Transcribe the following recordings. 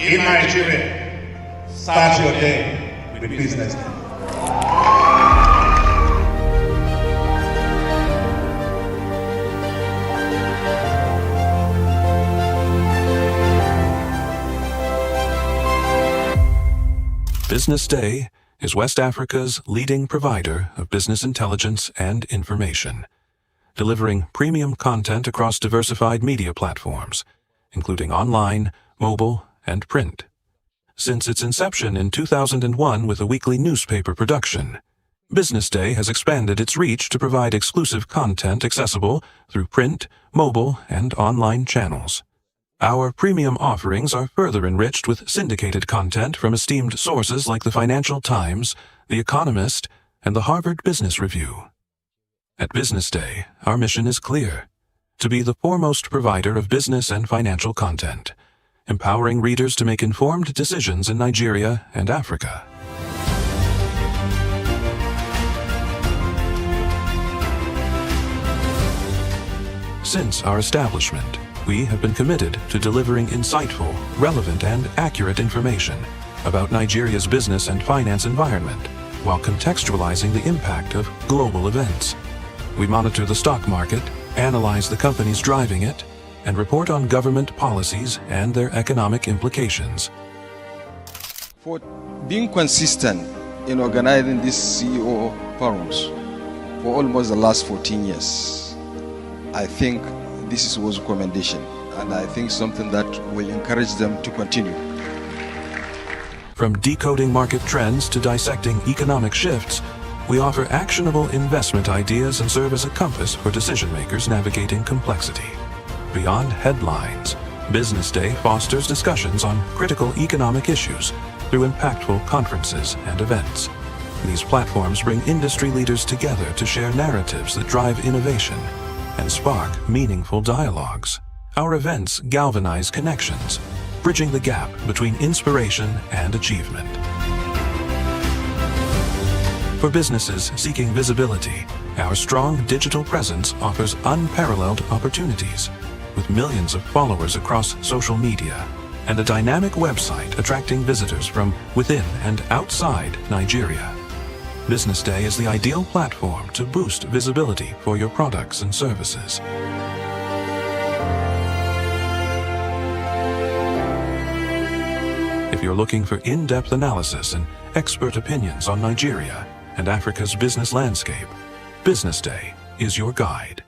in Nigeria. Start your day with Business Day. BusinessDay is West Africa's leading provider of business intelligence and information, delivering premium content across diversified media platforms, including online, mobile, and print. Since its inception in 2001 with a weekly newspaper production, BusinessDay has expanded its reach to provide exclusive content accessible through print, mobile, and online channels. Our premium offerings are further enriched with syndicated content from esteemed sources like the Financial Times, The Economist, and the Harvard Business Review. At BusinessDay, our mission is clear: to be the foremost provider of business and financial content, empowering readers to make informed decisions in Nigeria and Africa. Since our establishment, we have been committed to delivering insightful, relevant, and accurate information about Nigeria's business and finance environment, while contextualizing the impact of global events. We monitor the stock market, analyze the companies driving it, and report on government policies and their economic implications. For being consistent in organizing these CEO forums for almost the last 14 years, I think this was a commendation, and I think something that will encourage them to continue. From decoding market trends to dissecting economic shifts, we offer actionable investment ideas and serve as a compass for decision makers navigating complexity. Beyond headlines, BusinessDay fosters discussions on critical economic issues through impactful conferences and events. These platforms bring industry leaders together to share narratives that drive innovation and spark meaningful dialogues. Our events galvanize connections, bridging the gap between inspiration and achievement. For businesses seeking visibility, our strong digital presence offers unparalleled opportunities, with millions of followers across social media and a dynamic website attracting visitors from within and outside Nigeria. BusinessDay is the ideal platform to boost visibility for your products and services. If you're looking for in-depth analysis and expert opinions on Nigeria and Africa's business landscape, BusinessDay is your guide.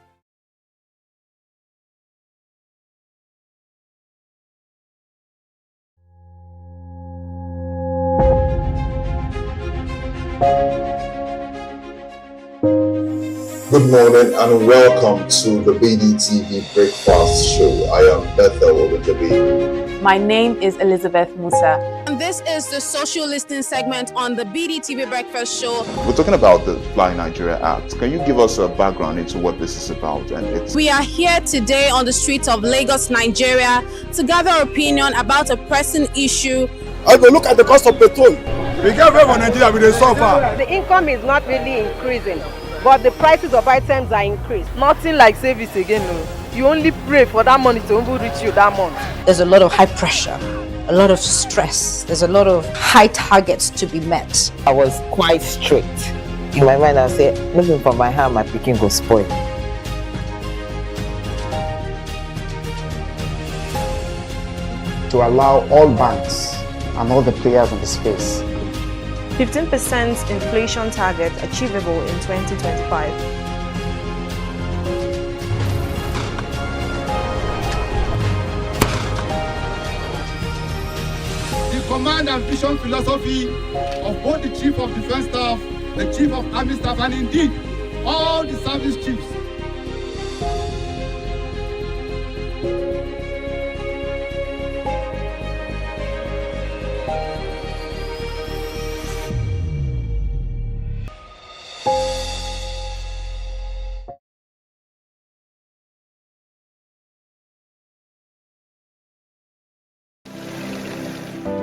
Good morning and welcome to the BDTV Breakfast Show. I am Bethel Obajabi. My name is Elizabeth Musa. And this is the social listening segment on the BDTV Breakfast Show. We're talking about the Fly Nigeria Act. Can you give us a background into what this is about? We are here today on the streets of Lagos, Nigeria, to gather opinion about a pressing issue. I go look at the cost of petrol. We get away from Nigeria with the suffer. The income is not really increasing, but the prices of items are increased. Nothing like savings again. No. You only pray for that money to reach you that month. There's a lot of high pressure, a lot of stress. There's a lot of high targets to be met. I was quite strict. In my mind, I said, looking for my hand, my picking go spoil. To allow all banks and all the players in the space 15% inflation target achievable in 2025. The command and vision philosophy of both the Chief of Defense Staff, the Chief of Army Staff, and indeed all the service chiefs.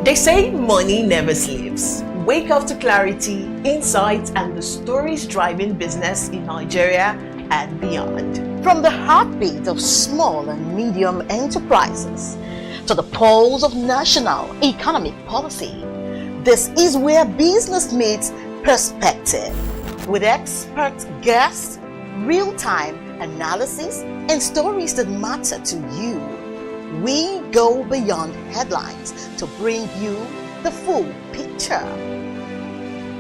They say money never sleeps. Wake up to clarity, insights, and the stories driving business in Nigeria and beyond. From the heartbeat of small and medium enterprises to the pulse of national economic policy. This is where business meets perspective. With expert guests, real-time analysis, and stories that matter to you. We go beyond headlines to bring you the full picture.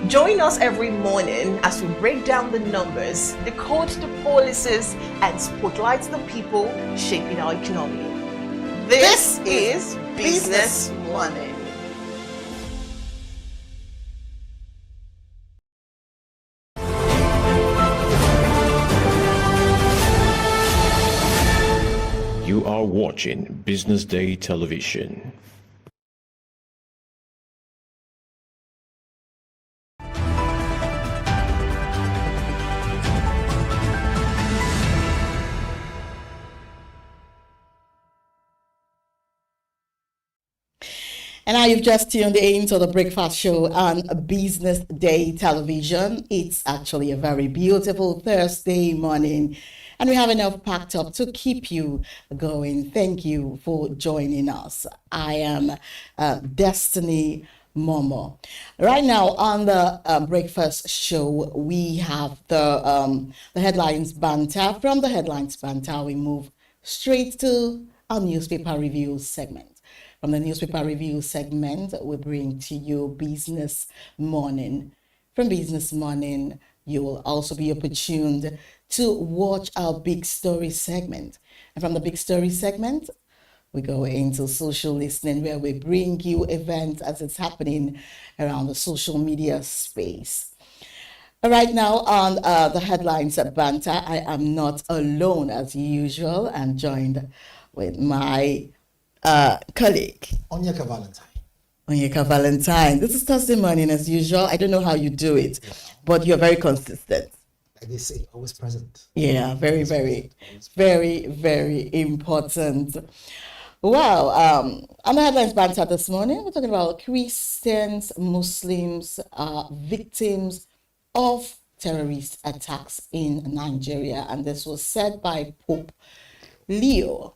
Join us every morning as we break down the numbers, decode the policies, and spotlight the people shaping our economy. This is Business Money. You are watching Business Day Television. And now you've just tuned in to the Breakfast Show on Business Day Television. It's actually a very beautiful Thursday morning, and we have enough packed up to keep you going. Thank you for joining us. I am Destiny Momo. Right now on the Breakfast Show, we have the headlines banter. From the headlines banter, we move straight to our newspaper review segment. From the newspaper review segment, we bring to you Business Morning. From Business Morning, you will also be opportuned to watch our Big Story segment. And from the Big Story segment, we go into social listening, where we bring you events as it's happening around the social media space. Right now on the headlines banter, I am not alone as usual. I'm joined with my colleague Onyeka Valentine. Onyeka Valentine. This is Thursday morning as usual. I don't know how you do it, but you're very consistent. Like they say, always present. Yeah, very, very, very, very important. Well, on the headlines banter this morning, we're talking about Christians, Muslims are victims of terrorist attacks in Nigeria, and this was said by Pope Leo.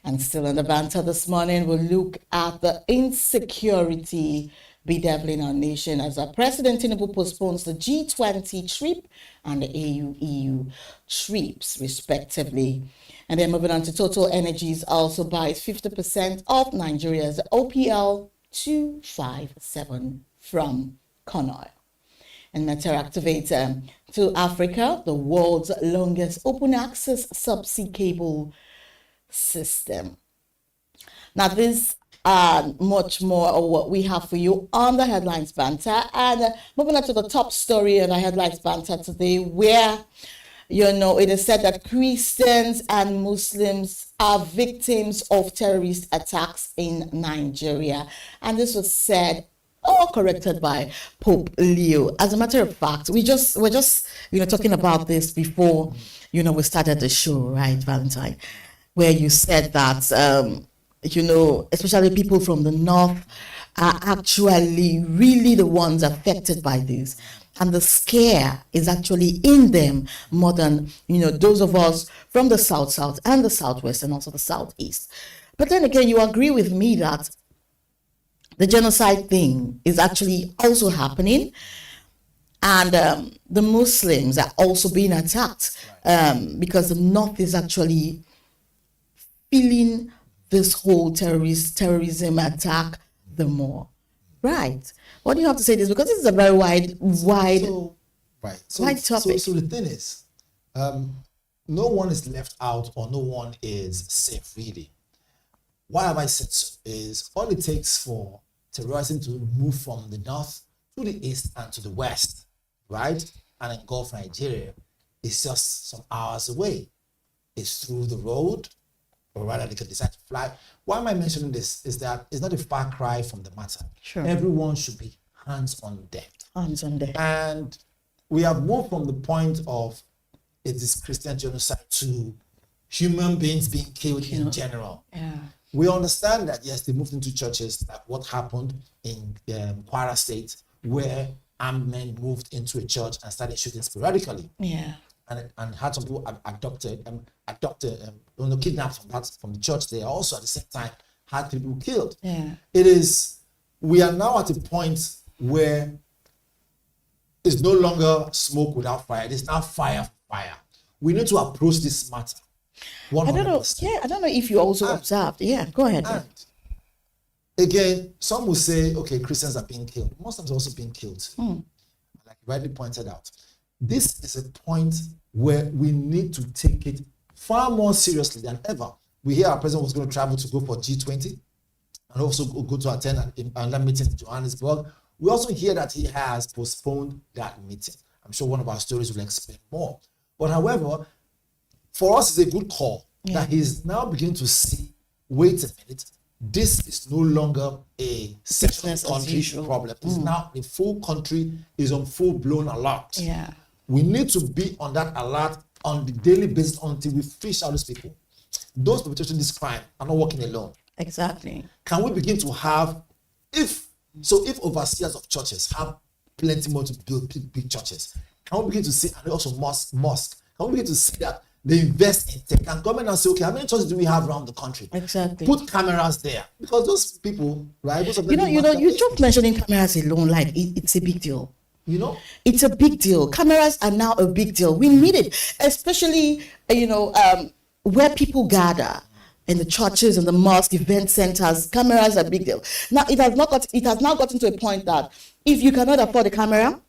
And still in the banter this morning, we'll look at the insecurity bedeviling our nation as our President Tinubu postpones the G20 trip and the AU-EU trips, respectively. And then moving on to Total Energies also buys 50% of Nigeria's OPL 257 from Conoil. And Meta activator to Africa, the world's longest open access subsea cable system. Now, this much more of what we have for you on the headlines banter. And moving on to the top story on the headlines banter today, where it is said that Christians and Muslims are victims of terrorist attacks in Nigeria. And this was said corrected by Pope Leo. As a matter of fact, we're just talking about this before we started the show, right, Valentine? Where you said that, especially people from the north are actually really the ones affected by this. And the scare is actually in them more than, those of us from the south and the southwest and also the southeast. But then again, you agree with me that the genocide thing is actually also happening. And the Muslims are also being attacked because the north is actually feeling this whole terrorism attack the more. Right. What do you have to say this? Because this is a very wide topic. So the thing is, no one is left out or no one is safe, really. Why have I said so? Is all it takes for terrorism to move from the north to the east and to the west, right, and engulf Nigeria, is just some hours away. It's through the road, or rather they could decide to fly. Why am I mentioning this? Is that it's not a far cry from the matter. Sure. Everyone should be hands on deck. Hands on deck. And we have moved from the point of it is Christian genocide to human beings being killed in general. Yeah. We understand that, yes, they moved into churches, like what happened in Kwara State, where armed men moved into a church and started shooting sporadically. Yeah. And had some people kidnapped from the church. They also at the same time had people killed. Yeah. We are now at a point where it's no longer smoke without fire. It is now fire for fire. We need to approach this matter. 100%. I don't know. Yeah, I don't know if you also observed. Yeah, go ahead. And again, some will say, okay, Christians are being killed. Muslims are also being killed. Like you rightly pointed out. This is a point where we need to take it far more seriously than ever. We hear our president was going to travel to go for G20 and also go to attend another meeting in Johannesburg. We also hear that he has postponed that meeting. I'm sure one of our stories will explain more. But however, for us, it's a good call that he's now beginning to see, wait a minute, this is no longer a section country problem. It's now the full country is on full-blown alert. Yeah. We need to be on that alert on the daily basis until we fish out those people. Those perpetrating this crime are not working alone. Exactly. Can we begin to have, if overseers of churches have plenty more to build big churches, can we begin to see, and also mosque, can we begin to see that they invest in tech and government and say, okay, how many churches do we have around the country? Exactly. Put cameras there, because those people, right? Those You just mentioning cameras alone, like it's a big deal. It's a big deal. Cameras are now a big deal. We need it, especially where people gather. In the churches and the mosque event centers, cameras are a big deal. Now it has now gotten to a point that if you cannot afford a camera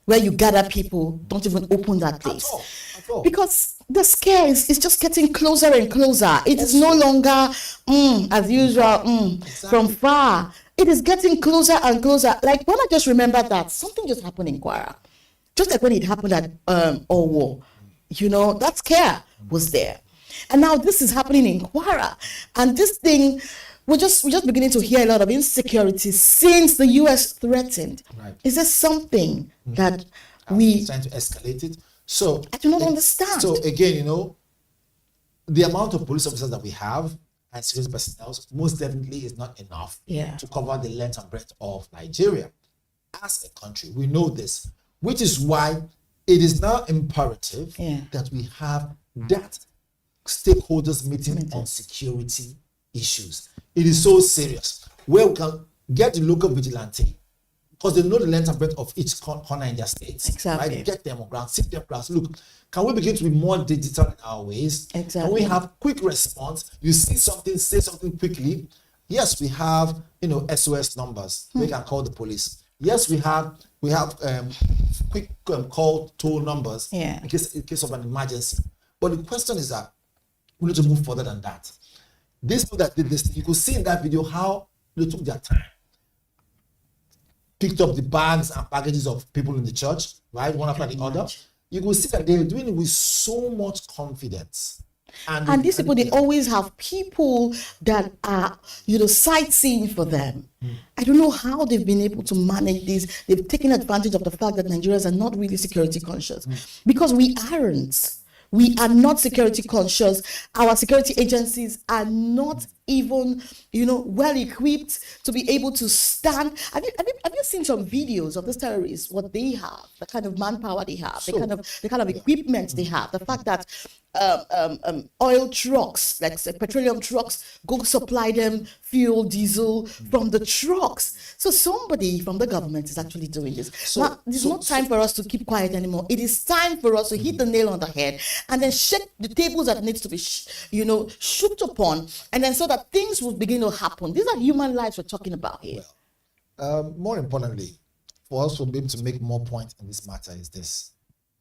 where you gather people, don't even open that place. At all. Because the scare is just getting closer and closer. It is no longer as usual from far. It is getting closer and closer. Like when I just remember that something just happened in Kwara, just like when it happened at Owo, that scare was there. And now this is happening in Kwara. And this thing, we're just beginning to hear a lot of insecurity since the US threatened. Right. Is there something that we trying to escalate it? So I do not understand. So again, the amount of police officers that we have and security personnel most definitely is not enough to cover the length and breadth of Nigeria as a country. We know this, which is why it is now imperative that we have that stakeholders meeting on security issues. It is so serious where we can get the local vigilante, because they know the length and breadth of each corner in their states. Exactly. Right? Get them on ground, sit them class. Look, can we begin to be more digital in our ways? Exactly. Can we have quick response? You see something, say something quickly. Yes, we have SOS numbers. We can call the police. Yes, we have quick call toll numbers in case of an emergency. But the question is that we need to move further than that. These people that did this, you could see in that video how they took their time, picked up the bags and packages of people in the church, right, one after the other. You could see that they were doing it with so much confidence. And these people, they always have people that are, sightseeing for them. I don't know how they've been able to manage this. They've taken advantage of the fact that Nigerians are not really security conscious, because we aren't. We are not security conscious. Our security agencies are not even, well equipped to be able to stand. Have you seen some videos of these terrorists? What they have, the kind of manpower they have, the kind of equipment they have. The fact that oil trucks, like petroleum trucks, go supply them fuel, diesel from the trucks. So somebody from the government is actually doing this. Now, it's not time for us to keep quiet anymore. It is time for us to hit the nail on the head and then shake the tables that needs to be, shook upon, and then so that things will begin to happen. These are human lives we're talking about here. More importantly, for us to be able to make more points in this matter is this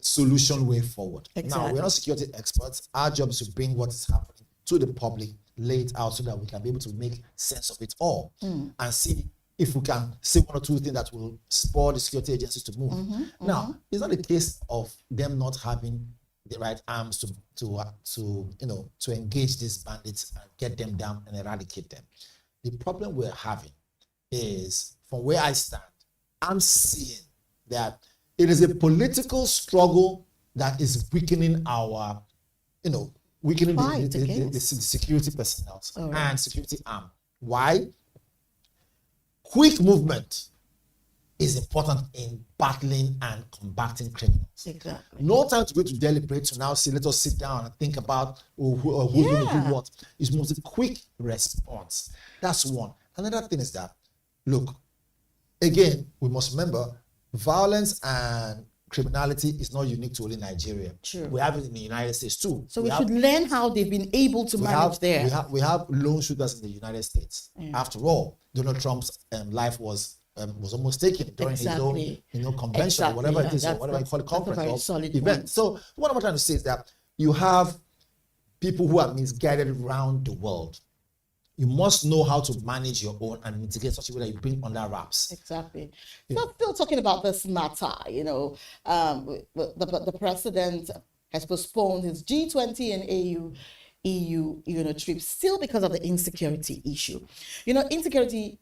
solution way forward. Exactly. Now, we're not security experts. Our job is to bring what is happening to the public, lay it out so that we can be able to make sense of it all and see if we can say one or two things that will spur the security agencies to move. Now, it's not a case of them not having the right arms to engage these bandits and get them down and eradicate them. The problem we're having is, from where I stand, I'm seeing that it is a political struggle that is weakening our, weakening the security personnel and security arm. Why? Quick movement is important in battling and combating criminals. Exactly. No time to go to deliberate to now say, let us sit down and think about who's going to do what. It's most a quick response. That's one. Another thing is that, look, again, we must remember violence and criminality is not unique to only Nigeria. True. We have it in the United States too. So we should learn how they've been able to manage there. We have lone shooters in the United States. After all, Donald Trump's life was almost taken during his own convention or whatever it is, or whatever you call it, conference or event. So what I'm trying to say is that you have people who are misguided around the world. You must know how to manage your own and mitigate such a way that you bring under wraps. Exactly. So still talking about this matter, the president has postponed his G20 and EU trip still because of the insecurity issue. Insecurity,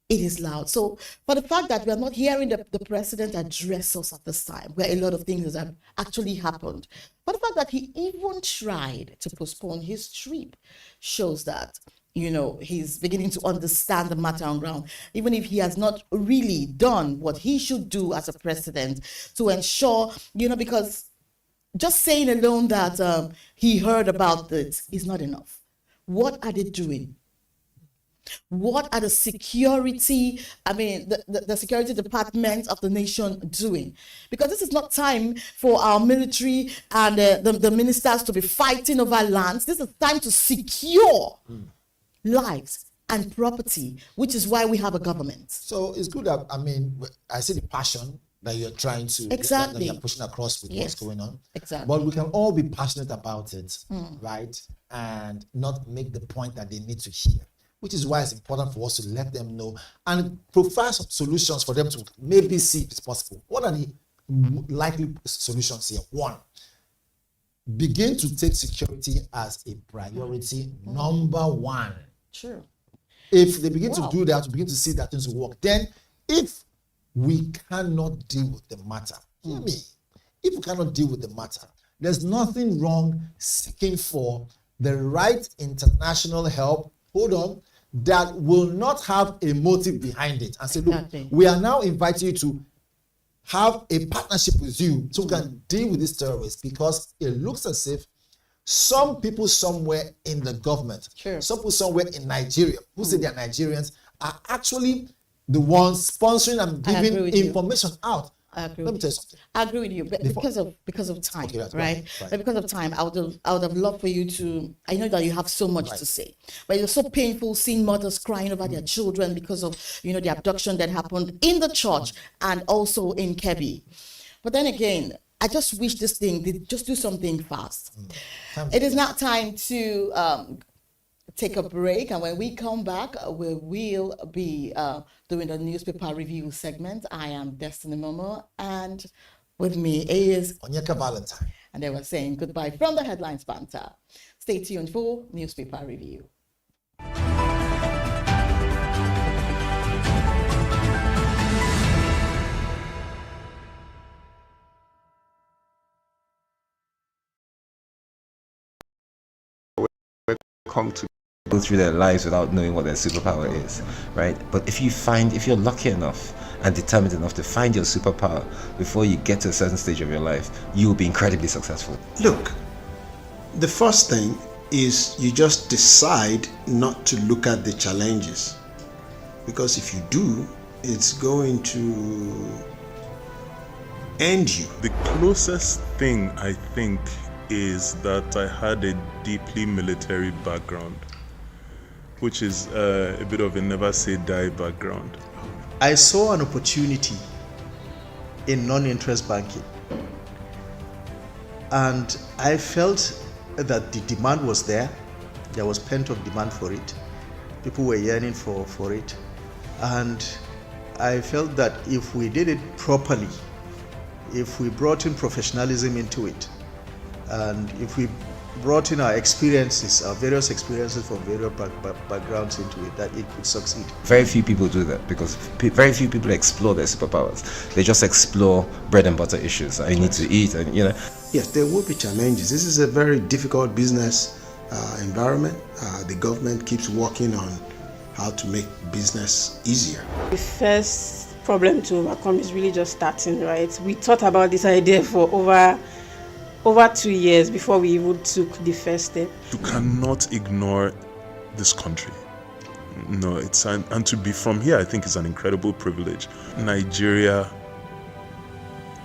it is loud. So for the fact that we are not hearing the president address us at this time, where a lot of things have actually happened, but the fact that he even tried to postpone his trip shows that he's beginning to understand the matter on ground, even if he has not really done what he should do as a president to ensure, because just saying alone that he heard about this is not enough. What are they doing? What are the security, the security department of the nation doing? Because this is not time for our military and the ministers to be fighting over lands. This is time to secure lives and property, which is why we have a government. So it's good that, I see the passion that you're trying to, that you're pushing across with what's going on. Exactly. But we can all be passionate about it, right? And not make the point that they need to hear, which is why it's important for us to let them know and provide some solutions for them to maybe see if it's possible. What are the likely solutions here? One, begin to take security as a priority, number one. Sure. If they begin to do that, we begin to see that things will work. Then, if we cannot deal with the matter, hear me, if we cannot deal with the matter, there's nothing wrong seeking for the right international help, that will not have a motive behind it. And say, look, we are now inviting you to have a partnership with you so we can deal with these terrorists, because it looks as if some people somewhere in the government, some people somewhere in Nigeria who say they are Nigerians, are actually the ones sponsoring and giving information out. Let me tell you something. I agree with you, but because of time, right? But because of time, I would have loved for you to. I know that you have so much to say, but it's so painful seeing mothers crying over their children because of the abduction that happened in the church and also in Kebbi. But then again, I just wish this thing did just do something fast. It is now time to take a break, and when we come back, we will be doing the newspaper review segment. I am Destiny Momo, and with me is Onyeka Valentine. And they were saying goodbye from the Headlines Banter. Stay tuned for newspaper review. Come to go through their lives without knowing what their superpower is, right? But if you're lucky enough and determined enough to find your superpower before you get to a certain stage of your life, you will be incredibly successful. Look, the first thing is you just decide not to look at the challenges, because if you do, it's going to end you. The closest thing I think is that I had a deeply military background, which is a bit of a never say die background. I saw an opportunity in non-interest banking, and I felt that the demand was there. There was pent-up demand for it. People were yearning for it, and I felt that if we did it properly, if we brought in professionalism into it, and if we brought in our experiences, our various experiences from various backgrounds into it, that it could succeed. Very few people do that because very few people explore their superpowers. They just explore bread and butter issues. I need to eat, and Yes, there will be challenges. This is a very difficult business environment. The government keeps working on how to make business easier. The first problem to overcome is really just starting, right? We thought about this idea for over 2 years before we even took the first step. You cannot ignore this country. No, and to be from here, I think is an incredible privilege. Nigeria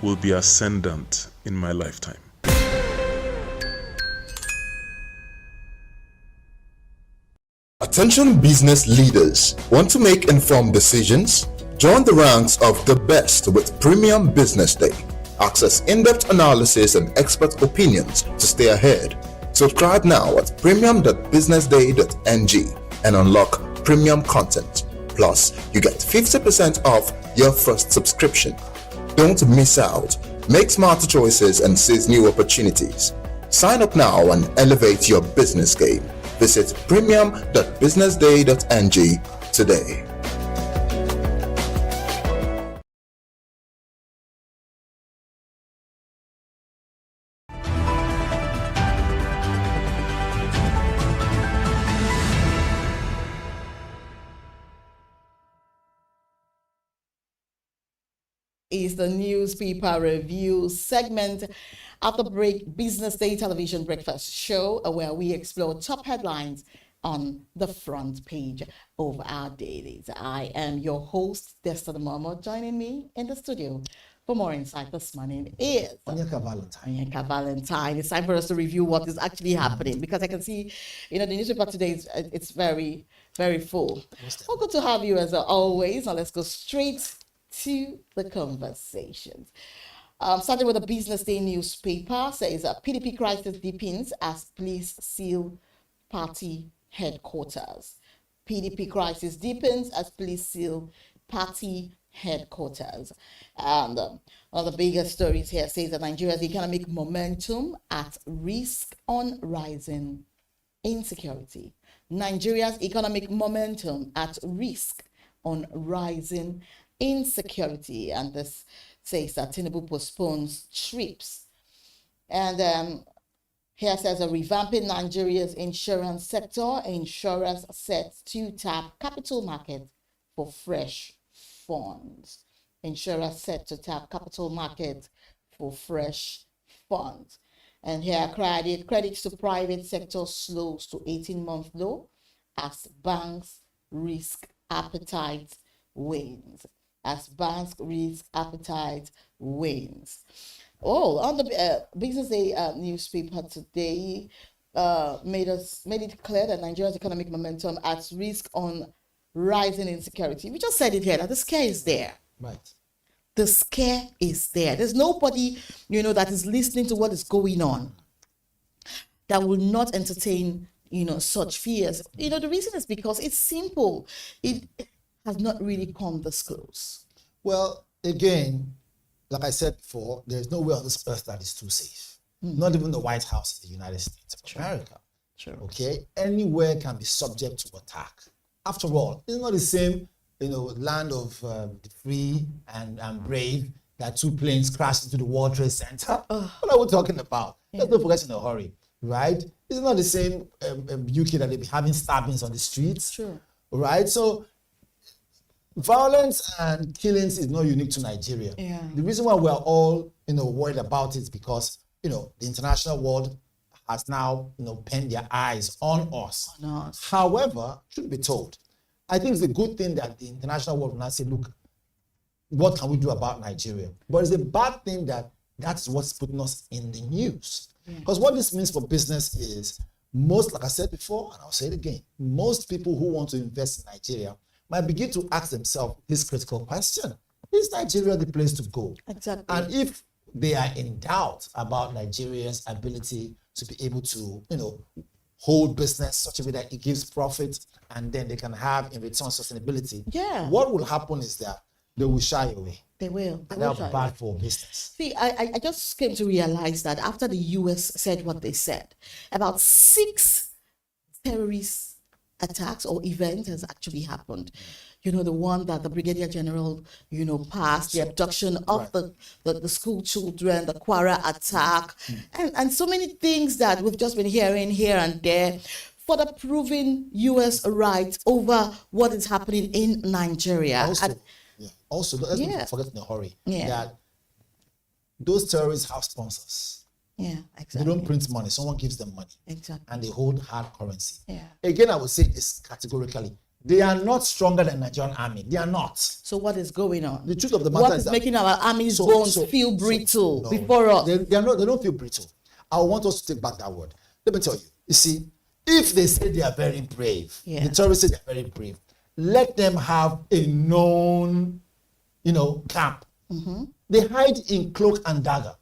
will be ascendant in my lifetime. Attention business leaders. Want to make informed decisions? Join the ranks of the best with Premium Business Day. Access in-depth analysis and expert opinions to stay ahead. Subscribe now at premium.businessday.ng and unlock premium content. Plus, you get 50% off your first subscription. Don't miss out. Make smarter choices and seize new opportunities. Sign up now and elevate your business game. Visit premium.businessday.ng today. Is the newspaper review segment of the Business Day television breakfast show, where we explore top headlines on the front page of our dailies. I am your host, Destiny Momo. Joining me in the studio for more insight this morning is Onyeka Valentine. Onyeka Valentine. It's time for us to review what is actually happening, because I can see, the newspaper today it's very, very full. Well, good to have you as always. Now let's go straight to the conversations. Starting with the Business Day newspaper, says PDP crisis deepens as police seal party headquarters. PDP crisis deepens as police seal party headquarters. And one of the biggest stories here says that Nigeria's economic momentum at risk on rising insecurity. Nigeria's economic momentum at risk on rising insecurity, and this says that Tinubu postpones trips. And here says a revamping Nigeria's insurance sector. Insurers set to tap capital market for fresh funds. Insurers set to tap capital market for fresh funds. And here credits to private sector slows to 18-month low as banks' risk appetite wanes. As banks' risk appetite wanes. Oh, on the Business Day newspaper today made it clear that Nigeria's economic momentum at risk on rising insecurity. We just said it here that the scare is there. Right. The scare is there. There's nobody, that is listening to what is going on that will not entertain, such fears. The reason is because it's simple. It has not really come this close. Well, again, like I said before, there's nowhere on this earth that is too safe. Not even the White House in the United States of America. Sure. Okay? Anywhere can be subject to attack. After all, it's not the same, land of the free and brave that two planes crashed into the World Trade Center. What are we talking about? Let's not forget in a hurry, right? It's not the same UK that they be having stabbings on the streets. Sure. Right? So violence and killings is not unique to Nigeria. Yeah. The reason why we're all, worried about it is because, the international world has now, penned their eyes on us. However, should be told, I think it's a good thing that the international world will now say, look, what can we do about Nigeria? But it's a bad thing that that's what's putting us in the news. Because what this means for business is like I said before, and I'll say it again, most people who want to invest in Nigeria might begin to ask themselves this critical question: is Nigeria the place to go? Exactly. And if they are in doubt about Nigeria's ability to be able to, hold business such a way that it gives profit and then they can have in return sustainability, what will happen is that they will shy away. They will. And that'll be bad for business. See, I just came to realize that after the US said what they said, about 6 terrorist attacks or events has actually happened. The one that the Brigadier General, passed, the abduction of the school children, the Kwara attack, and so many things that we've just been hearing here and there, further proving US right over what is happening in Nigeria. Yeah. Also, let's not forget in a hurry that those terrorists have sponsors. Yeah, exactly. They don't print money. Someone gives them money. Exactly. And they hold hard currency. Yeah. Again, I would say this categorically. They are not stronger than Nigerian army. They are not. So what is going on? The truth of the matter what is is that making our army's bones feel brittle no, before us? They don't feel brittle. I want us to take back that word. Let me tell you. You see, if they say they are very brave, the terrorists say they are very brave, let them have a known, camp. They hide in cloak and dagger.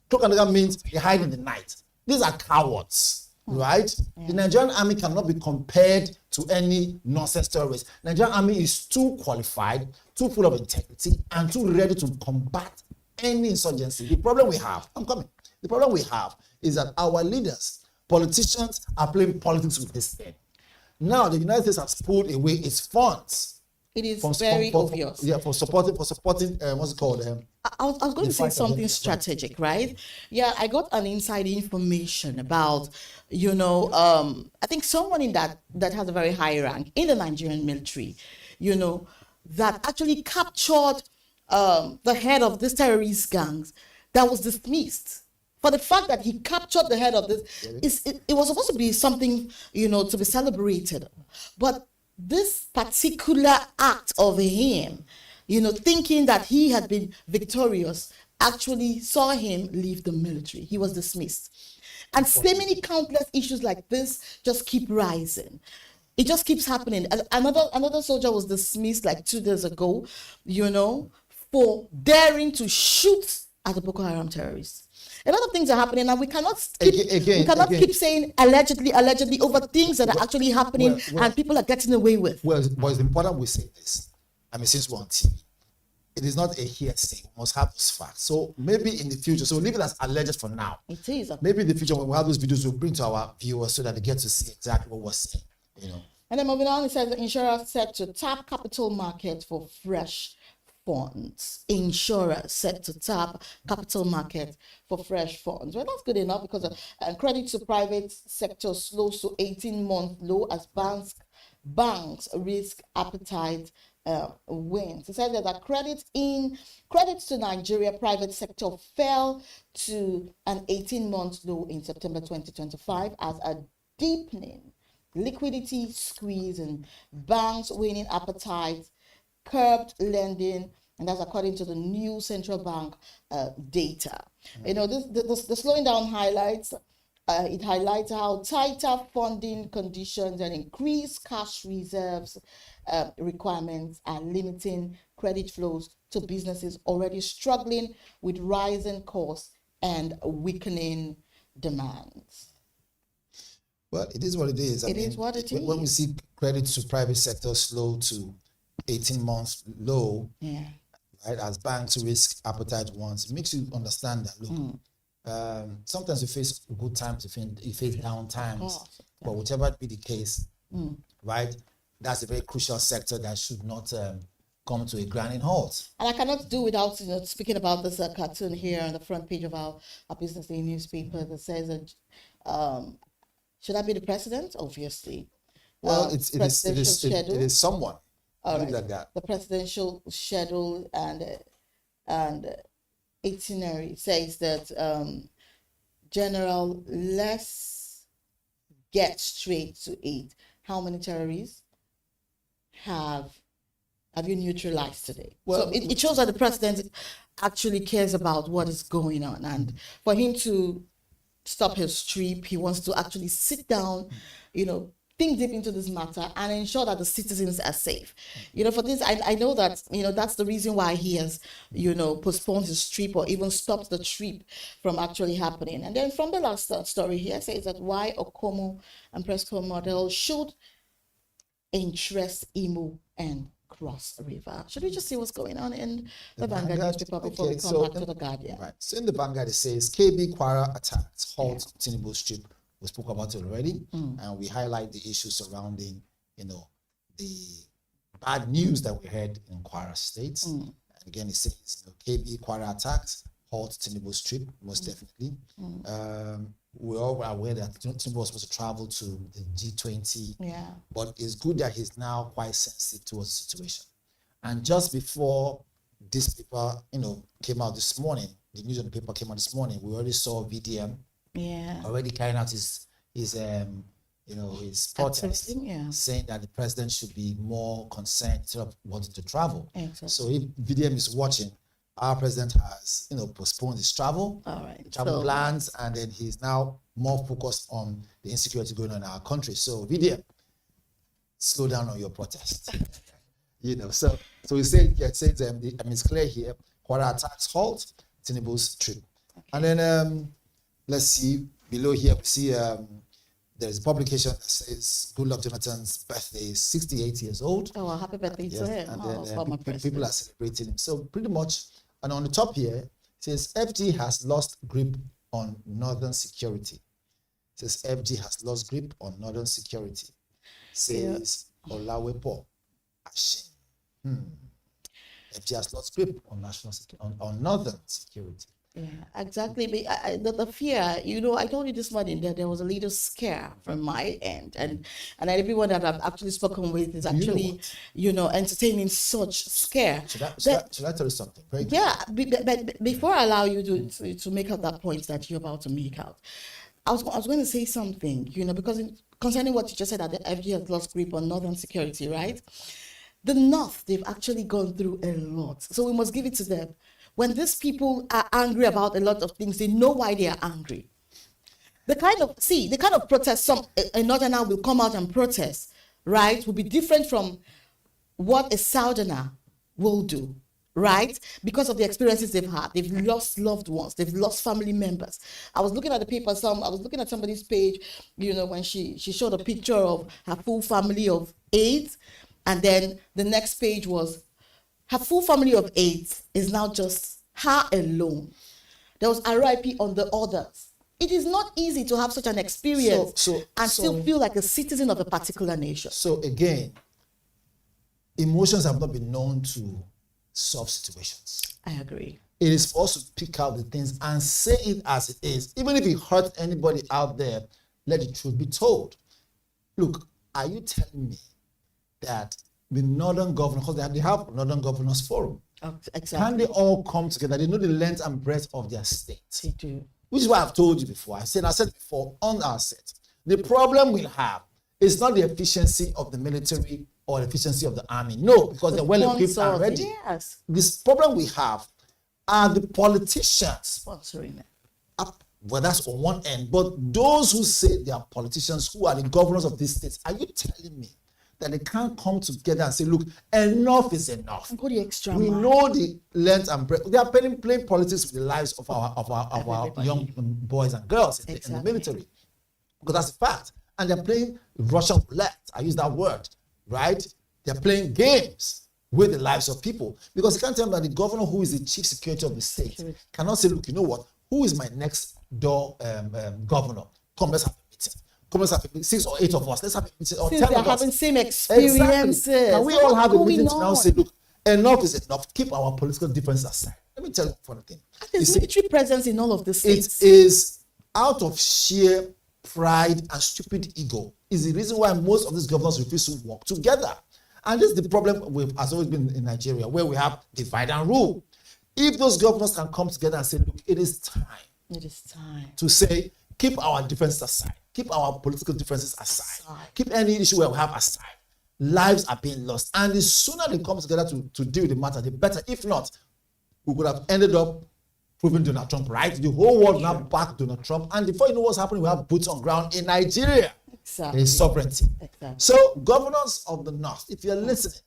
Cloak and dagger means they hide in the night. These are cowards. Right? The Nigerian army cannot be compared to any nonsense terrorist. Nigerian army is too qualified, too full of integrity, and too ready to combat any insurgency. The problem we have, the problem we have is that our leaders, politicians, are playing politics with this thing. Now the United States has pulled away its funds. It is very obvious. For supporting, what's it called? I was going to say something strategic, right? Yeah, I got an inside information about, I think someone that has a very high rank in the Nigerian military, that actually captured the head of this terrorist gangs that was dismissed. For the fact that he captured the head of this, it was supposed to be something, to be celebrated. But this particular act of him, thinking that he had been victorious, actually saw him leave the military. He was dismissed. And seemingly countless issues like this just keep rising. It just keeps happening. Another soldier was dismissed like 2 days ago, for daring to shoot at the Boko Haram terrorists. A lot of things are happening, and we cannot keep saying allegedly over things that are actually happening and people are getting away with. Well, but it's important we say this. Since we're on TV, it is not a hearsay. We must have those facts. So maybe in the future, so leave it as alleged for now. It is. Maybe in the future, when we have those videos, we'll bring to our viewers so that they get to see exactly what we're saying. And then moving on, it says the insurer set to tap capital market for fresh funds. Insurer set to tap capital market for fresh funds. Well, that's good enough because credit to private sector slows to 18-month low as banks risk appetite wins. It says that credits to Nigeria private sector fell to an 18-month low in September 2025 as a deepening liquidity squeeze and banks waning appetite curbed lending, and that's according to the new central bank data. The slowing down highlights how tighter funding conditions and increased cash reserves requirements are limiting credit flows to businesses already struggling with rising costs and weakening demands. Well, it is what it is. It is what it is. When we see credit to private sector slow to 18 months low, right, as banks risk appetite once, it makes you understand that, look, sometimes you face good times, you face down times, but whichever be the case, right, that's a very crucial sector that should not come to a grinding halt. And I cannot do without speaking about this cartoon here on the front page of our BusinessDay newspaper that says that should I be the president? Obviously. Well, it is someone. All right. Like that. The presidential schedule and itinerary says that General, let's get straight to it. How many terrorists have you neutralized today? Well, so it shows that the president actually cares about what is going on, and for him to stop his trip, he wants to actually sit down, think deep into this matter and ensure that the citizens are safe. For this, I know that, that's the reason why he has, postponed his trip or even stopped the trip from actually happening. And then from the last story here says that why Okomo and Presco model should interest Imo and Cross River. Should we just see what's going on in the Vanguard newspaper before we come back to the Guardian? Right. So in the Vanguard it says KB Kwara attacks halt Tinubu's trip. We spoke about it already, and we highlight the issues surrounding, the bad news that we heard in Kwara State. And again, it says KB Kwara attacks halt Tinubu's trip, most definitely. We all were aware that Tinubu was supposed to travel to the G20, but it's good that he's now quite sensitive towards the situation. And just before this paper, came out this morning, the news on the paper came out this morning, we already saw VDM already carrying out his protest, saying that the president should be more concerned instead of wanting to travel. Exactly. So if VDM is watching, our president has, postponed his travel, plans, and then he's now more focused on the insecurity going on in our country. So VDM, slow down on your protest. So we say, it's clear here, quarter attacks halt Tinubu's trip. And then let's see, below here, we see there's a publication that says Goodluck Jonathan's birthday is 68 years old. Oh, well, happy birthday to him. And then people are celebrating him. So pretty much, and on the top here, it says FD has lost grip on northern security. It says FD has lost grip on northern security. Says Olawepo Ashin. FD has lost grip on national security, on northern security. Yeah, exactly. The fear, I told you this morning that there was a little scare from my end, and everyone that I've actually spoken with is actually, entertaining such scare. Should I tell you something? But before I allow you to make out that point that you're about to make out, I was going to say something, because concerning what you just said, that the FG has lost grip on northern security, right? The North, they've actually gone through a lot, so we must give it to them. When these people are angry about a lot of things, they know why they are angry. The kind of protest a northerner will come out and protest, right, will be different from what a southerner will do, right? Because of the experiences they've had. They've lost loved ones, they've lost family members. I was looking at the paper, I was looking at somebody's page, when she showed a picture of her full family of 8, and then the next page was her full family of 8 is now just her alone. There was RIP on the others. It is not easy to have such an experience still feel like a citizen of a particular nation. So again, emotions have not been known to solve situations. I agree. It is for us to pick out the things and say it as it is. Even if it hurts anybody out there, let the truth be told. Look, are you telling me that the northern governors, because they have Northern Governors Forum, exactly. Can they all come together? They know the length and breadth of their state. They do. Which is what I've told you before. I said before on our set. The problem we have is not the efficiency of the military or the efficiency of the army. No, because they're well equipped and ready. Yes. This problem we have are the politicians sponsoring it. Well, that's on one end. But those who say they are politicians, who are the governors of these states, are you telling me that they can't come together and say, look, enough is enough? Go the extra we mile. know the length and breadth. They are playing politics with the lives of our young boys and girls in the military. Because that's a fact. And they're playing Russian roulette. I use that word, right? They're playing games with the lives of people. Because you can't tell me that the governor, who is the chief security of the state, cannot say, look, you know what? Who is my next door governor? Come, let's have a meeting. Come, let's have a meeting. 6 or 8 of us. Let's have a meeting. Or Since they're having same experiences. Exactly. Can we all have a meeting to now say, look, enough is enough. Keep our political differences aside. Let me tell you one thing. There's military presence in all of the states. It is out of sheer pride and stupid ego is the reason why most of these governors refuse to work together. And this is the problem has always been in Nigeria, where we have divide and rule. If those governors can come together and say, look, it is time. It is time. To say, keep our differences aside. Keep our political differences aside. Keep any issue we have aside. Lives are being lost. And the sooner they come together to deal with the matter, the better. If not, we could have ended up proving Donald Trump right. The whole world now back Donald Trump. And before you know what's happening, we have boots on ground in Nigeria. Exactly. There is sovereignty. Exactly. So, governors of the North, if you're listening,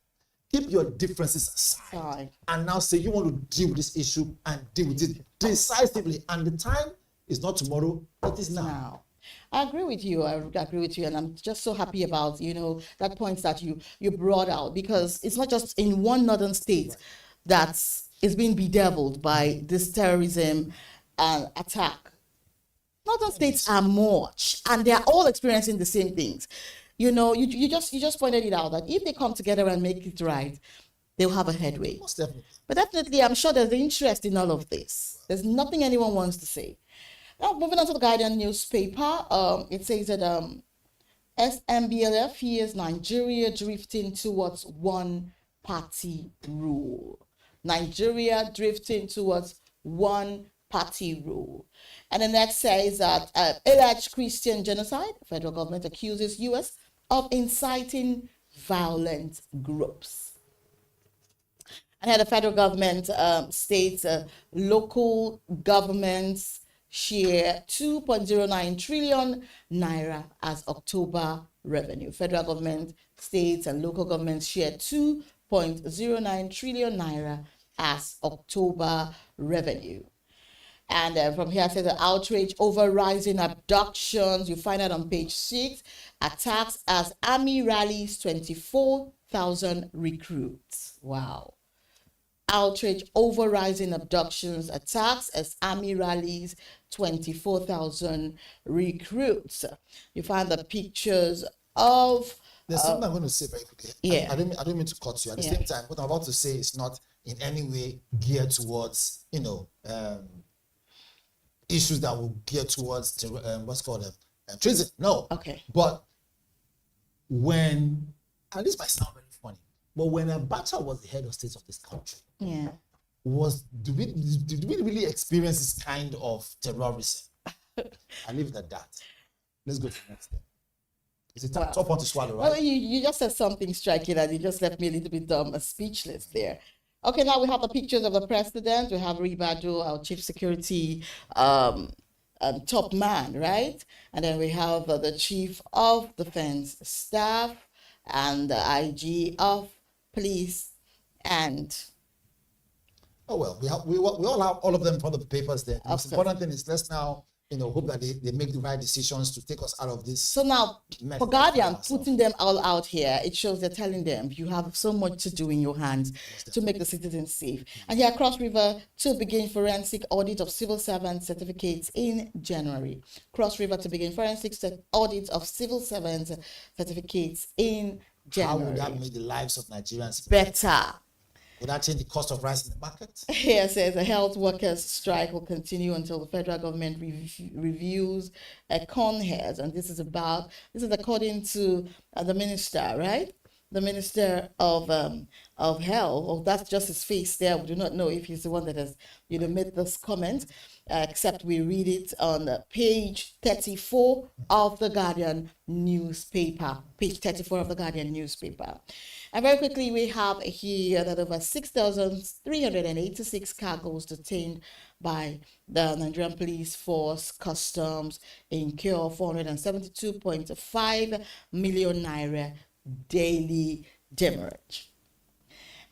keep your differences aside. And now say you want to deal with this issue and deal with it decisively. And the time is not tomorrow, it is now. I agree with you. And I'm just so happy about, that point that you brought out, because it's not just in one northern state that is being bedeviled by this terrorism and attack. Northern states are much, and they are all experiencing the same things. You just pointed it out that if they come together and make it right, they'll have a headway. Most definitely. But definitely, I'm sure there's interest in all of this. There's nothing anyone wants to say. Now, moving on to the Guardian newspaper, it says that SMBLF fears Nigeria drifting towards one party rule. Nigeria drifting towards one party rule. And the next says that alleged Christian genocide, federal government accuses U.S. of inciting violent groups. And here the federal government states local governments share 2.09 trillion naira as October revenue. Federal government, states, and local governments share 2.09 trillion naira as October revenue. And from here, it says the outrage over rising abductions. You find that on page 6. Attacks as army rallies 24,000 recruits. Wow. Outrage over rising abductions. Attacks as army rallies 24,000 recruits. You find the pictures of. There's something I'm going to say very quickly. Yeah. I don't mean to cut you. At the same time, what I'm about to say is not in any way geared towards, issues that will gear towards what's called treason. No. Okay. But when, and this might sound very funny, but when Abacha was the head of state of this country, did we really experience this kind of terrorism? I leave it at that. Let's go to the next thing. It's a tough one to swallow, right? Well, you just said something striking and you just left me a little bit speechless there. Okay, now we have the pictures of the president. We have Ribadu, our chief security top man, right? And then we have the chief of defense staff and the IG of police and... Oh, well, we all have all of them in front of the papers there. The most important thing is let's now hope that they make the right decisions to take us out of this. So now, for Guardian, putting them all out here, it shows they're telling them you have so much to do in your hands to make the citizens safe. And here, Cross River to begin forensic audit of civil servant certificates in January. Cross River to begin forensic audit of civil servant certificates in January. How would that make the lives of Nigerians better? Would that change the cost of rice in the market? Here says the health workers' strike will continue until the federal government reviews corn heads. And this is according to the minister, right? The Minister of Health. Well, that's just his face there. We do not know if he's the one that has made this comment, except we read it on page 34 of the Guardian newspaper. Page 34 of the Guardian newspaper. And very quickly, we have here that over 6,386 cargoes detained by the Nigerian Police Force Customs incur 472.5 million naira daily demurrage.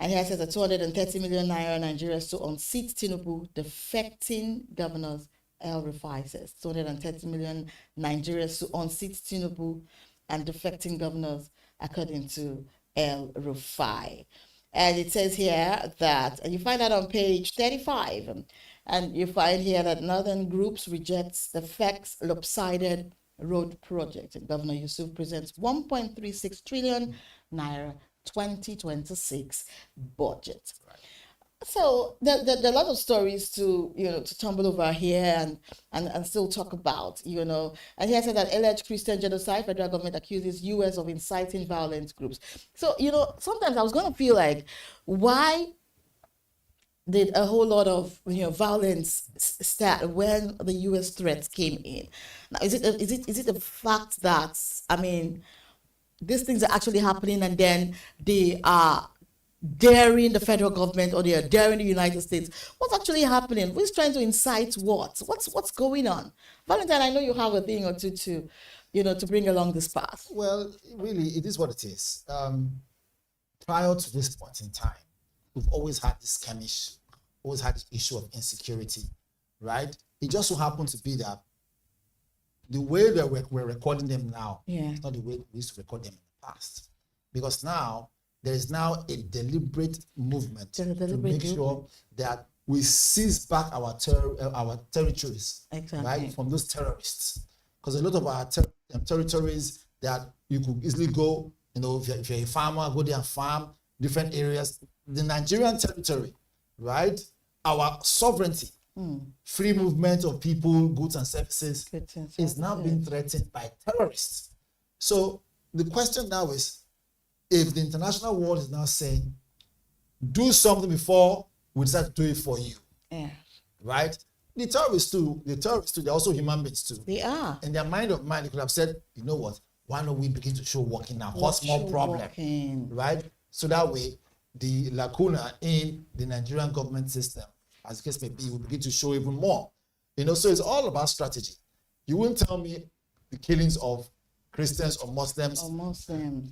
And here it says a 230 million naira Nigeria to unseat Tinubu, defecting governors. El Rufai says 230 million Nigerians to unseat Tinubu and defecting governors, according to El Rufai. And it says here that, and you find that on page 35, and you find here that Northern Groups rejects the FEC's lopsided road project. And Governor Yusuf presents 1.36 trillion naira 2026 budget. Right. So there are a lot of stories to tumble over here and still talk about, And here said that alleged Christian genocide, federal government accuses U.S. of inciting violent groups. So, sometimes I was going to feel like, why did a whole lot of violence start when the U.S. threats came in? Now, is it the fact that these things are actually happening and then they are daring the federal government or they are daring the United States? What's actually happening? Who's trying to incite what? What's going on? Valentine, I know you have a thing or two to bring along this path. Well, really, it is what it is. Prior to this point in time, we've always had this skirmish, always had this issue of insecurity, right? It just so happens to be that the way that we're recording them now is not the way we used to record them in the past. Because now, there is now a deliberate movement to make sure that we seize back our territories, right, from those terrorists. Because a lot of our territories that you could easily go, if you're a farmer, go there and farm, different areas. The Nigerian territory, right, our sovereignty, free movement of people, goods and services is now being threatened by terrorists. So the question now is, if the international world is now saying, do something before we decide to do it for you. Yeah. Right? The terrorists too, they're also human beings too. They are. In their mind, they could have said, you know what, why don't we begin to show working now? What's more problem? Right? So that way, the lacuna in the Nigerian government system, as the case may be, will begin to show even more. So it's all about strategy. You won't tell me the killings of Christians or Muslims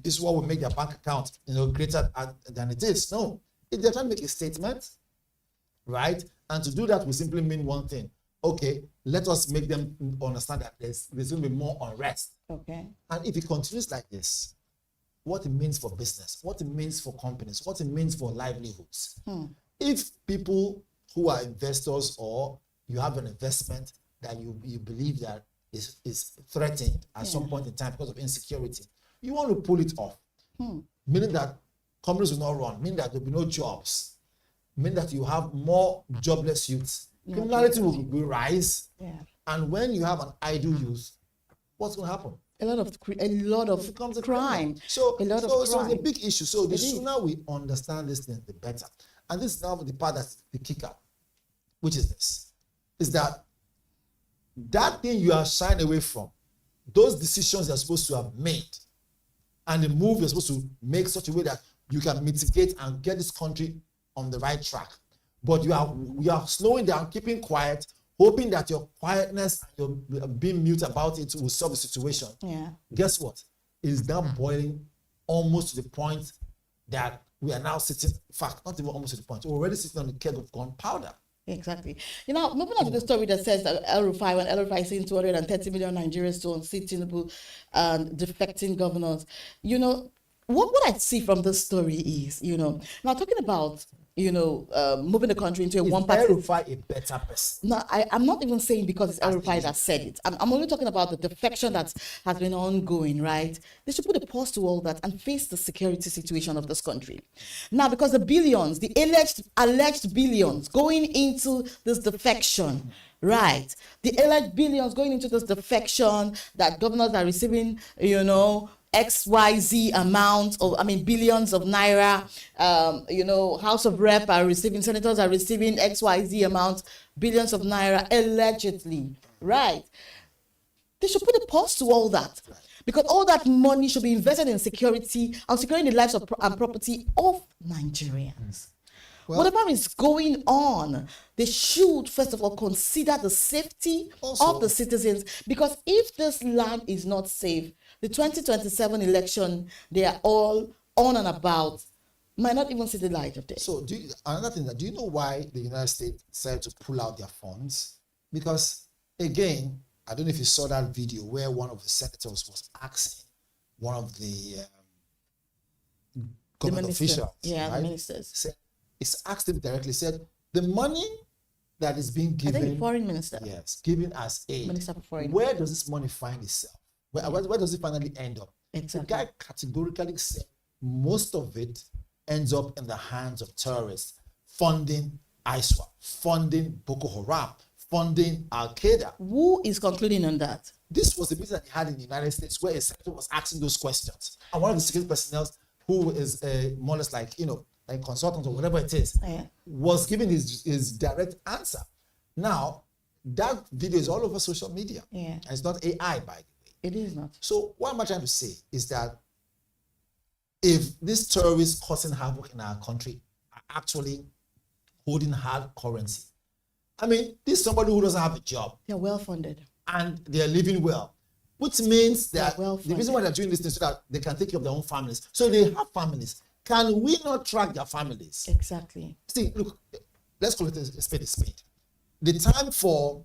is what will make their bank account, greater than it is. No, they're trying to make a statement, right? And to do that will simply mean one thing. Okay, let us make them understand that there's going to be more unrest. Okay. And if it continues like this, what it means for business, what it means for companies, what it means for livelihoods. If people who are investors, or you have an investment that you believe that is threatened at some point in time because of insecurity, you want to pull it off. Meaning that companies will not run, meaning that there will be no jobs, meaning that you have more jobless youths. Criminality will rise. Yeah. And when you have an idle youth, what's going to happen? A lot of crime. So it's a big issue. So the It is. sooner we understand this thing, the better. And this is now the part that's the kicker, which is this: is that thing you are shying away from, those decisions you're supposed to have made, and the move you're supposed to make such a way that you can mitigate and get this country on the right track. But you are slowing down, keeping quiet, hoping that your quietness and your being mute about it will solve the situation. Yeah. Guess what? It is now boiling almost to the point that we are now sitting, in fact, not even almost to the point, we're already sitting on the keg of gunpowder. Exactly. Moving on to the story that says that when El Rufai is seeing 230 million Nigerians to unseat Tinubu and defecting governors, what I see from this story is, now talking about, moving the country into a one-party. El Rufai a better person? No, I'm not even saying because it's El Rufai that said it. I'm only talking about the defection that has been ongoing, right? They should put a pause to all that and face the security situation of this country. Now, because the billions, the alleged billions going into this defection, right? The alleged billions going into this defection that governors are receiving, XYZ amount of, billions of naira, House of Rep are receiving, senators are receiving XYZ amount, billions of naira, allegedly, right? They should put a pause to all that, because all that money should be invested in security and securing the lives and property of Nigerians. Whatever is going on, they should first of all consider the safety of the citizens, because if this land is not safe, the 2027 election, they are all on and about, might not even see the light of day. So another thing, do you know why the United States decided to pull out their funds? Because again, I don't know if you saw that video where one of the senators was asking one of the government officials, the ministers, it's asked him directly, said, the money that is being given, I think the foreign minister, yes, given as aid, Minister for Foreign where does this money find itself? Where does it finally end up? Exactly. The guy categorically said most of it ends up in the hands of terrorists, funding ISWAP, funding Boko Haram, funding Al Qaeda. Who is concluding on that? This was the meeting that he had in the United States where a senator was asking those questions. And one of the security personnel, who is more or less like consultant or whatever it is, was giving his direct answer. Now, that video is all over social media. Yeah. And it's not AI, by the way. It is not. So what am I trying to say is that if these terrorists causing havoc in our country are actually holding hard currency, this is somebody who doesn't have a job. They're well funded. And they're living well, which means that well the reason why they're doing this is so that they can take care of their own families. So they have families. Can we not track their families? Exactly. See, look, let's call it a spade a spade. The time for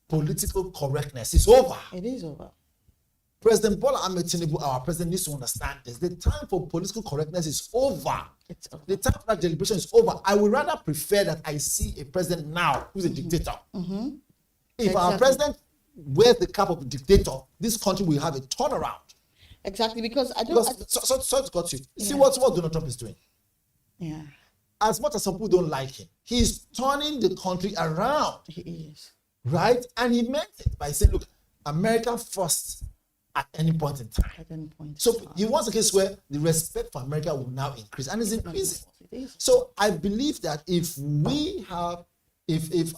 political correctness is over. It is over. President Bola Ahmed Tinubu, our president, needs to understand this. The time for political correctness is over. It's over. The time for that deliberation is over. I would rather prefer that I see a president now who's a dictator. Mm-hmm. If our president wears the cap of a dictator, this country will have a turnaround. Exactly, because sorry to cut you. See what Donald Trump is doing. Yeah. As much as some people don't like him, he's turning the country around. He is. Right? And he meant it by saying, look, America first at any point in time. At any point. So you want a case where the respect for America will now increase, and it's increasing. So I believe that if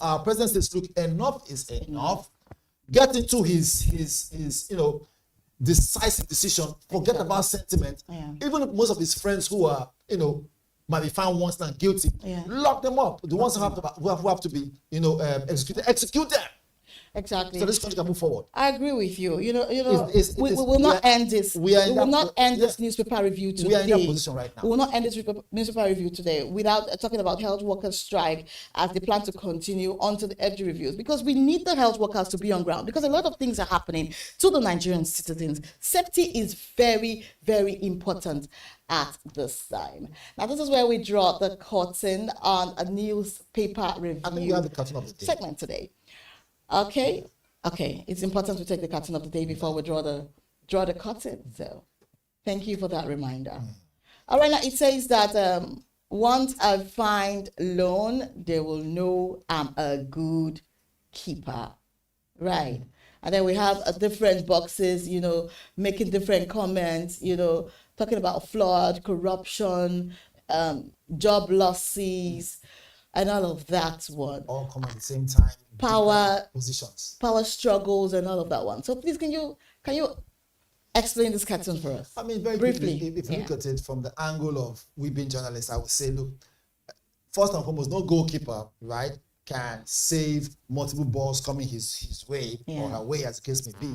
our president says, look, enough is enough, get into his decisive decision, forget about sentiment. Even if most of his friends who are, might be found once and guilty, lock them up. The ones who have to be, executed, execute them. Exactly. So this country can move forward. I agree with you. We will not end this. We will not end this newspaper review today. We are in that position right now. We will not end this newspaper review today without talking about health workers' strike as they plan to continue onto the FG reviews, because we need the health workers to be on ground, because a lot of things are happening to the Nigerian citizens. Safety is very, very important at this time. Now, this is where we draw the curtain on a newspaper review. I think you have the curtain of the day. Segment today. Okay. It's important to take the curtain of the day before we draw the curtain. So, thank you for that reminder. All right, now it says that once I find loan, they will know I'm a good keeper, right? And then we have different boxes, making different comments, talking about fraud, corruption, job losses, and all of that one. All come at the same time. Power positions, power struggles, and all of that one. So please, can you explain this cartoon for us? I mean, very briefly. If you look at it from the angle of we being journalists, I would say, look, first and foremost, no goalkeeper, right, can save multiple balls coming his way or her way, as the case may be,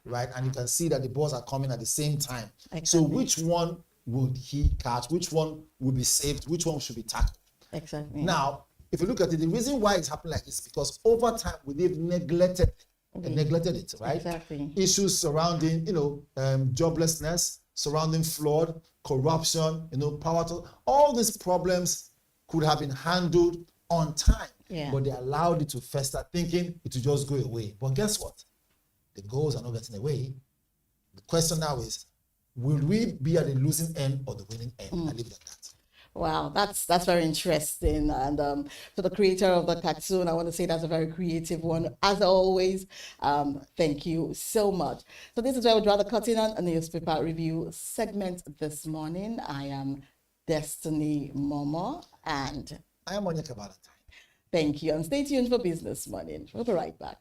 right? And you can see that the balls are coming at the same time. Exactly. So which one would he catch? Which one would be saved? Which one should be tackled? Exactly. Now, if you look at it, the reason why it's happening like this is because over time we've neglected it, right? Exactly. Issues surrounding, joblessness, surrounding fraud, corruption, power, all these problems could have been handled on time, but they allowed it to fester, thinking it would just go away. But guess what? The goals are not getting away. The question now is, will we be at the losing end or the winning end? I leave it at that. Wow, that's very interesting. And to the creator of the cartoon, I want to say that's a very creative one. As always, thank you so much. So this is where we draw the curtain on a newspaper review segment this morning. I am Destiny Momo, and I am Onyeka Valentine. Thank you, and stay tuned for Business Morning. We'll be right back.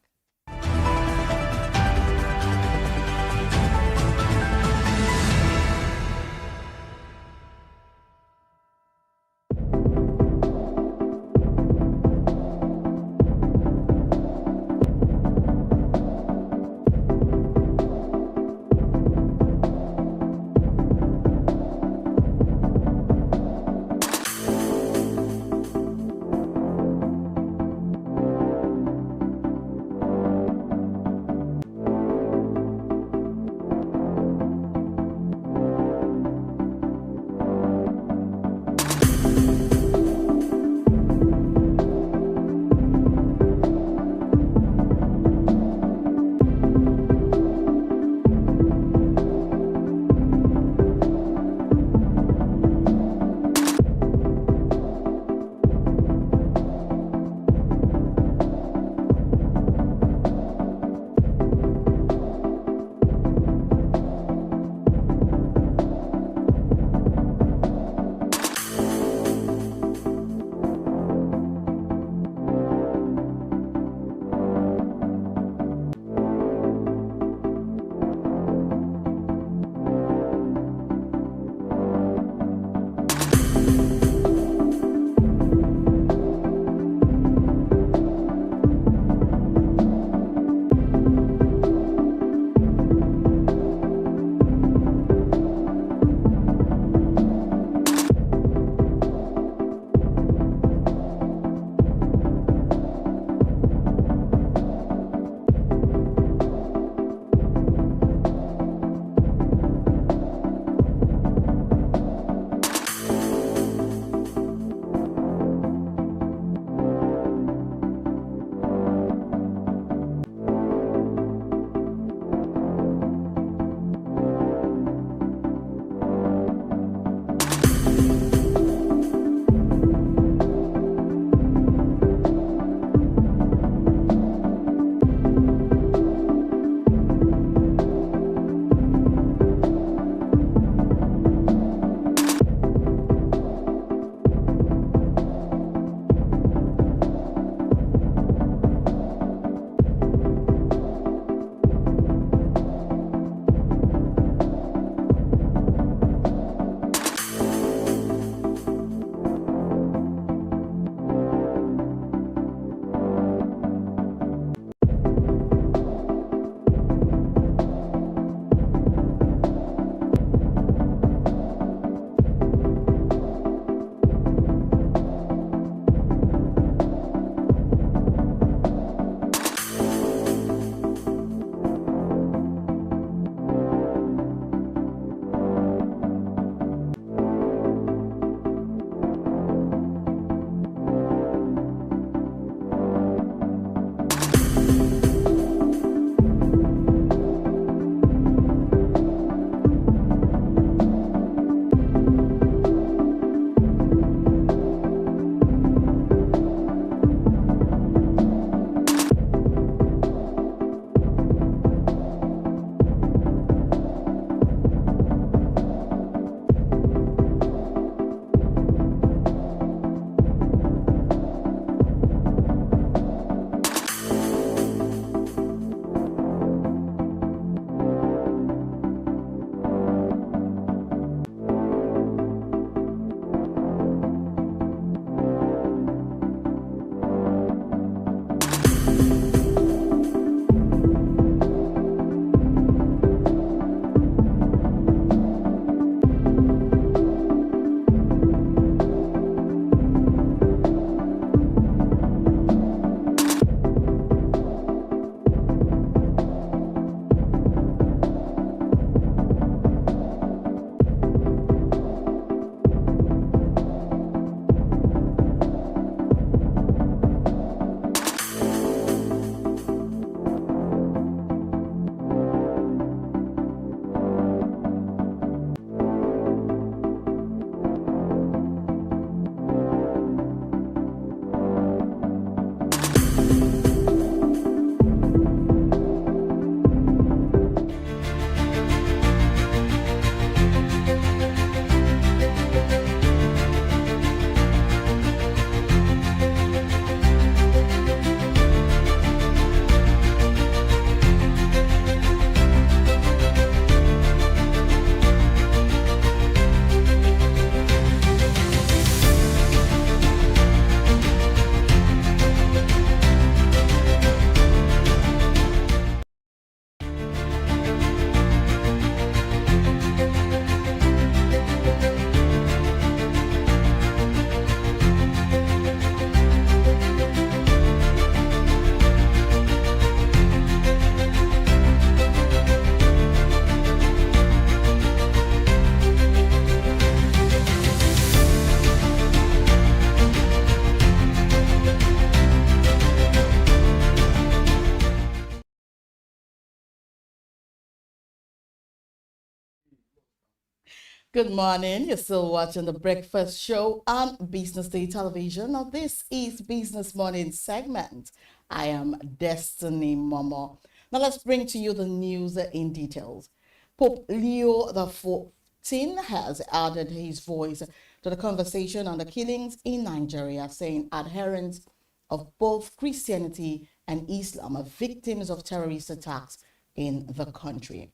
Good morning. You're still watching the breakfast show on Business Day Television. Now, this is Business Morning segment. I am Destiny Momo. Now, let's bring to you the news in details. Pope Leo XIV has added his voice to the conversation on the killings in Nigeria, saying adherents of both Christianity and Islam are victims of terrorist attacks in the country.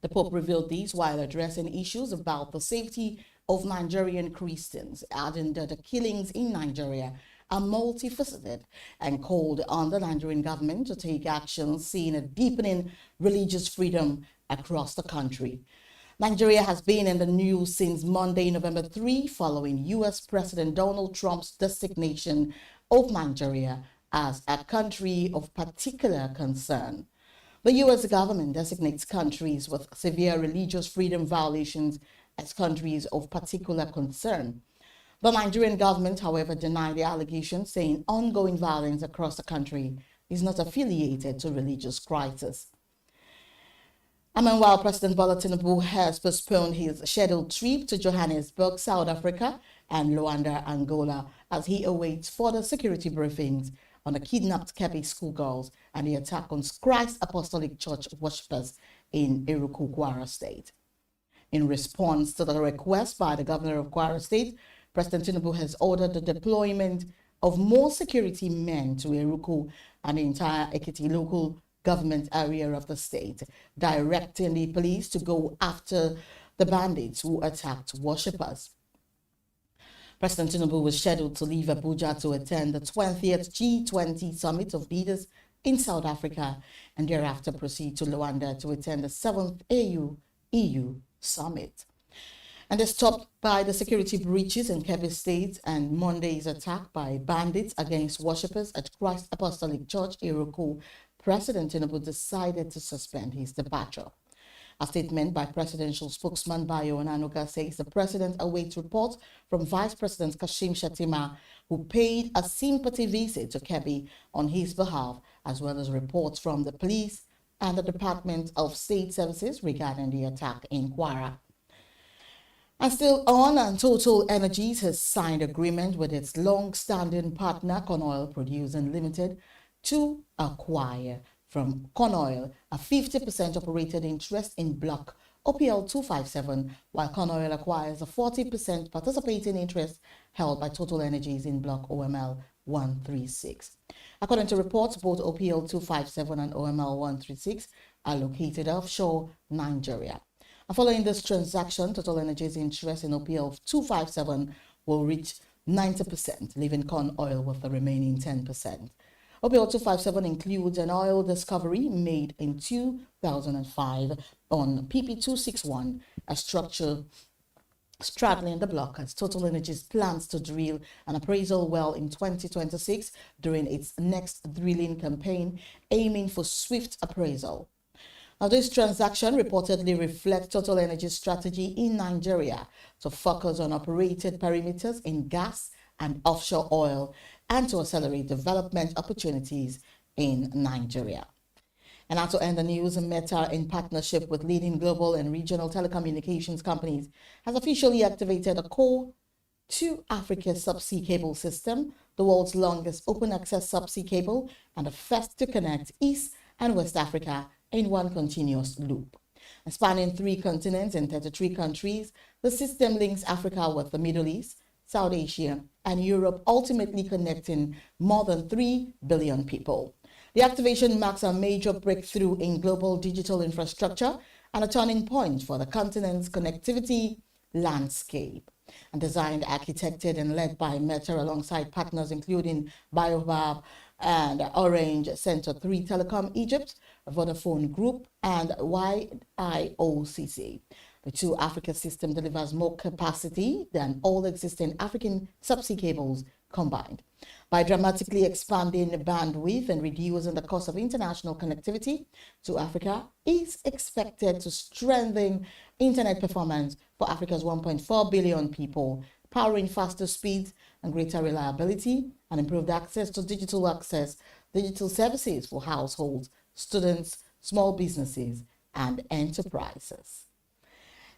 The Pope revealed these while addressing issues about the safety of Nigerian Christians, adding that the killings in Nigeria are multifaceted and called on the Nigerian government to take action, seeing a deepening religious freedom across the country. Nigeria has been in the news since Monday, November 3, following U.S. President Donald Trump's designation of Nigeria as a country of particular concern. The U.S. government designates countries with severe religious freedom violations as countries of particular concern. The Nigerian government, however, denied the allegation, saying ongoing violence across the country is not affiliated to religious crisis. And meanwhile, President Bola Tinubu has postponed his scheduled trip to Johannesburg, South Africa, and Luanda, Angola, as he awaits further security briefings on the kidnapped Kebbi schoolgirls and the attack on Christ Apostolic Church worshippers in Eruku, Kwara State. In response to the request by the governor of Kwara State, President Tinubu has ordered the deployment of more security men to Eruku and the entire Ekiti local government area of the state, directing the police to go after the bandits who attacked worshippers. President Tinubu was scheduled to leave Abuja to attend the 20th G20 Summit of Leaders in South Africa and thereafter proceed to Luanda to attend the 7th AU-EU Summit. And they're stopped by the security breaches in Kebbi State and Monday's attack by bandits against worshippers at Christ Apostolic Church, Eruku. President Tinubu decided to suspend his departure. A statement by presidential spokesman Bayo Onanuga says the president awaits reports from Vice President Kashim Shettima, who paid a sympathy visit to Kebbi on his behalf, as well as reports from the police and the Department of State Services regarding the attack in Kwara. And still on, and Total Energies has signed agreement with its long-standing partner, Conoil Producing Limited, to acquire from Conoil a 50% operated interest in Block OPL 257, while Conoil acquires a 40% participating interest held by Total Energies in Block OML 136. According to reports, both OPL 257 and OML 136 are located offshore Nigeria. And following this transaction, Total Energies' interest in OPL 257 will reach 90%, leaving Conoil with the remaining 10%. OPL 257 includes an oil discovery made in 2005 on PP261, a structure straddling the block, as Total Energies plans to drill an appraisal well in 2026 during its next drilling campaign, aiming for swift appraisal. Now, this transaction reportedly reflects Total Energies' strategy in Nigeria to focus on operated perimeters in gas and offshore oil and to accelerate development opportunities in Nigeria. And now to end the news, Meta, in partnership with leading global and regional telecommunications companies, has officially activated a Core to Africa subsea cable system, the world's longest open access subsea cable and the first to connect East and West Africa in one continuous loop. And spanning 3 continents and 33 countries, the system links Africa with the Middle East, South Asia, and Europe, ultimately connecting more than 3 billion people. The activation marks a major breakthrough in global digital infrastructure and a turning point for the continent's connectivity landscape. And designed, architected, and led by Meta alongside partners including Biobab and Orange, Center 3 Telecom Egypt, Vodafone Group, and YIOCC. The 2 Africa system delivers more capacity than all existing African subsea cables combined. By dramatically expanding the bandwidth and reducing the cost of international connectivity, 2 Africa is expected to strengthen internet performance for Africa's 1.4 billion people, powering faster speeds and greater reliability and improved access to digital services for households, students, small businesses, and enterprises.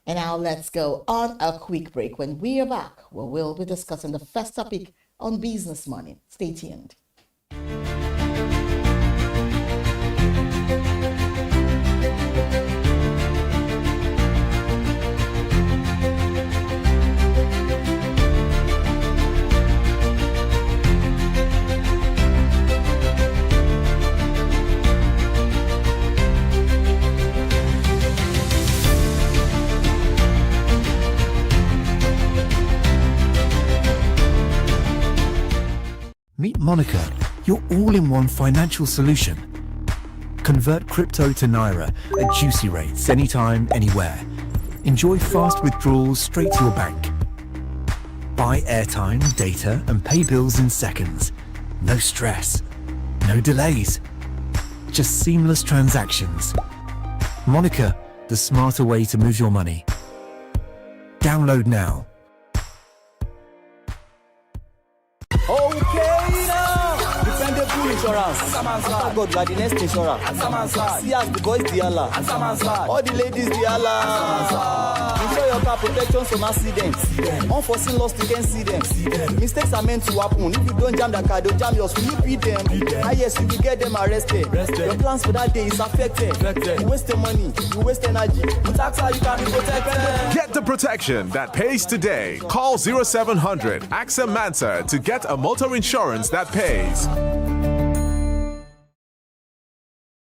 And now let's go on a quick break. When we are back, we'll be discussing the first topic on Business Money. Stay tuned. Meet Monica, your all-in-one financial solution. Convert crypto to Naira at juicy rates anytime, anywhere. Enjoy fast withdrawals straight to your bank. Buy airtime, data, and pay bills in seconds. No stress, no delays, just seamless transactions. Monica, the smarter way to move your money. Download now. Insurance. Oh God, you are the next insurance. See as the boys the Allah. All the ladies the Allah. Ensure your car protection from accidents. Unforeseen loss, you can see them. Mistakes are meant to happen. If you don't jam the car, they'll jam yours. You beat them. Ah yes, you will get them arrested. Your plans for that day is affected. You waste your money, you waste energy. With AXA, you can be protected. Get the protection that pays today. Call 0700 AXA Mansa to get a motor insurance that pays.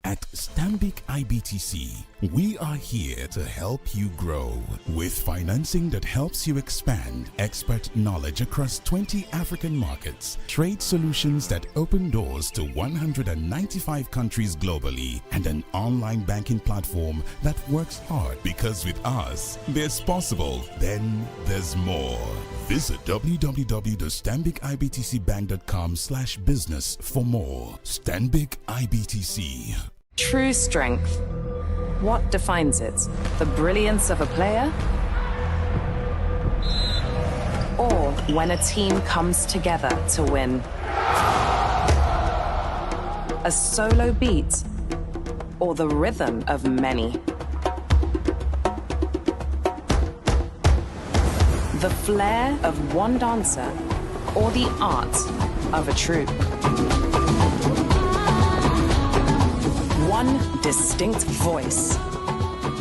At Stanbic IBTC, we are here to help you grow with financing that helps you expand, expert knowledge across 20 African markets, trade solutions that open doors to 195 countries globally, and an online banking platform that works hard, because with us, there's possible, then there's more. Visit www.stanbicibtcbank.com/business for more. Stanbic IBTC. True strength. What defines it? The brilliance of a player? Or when a team comes together to win? A solo beat? Or the rhythm of many? The flair of one dancer? Or the art of a troupe? One distinct voice,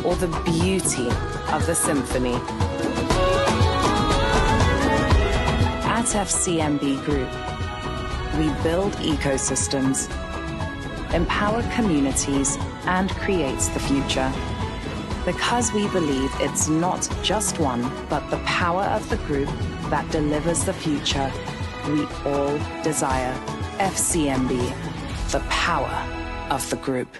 or the beauty of the symphony. At FCMB Group, we build ecosystems, empower communities, and create the future. Because we believe it's not just one, but the power of the group that delivers the future we all desire. FCMB, the power of the group.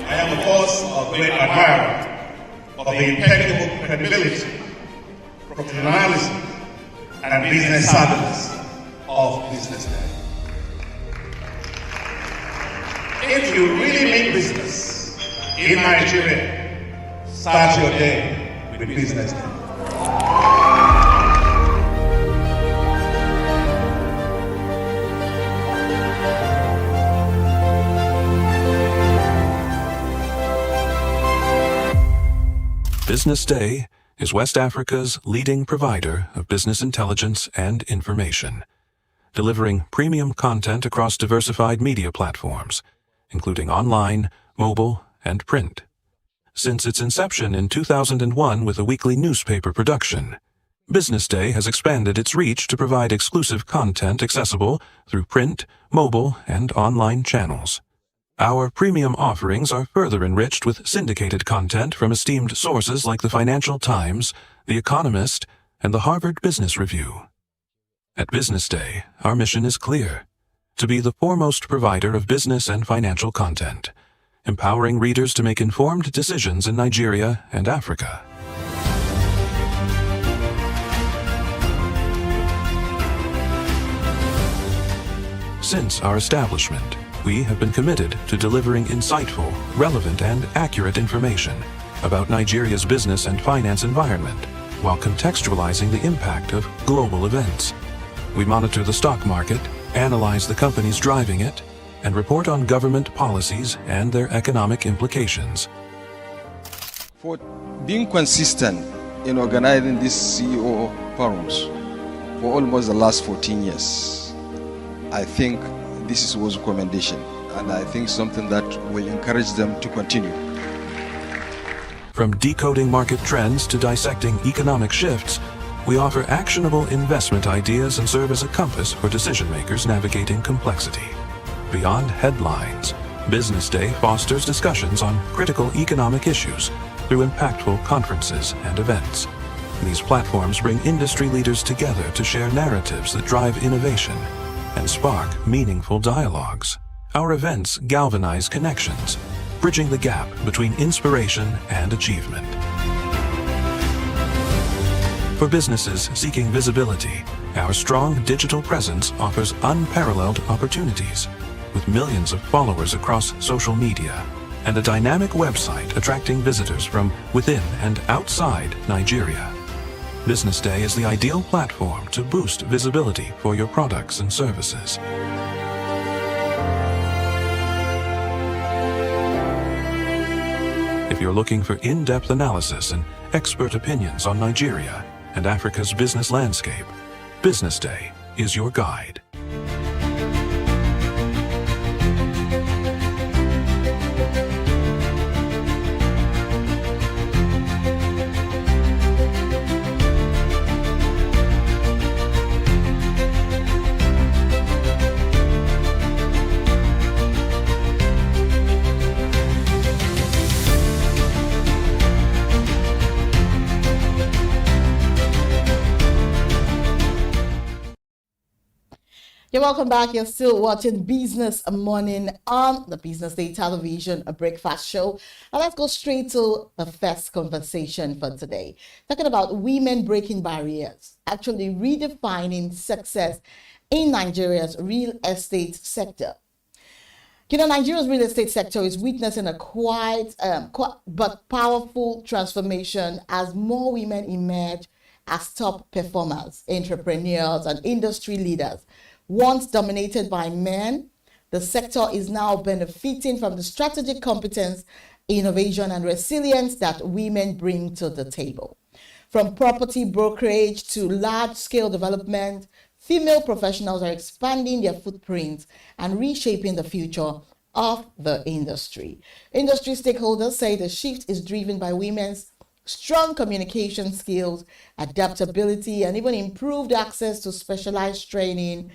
I am, of course, a great admirer of the impeccable credibility, professionalism, and business savviness of BusinessDay. If you really mean business in Nigeria, start your day with BusinessDay. BusinessDay is West Africa's leading provider of business intelligence and information, delivering premium content across diversified media platforms, including online, mobile, and print. Since its inception in 2001 with a weekly newspaper production, BusinessDay has expanded its reach to provide exclusive content accessible through print, mobile, and online channels. Our premium offerings are further enriched with syndicated content from esteemed sources like the Financial Times, The Economist, and the Harvard Business Review. At BusinessDay, our mission is clear: to be the foremost provider of business and financial content, empowering readers to make informed decisions in Nigeria and Africa. Since our establishment, we have been committed to delivering insightful, relevant, and accurate information about Nigeria's business and finance environment, while contextualizing the impact of global events. We monitor the stock market, analyze the companies driving it, and report on government policies and their economic implications. For being consistent in organizing these CEO forums for almost the last 14 years, I think this is worth commendation, and I think something that will encourage them to continue. From decoding market trends to dissecting economic shifts, we offer actionable investment ideas and serve as a compass for decision makers navigating complexity. Beyond headlines, Business Day fosters discussions on critical economic issues through impactful conferences and events. These platforms bring industry leaders together to share narratives that drive innovation and spark meaningful dialogues. Our events galvanize connections, bridging the gap between inspiration and achievement. For businesses seeking visibility, our strong digital presence offers unparalleled opportunities, with millions of followers across social media and a dynamic website attracting visitors from within and outside Nigeria. Business Day is the ideal platform to boost visibility for your products and services. If you're looking for in-depth analysis and expert opinions on Nigeria and Africa's business landscape, Business Day is your guide. You're welcome back. You're still watching Business Morning on the Business Day Television, a breakfast show. And let's go straight to the first conversation for today. Talking about women breaking barriers, actually redefining success in Nigeria's real estate sector. You know, Nigeria's real estate sector is witnessing a quiet but powerful transformation as more women emerge as top performers, entrepreneurs, and industry leaders. Once dominated by men, the sector is now benefiting from the strategic competence, innovation, and resilience that women bring to the table. From property brokerage to large-scale development, female professionals are expanding their footprints and reshaping the future of the industry. Industry stakeholders say the shift is driven by women's strong communication skills, adaptability, and even improved access to specialized training.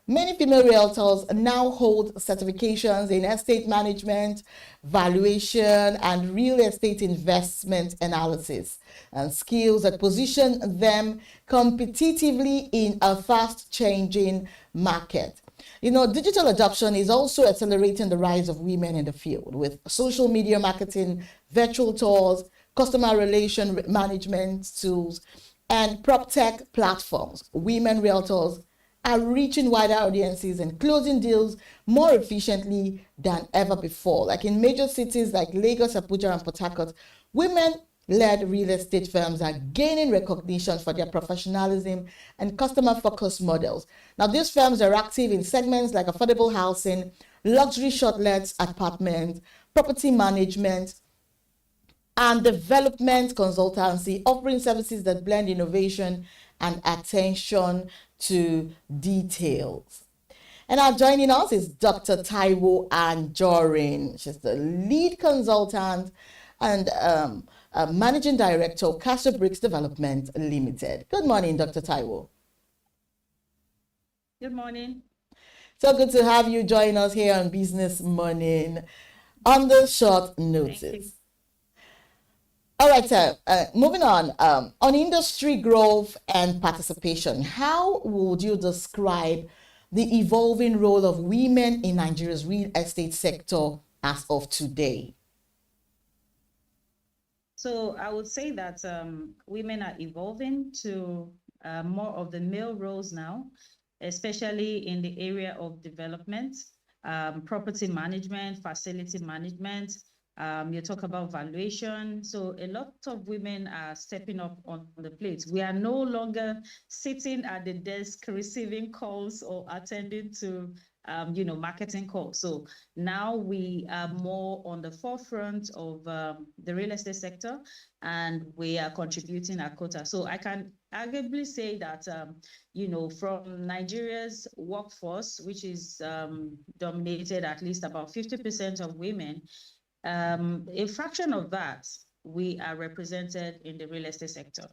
Many female realtors now hold certifications in estate management, valuation, and real estate investment analysis, and skills that position them competitively in a fast-changing market. You know, digital adoption is also accelerating the rise of women in the field with social media marketing, virtual tours, customer relation management tools, and prop tech platforms. Women realtors are reaching wider audiences and closing deals more efficiently than ever before. Like in major cities like Lagos, Abuja, and Port Harcourt, women-led real estate firms are gaining recognition for their professionalism and customer-focused models. Now, these firms are active in segments like affordable housing, luxury shortlets, apartments, property management, and development consultancy, offering services that blend innovation and attention to details. And now joining us is Dr. Taiwo Anjorin. She's the lead consultant and managing director of Castle Bricks Development Limited. Good morning, Dr. Taiwo. Good morning. So good to have you join us here on Business Morning on the short notice. All right, sir. Moving on industry growth and participation, how would you describe the evolving role of women in Nigeria's real estate sector as of today? So I would say that women are evolving to more of the male roles now, especially in the area of development, property management, facility management, You talk about valuation. So a lot of women are stepping up on the plate. We are no longer sitting at the desk receiving calls or attending to marketing calls. So now we are more on the forefront of the real estate sector, and we are contributing our quota. So I can arguably say that, from Nigeria's workforce, which is dominated at least about 50% of women, a fraction of that, we are represented in the real estate sector.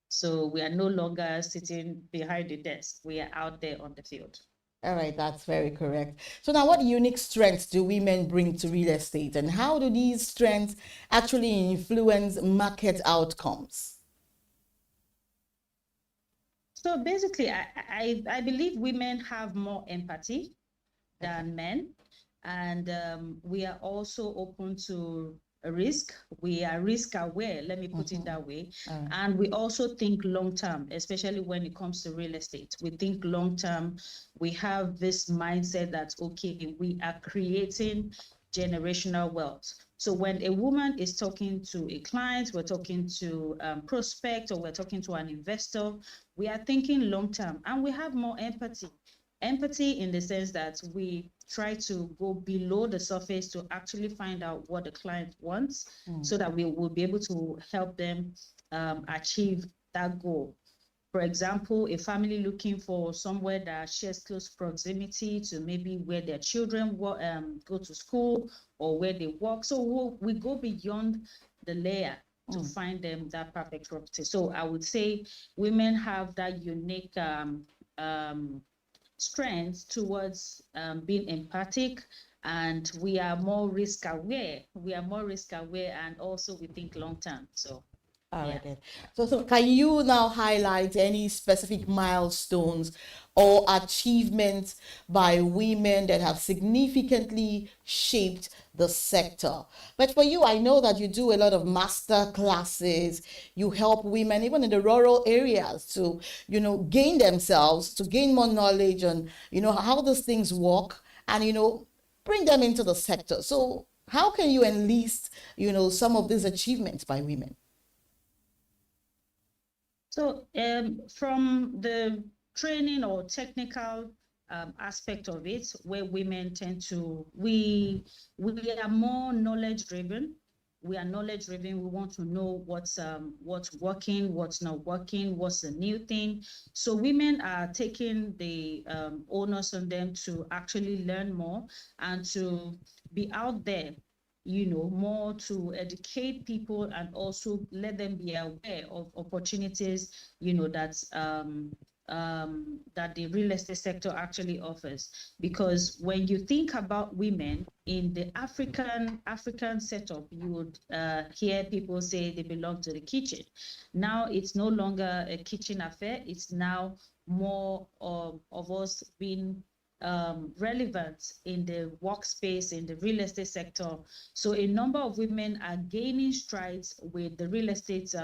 So we are no longer sitting behind the desk. We are out there on the field. All right, that's very correct. So now, what unique strengths do women bring to real estate, and how do these strengths actually influence market outcomes? So basically, I believe women have more empathy than men, and we are also open to a risk. We are risk aware, let me put it that way. And we also think long term, especially when it comes to real estate. We think long term. We have this mindset that, okay, we are creating generational wealth. So when a woman is talking to a client, we're talking to a prospect, or we're talking to an investor, we are thinking long term, and we have more empathy. Empathy in the sense that we try to go below the surface to actually find out what the client wants, so that we will be able to help them achieve that goal. For example, a family looking for somewhere that shares close proximity to maybe where their children go to school or where they work. So we go beyond the layer to find them that perfect property. So I would say women have that unique strength towards being empathic, and we are more risk aware. And also we think long term. So all right then. So can you now highlight any specific milestones or achievements by women that have significantly shaped the sector? But for you, I know that you do a lot of master classes. You help women even in the rural areas to, gain themselves, to gain more knowledge on, how those things work, and, bring them into the sector. So how can you enlist, some of these achievements by women? So from the training or technical aspect of it, where women tend to, we are more knowledge driven. We are knowledge driven. We want to know what's working, what's not working, what's the new thing. So women are taking the onus on them to actually learn more and to be out there, more to educate people and also let them be aware of opportunities, that the real estate sector actually offers. Because when you think about women in the African setup, you would hear people say they belong to the kitchen. Now it's no longer a kitchen affair. It's now more of us being relevant in the workspace, in the real estate sector. So a number of women are gaining strides with the real estate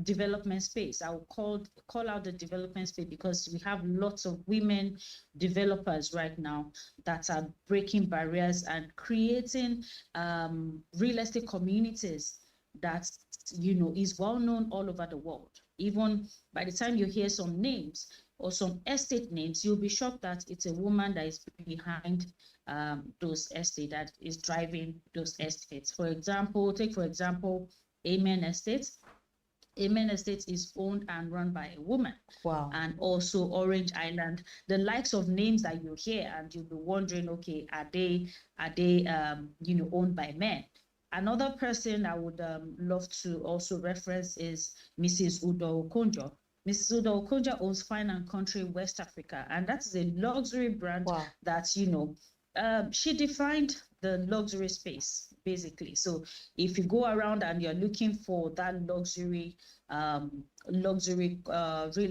development space. I will call out the development space because we have lots of women developers right now that are breaking barriers and creating real estate communities that is well known all over the world. Even by the time you hear some names or some estate names, you'll be shocked that it's a woman that is behind those estates, that is driving those estates. Take for example, Amen Estates. Amen Estates is owned and run by a woman. Wow. And also Orange Island, the likes of names that you hear, and you'll be wondering, okay, are they owned by men? Another person I would love to also reference is Mrs. Udo Okonjo. Mrs. Udo Okonjo owns Fine and Country West Africa, and that's a luxury brand that, she defined the luxury space, basically. So if you go around and you're looking for that luxury real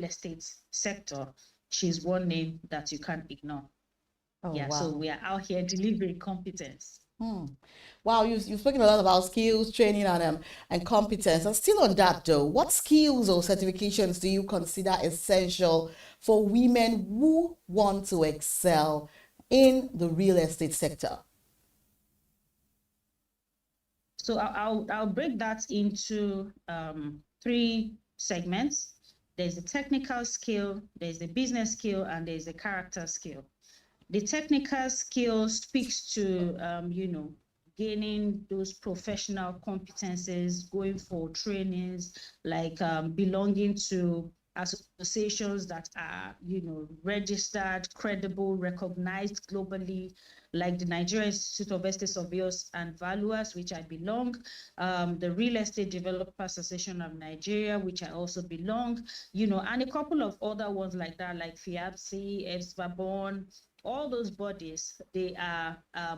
estate sector, she's one name that you can't ignore. Oh, yeah, wow. so we are out here delivering competence. Wow, you've spoken a lot about skills, training, and competence. And still on that though, what skills or certifications do you consider essential for women who want to excel in the real estate sector? So I'll break that into 3 segments. There's a technical skill, there's a business skill, and there's a character skill. The technical skill speaks to, gaining those professional competences, going for trainings, like belonging to associations that are, registered, credible, recognized globally, like the Nigerian Institute of Estate Surveyors and Valuers, which I belong, the Real Estate Developer Association of Nigeria, which I also belong, and a couple of other ones like that, like FIABSI, EBSVABON, all those bodies. They are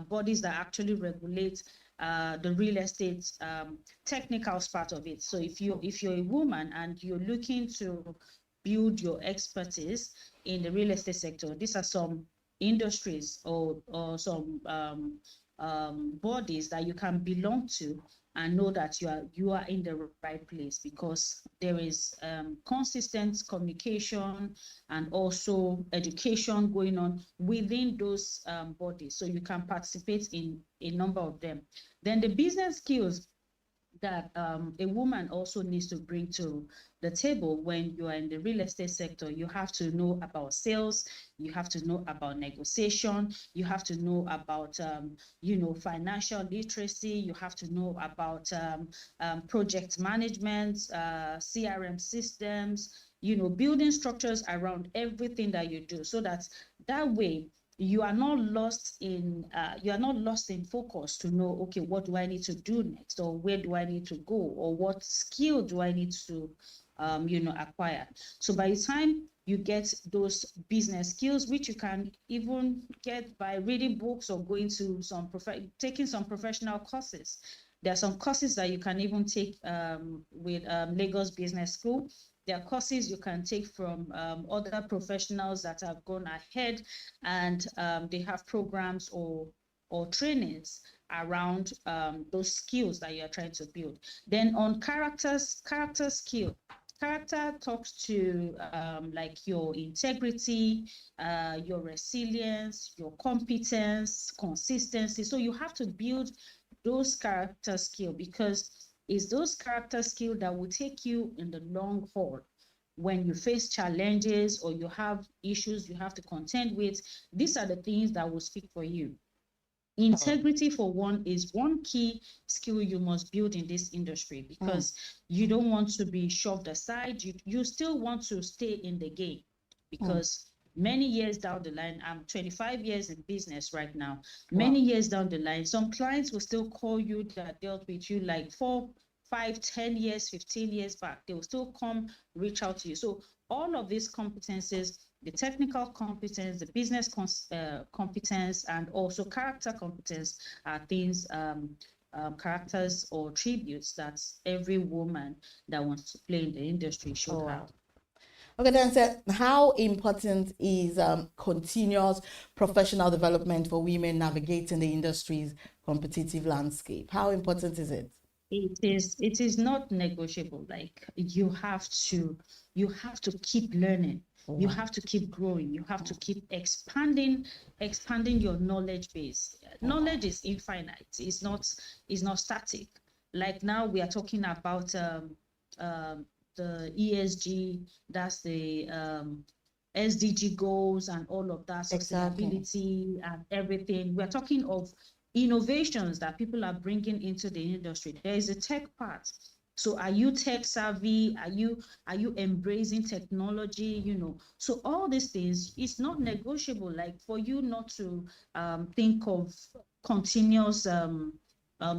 bodies that actually regulate the real estate technical part of it. So if you're a woman and you're looking to build your expertise in the real estate sector, these are some industries or some bodies that you can belong to and know that you are in the right place, because there is consistent communication and also education going on within those bodies, so you can participate in a number of them. Then the business skills that a woman also needs to bring to the table when you are in the real estate sector. You have to know about sales, you have to know about negotiation, you have to know about financial literacy, you have to know about project management, CRM systems, building structures around everything that you do, so that way you are not lost in focus to know, okay, what do I need to do next, or where do I need to go, or what skill do I need to acquire. So by the time you get those business skills, which you can even get by reading books or going to taking some professional courses. There are some courses that you can even take with Lagos Business School. There are courses you can take from other professionals that have gone ahead, and they have programs or trainings around those skills that you're trying to build. Then on character skill. Character talks to like your integrity, your resilience, your competence, consistency. So you have to build those character skills, because it's those character skills that will take you in the long haul. When you face challenges or you have issues you have to contend with, these are the things that will speak for you. Integrity, for one, is one key skill you must build in this industry, because you don't want to be shoved aside. You still want to stay in the game, because many years down the line, I'm 25 years in business right now. Many years down the line, some clients will still call you that dealt with you like 4, 5, 10 years, 15 years back. They will still come reach out to you. So all of these competencies, the technical competence, the business competence, and also character competence are things, characters or tributes that every woman that wants to play in the industry should have. Okay, then, sir, how important is continuous professional development for women navigating the industry's competitive landscape? How important is it? It is not negotiable. Like, you have to keep learning. You have to keep growing. You have to keep expanding your knowledge base. Knowledge is infinite. It's not static. Like now we are talking about the ESG, that's the SDG goals and all of that, sustainability and everything. We're talking of innovations that people are bringing into the industry. There is a tech part. So are you tech savvy? Are you embracing technology? So all these things, it's not negotiable. Like, for you not to think of continuous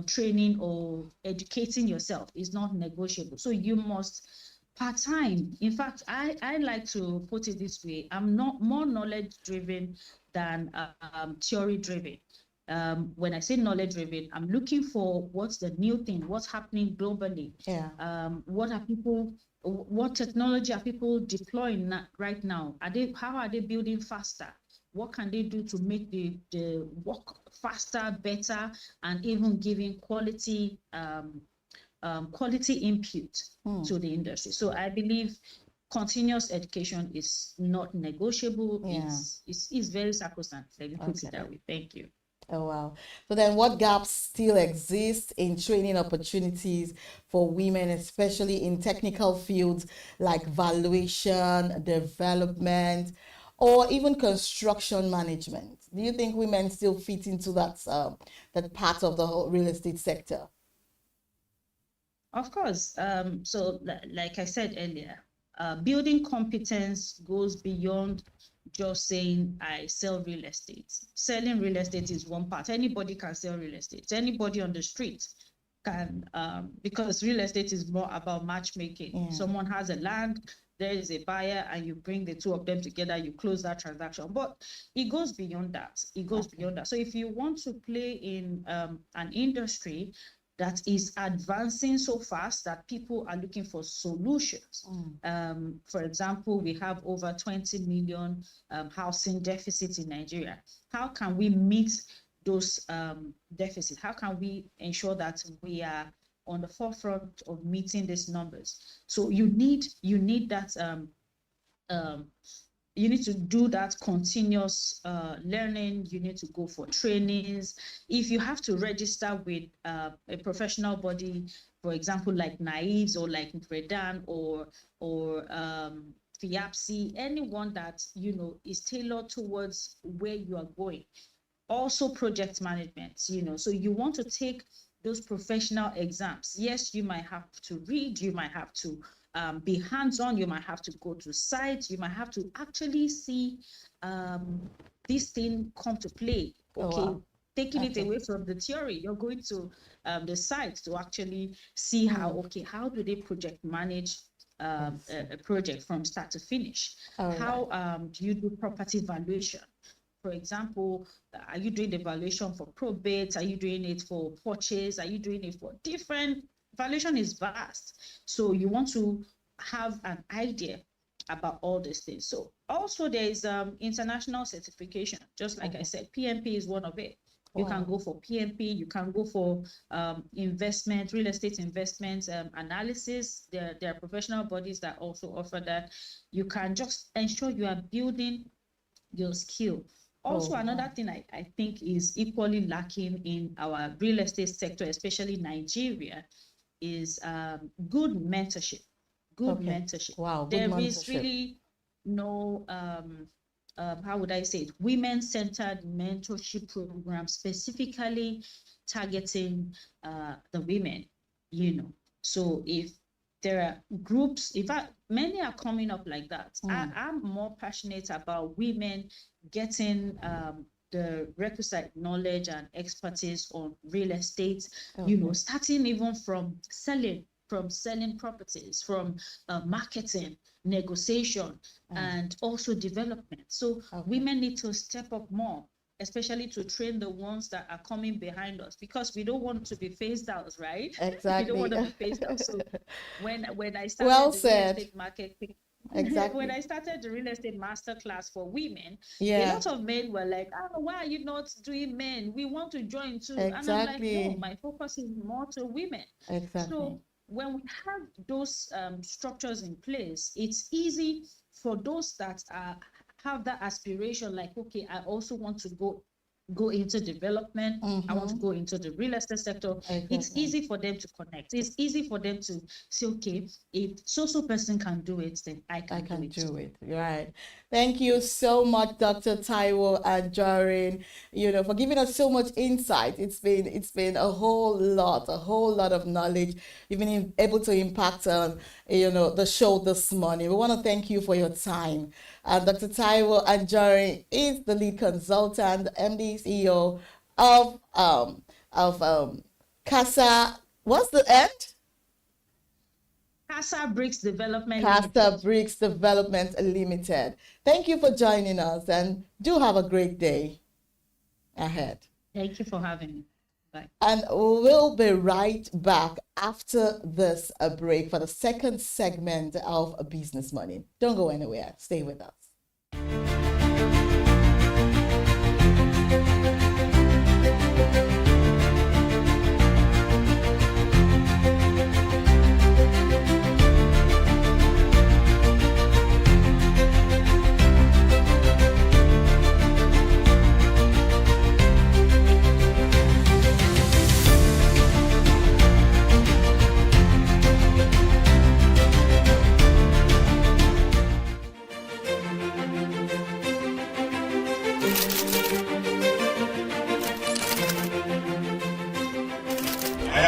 training or educating yourself is not negotiable. So you must part-time. In fact, I like to put it this way: I'm not more knowledge driven than theory driven. When I say knowledge driven, I'm looking for what's the new thing, what's happening globally. What technology are people deploying right now? How are they building faster? What can they do to make the work faster, better, and even giving quality input to the industry? So I believe continuous education is not negotiable. It's very sacrosanct. Let me put it that way. Thank you. Oh, wow. So then what gaps still exist in training opportunities for women, especially in technical fields like valuation, development, or even construction management? Do you think women still fit into that part of the whole real estate sector? Of course. Like I said earlier, building competence goes beyond just saying I sell real estate. Selling real estate is one part. Anybody can sell real estate. Anybody on the street can, because real estate is more about matchmaking. Yeah. Someone has a land, there is a buyer, and you bring the two of them together, you close that transaction. But it goes beyond that. It goes beyond that. So if you want to play in an industry that is advancing so fast that people are looking for solutions. For example, we have over 20 million housing deficits in Nigeria. How can we meet those deficits? How can we ensure that we are on the forefront of meeting these numbers? So you need that you need to do that continuous learning. You need to go for trainings. If you have to register with a professional body, for example, like Naives or like Redan or FIAPSI, anyone that is tailored towards where you are going. Also project management, so you want to take those professional exams. Yes, you might have to read, you might have to be hands-on, you might have to go to sites, you might have to actually see this thing come to play. Okay, wow. Taking it away from the theory, you're going to the site to actually see how do they project manage a project from start to finish. How do you do property valuation? For example, are you doing the valuation for probate? Are you doing it for purchase? Are you doing it for different? Valuation is vast. So you want to have an idea about all these things. So also there is international certification. Just like I said, PMP is one of it. You can go for PMP, you can go for investment, real estate investment analysis. There are professional bodies that also offer that. You can just ensure you are building your skill. Also, another thing I think is equally lacking in our real estate sector, especially Nigeria, is good mentorship. Good mentorship. Wow, good There is mentorship. really no, how would I say it, women-centered mentorship program specifically targeting the women, So if there are groups, in fact, many are coming up like that. I'm more passionate about women getting the requisite knowledge and expertise on real estate, starting even from selling properties, from marketing, negotiation, and also development. So women need to step up more, especially to train the ones that are coming behind us, because we don't want to be phased out, right? Exactly. We don't want to be phased out. So when I started Well the said. real estate market, Exactly. when I started the real estate masterclass for women, Yeah. a lot of men were like, "Oh, why are you not doing men? We want to join too." And I'm like, Exactly. no, my focus is more to women. Exactly. So when we have those structures in place, it's easy for those that have that aspiration, like, okay, I also want to go into development. I want to go into the real estate sector. It's easy for them to connect. It's easy for them to say, okay, if so person can do it, then I can do it. Right. Thank you so much, Dr. Taiwo and Jorin, for giving us so much insight. It's been a whole lot of knowledge. You've been able to impact on, the show this morning. We want to thank you for your time. Dr. Taiwo and Jorin is the lead consultant, MD, CEO of CASA. What's the end? CASA Bricks Development CASA Bricks Development Limited. Thank you for joining us, and do have a great day ahead. Thank you for having me. Bye. And we'll be right back after this break for the second segment of Business Money. Don't go anywhere. Stay with us.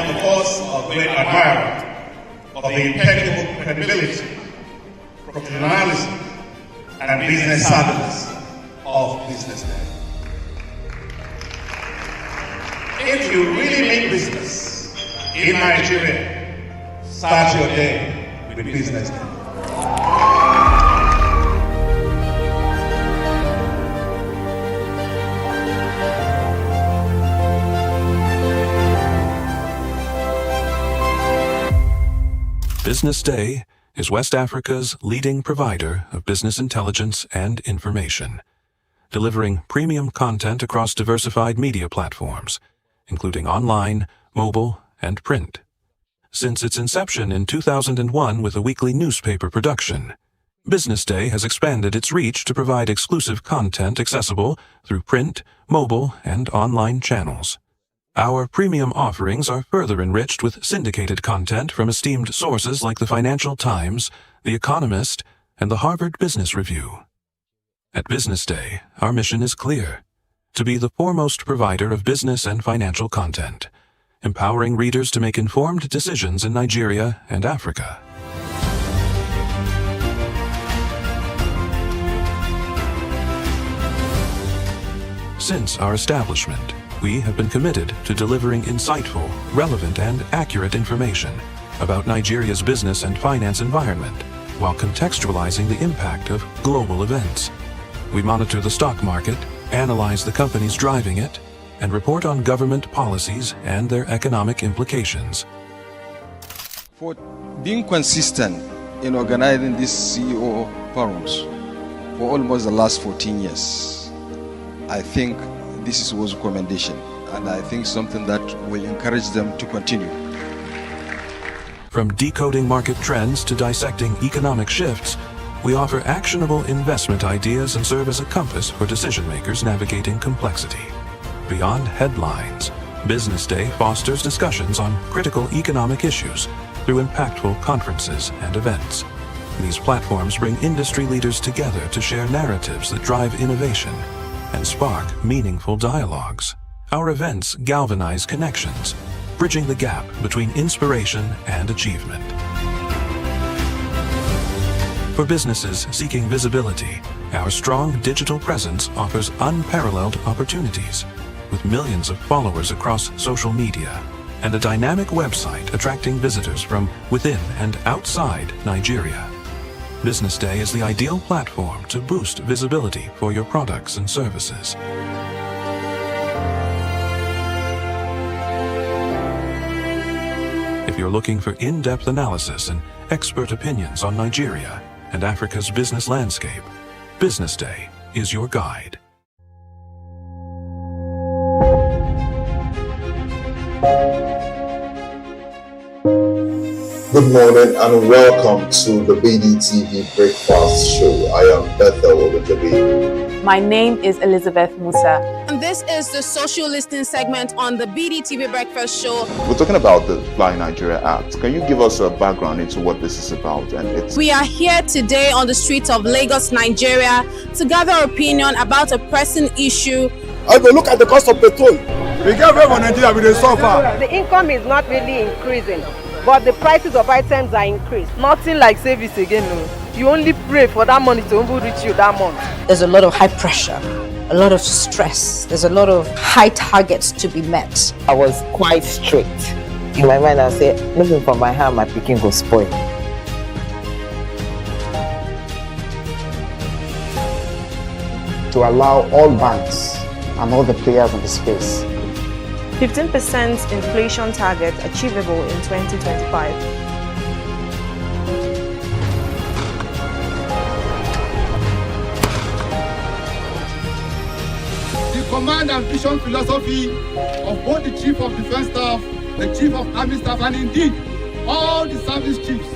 am, of course, a great admirer of the impeccable credibility, professionalism, and business savviness of BusinessDay. If you really mean business in Nigeria, start your day with BusinessDay. BusinessDay is West Africa's leading provider of business intelligence and information, delivering premium content across diversified media platforms, including online, mobile, and print. Since its inception in 2001 with a weekly newspaper production, BusinessDay has expanded its reach to provide exclusive content accessible through print, mobile, and online channels. Our premium offerings are further enriched with syndicated content from esteemed sources like the Financial Times, The Economist, and the Harvard Business Review. At BusinessDay, our mission is clear: to be the foremost provider of business and financial content, empowering readers to make informed decisions in Nigeria and Africa. Since our establishment, we have been committed to delivering insightful, relevant, and accurate information about Nigeria's business and finance environment, while contextualizing the impact of global events. We monitor the stock market, analyze the companies driving it, and report on government policies and their economic implications. For being consistent in organizing these CEO forums for almost the last 14 years, I think this was a commendation, and I think something that will encourage them to continue. From decoding market trends to dissecting economic shifts, we offer actionable investment ideas and serve as a compass for decision makers navigating complexity. Beyond headlines, BusinessDay fosters discussions on critical economic issues through impactful conferences and events. These platforms bring industry leaders together to share narratives that drive innovation and spark meaningful dialogues. Our events galvanize connections, bridging the gap between inspiration and achievement. For businesses seeking visibility, our strong digital presence offers unparalleled opportunities, with millions of followers across social media and a dynamic website attracting visitors from within and outside Nigeria. BusinessDay is the ideal platform to boost visibility for your products and services. If you're looking for in-depth analysis and expert opinions on Nigeria and Africa's business landscape, BusinessDay is your guide. Good morning and welcome to the BDTV Breakfast Show. I am Bethel Oladabi. My name is Elizabeth Musa. And this is the social listening segment on the BDTV Breakfast Show. We're talking about the Fly Nigeria Act. Can you give us a background into what this is about? We are here today on the streets of Lagos, Nigeria, to gather opinion about a pressing issue. I will look at the cost of petrol. We get very Nigeria with the suffer. The income is not really increasing, but the prices of items are increased. Nothing like service again. No. You only pray for that money to reach you that month. There's a lot of high pressure, a lot of stress. There's a lot of high targets to be met. I was quite strict. In my mind, I said, looking for my hand, my picking will spoil. To allow all banks and all the players in the space 15% inflation target achievable in 2025. The command and vision philosophy of both the Chief of Defense Staff, the Chief of Army Staff, and indeed all the service chiefs.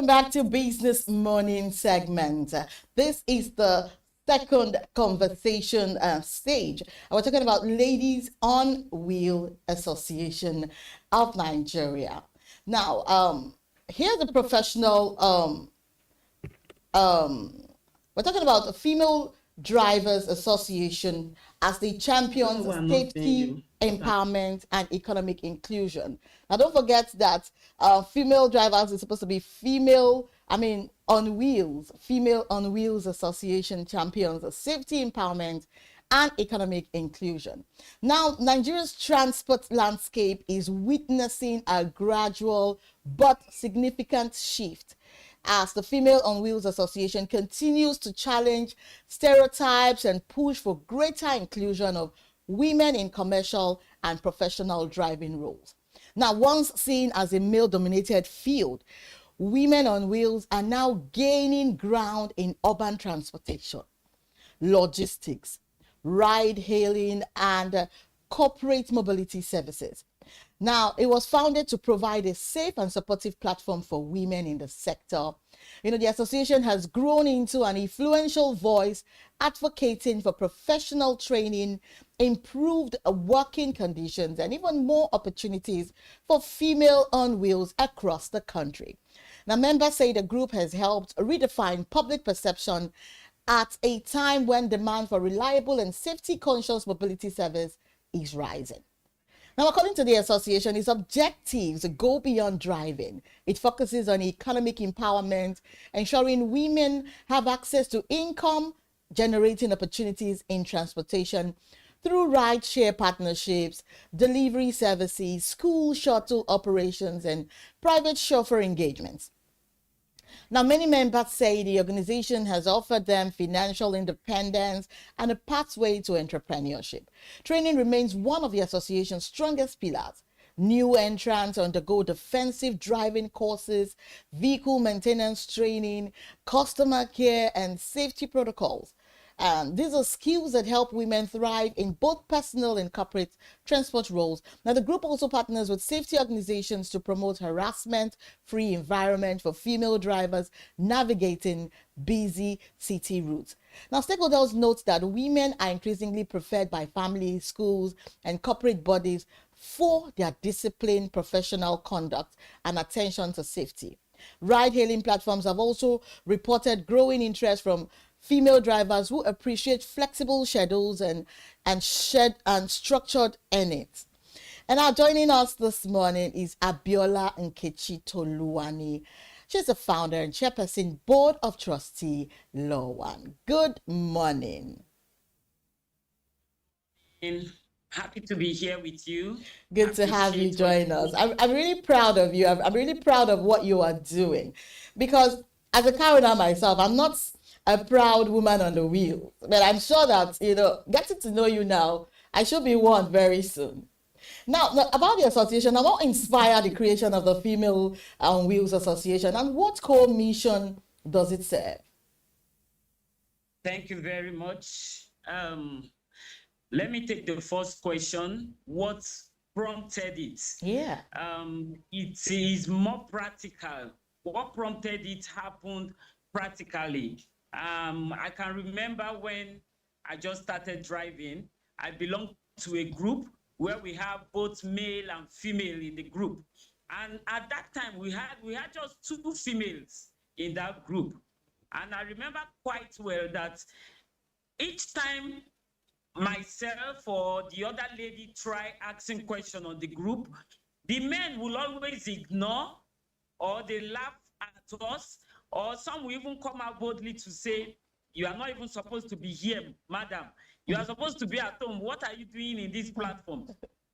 Welcome back to Business Morning segment. This is the second conversation stage. We're talking about Ladies on Wheel Association of Nigeria. Now, here's a professional. We're talking about the Female Drivers Association as the champions of safety, empowerment, and economic inclusion. Now, don't forget that female drivers is supposed to be Female on Wheels Association champions of safety, empowerment, and economic inclusion. Now, Nigeria's transport landscape is witnessing a gradual but significant shift as the Female on Wheels Association continues to challenge stereotypes and push for greater inclusion of women in commercial and professional driving roles. Now, once seen as a male-dominated field, women on wheels are now gaining ground in urban transportation, logistics, ride-hailing, and corporate mobility services. Now, it was founded to provide a safe and supportive platform for women in the sector. The association has grown into an influential voice advocating for professional training, improved working conditions, and even more opportunities for female on wheels across the country. Now, members say the group has helped redefine public perception at a time when demand for reliable and safety-conscious mobility service is rising. Now, according to the association, its objectives go beyond driving. It focuses on economic empowerment, ensuring women have access to income, generating opportunities in transportation through ride-share partnerships, delivery services, school shuttle operations, and private chauffeur engagements. Now, many members say the organization has offered them financial independence and a pathway to entrepreneurship. Training remains one of the association's strongest pillars. New entrants undergo defensive driving courses, vehicle maintenance training, customer care, and safety protocols. And these are skills that help women thrive in both personal and corporate transport roles. Now, the group also partners with safety organizations to promote harassment-free environment for female drivers navigating busy city routes. Now, stakeholders note that women are increasingly preferred by families, schools, and corporate bodies for their disciplined professional conduct and attention to safety. Ride-hailing platforms have also reported growing interest from female drivers who appreciate flexible schedules and structured earnings. And now joining us this morning is Abiola Nkechi Toluwani. She's the founder and chairperson, Board of Trustee, Law One. Good morning. Happy to be here with you. Good to have you join us. I'm really proud of you. I'm really proud of what you are doing, because as a car owner myself, I'm not a proud woman on the wheel, but I'm sure that, getting to know you now, I should be one very soon. Now, about the association, what inspired the creation of the Female on Wheels Association, and what core mission does it serve? Thank you very much. Let me take the first question. What prompted it? Yeah. It is more practical. What prompted it happened practically. I can remember when I just started driving, I belonged to a group where we have both male and female in the group. And at that time, we had just 2 females in that group. And I remember quite well that each time myself or the other lady try asking question on the group, the men will always ignore, or they laugh at us, or some will even come out boldly to say, you are not even supposed to be here, madam. You are supposed to be at home. What are you doing in this platform?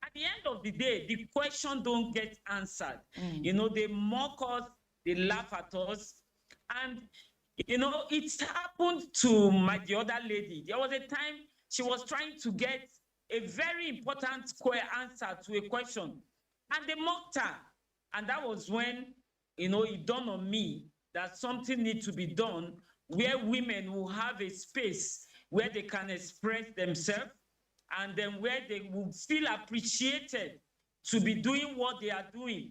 At the end of the day, the question don't get answered. They mock us, they laugh at us. And, it happened to the other lady. There was a time she was trying to get a very important square answer to a question. And they mocked her. And that was when, it dawned on me that something needs to be done where women will have a space where they can express themselves, and then where they will feel appreciated to be doing what they are doing.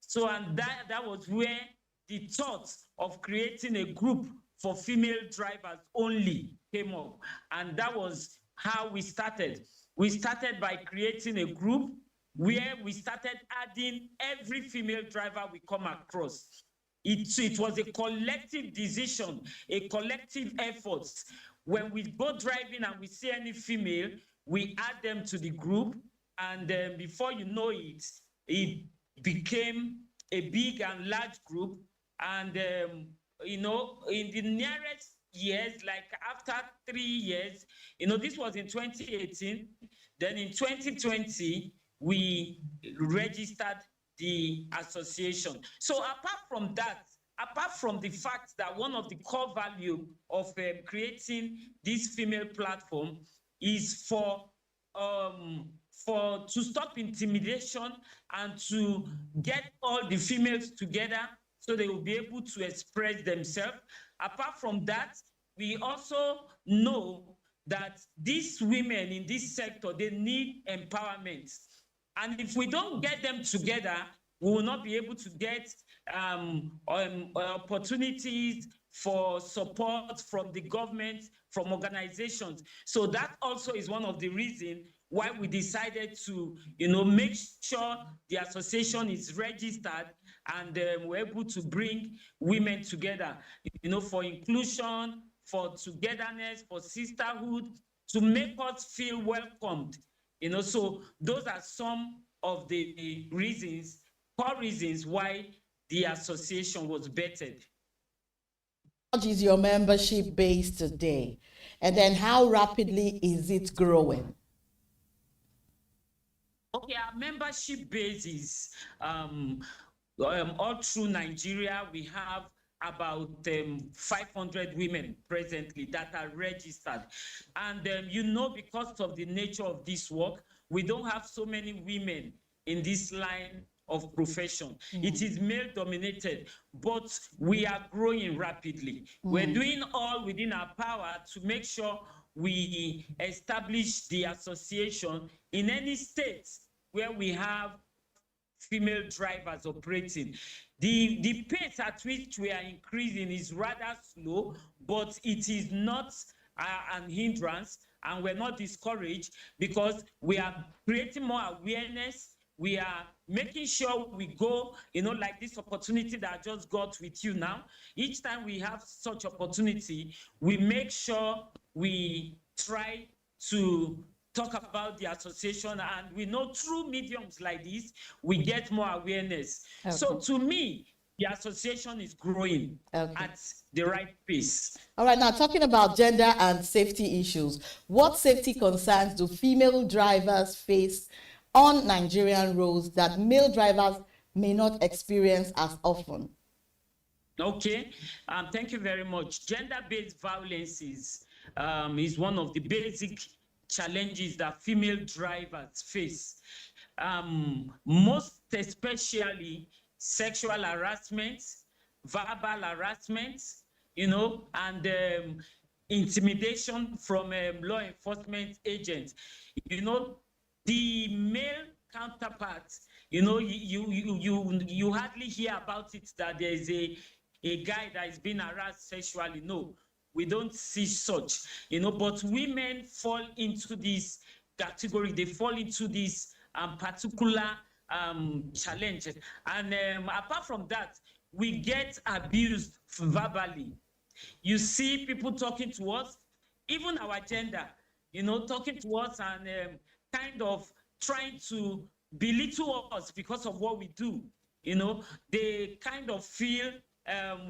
So, and that was where the thought of creating a group for female drivers only came up. And that was how we started. We started by creating a group where we started adding every female driver we come across. It was a collective decision, a collective effort. When we go driving and we see any female, we add them to the group, and before you know it, it became a big and large group. And you know, in the nearest years, like after 3 years, you know, this was in 2018. Then in 2020, we registered the association. So apart from that, apart from the fact that one of the core value of creating this female platform is to stop intimidation and to get all the females together so they will be able to express themselves. Apart from that, we also know that these women in this sector, they need empowerment. And if we don't get them together, we will not be able to get opportunities for support from the government, from organizations. So that also is one of the reasons why we decided to, you know, make sure the association is registered and we're able to bring women together, you know, for inclusion, for togetherness, for sisterhood, to make us feel welcomed. You know, so those are some of the reasons, core reasons why the association was bettered. How much is your membership base today? And then how rapidly is it growing? Okay, our membership base is all through Nigeria. We have about 500 women presently that are registered. And you know, because of the nature of this work, we don't have so many women in this line of profession. It is male dominated, but we are growing rapidly. We're doing all within our power to make sure we establish the association in any state where we have female drivers operating. The pace at which we are increasing is rather slow, but it is not an hindrance, and we're not discouraged because we are creating more awareness. We are making sure we go, you know, like this opportunity that I just got with you now. Each time we have such opportunity, we make sure we try to talk about the association, and we know through mediums like this, we get more awareness. Okay. So to me, the association is growing at the right pace. All right, now talking about gender and safety issues, what safety concerns do female drivers face on Nigerian roads that male drivers may not experience as often? Okay, thank you very much. Gender-based violence is one of the basic challenges that female drivers face. Most especially sexual harassment, verbal harassment, you know, and intimidation from law enforcement agents. You know, the male counterparts, you know, you hardly hear about it, that there is a guy that is being harassed sexually. No, we don't see such, you know, but women fall into this category. They fall into this particular challenge. And apart from that, we get abused verbally. You see people talking to us, even our gender, you know, talking to us and kind of trying to belittle us because of what we do. You know, they kind of feel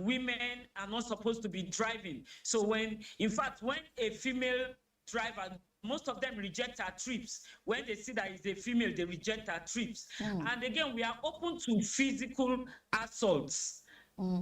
women are not supposed to be driving. So when a female driver, most of them reject our trips. When they see that it's a female, they reject our trips. And again, we are open to physical assaults.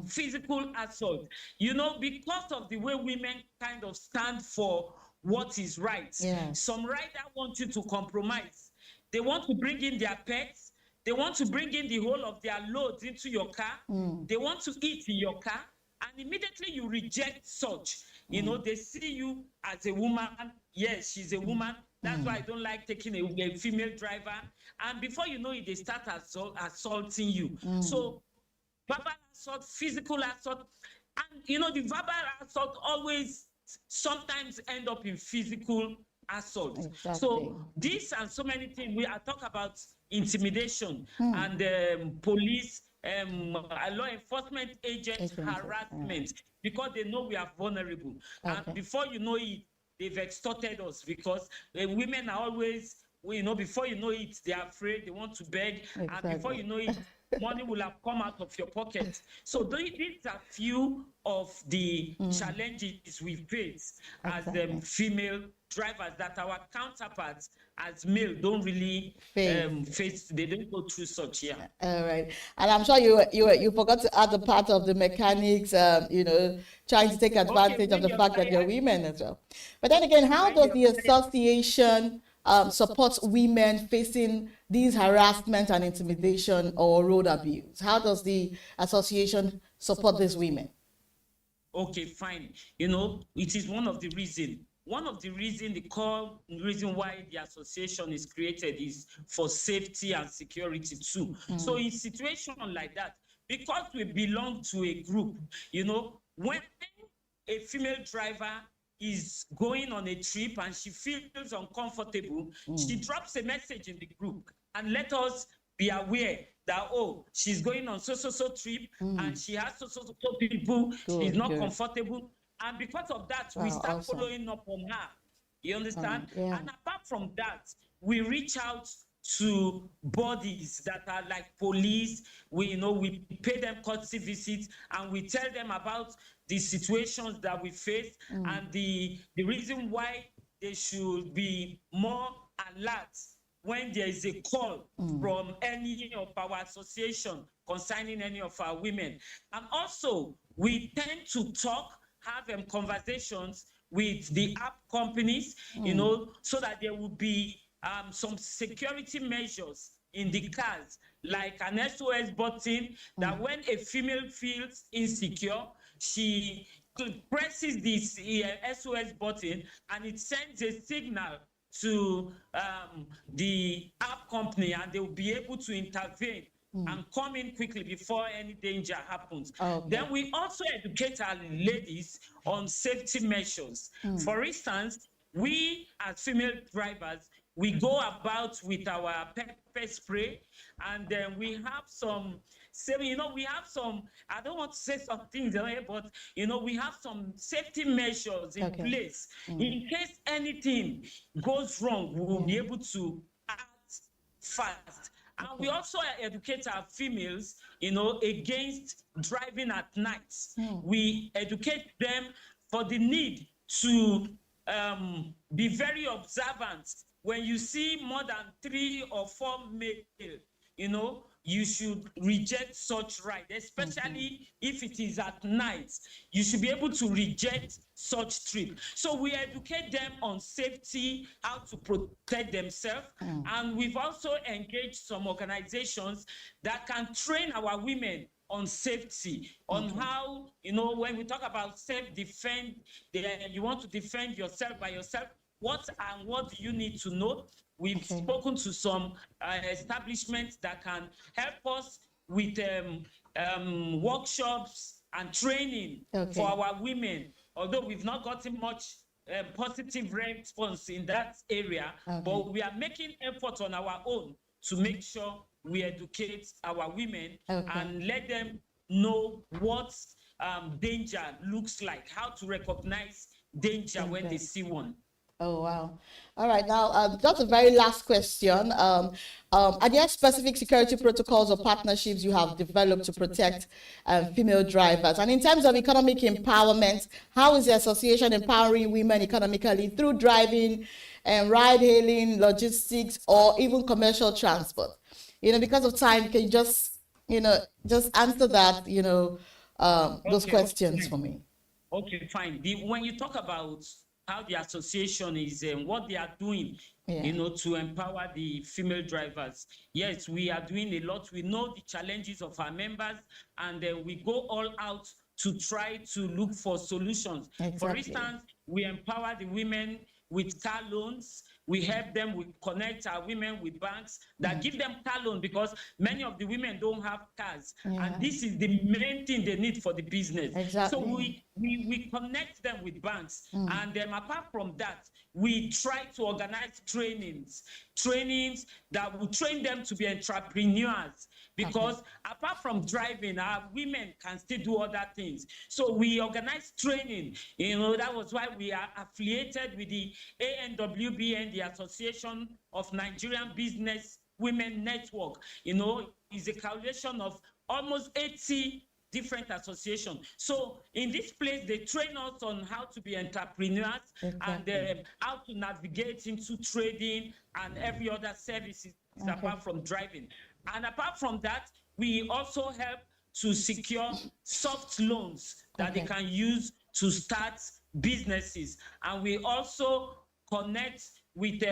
Physical assault, you know, because of the way women kind of stand for what is right. Some rider want you to compromise. They want to bring in their pets. They want to bring in the whole of their loads into your car. They want to eat in your car. And immediately you reject such. You know, they see you as a woman. Yes, she's a woman. That's why I don't like taking a female driver. And before you know it, they start assaulting you. So verbal assault, physical assault, and the verbal assault always sometimes end up in physical assault. Exactly. So this and so many things, I talk about intimidation and police, law enforcement agents harassment, because they know we are vulnerable. And before you know it, they've extorted us, because women are always, before you know it, they are afraid, they want to beg, and before you know it, money will have come out of your pocket. So these are few of the challenges we face as female drivers that our counterparts as male don't really face. They don't go through such. Yeah. All right, and I'm sure you forgot to add the part of the mechanics, trying to take advantage of the fact that you're women as well. But then again, how does the association support women facing these harassment and intimidation or road abuse? How does the association support these women? Okay, fine. It is one of the reasons. The core reason why the association is created is for safety and security too. So in situations like that, because we belong to a group, when a female driver is going on a trip and she feels uncomfortable, she drops a message in the group and let us be aware that, she's going on so trip and she has so people, she's not comfortable. And because of that, we start following up on her. You understand? And apart from that, we reach out to bodies that are like police. We pay them courtesy visits and we tell them about the situations that we face and the reason why they should be more alert when there is a call from any of our association concerning any of our women. And also, we tend to have conversations with the app companies, so that there will be some security measures in the cars, like an SOS button, that when a female feels insecure, she presses this SOS button and it sends a signal to the app company, and they will be able to intervene and come in quickly before any danger happens. Then we also educate our ladies on safety measures. For instance, we as female drivers, we go about with our pepper spray, and then we have some, I don't want to say some things, but we have some safety measures in place. In case anything goes wrong, we will be able to act fast. And we also educate our females, against driving at night. We educate them for the need to be very observant. When you see more than 3 or 4 male, you should reject such ride, especially if it is at night. You should be able to reject such trip. So we educate them on safety, how to protect themselves. And we've also engaged some organizations that can train our women on safety, on how, when we talk about self-defense, you want to defend yourself by yourself, what do you need to know? We've spoken to some establishments that can help us with workshops and training for our women. Although we've not gotten much positive response in that area, but we are making effort on our own to make sure we educate our women and let them know what danger looks like, how to recognize danger when they see one. Oh, wow. All right. Now, just a very last question. Are there specific security protocols or partnerships you have developed to protect female drivers? And in terms of economic empowerment, how is the association empowering women economically through driving and ride-hailing, logistics, or even commercial transport? Because of time, can you just answer that, those questions for me? Okay, fine. When you talk about how the association is what they are doing, to empower the female drivers. Yes, we are doing a lot. We know the challenges of our members, and we go all out to try to look for solutions. For instance, we empower the women with car loans. We help them, we connect our women with banks that give them car loan, because many of the women don't have cars. And this is the main thing they need for the business. Exactly. So we connect them with banks. And then apart from that, we try to organize trainings that will train them to be entrepreneurs. Because apart from driving, our women can still do other things. So we organize training. That was why we are affiliated with the ANWBN, the Association of Nigerian Business Women Network. Is a coalition of almost 80 different associations. So in this place, they train us on how to be entrepreneurs and how to navigate into trading and every other services apart from driving. And apart from that, we also help to secure soft loans that they can use to start businesses. And we also connect with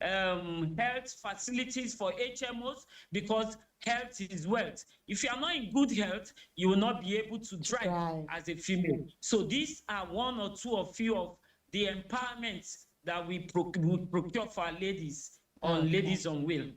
health facilities for HMOs, because health is wealth. If you are not in good health, you will not be able to drive as a female. So these are one or two of few of the empowerments that we procure for our ladies on Ladies on Wheel.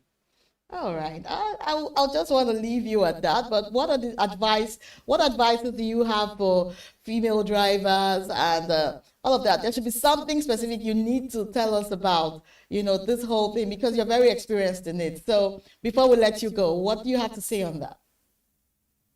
All right. I'll just want to leave you at that. But what advices do you have for female drivers and all of that? There should be something specific you need to tell us about, this whole thing, because you're very experienced in it. So before we let you go, what do you have to say on that?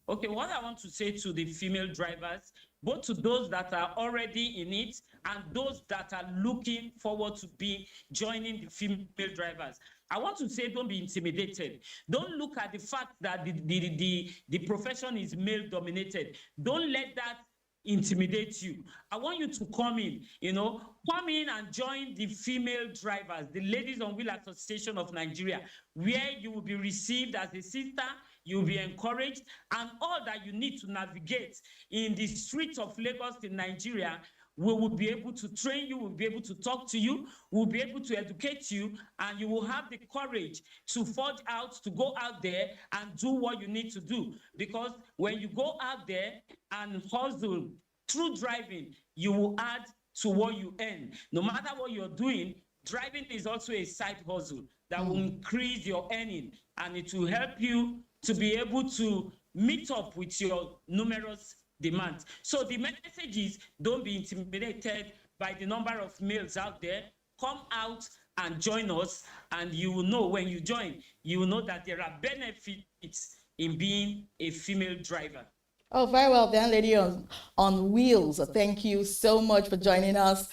Okay, what I want to say to the female drivers, both to those that are already in it and those that are looking forward to be joining the female drivers, I want to say, don't be intimidated. Don't look at the fact that the profession is male dominated. Don't let that intimidate you. I want you to come in and join the female drivers, the Ladies on Wheel Association of Nigeria, where you will be received as a sister, you'll be encouraged, and all that you need to navigate in the streets of Lagos in Nigeria. We will be able to train you, we'll be able to talk to you, we'll be able to educate you, and you will have the courage to forge out, to go out there and do what you need to do. Because when you go out there and hustle through driving, you will add to what you earn. No matter what you're doing, driving is also a side hustle that will increase your earning, and it will help you to be able to meet up with your numerous demands. So the message is, don't be intimidated by the number of males out there. Come out and join us, and you will know when you join, you will know that there are benefits in being a female driver. Oh, very well then, Lady on Wheels. Thank you so much for joining us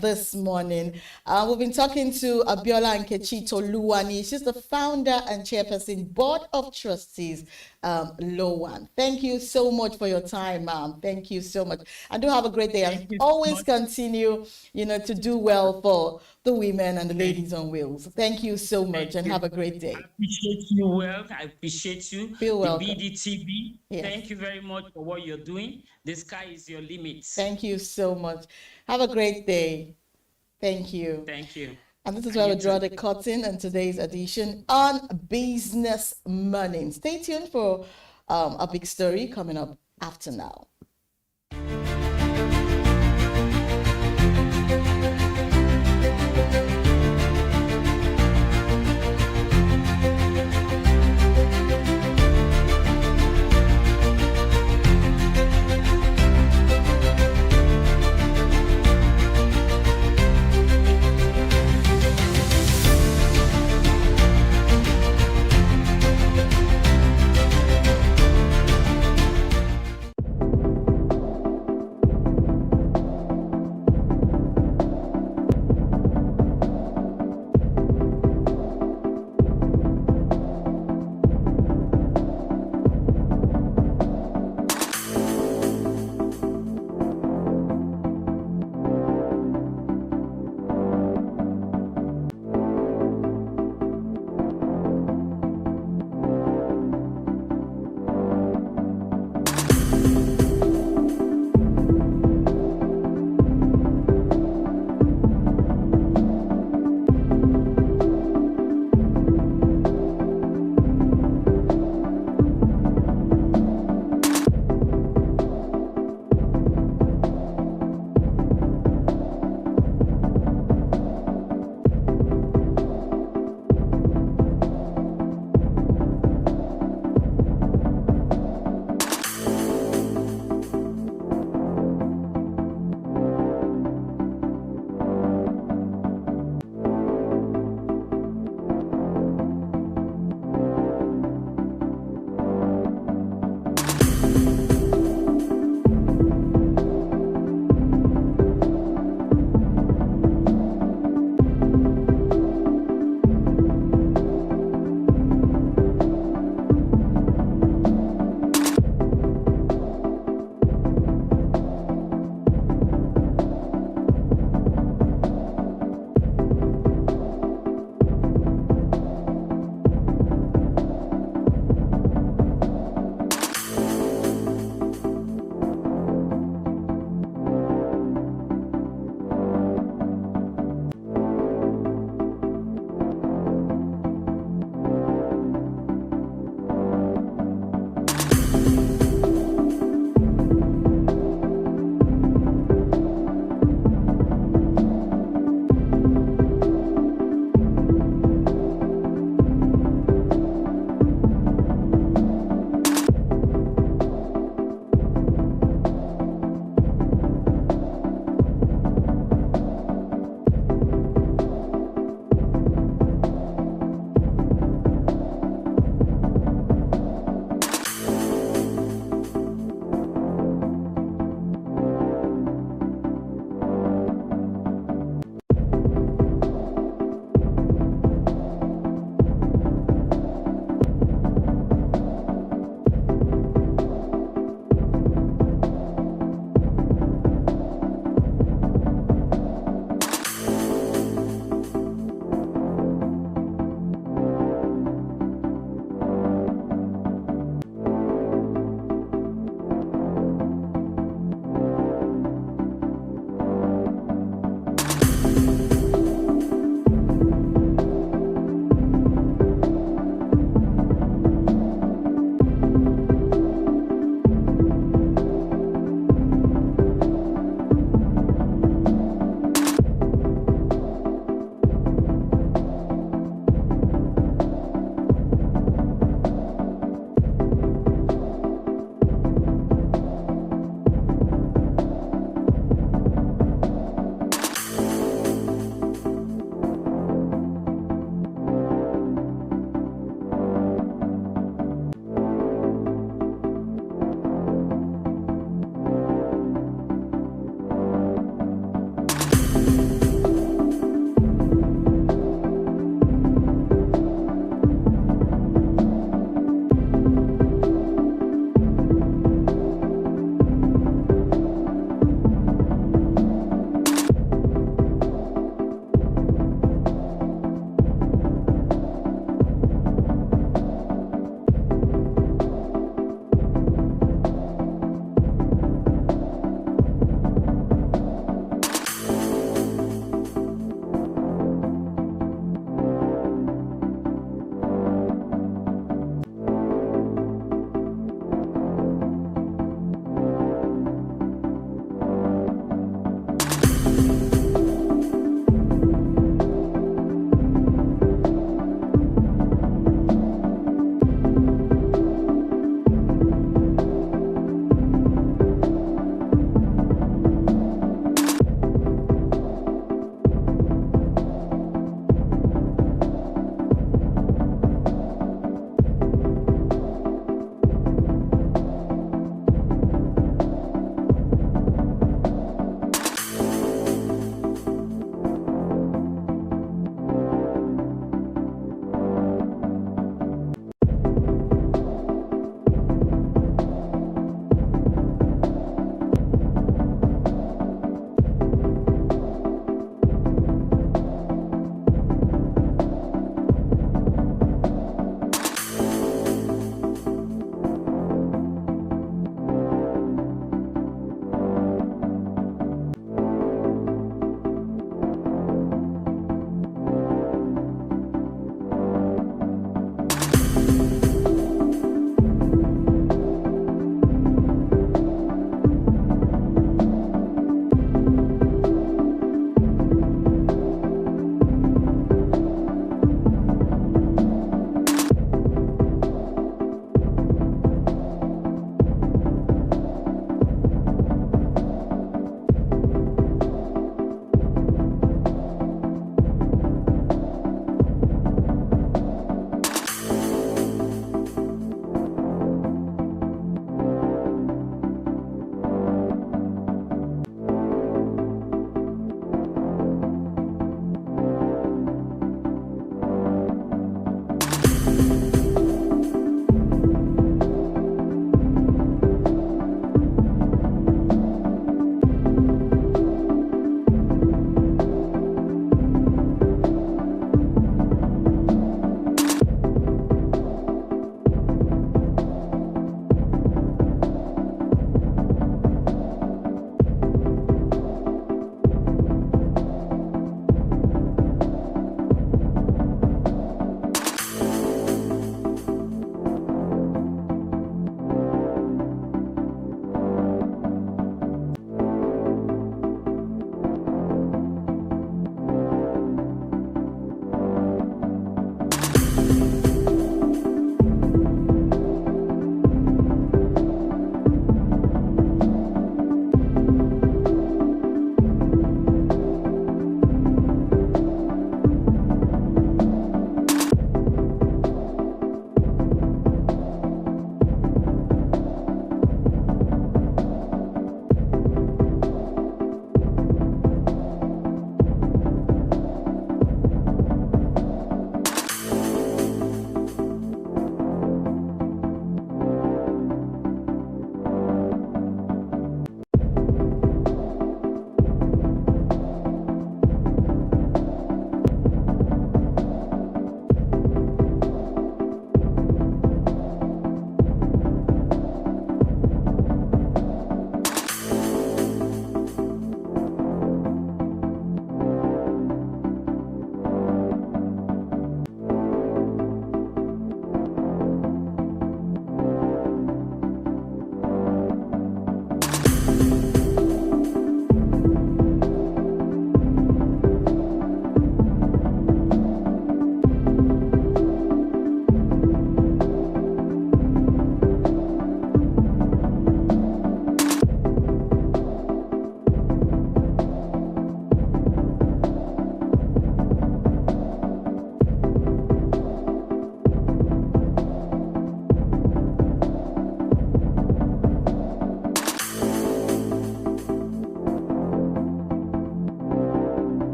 this morning. We've been talking to Abiola Nkechi Toluwani. She's the founder and chairperson, Board of Trustees, Lowan. Thank you so much for your time, ma'am. Thank you so much. And do have a great day. And always continue, to do well for the women and the Ladies on Wheels. Thank you so much and have a great day. I appreciate you, well. I appreciate you. Feel welcome. The BDTV. Yes. Thank you very much for what you're doing. The sky is your limit. Thank you so much. Have a great day. Thank you. Thank you. And this is where we draw the curtain on today's edition on Business Money. Stay tuned for a big story coming up after now.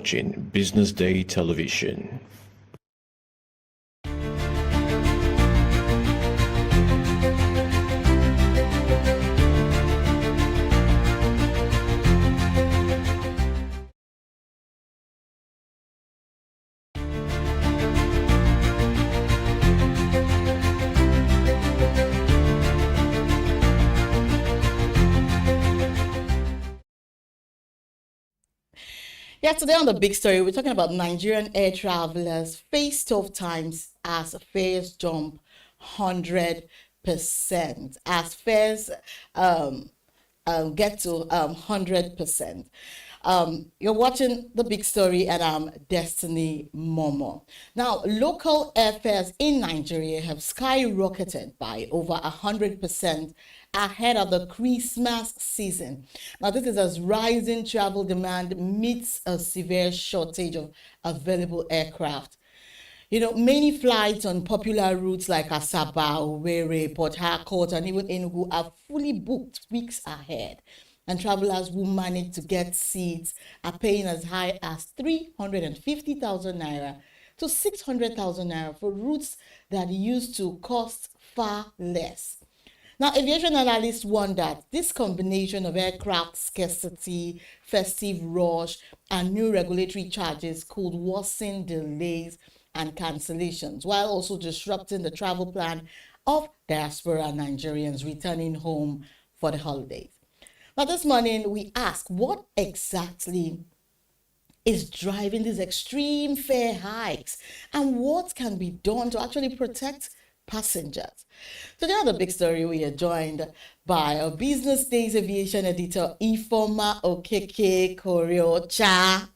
watching Business Day Television. Yeah, today on the big story, we're talking about Nigerian air travelers face tough times as fares jump 100%. As fares get to 100%. You're watching the big story, and I'm Destiny Momo. Now, local airfares in Nigeria have skyrocketed by over 100% ahead of the Christmas season. Now, this is as rising travel demand meets a severe shortage of available aircraft. You know, many flights on popular routes like Asaba, Owerri, Port Harcourt, and even Enugu are fully booked weeks ahead. And travelers who manage to get seats are paying as high as 350,000 naira to 600,000 naira for routes that used to cost far less. Now, aviation analysts warn that this combination of aircraft scarcity, festive rush, and new regulatory charges could worsen delays and cancellations, while also disrupting the travel plan of diaspora Nigerians returning home for the holidays. Now, this morning, we ask what exactly is driving these extreme fare hikes and what can be done to actually protect passengers. Today on the big story, we are joined by our Business Day's aviation editor, Ifoma Okeke Koriocha.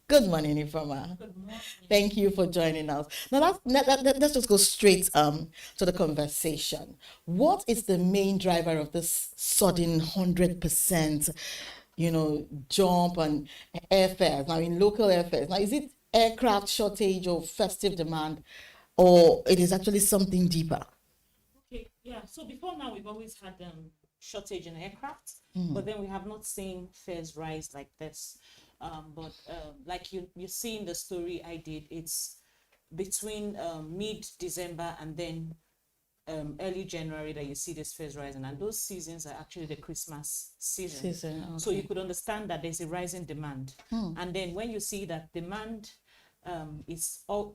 Good morning, Ifoma. Good morning. Thank you for joining us. Now, let's just go straight to the conversation. What is the main driver of this sudden 100%, jump on airfares? Now, in local airfares, now is it aircraft shortage or festive demand, or it is actually something deeper? Okay, yeah. So before now, we've always had shortage in aircraft, but then we have not seen fares rise like this. But like you see in the story I did, it's between mid-December and then early January that you see this fares rising, and those seasons are actually the Christmas season. Okay. So you could understand that there's a rising demand, and then when you see that demand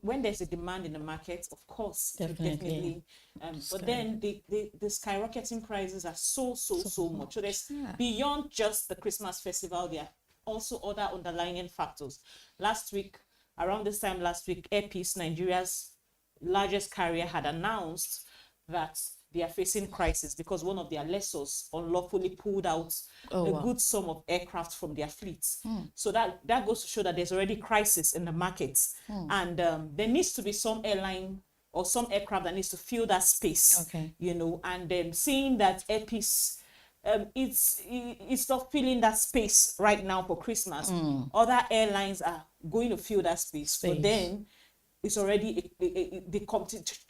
when there's a demand in the market, of course, definitely. But then the skyrocketing prices are so much. So there's beyond just the Christmas festival, there are also other underlying factors. Around this time last week, Air Peace, Nigeria's largest carrier, had announced that they are facing crisis because one of their lessors unlawfully pulled out a good sum of aircraft from their fleet. So that goes to show that there's already crisis in the market, and there needs to be some airline or some aircraft that needs to fill that space. And seeing that Air Peace it's not filling that space right now for Christmas. Other airlines are going to fill that space. But then it's already the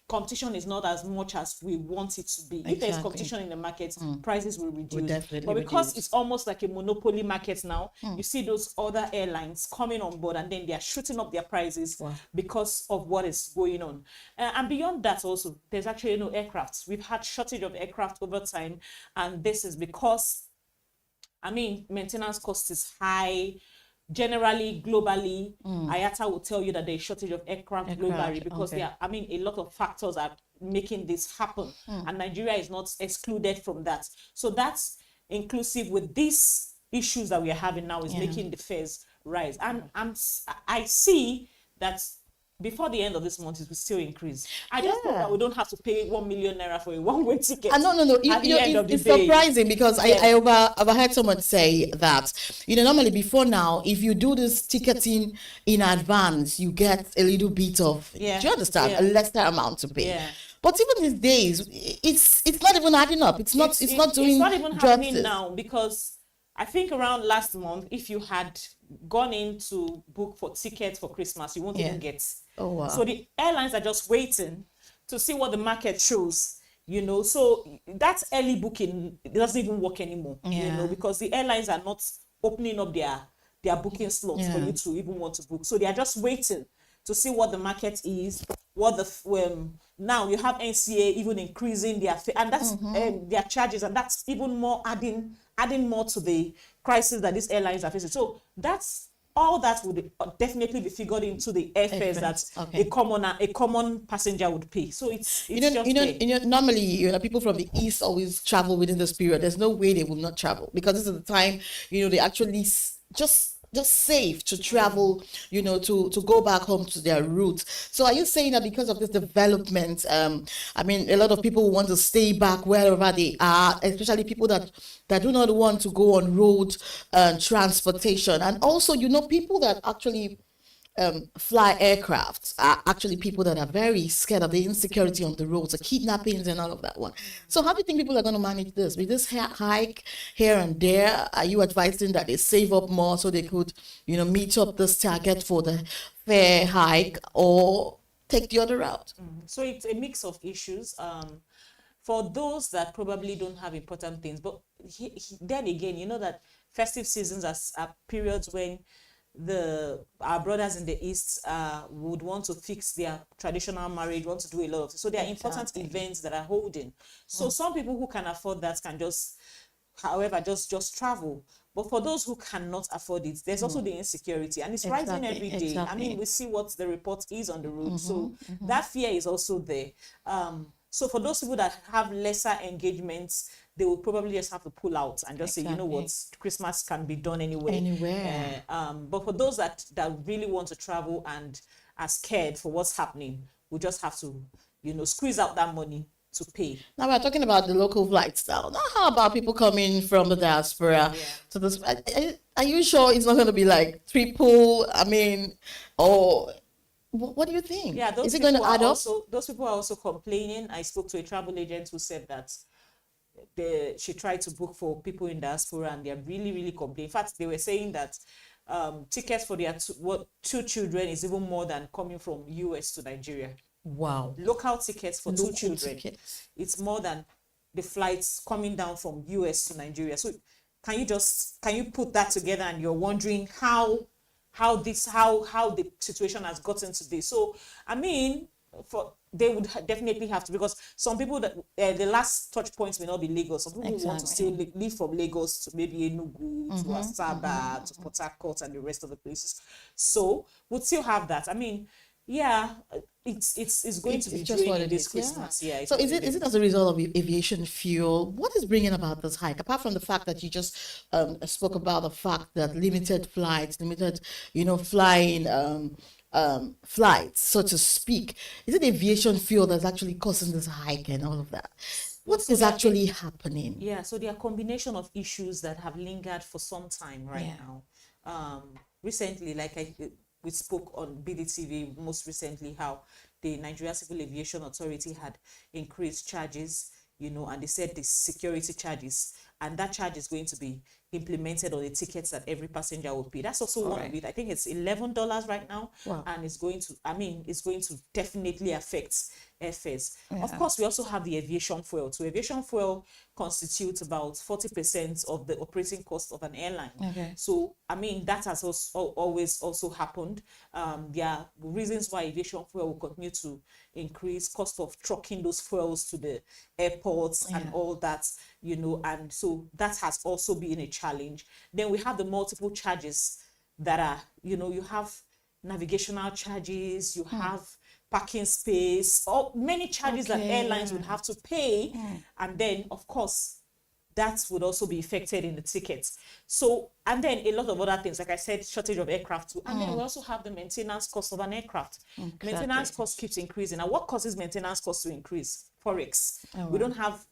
competition is not as much as we want it to be. Exactly. If there's competition in the market, prices will reduce. But because it's almost like a monopoly market now, you see those other airlines coming on board, and then they are shooting up their prices because of what is going on. And beyond that also, there's actually no aircraft. We've had shortage of aircraft over time, and this is because, maintenance cost is high. Generally, globally, IATA will tell you that there's shortage of aircraft globally because there are, a lot of factors are making this happen, and Nigeria is not excluded from that. So that's inclusive with these issues that we are having now is making the fares rise. And I see that before the end of this month, it will still increase. I just thought that we don't have to pay 1 million naira for a one-way ticket. No. It's surprising because I overheard someone say that, normally before now, if you do this ticketing in advance, you get a little bit of, do you understand, a lesser amount to pay. Yeah. But even these days, it's not even adding up. It's not even happening now because I think around last month, if you had gone in to book for tickets for Christmas, you won't even get. Oh, wow. So the airlines are just waiting to see what the market shows, So that early booking, it doesn't even work anymore, because the airlines are not opening up their their booking slots for you to even want to book. So they are just waiting to see what the market is, what the now you have NCA even increasing their and that's their charges, and that's even more adding more to the crisis that these airlines are facing. So that's all that would definitely be figured into the airfares that a common passenger would pay. So it's normally people from the east always travel within this period. There's no way they will not travel, because this is the time they actually just safe to travel, to go back home to their roots. So are you saying that because of this development, I mean, a lot of people want to stay back wherever they are, especially people that do not want to go on road transportation, and also, people that actually fly aircraft are actually people that are very scared of the insecurity on the roads, the kidnappings and all of that one. So how do you think people are going to manage this? With this hike here and there, are you advising that they save up more so they could, meet up this target for the fare hike, or take the other route? So it's a mix of issues. For those that probably don't have important things, but then again, that festive seasons are periods when our brothers in the east would want to fix their traditional marriage, want to do a lot of, so there are important events that are holding. So some people who can afford that can just travel. But for those who cannot afford it, there's also the insecurity, and it's rising every day. I mean, we see what the report is on the road. So that fear is also there. So for those people that have lesser engagements, they will probably just have to pull out and just say, you know what, Christmas can be done anywhere. But for those that really want to travel and are scared for what's happening, we just have to, squeeze out that money to pay. Now we're talking about the local flights now. Now, how about people coming from the diaspora to this? Are you sure it's not going to be like triple? I mean, or what do you think? Yeah, is it going to add up? Those people are also complaining. I spoke to a travel agent who said that she tried to book for people in diaspora, and they're really, really complaining. In fact, they were saying that tickets for their two children is even more than coming from US to Nigeria. Wow. Local tickets for two children. It's more than the flights coming down from US to Nigeria. So can you put that together, and you're wondering how the situation has gotten to this. So I mean, they would definitely have to, because some people that the last touch points may not be Lagos. Some people want to still leave from Lagos to maybe Enugu, to Asaba, to Port Harcourt, and the rest of the places. So we'll still have that. I mean, it's going to be just what it is. Christmas. Yeah. So is it as a result of aviation fuel? What is bringing about this hike? Apart from the fact that you just spoke about the fact that limited flights, flying flights, so to speak, is it aviation fuel that's actually causing this hike and all of that? What is actually happening? Yeah, so there are a combination of issues that have lingered for some time now. Recently, we spoke on BDTV most recently how the Nigeria Civil Aviation Authority had increased charges, and they said the security charges, and that charge is going to be implemented on the tickets that every passenger will pay. That's also one of it. I think it's $11 right now. Wow. And it's going to definitely affect airfares. Yeah. Of course, we also have the aviation fuel. So aviation fuel constitutes about 40% of the operating cost of an airline. Okay. So, I mean, that has always also happened. There are reasons why aviation fuel will continue to increase, cost of trucking those fuels to the airports and all that, and so that has also been a challenge. Then we have the multiple charges that are, you have navigational charges, you have parking space, or many charges that airlines would have to pay. And then, of course, that would also be affected in the tickets. So, and then a lot of other things, like I said, shortage of aircraft too. And then we also have the maintenance cost of an aircraft. Maintenance cost keeps increasing. Now, what causes maintenance cost to increase? Forex. We don't have,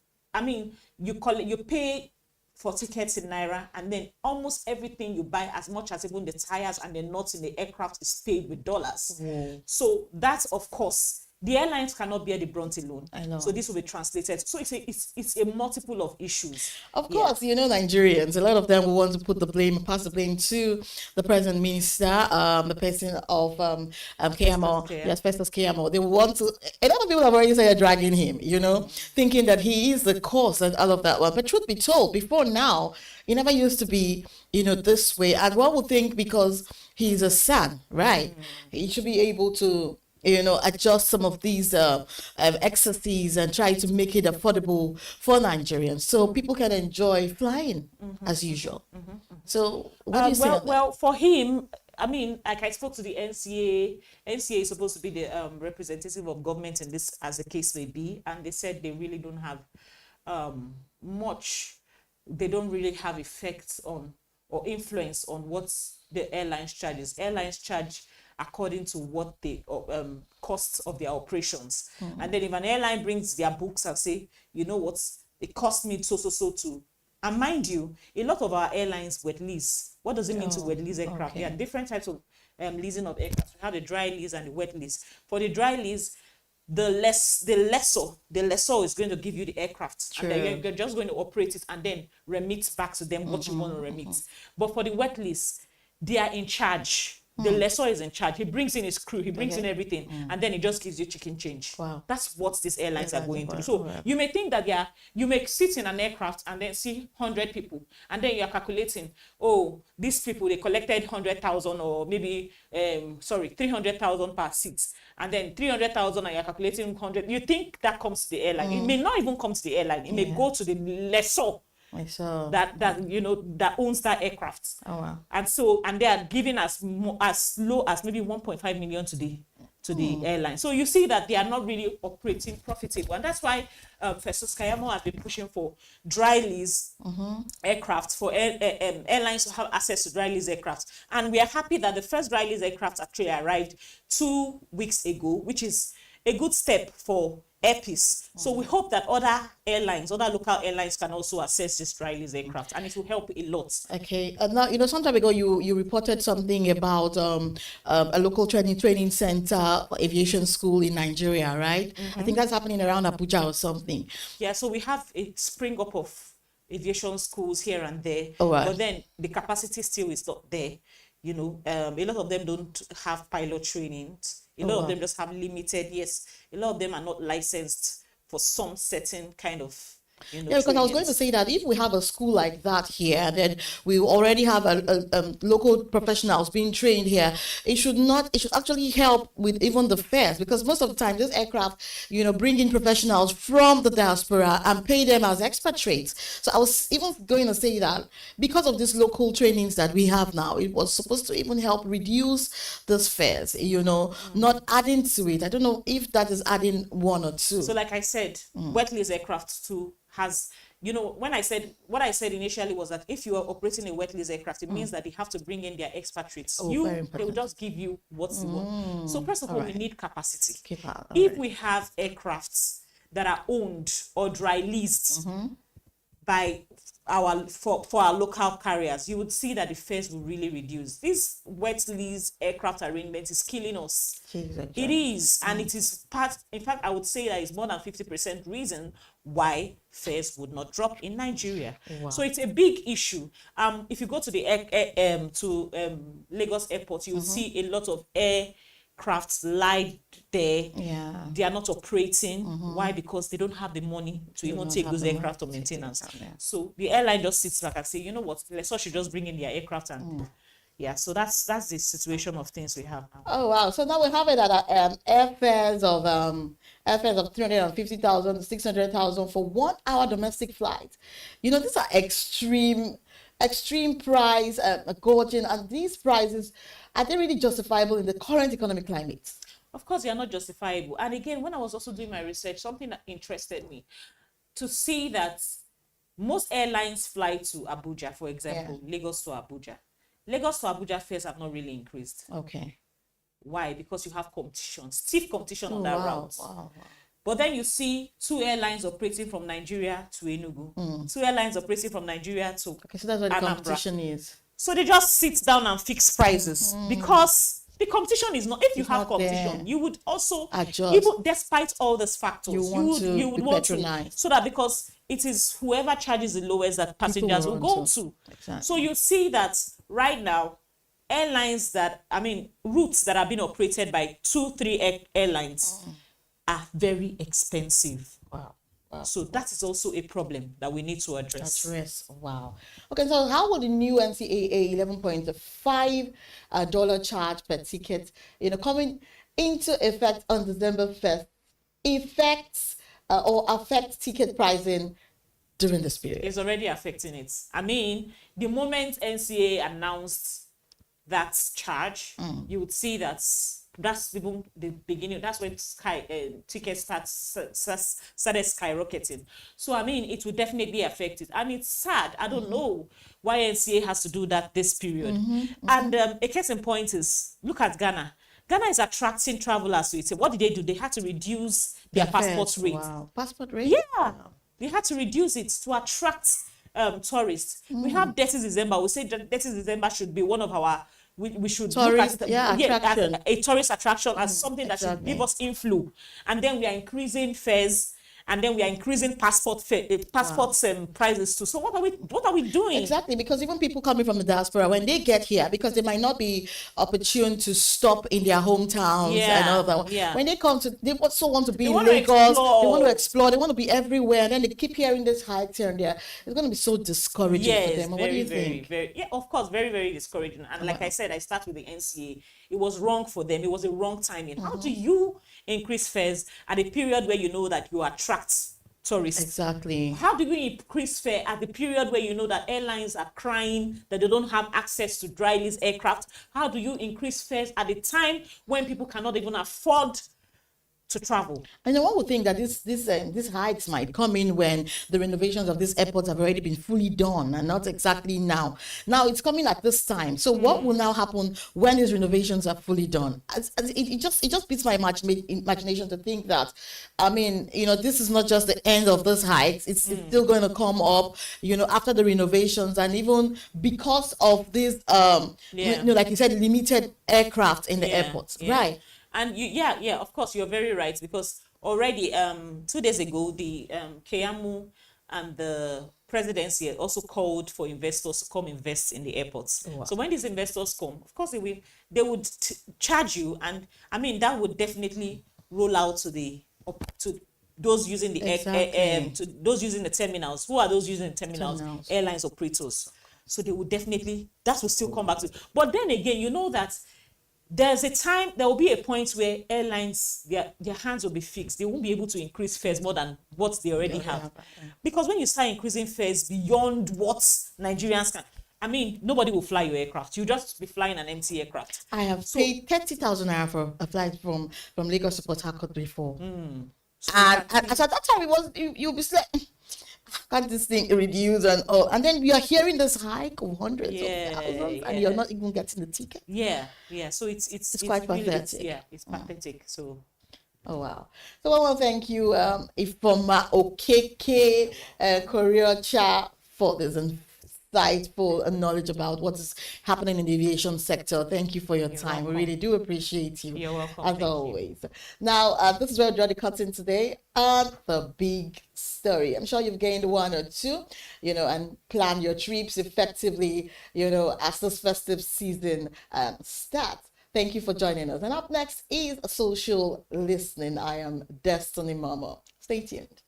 you pay for tickets in Naira, and then almost everything you buy, as much as even the tires and the nuts in the aircraft, is paid with dollars. So that, of course, the airlines cannot bear the brunt alone. I know. So this will be translated. So it's a multiple of issues. Of course, you know, Nigerians, a lot of them will want to pass the blame to the present minister, the person of KMO, yes, Festus KMO. They want to, a lot of people have already started dragging him, you know, thinking that he is the cause and all of that. Well, but truth be told, before now, he never used to be, you know, this way. And one would think because he's a son, right? He should be able to, you know, adjust some of these excesses and try to make it affordable for Nigerians so people can enjoy flying as usual. So what do you say? Well, for him, I mean, like I spoke to the NCA. NCA is supposed to be the representative of government in this, as the case may be, and they said they really don't have much. They don't really have effects on or influence on what the airlines charges. Airlines charge according to what the costs of their operations. And then if an airline brings their books and say, you know what, it cost me so to. And mind you, a lot of our airlines wet lease. What does it mean to wet lease aircraft? There are different types of leasing of aircraft. We have the dry lease and the wet lease. For the dry lease, the lessor is going to give you the aircraft. True. And then you're just going to operate it and then remit back to them what you want to remit. But for the wet lease, they are in charge. The lessor is in charge. He brings in his crew, he brings in everything, and then he just gives you chicken change. Wow. That's what these airlines are going through. So you may think that you may sit in an aircraft and then see 100 people, and then you're calculating, oh, these people, they collected 100,000 or maybe, 300,000 per seat, and then 300,000 and you're calculating 100. You think that comes to the airline. It may not even come to the airline. It may go to the lessor. That owns that aircraft. Oh wow. And they are giving as low as maybe 1.5 million to the airline. So you see that they are not really operating profitable, and that's why Festus Kayamo has been pushing for dry lease aircraft, for airlines to have access to dry lease aircraft. And we are happy that the first dry lease aircraft actually arrived 2 weeks ago, which is a good step for airpeace. So we hope that other local airlines can also access this dry lease aircraft, and it will help a lot. Okay. Now, some time ago, you reported something about a local training center for aviation school in Nigeria, right? I think that's happening around Abuja or something. Yeah, so we have a spring up of aviation schools here and there, right. But then the capacity still is not there. A lot of them don't have pilot training. A lot of them just have limited. Yes, a lot of them are not licensed for some certain kind of. Because I was going to say that if we have a school like that here, then we already have local professionals being trained here. It should actually help with even the fares, because most of the time this aircraft, bring in professionals from the diaspora and pay them as expatriates. So I was even going to say that because of these local trainings that we have now, it was supposed to even help reduce those fares, not adding to it. I don't know if that is adding one or two. So like I said, wet lease aircraft too has, what I said initially was that if you are operating a wet lease aircraft, it means that they have to bring in their expatriates. They will just give you what you want. So first of all, we need capacity. If we have aircrafts that are owned or dry leased by for our local carriers, you would see that the fares will really reduce. This wet lease aircraft arrangement is killing us. Exactly. It is, and it is in fact, I would say that it's more than 50% reason why fares would not drop in Nigeria. Wow. So it's a big issue. If you go to the Lagos airport, you will see a lot of aircrafts lie there. Yeah. They are not operating. Why? Because they don't have the money to even take those aircraft on maintenance. So the airline just sits back and say, you know what, let's should just bring in their aircraft and so that's the situation of things we have now. Oh wow! So now we have it at airfares of 350,000 to 600,000 for 1 hour domestic flight. These are extreme price, gorging, and these prices, are they really justifiable in the current economic climate? Of course, they are not justifiable. And again, when I was also doing my research, something that interested me to see that most airlines fly to Abuja, for example, Lagos to Abuja. Lagos to Abuja fares have not really increased. Okay. Why? Because you have competition, stiff competition on that route. Wow. But then you see 2 airlines operating from Nigeria to Enugu, 2 airlines operating from Nigeria to so that's what the competition is. So they just sit down and fix prices because the competition is not. If you have competition, there. you would also Adjust. even despite all these factors, You would want to, so that because it is whoever charges the lowest that passengers will go to. Exactly. So you see that right now, airlines routes that are being operated by 2-3 airlines are very expensive. Wow. So that is also a problem that we need to address. Wow. Okay, so how will the new NCAA $11.5 charge per ticket, coming into effect on December 1st, affect ticket pricing during this period? It's already affecting it. I mean, the moment NCAA announced that charge, you would see that's even the beginning. That's when tickets started skyrocketing. So I mean, it will definitely affect it, and it's sad. I don't know why NCA has to do that this period. And a case in point is, look at Ghana. Ghana is attracting travelers to it. So what did they do? They had to reduce their passport rate. Wow, passport rate. Yeah, they had to reduce it to attract tourists. We have Dirty December. We say that Dirty December should be one of our. We should tourist, look at attraction. as a tourist attraction, as something that should give us inflow. And then we are increasing fares, and then we are increasing passport prices too. So what are we doing? Exactly, because even people coming from the diaspora, when they get here, because they might not be opportune to stop in their hometowns and all that. Yeah. When they come to, they also want to be in Lagos. They want to explore. They want to be everywhere, and then they keep hearing this hikes here and there. It's going to be so discouraging for them. What do you think? Yeah, of course, very, very discouraging. And like I said, I start with the NCA. It was wrong for them. It was a wrong timing. How do you increase fares at a period where you know that you attract tourists? Exactly. How do you increase fare at the period where you know that airlines are crying that they don't have access to dry lease aircraft? How do you increase fares at a time when people cannot even afford to travel? And then one would think that this hikes might come in when the renovations of these airports have already been fully done, and not exactly now. Now it's coming at this time. So what will now happen when these renovations are fully done? It just beats my imagination to think that, this is not just the end of this hikes. It's still going to come up, after the renovations, and even because of this, like you said, limited aircraft in the airports, right? And of course, you're very right, because already 2 days ago, the KEAMU and the presidency also called for investors to come invest in the airports. Wow. So when these investors come, of course, they would charge you, and that would definitely roll out to those using the to those using the terminals. Who are those using the terminals? Airlines operators. So they would definitely, that will still come back to it. But then again, you know that there will be a point where airlines, their hands will be fixed. They won't be able to increase fares more than what they already have. Because when you start increasing fares beyond what Nigerians can, nobody will fly your aircraft. You'll just be flying an empty aircraft. I have paid 30,000 naira for a flight from Lagos to Port Harcourt before. So and at that time, it was, you'll be like, can't this thing reduce and all? And then we are hearing this hike of hundreds of thousands, and you're not even getting the ticket. Yeah. So it's quite really, pathetic. It's pathetic. So. Oh wow! So I want to thank you, Ifoma Okeke Koriocha, for this insightful knowledge about what is happening in the aviation sector. Thank you for your time. Welcome. We really do appreciate you. You're welcome. As always. Now, this is where we draw the curtain today on the big story. I'm sure you've gained one or two, and plan your trips effectively, as this festive season starts. Thank you for joining us. And up next is Social Listening. I am Destiny Mama. Stay tuned.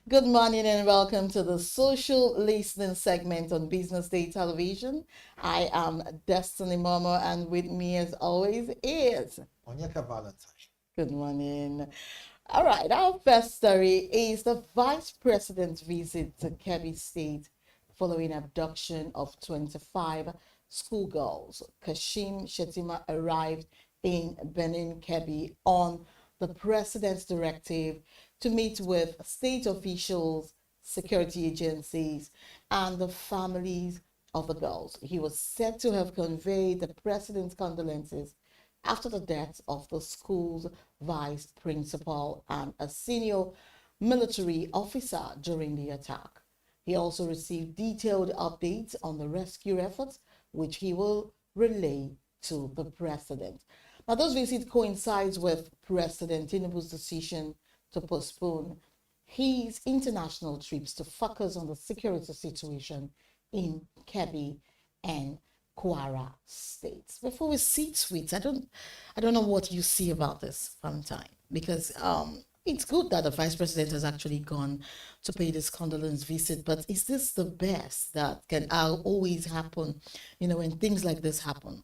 Good morning and welcome to the social listening segment on Business Day Television. I am Destiny Momo, and with me as always is Onyeka Valentine. Good morning. All right, our first story is the Vice President's visit to Kebbi State following abduction of 25 schoolgirls. Kashim Shetima arrived in Benin Kebbi on the President's directive to meet with state officials, security agencies, and the families of the girls. He was said to have conveyed the President's condolences after the death of the school's vice principal and a senior military officer during the attack. He also received detailed updates on the rescue efforts, which he will relay to the President. Now, this visit coincides with President Tinubu's decision to postpone his international trips to focus on the security situation in Kebbi and Kwara states. Before we see tweets, I don't know what you see about this, Valentine, because it's good that the Vice President has actually gone to pay this condolence visit, but is this the best that can always happen, when things like this happen?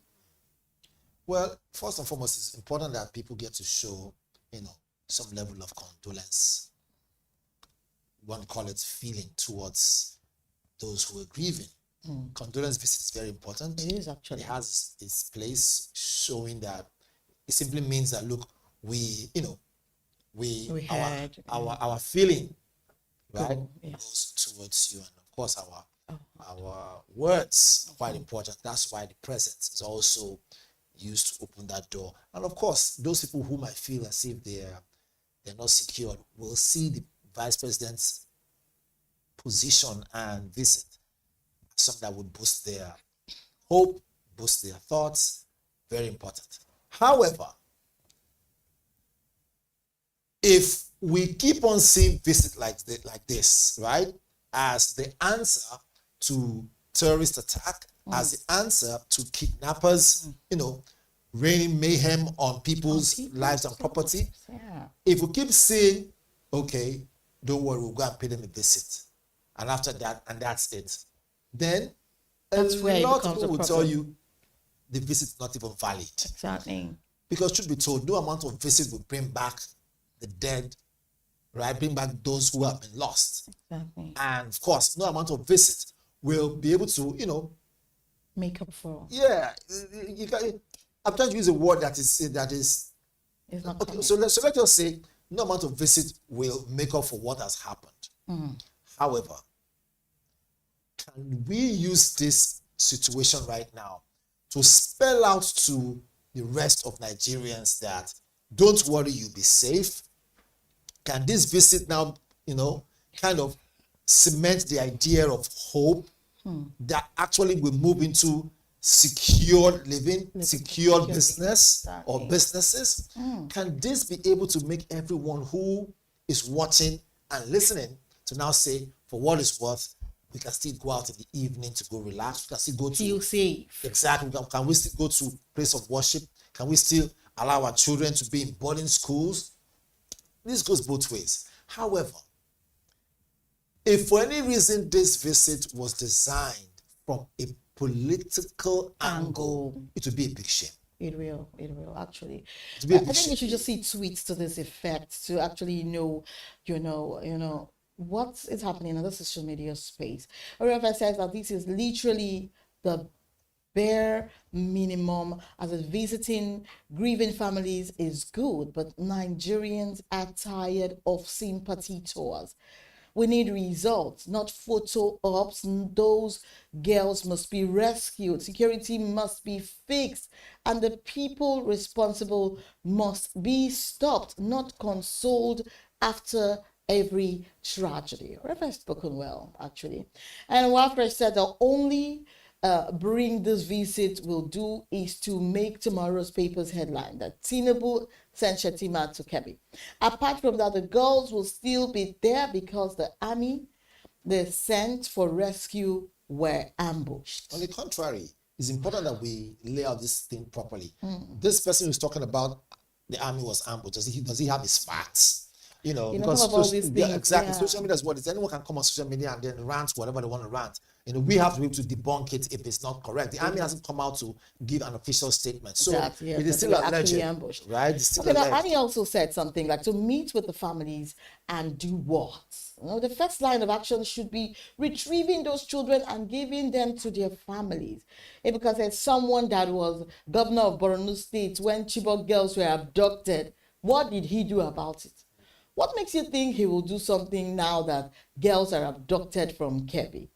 Well, first and foremost, it's important that people get to show, some level of condolence. One call it feeling towards those who are grieving. Condolence visit is very important. It is actually. It has its place, showing that it simply means that look, our feeling, right, goes towards you, and of course our words are quite important. That's why the presence is also used to open that door. And of course, those people who might feel as if they're not secured will see the Vice President's position and visit as something that would boost their hope, boost their thoughts. Very important. However, if we keep on seeing visits like this, right, as the answer to terrorist attack, as the answer to kidnappers, raining mayhem on people's lives and property. Yeah. If we keep saying, okay, don't worry, we'll go and pay them a visit, and after that, and that's it, then that's a lot of people will tell you the visit is not even valid. Exactly. Because truth be told, no amount of visit will bring back the dead, right? Bring back those who have been lost. Exactly. And of course, no amount of visit will be able to, make up for. Yeah, you can. I'm trying to use a word that is. It's not okay. So let us say no amount of visit will make up for what has happened. However, can we use this situation right now to spell out to the rest of Nigerians that don't worry, you'll be safe? Can this visit now, kind of cement the idea of hope that actually we move into secure living, secure business or businesses? Can this be able to make everyone who is watching and listening to now say, for what it's worth, we can still go out in the evening to go relax. We can still go to feel safe. Exactly. Can we still go to place of worship? Can we still allow our children to be in boarding schools? This goes both ways. However, if for any reason this visit was designed from a political angle, it would be a big shame. It will actually. I think we should just see tweets to this effect to actually know, what is happening in the social media space. Whoever says that this is literally the bare minimum, as a visiting grieving families is good, but Nigerians are tired of sympathy tours. We need results, not photo ops. Those girls must be rescued. Security must be fixed. And the people responsible must be stopped, not consoled after every tragedy. Reverend spoken well, actually. And Wafresh said the only bring this visit will do is to make tomorrow's paper's headline that Tinubu sent Shetima to Kebbi. Apart from that, the girls will still be there because the army they sent for rescue were ambushed. On the contrary, it's important that we lay out this thing properly. This person who's talking about the army was ambushed, does he have his facts? because some of all these things, exactly. Social media is what it is. Anyone can come on social media and then rant whatever they want to rant. We have to be able to debunk it if it's not correct. The army hasn't come out to give an official statement, so it is still alleged, right? It's still alleged. Annie also said something like to meet with the families and do what? The first line of action should be retrieving those children and giving them to their families. Because there's someone that was governor of Borno State when Chibok girls were abducted. What did he do about it? What makes you think he will do something now that girls are abducted from Kebbi?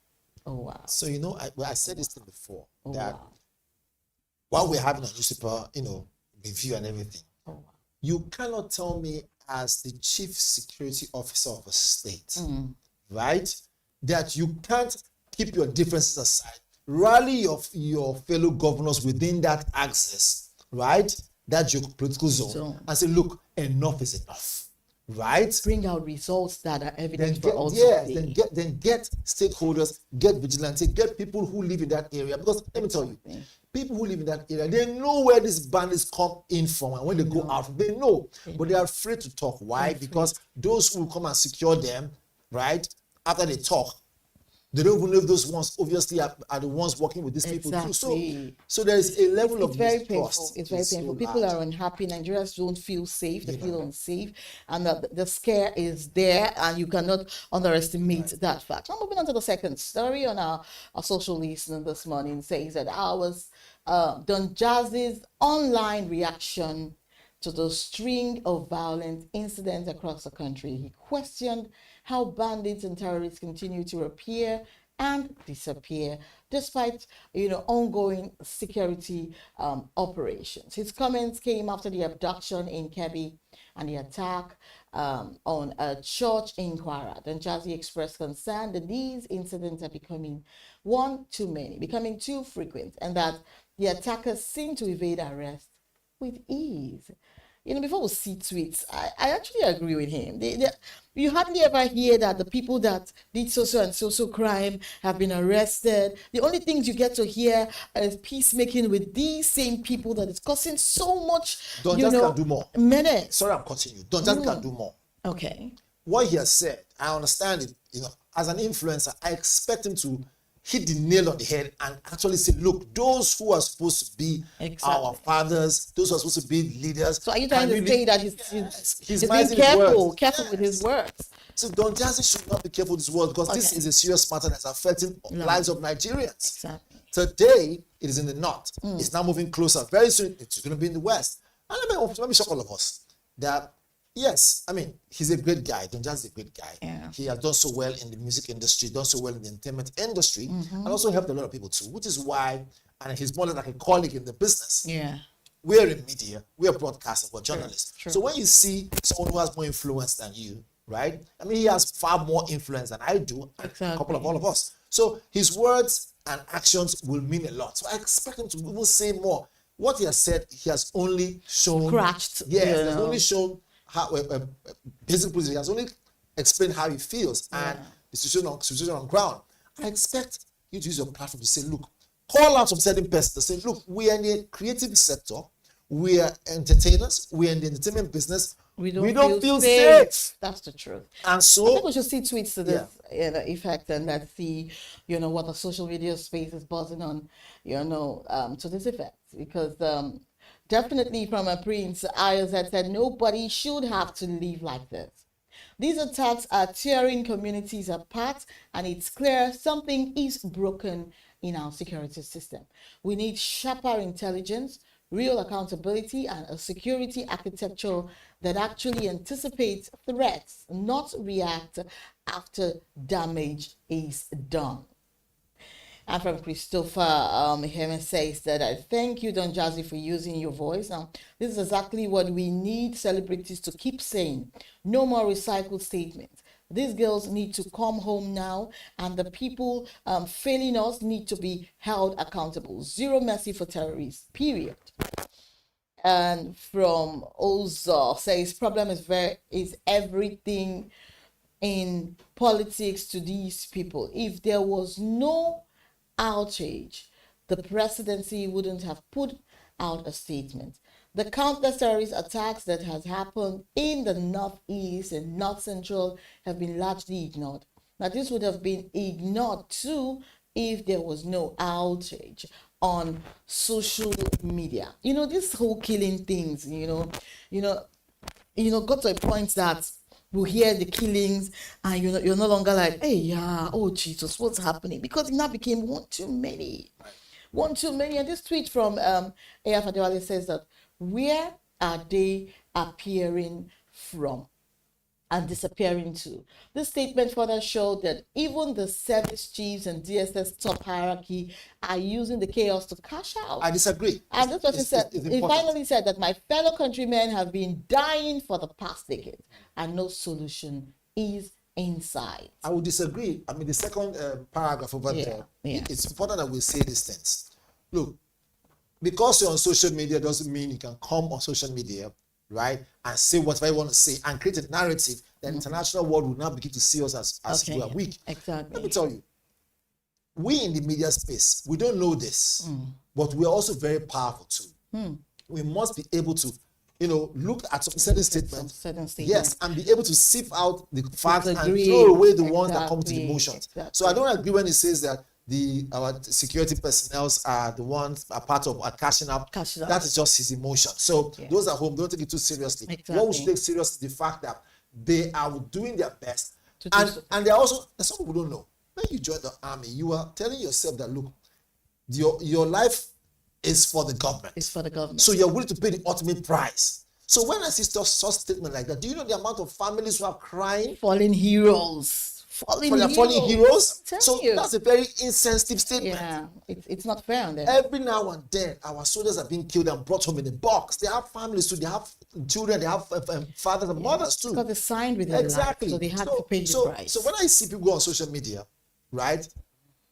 Oh, wow. So, I said this thing before, that while we're having a newspaper, review and everything, you cannot tell me as the chief security officer of a state, right, that you can't keep your differences aside, rally your fellow governors within that axis, right, that geopolitical zone, and say, look, enough is enough. Right? Bring out results that are evident for all. Yes, then get stakeholders, get vigilante, get people who live in that area. Because let me tell you, people who live in that area, they know where these bandits come in from, and when they go out, they know. But they are afraid to talk. Why? Because those who come and secure them, right, after they talk, they don't even know if those ones obviously are the ones working with these people too. So there is a level of mistrust. It's very painful. People are unhappy. Nigerians don't feel safe. They feel unsafe, and the scare is there, and you cannot underestimate that fact. Now moving on to the second story on our social listening this morning says that Don Jazzy's online reaction to the string of violent incidents across the country. He questioned how bandits and terrorists continue to appear and disappear despite ongoing security operations. His comments came after the abduction in Kebbi and the attack on a church in Kwara. Don Jazzy expressed concern that these incidents are becoming one too many, becoming too frequent, and that the attackers seem to evade arrest with ease. Before we see tweets, I actually agree with him. You hardly ever hear that the people that did so and so crime have been arrested. The only things you get to hear is peacemaking with these same people that is causing so much. Don Jazzy can do more. Menace. Sorry, I'm cutting you. Don Jazzy can do more. Okay. What he has said, I understand it. As an influencer, I expect him to hit the nail on the head and actually say, look, those who are supposed to be our fathers, those who are supposed to be leaders. So are you trying to say that he's being careful with his words? So Don Jazzy should not be careful with his words, because this is a serious matter that's affecting lives of Nigerians. Exactly. Today, it is in the north. It's now moving closer. Very soon, it's going to be in the west. And let me shock all of us that, yes, he's a great guy. Don Jazzy is a great guy. Yeah. He has done so well in the music industry, done so well in the entertainment industry, and also helped a lot of people too, which is why, and he's more like a colleague in the business. Yeah. We're in media, we're broadcasters, we're journalists. True. So when you see someone who has more influence than you, right? He has far more influence than I do, and a couple of all of us. So his words and actions will mean a lot. So I expect him to even say more. What he has said, he has only shown... Scratched. Yes, he has only shown how basically he has only explained how he feels and the situation on ground. I expect you to use your platform to say, look, call out some certain persons to say, look, we are in the creative sector, we are entertainers, we are in the entertainment business. We don't feel safe. That's the truth. And so I think we should see tweets to this effect, and let's see, what the social media space is buzzing on, to this effect, because definitely from a Prince, IOZ said nobody should have to live like this. These attacks are tearing communities apart, and it's clear something is broken in our security system. We need sharper intelligence, real accountability, and a security architecture that actually anticipates threats, not react after damage is done. And from Christopher Hemen says that I thank you, Don Jazzy, for using your voice. Now, this is exactly what we need celebrities to keep saying. No more recycled statements. These girls need to come home now, and the people failing us need to be held accountable. Zero mercy for terrorists, period. And from Ozo says problem is everything in politics to these people. If there was no outrage, the presidency wouldn't have put out a statement. The countless terrorist attacks that has happened in the northeast and north central have been largely ignored. Now, this would have been ignored too if there was no outrage on social media. This whole killing things, got to a point that we hear the killings and you're no longer like, hey, yeah, oh Jesus, what's happening? Because it now became one too many. One too many. And this tweet from A.F. Adewale says that, where are they appearing from and disappearing to? This statement further showed that even the service chiefs and DSS top hierarchy are using the chaos to cash out. I disagree. And this person said, he finally said that my fellow countrymen have been dying for the past decade and no solution is in sight. I would disagree. I mean, the second paragraph over there, it's important that we say these things. Look, because you're on social media doesn't mean you can come on social media, right, and say whatever you want to say and create a narrative that the international world will now begin to see us as we are weak. Exactly. Let me tell you, we in the media space, we don't know this, but we're also very powerful too. We must be able to, look at some certain statements, yes, and be able to sift out the facts and throw away the ones that come to the emotions. So I don't agree when it says that our security personnel are the ones are part of cashing up. That is just his emotion. So those at home, don't take it too seriously. Exactly. What we should take seriously is the fact that they are doing their best, and they are also. Some people don't know. When you join the army, you are telling yourself that look, your life is for the government. It's for the government. So you're willing to pay the ultimate price. So when I see such statement like that, do you know the amount of families who are crying? Fallen heroes. Fallen heroes. So you. That's a very insensitive statement. Yeah, it's not fair on them. Every now and then, our soldiers are being killed and brought home in a box. They have families too. They have children. They have fathers and mothers too. Because they signed with their exactly. life, so they had to pay the price. So when I see people go on social media, right,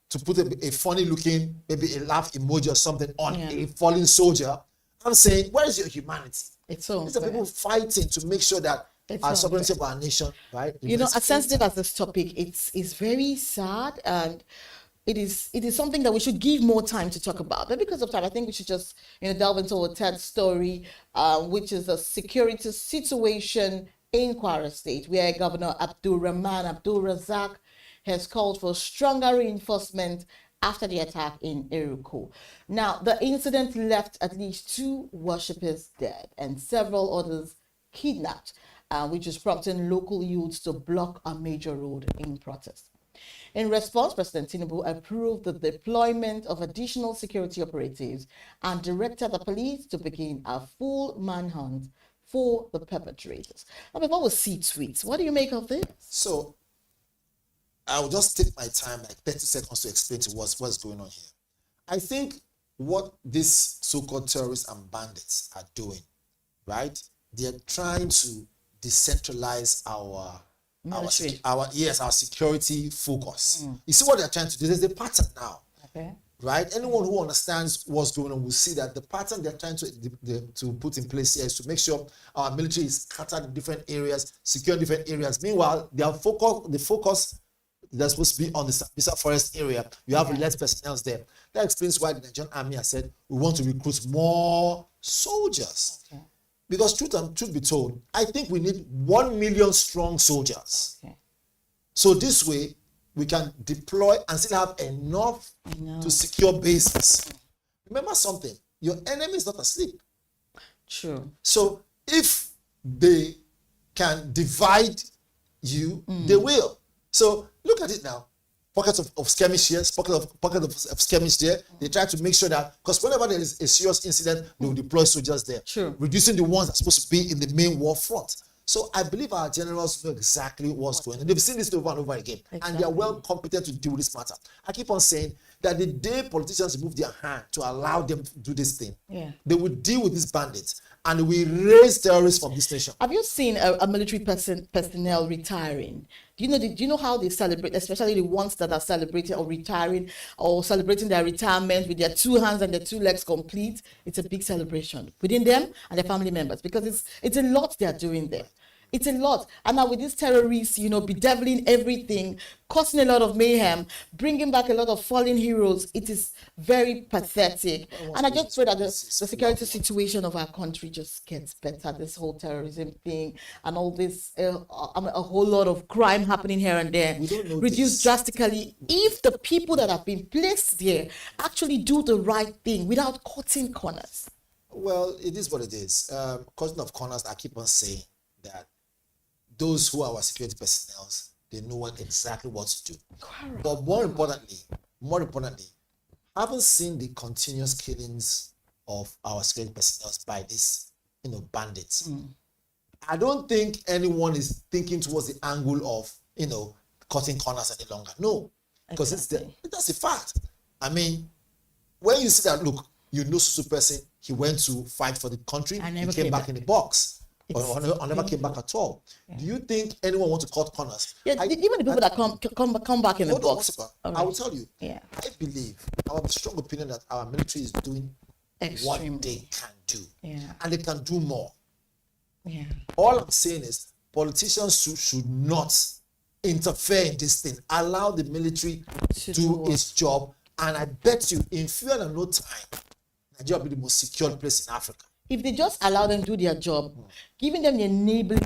to put a funny looking, maybe a laugh emoji or something on a fallen soldier, I'm saying, where is your humanity? It's so These are people fighting to make sure that our sovereignty of our nation, right? As sensitive as this topic, it's very sad, and it is something that we should give more time to talk about. But because of time, I think we should just delve into a third story, which is a security situation in Kwara State, where Governor Abdul Razak has called for stronger reinforcement after the attack in Iruko. Now, the incident left at least 2 worshippers dead and several others kidnapped, which is prompting local youths to block a major road in protest. In response, President Tinubu approved the deployment of additional security operatives and directed the police to begin a full manhunt for the perpetrators. Now, before we see tweets, what do you make of this? So, I will just take my time, like 30 seconds, to explain to what's going on here. I think what these so-called terrorists and bandits are doing, right? They're trying to decentralize our security focus. You see what they're trying to do? There's a pattern now. Okay. Right? Anyone who understands what's going on will see that the pattern they're trying to put in place here is to make sure our military is scattered in different areas, secure different areas. Meanwhile, the focus that's supposed to be on the Sambisa Forest area. You have less personnel there. That explains why the Nigerian army has said we want to recruit more soldiers. Okay. Because truth be told, I think we need 1 million strong soldiers. Okay. So this way, we can deploy and still have enough to secure bases. Remember something, your enemy is not asleep. True. So if they can divide you, they will. So look at it now. Pockets of skirmish here, pockets of skirmish there. They try to make sure that, because whenever there is a serious incident, they will deploy soldiers there. True. Reducing the ones that are supposed to be in the main war front. So I believe our generals know exactly what's going on. They've seen this over and over again. Exactly. And they are well competent to deal with this matter. I keep on saying that the day politicians remove their hand to allow them to do this thing, they will deal with these bandits and we raise terrorists from this nation. Have you seen a military personnel retiring? Do you know how they celebrate, especially the ones that are celebrating or retiring or celebrating their retirement with their 2 hands and their 2 legs complete? It's a big celebration within them and their family members, because it's a lot they are doing there. It's a lot. And now with these terrorists, bedeviling everything, causing a lot of mayhem, bringing back a lot of fallen heroes, it is very pathetic. And I just pray that the security situation of our country just gets better. This whole terrorism thing and all this, a whole lot of crime happening here and there, reduce drastically if the people that have been placed there actually do the right thing without cutting corners. Well, it is what it is. Cutting of corners, I keep on saying that those who are our security personnel, they know exactly what to do. Correct. But more importantly, having seen the continuous killings of our security personnel by these, bandits, I don't think anyone is thinking towards the angle of, cutting corners any longer. No, because that's a fact. I mean, when you see that, look, such person, he went to fight for the country, he came back in the box. Or never came back at all. Yeah. Do you think anyone wants to cut corners? Yeah, even the people that come back in the box. I will tell you. Yeah. I believe, I have a strong opinion that our military is doing what they can do. Yeah. And they can do more. Yeah. All I'm saying is politicians should not interfere in this thing. Allow the military to do its job. And I bet you, in fewer than no time, Nigeria will be the most secure place in Africa. If they just allow them to do their job, giving them the enabling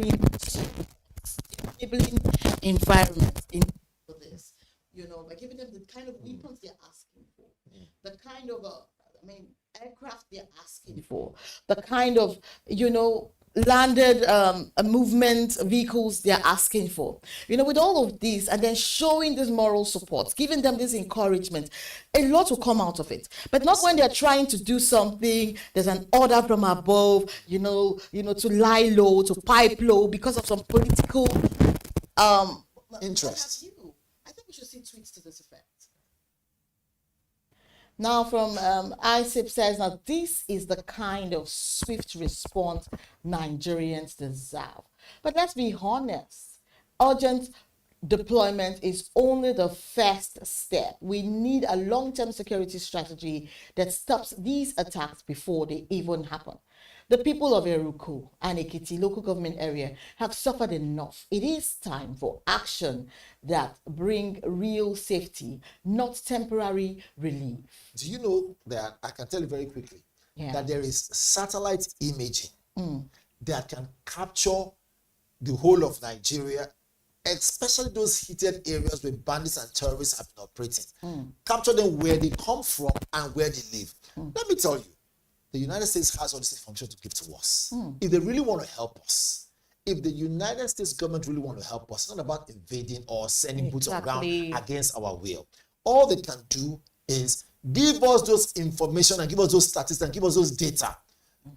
environment for this, by giving them the kind of weapons they're asking for, the kind of, aircraft they're asking for, the kind of, landed movement vehicles they're asking for, with all of these, and then showing this moral support, giving them this encouragement, a lot will come out of it. But not when they're trying to do something, there's an order from above, to lie low, to pipe low because of some political interest. I think we should see tweets to this effect. Now from ISIP says, now this is the kind of swift response Nigerians deserve. But let's be honest, urgent deployment is only the first step. We need a long-term security strategy that stops these attacks before they even happen. The people of Eruku and Ekiti local government area have suffered enough. It is time for action that bring real safety, not temporary relief. Do you know that I can tell you very quickly that there is satellite imaging that can capture the whole of Nigeria, especially those heated areas where bandits and terrorists have been operating. Capture them where they come from and where they live. Let me tell you, the United States has all this information to give to us. If they really want to help us, if the United States government really want to help us, it's not about invading or sending boots on ground against our will. All they can do is give us those information and give us those statistics and give us those data.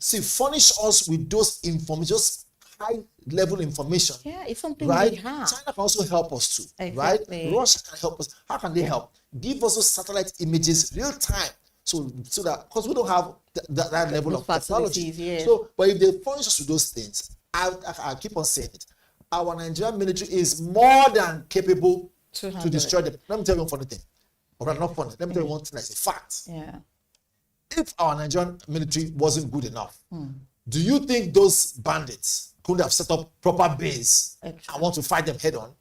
See, furnish us with those information, just high-level information. Yeah, it's something right? we have. China can also help us too, right? Russia can help us. How can they help? Give us those satellite images real time. So that, because we don't have that level of technology. Yeah. So, but if they furnish us with those things, I keep on saying it. Our Nigerian military is more than capable to destroy them. Let me tell you one funny thing. Or not funny. Let me tell you one thing that's a fact. Yeah. If our Nigerian military wasn't good enough, do you think those bandits could have set up proper base and want to fight them head on?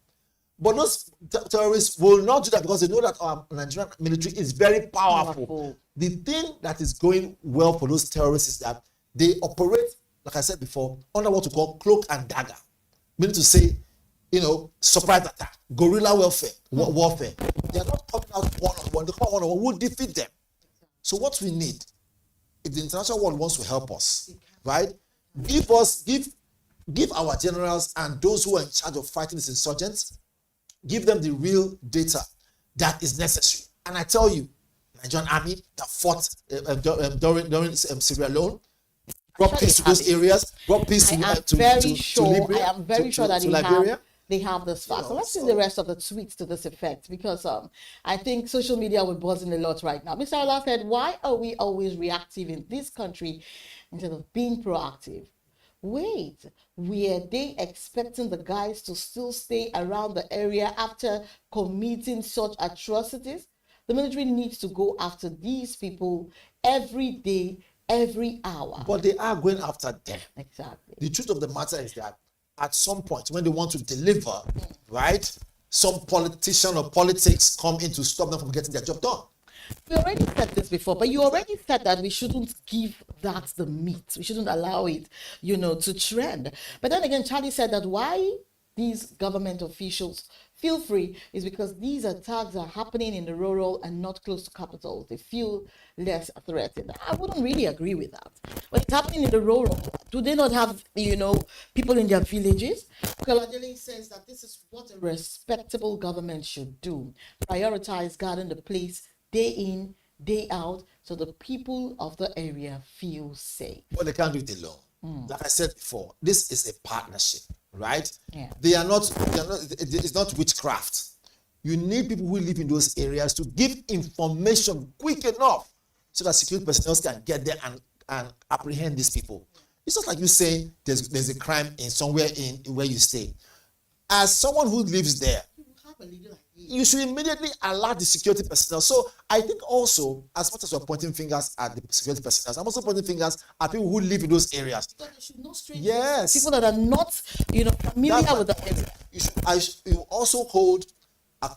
But those terrorists will not do that because they know that our Nigerian military is very powerful. The thing that is going well for those terrorists is that they operate, like I said before, under what we call cloak and dagger. Meaning to say, surprise attack, guerrilla warfare. They are not coming out one-on-one. They come out one-on-one. We'll defeat them. So what we need, if the international world wants to help us, right, give our generals and those who are in charge of fighting these insurgents, give them the real data that is necessary. And I tell you, Nigerian army that fought during Sierra Leone, brought peace to those areas, brought peace to Libya. I am very sure that they have this fact. So let's see the rest of the tweets to this effect, because I think social media will buzzing a lot right now. Mr. Allah said, why are we always reactive in this country instead of being proactive? Wait, were they expecting the guys to still stay around the area after committing such atrocities? The military needs to go after these people every day, every hour. But they are going after them. Exactly. The truth of the matter is that at some point when they want to deliver, right, some politician or politics come in to stop them from getting their job done. We already said this before, but you already said that we shouldn't give that the meat. We shouldn't allow it, to trend. But then again, Charlie said that why these government officials feel free is because these attacks are happening in the rural and not close to capitals. They feel less threatened. I wouldn't really agree with that. But it's happening in the rural. Do they not have, people in their villages? Kaladele says that this is what a respectable government should do. Prioritize guarding the place day in, day out, so the people of the area feel safe. But they can't do it alone. Like I said before, this is a partnership, right? Yeah. It's not witchcraft. You need people who live in those areas to give information quick enough so that security personnel can get there and apprehend these people. It's not like you say there's a crime in somewhere in where you stay. As someone who lives there, you should immediately alert the security personnel. So I think also, as much as we're pointing fingers at the security personnel, I'm also pointing fingers at people who live in those areas. But they should know strangers. Yes. People that are not, familiar with the area. You also hold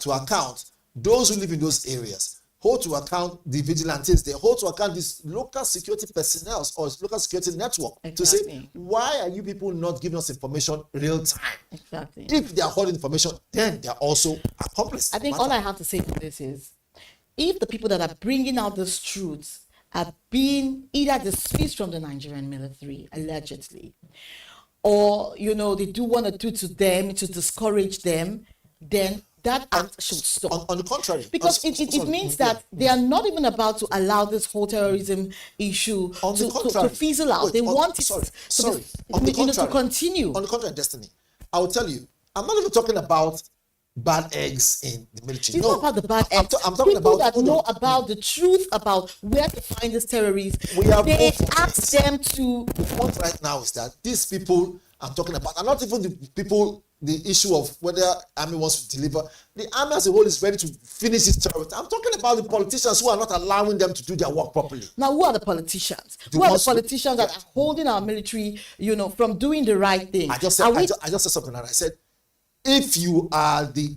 to account those who live in those areas. Hold to account the vigilantes there. Hold to account this local security personnel or local security network to say, why are you people not giving us information real time? Exactly. If they are holding information, then they are also accomplices. I think all I have to say to this is, if the people that are bringing out these truths are being either dismissed from the Nigerian military, allegedly, or, they do one or two to them to discourage them, then that act should stop. On the contrary. Because it means that they are not even about to allow this whole terrorism issue to fizzle out. They want it to continue. On the contrary, Destiny, I will tell you, I'm not even talking about bad eggs in the military. It's not about the bad eggs. I'm talking people about that know about the truth about where to find these terrorists. They ask them to. The point right now is that these people I'm talking about are not even the people. The issue of whether army wants to deliver. The army as a whole is ready to finish its terrorists. I'm talking about the politicians who are not allowing them to do their work properly. Now, who are the politicians? Who are the politicians that are holding our military, from doing the right thing? I just said something, and I said, if you are the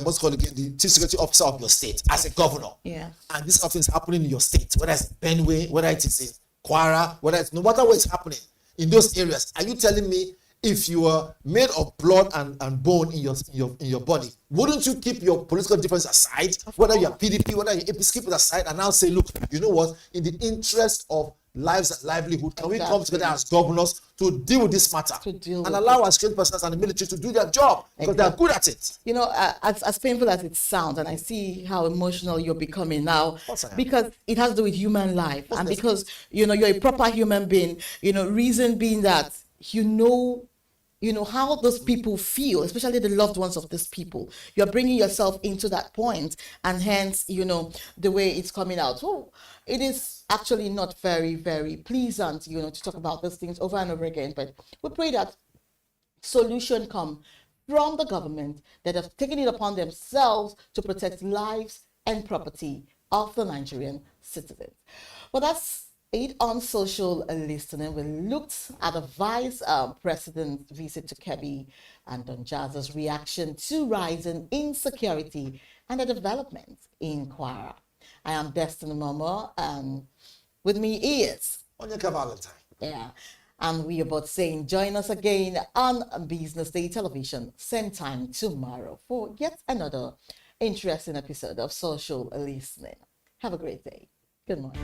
what's called again, the chief security officer of your state as a governor, and this often is happening in your state, whether it's Benue, whether it is in Kwara, whether it's no matter where it's happening in those areas, are you telling me? If you are made of blood and bone in your body, wouldn't you keep your political difference aside? Whether you're PDP, whether you're APC, keep it aside and now say, look, you know what? In the interest of lives and livelihood, can we come together as governors to deal with this matter and allow our security personnel and the military to do their job because they are good at it? As painful as it sounds, and I see how emotional you're becoming now, because it has to do with human life, and because you're a proper human being. Reason being that how those people feel, especially the loved ones of these people. You're bringing yourself into that point, and hence, the way it's coming out. So it is actually not very, very pleasant, to talk about these things over and over again. But we pray that solution come from the government that have taken it upon themselves to protect lives and property of the Nigerian citizens. Well, that's it on social listening. We looked at the Vice President's visit to Kebbi and Don Jazza's reaction to rising insecurity and the developments in Kwara. I am Destiny Momo, and with me is Onyeka Valentine. Yeah, and we are both saying join us again on Business Day Television, same time tomorrow for yet another interesting episode of Social Listening. Have a great day. Good morning.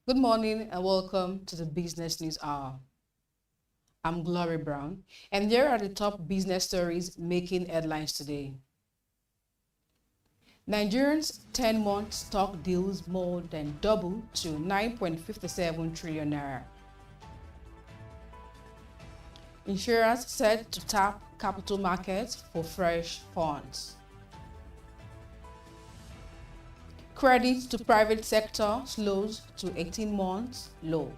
Good morning and welcome to the Business News Hour. I'm Glory Brown, and here are the top business stories making headlines today. Nigerians' 10-month stock deals more than double to 9.57 trillion naira. Insurers set to tap capital markets for fresh funds. Credit to private sector slows to 18 months low.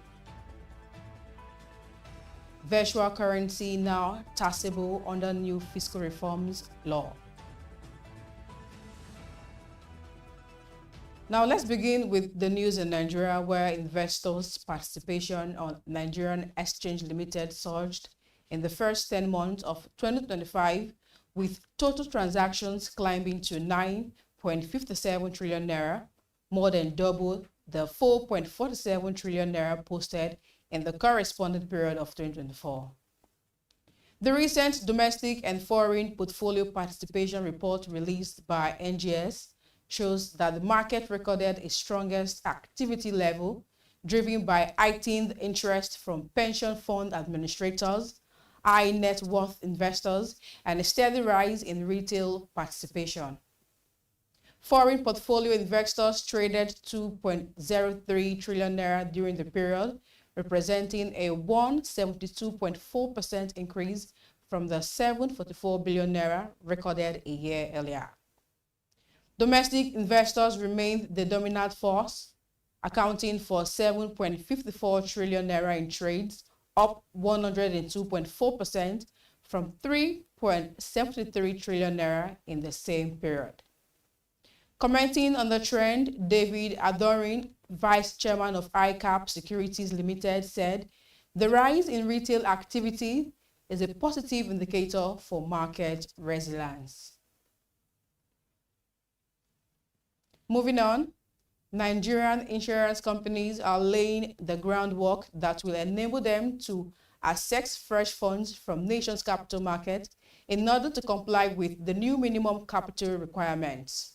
Virtual currency now taxable under new fiscal reforms law. Now let's begin with the news in Nigeria, where investors' participation on Nigerian Exchange Limited surged in the first 10 months of 2025, with total transactions climbing to 9.57 trillion naira, more than double the 4.47 trillion naira posted in the corresponding period of 2024. The recent domestic and foreign portfolio participation report released by NGS shows that the market recorded its strongest activity level, driven by heightened interest from pension fund administrators, high net worth investors, and a steady rise in retail participation. Foreign portfolio investors traded 2.03 trillion naira during the period, representing a 172.4% increase from the 744 billion naira recorded a year earlier. Domestic investors remained the dominant force, accounting for 7.54 trillion naira in trades, up 102.4% from 3.73 trillion naira in the same period. Commenting on the trend, David Adorin, Vice Chairman of ICAP Securities Limited, said, "The rise in retail activity is a positive indicator for market resilience." Moving on, Nigerian insurance companies are laying the groundwork that will enable them to access fresh funds from nation's capital market in order to comply with the new minimum capital requirements.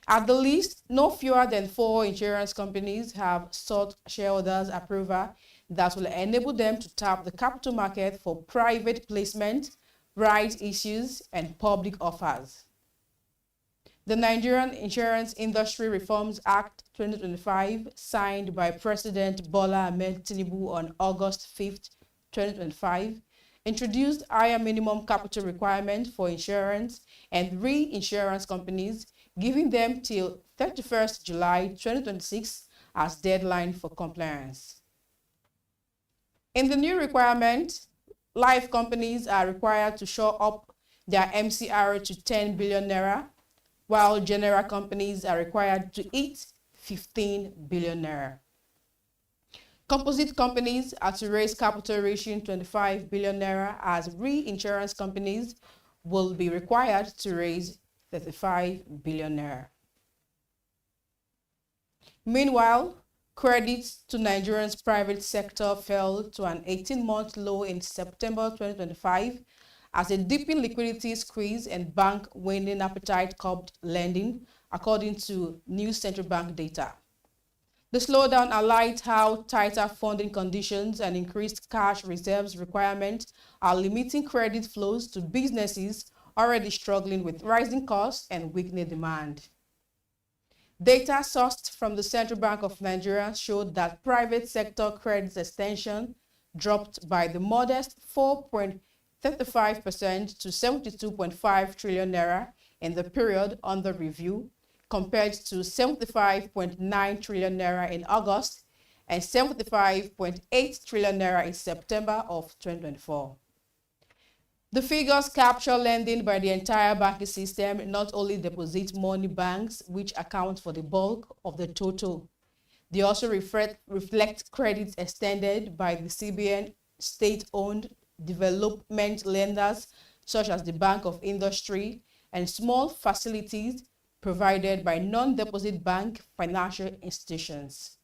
At the least, no fewer than 4 insurance companies have sought shareholders' approval that will enable them to tap the capital market for private placement, rights issues, and public offers. The Nigerian Insurance Industry Reforms Act 2025, signed by President Bola Ahmed Tinubu on August 5, 2025, introduced higher minimum capital requirements for insurance and reinsurance companies, giving them till 31st July 2026 as deadline for compliance. In the new requirement, life companies are required to shore up their MCR to 10 billion naira, while general companies are required to hit 15 billion naira. Composite companies are to raise capital reaching 25 billion naira, as reinsurance companies will be required to raise 35 billion naira. Meanwhile, credits to Nigeria's private sector fell to an 18-month low in September 2025 as a deepening liquidity squeeze and bank waning appetite curbed lending, according to new central bank data. The slowdown highlights how tighter funding conditions and increased cash reserves requirements are limiting credit flows to businesses already struggling with rising costs and weakening demand. Data sourced from the Central Bank of Nigeria showed that private sector credit extension dropped by the modest 4.35% to 72.5 trillion naira in the period under review, compared to 75.9 trillion naira in August and 75.8 trillion naira in September of 2024. The figures capture lending by the entire banking system, not only deposit money banks, which account for the bulk of the total. They also reflect credits extended by the CBN state-owned development lenders, such as the Bank of Industry, and small facilities provided by non-deposit bank financial institutions.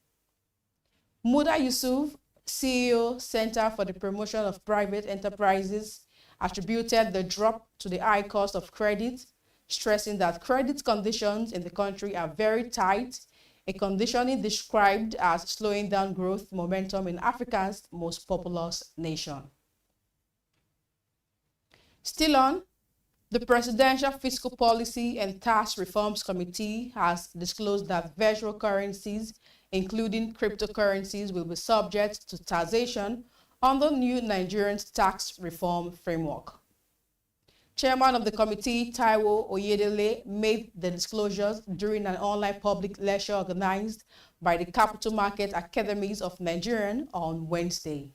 Muda Yusuf, CEO, Center for the Promotion of Private Enterprises, attributed the drop to the high cost of credit, stressing that credit conditions in the country are very tight a conditioning described as slowing down growth momentum in Africa's most populous nation. Still on, the Presidential Fiscal Policy and Tax Reforms Committee has disclosed that virtual currencies, including cryptocurrencies, will be subject to taxation under new Nigerian tax reform framework. Chairman of the committee, Taiwo Oyedele, made the disclosures during an online public lecture organized by the Capital Market Academies of Nigeria on Wednesday.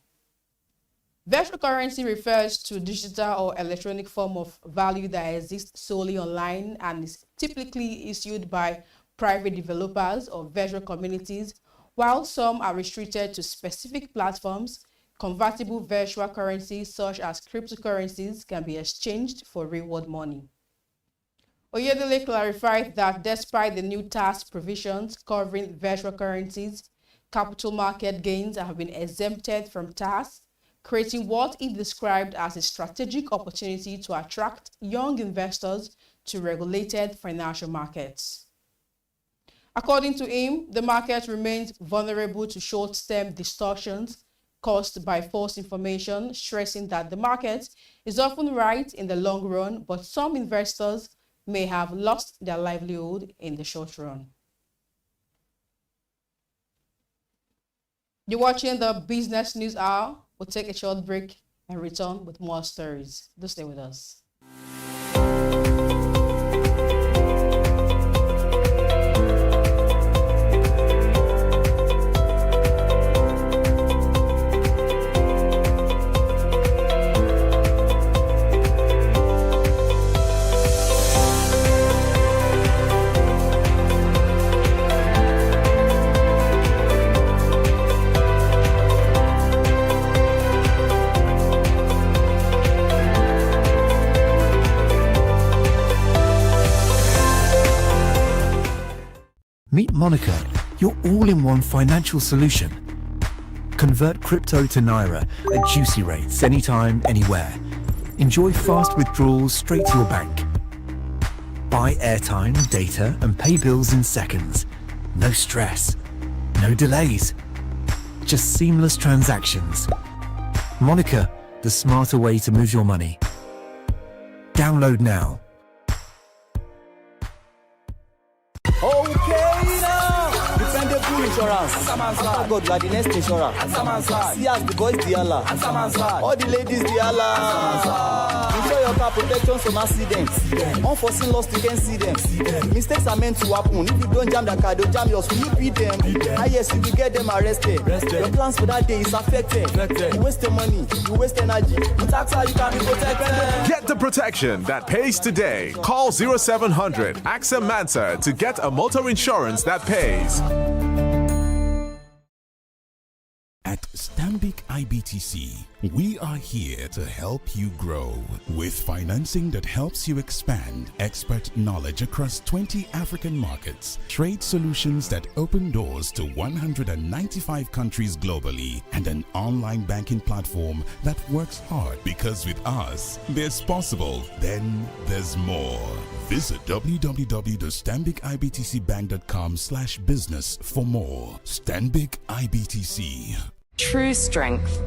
Virtual currency refers to digital or electronic form of value that exists solely online and is typically issued by private developers or virtual communities, while some are restricted to specific platforms. Convertible virtual currencies such as cryptocurrencies can be exchanged for real-world money. Oyedele clarified that despite the new tax provisions covering virtual currencies, capital market gains have been exempted from tax, creating what he described as a strategic opportunity to attract young investors to regulated financial markets. According to him, the market remains vulnerable to short-term distortions caused by false information, stressing that the market is often right in the long run, but some investors may have lost their livelihood in the short run. You're watching the Business News Hour. We'll take a short break and return with more stories. Do stay with us. Meet Monica, your all-in-one financial solution. Convert crypto to Naira at juicy rates anytime, anywhere. Enjoy fast withdrawals straight to your bank. Buy airtime, data, and pay bills in seconds. No stress, no delays, just seamless transactions. Monica, the smarter way to move your money. Download now. Insurance. Oh God, you are the next insurance. See as the boys the Allah. All the ladies the Allah. Ensure your car protection from accidents. Unforeseen loss, you can see them. Mistakes are meant to happen. If you don't jam the car, they'll jam yours. Will you beat them? Ah yes, you will get them arrested. Your plans for that day is affected. You waste your money, you waste energy. With AXA, you can be protected. Get the protection that pays today. Call 0700 AXA Mansa to get a motor insurance that pays. At Stanbic IBTC, we are here to help you grow with financing that helps you expand, expert knowledge across 20 African markets, trade solutions that open doors to 195 countries globally, and an online banking platform that works hard, because with us, there's possible, then there's more. Visit www.stanbicibtcbank.com/business for more. Stanbic IBTC. True strength.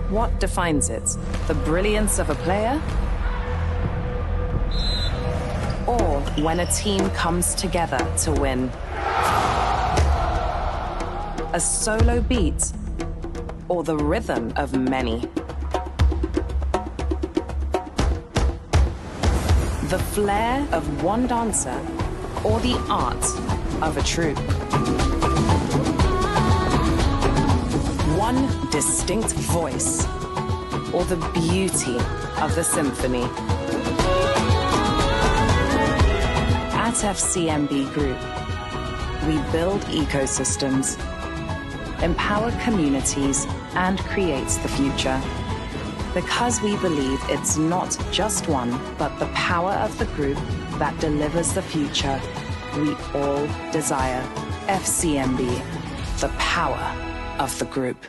What defines it? The brilliance of a player? Or when a team comes together to win? A solo beat? Or the rhythm of many? The flair of one dancer? Or the art of a troupe? One distinct voice, or the beauty of the symphony. At FCMB Group, we build ecosystems, empower communities, and create the future. Because we believe it's not just one, but the power of the group that delivers the future we all desire. FCMB, the power of the group.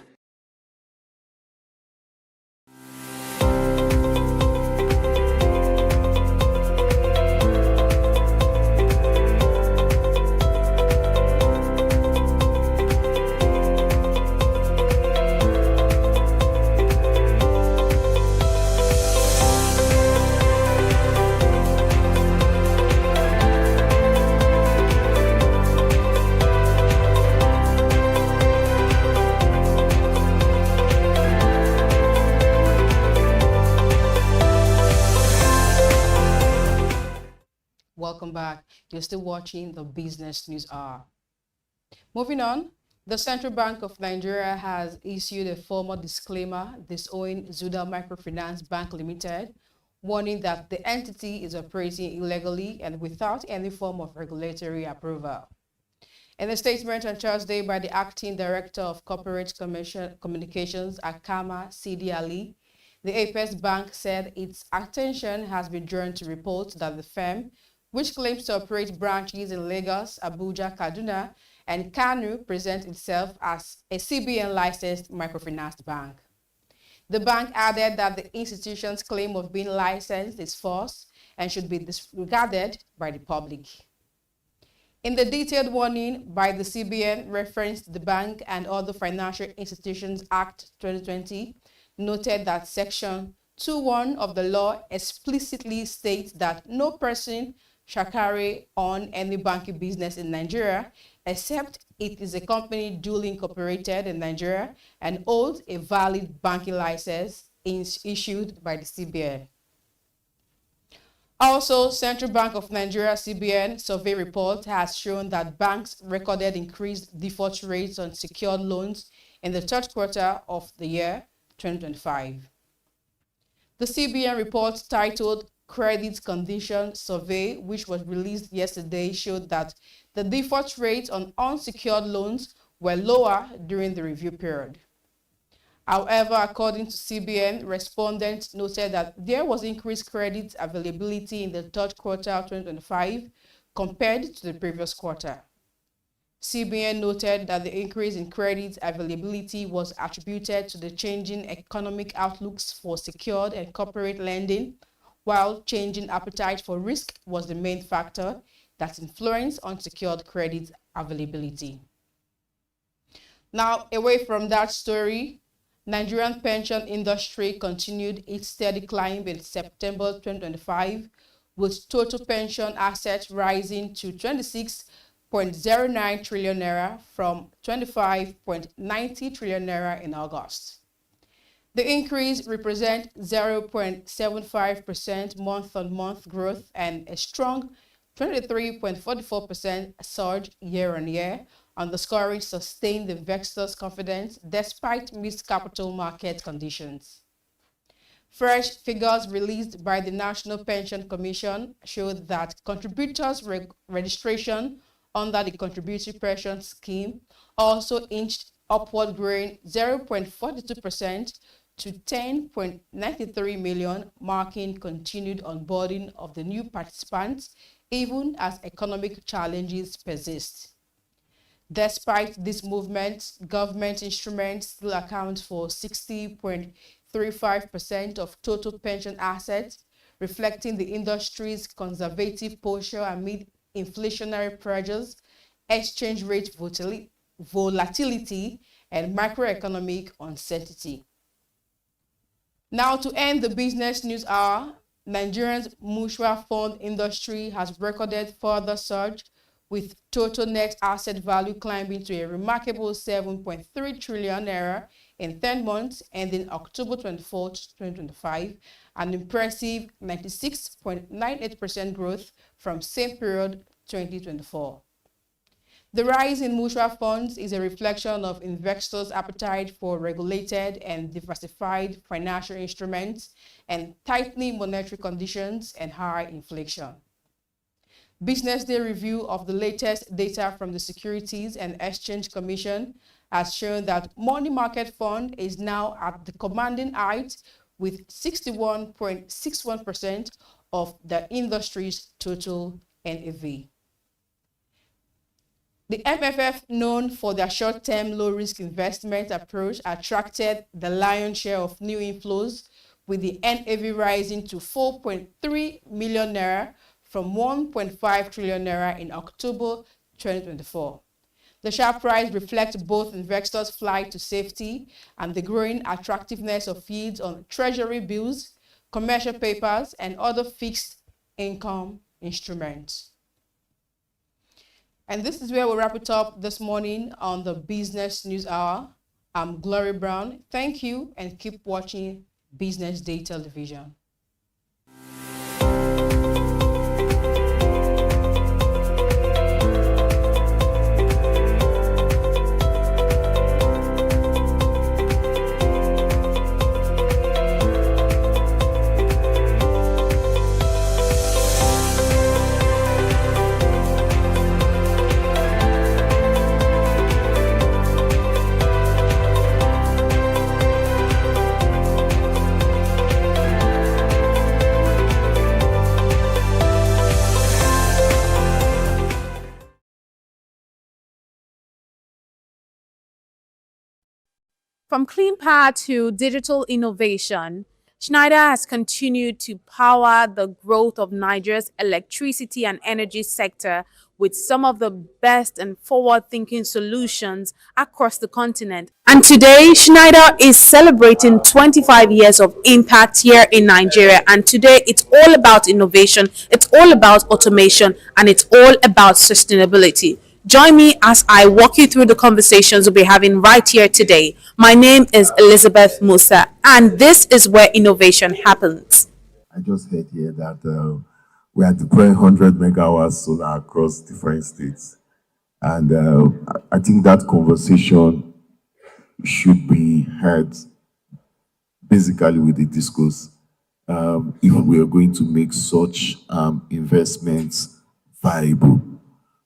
you're still watching the Business News Hour. Moving on, the Central Bank of Nigeria has issued a formal disclaimer disowning Zuda Microfinance Bank Limited, warning that the entity is operating illegally and without any form of regulatory approval. In a statement on Thursday by the Acting Director of Corporate Communications, Akama Sidi Ali, the Apex Bank said its attention has been drawn to reports that the firm, which claims to operate branches in Lagos, Abuja, Kaduna, and Kano, presents itself as a CBN-licensed microfinance bank. The bank added that the institution's claim of being licensed is false and should be disregarded by the public. In the detailed warning by the CBN referenced the Bank and Other Financial Institutions Act 2020, noted that Section 2(1) of the law explicitly states that no person shall carry on any banking business in Nigeria except it is a company duly incorporated in Nigeria and holds a valid banking license issued by the CBN. Also, Central Bank of Nigeria CBN survey report has shown that banks recorded increased default rates on secured loans in the third quarter of the year 2025. The CBN report titled Credit Condition Survey, which was released yesterday, showed that the default rates on unsecured loans were lower during the review period. However, according to CBN, respondents noted that there was increased credit availability in the third quarter of 2025 compared to the previous quarter. CBN noted that the increase in credit availability was attributed to the changing economic outlooks for secured and corporate lending, while changing appetite for risk was the main factor that influenced unsecured credit availability. Now, away from that story, Nigerian pension industry continued its steady climb in September 2025, with total pension assets rising to 26.09 trillion naira from 25.90 trillion naira in August. The increase represents 0.75% month-on-month growth and a strong 23.44% surge year-on-year, underscoring sustained investors' confidence despite mixed capital market conditions. Fresh figures released by the National Pension Commission showed that contributors' registration under the Contributory Pension Scheme also inched upward, growing 0.42% to 10.93 million, marking continued onboarding of the new participants even as economic challenges persist. Despite this movement, government instruments still account for 60.35% of total pension assets, reflecting the industry's conservative posture amid inflationary pressures, exchange rate volatility, and macroeconomic uncertainty. Now, to end the Business News Hour, Nigeria's mutual fund industry has recorded further surge, with total net asset value climbing to a remarkable 7.3 trillion naira in 10 months, ending October 24, 2025, an impressive 96.98% growth from same period 2024. The rise in mutual funds is a reflection of investors' appetite for regulated and diversified financial instruments and tightening monetary conditions and high inflation. Business Day review of the latest data from the Securities and Exchange Commission has shown that money market fund is now at the commanding height with 61.61% of the industry's total NAV. The MFF, known for their short-term low-risk investment approach, attracted the lion's share of new inflows, with the NAV rising to 4.3 million naira from 1.5 trillion naira in October 2024. The share price reflects both investors' flight to safety and the growing attractiveness of yields on treasury bills, commercial papers, and other fixed income instruments. And this is where we wrap it up this morning on the Business News Hour. I'm Glory Brown. Thank you, and keep watching Business Day Television. From clean power to digital innovation, Schneider has continued to power the growth of Nigeria's electricity and energy sector with some of the best and forward-thinking solutions across the continent. And today, Schneider is celebrating 25 years of impact here in Nigeria. And today, it's all about innovation, it's all about automation, and it's all about sustainability. Join me as I walk you through the conversations we'll be having right here today. My name is Elizabeth Musa, and this is where innovation happens. I just heard here that we are deploying 100 megawatts solar across different states. And I think that conversation should be had basically with the discourse if we are going to make such investments viable.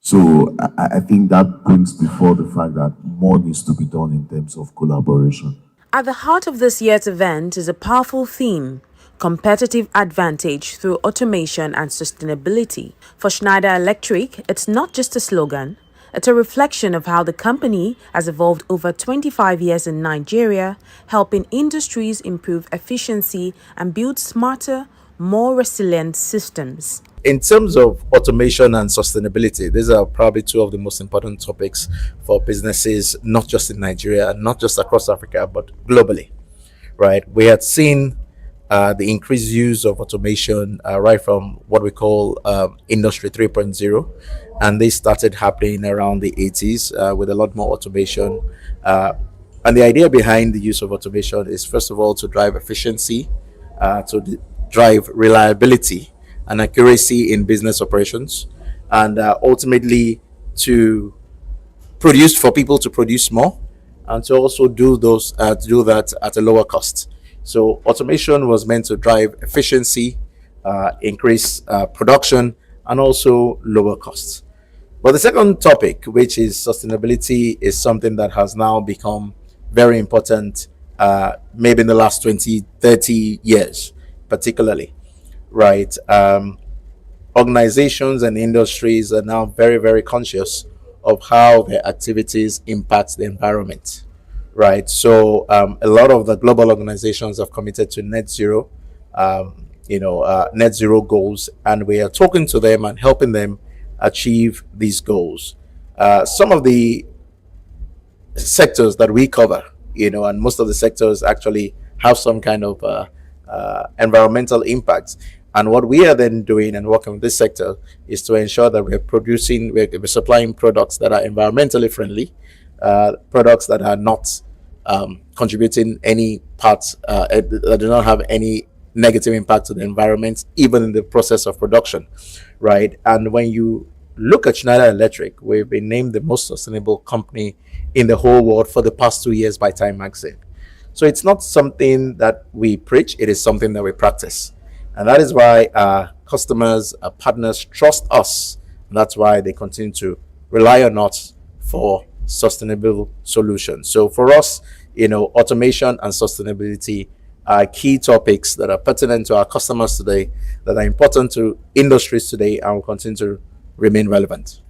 So I think that brings before the fact that more needs to be done in terms of collaboration. At the heart of this year's event is a powerful theme: competitive advantage through automation and sustainability. For Schneider Electric, it's not just a slogan, it's a reflection of how the company has evolved over 25 years in Nigeria, helping industries improve efficiency and build smarter, more resilient systems. In terms of automation and sustainability, these are probably two of the most important topics for businesses, not just in Nigeria, not just across Africa, but globally, right? We had seen the increased use of automation right from what we call Industry 3.0, and they started happening around the 80s with a lot more automation. And the idea behind the use of automation is, first of all, to drive efficiency, to drive reliability and accuracy in business operations, and ultimately to produce, for people to produce more, and to also do that at a lower cost. So automation was meant to drive efficiency, increase production, and also lower costs. But the second topic, which is sustainability, is something that has now become very important, maybe in the last 20, 30 years, particularly. Right, organizations and industries are now very, very conscious of how their activities impact the environment. Right, so a lot of the global organizations have committed to net zero, net zero goals, and we are talking to them and helping them achieve these goals. Some of the sectors that we cover, and most of the sectors actually have some kind of environmental impact. And what we are then doing and working with this sector is to ensure that we're supplying products that are environmentally friendly, products that are not contributing any parts, that do not have any negative impact to the environment, even in the process of production, right? And when you look at Schneider Electric, we've been named the most sustainable company in the whole world for the past 2 years by Time Magazine. So it's not something that we preach, it is something that we practice. And that is why our customers, our partners trust us. And that's why they continue to rely on us for sustainable solutions. So for us, automation and sustainability are key topics that are pertinent to our customers today, that are important to industries today, and will continue to remain relevant.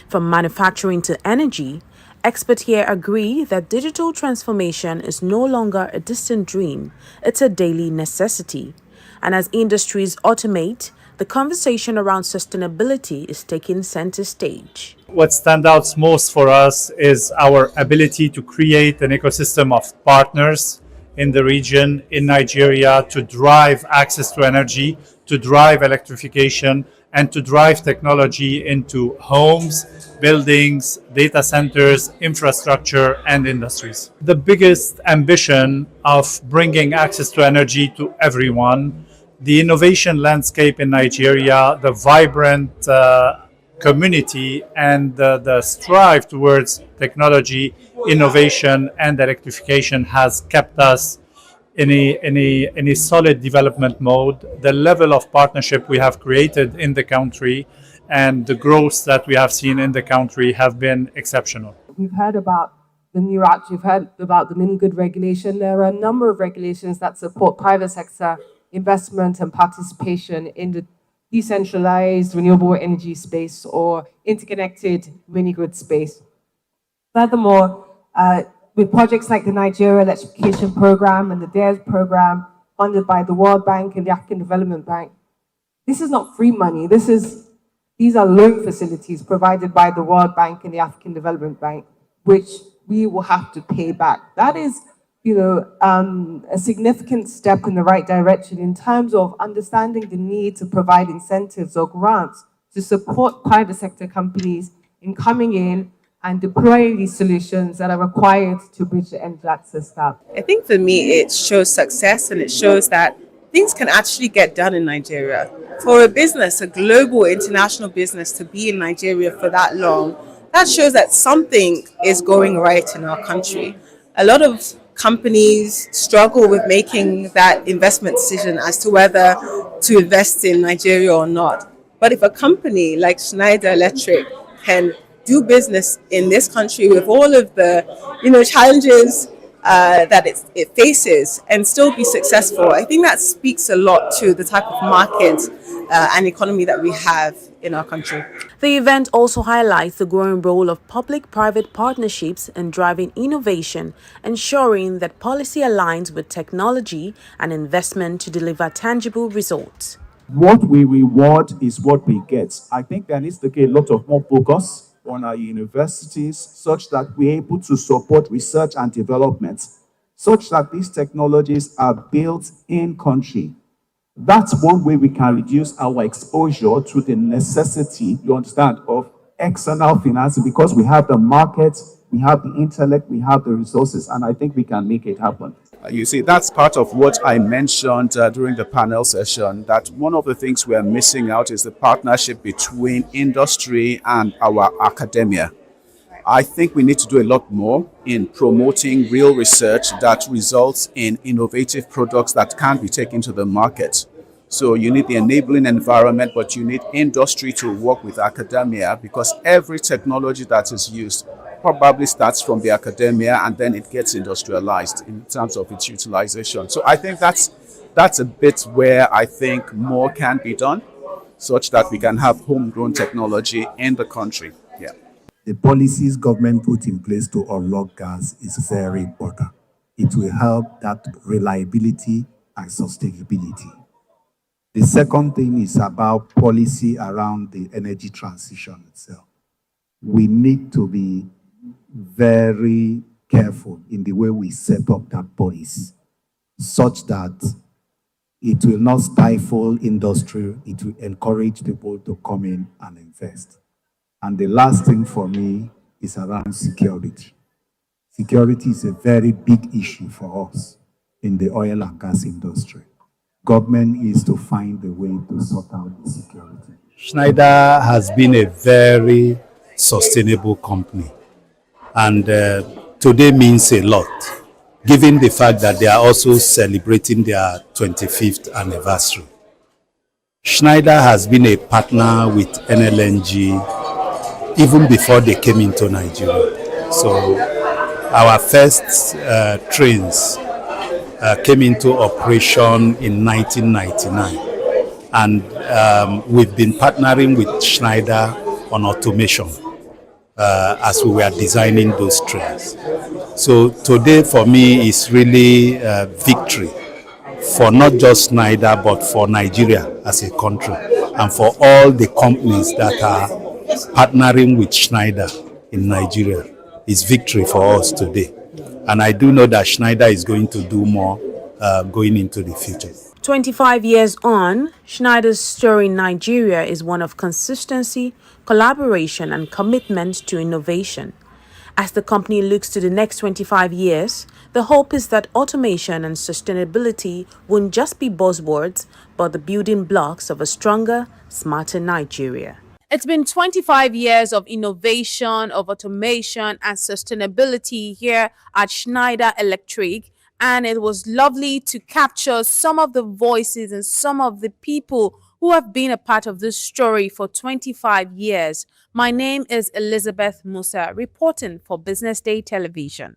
From manufacturing to energy, experts here agree that digital transformation is no longer a distant dream, it's a daily necessity. And as industries automate, the conversation around sustainability is taking center stage. What stands out most for us is our ability to create an ecosystem of partners in the region, in Nigeria, to drive access to energy, to drive electrification, and to drive technology into homes, buildings, data centers, infrastructure, and industries. The biggest ambition of bringing access to energy to everyone, the innovation landscape in Nigeria, the vibrant community, and the strive towards technology, innovation, and electrification has kept us in a solid development mode. The level of partnership we have created in the country and the growth that we have seen in the country have been exceptional. We've heard about the new act, you've heard about the Min Good regulation. There are a number of regulations that support private sector investment and participation in the decentralized renewable energy space or interconnected mini grid space. Furthermore, with projects like the Nigeria Electrification Program and the DARES program funded by the World Bank and the African Development Bank. This is not free money. These are loan facilities provided by the World Bank and the African Development Bank, which we will have to pay back. That is, a significant step in the right direction in terms of understanding the need to provide incentives or grants to support private sector companies in coming in and deploying these solutions that are required to bridge the energy access gap. I think for me, it shows success and it shows that things can actually get done in Nigeria. For a business, a global international business, to be in Nigeria for that long, that shows that something is going right in our country. A lot of companies struggle with making that investment decision as to whether to invest in Nigeria or not. But if a company like Schneider Electric can do business in this country with all of the challenges that it faces and still be successful, I think that speaks a lot to the type of market and economy that we have in our country. The event also highlights the growing role of public-private partnerships in driving innovation, ensuring that policy aligns with technology and investment to deliver tangible results. What we reward is what we get. I think there needs to be a lot of more focus on our universities such that we're able to support research and development, such that these technologies are built in country. That's one way we can reduce our exposure to the necessity, you understand, of external financing, because we have the market, we have the intellect, we have the resources, and I think we can make it happen. You see, that's part of what I mentioned during the panel session, that one of the things we are missing out is the partnership between industry and our academia. I think we need to do a lot more in promoting real research that results in innovative products that can be taken to the market. So you need the enabling environment, but you need industry to work with academia, because every technology that is used probably starts from the academia and then it gets industrialized in terms of its utilization. So I think that's a bit where I think more can be done, such that we can have homegrown technology in the country. Yeah. The policies government put in place to unlock gas is very important. It will help that reliability and sustainability. The second thing is about policy around the energy transition itself. We need to be very careful in the way we set up that policy, such that it will not stifle industry, it will encourage people to come in and invest. And the last thing for me is around security. Security is a very big issue for us in the oil and gas industry. Government is to find a way to sort out the security. Schneider has been a very sustainable company, and today means a lot, given the fact that they are also celebrating their 25th anniversary. Schneider has been a partner with NLNG even before they came into Nigeria. So our first trains came into operation in 1999, and we've been partnering with Schneider on automation as we were designing those trains. So today for me is really a victory for not just Schneider but for Nigeria as a country, and for all the companies that are partnering with Schneider in Nigeria. It's victory for us today. And I do know that Schneider is going to do more going into the future. 25 years on, Schneider's story in Nigeria is one of consistency, collaboration, and commitment to innovation. As the company looks to the next 25 years, the hope is that automation and sustainability won't just be buzzwords, but the building blocks of a stronger, smarter Nigeria. It's been 25 years of innovation, of automation and sustainability here at Schneider Electric, and it was lovely to capture some of the voices and some of the people who have been a part of this story for 25 years. My name is Elizabeth Musa, reporting for Business Day Television.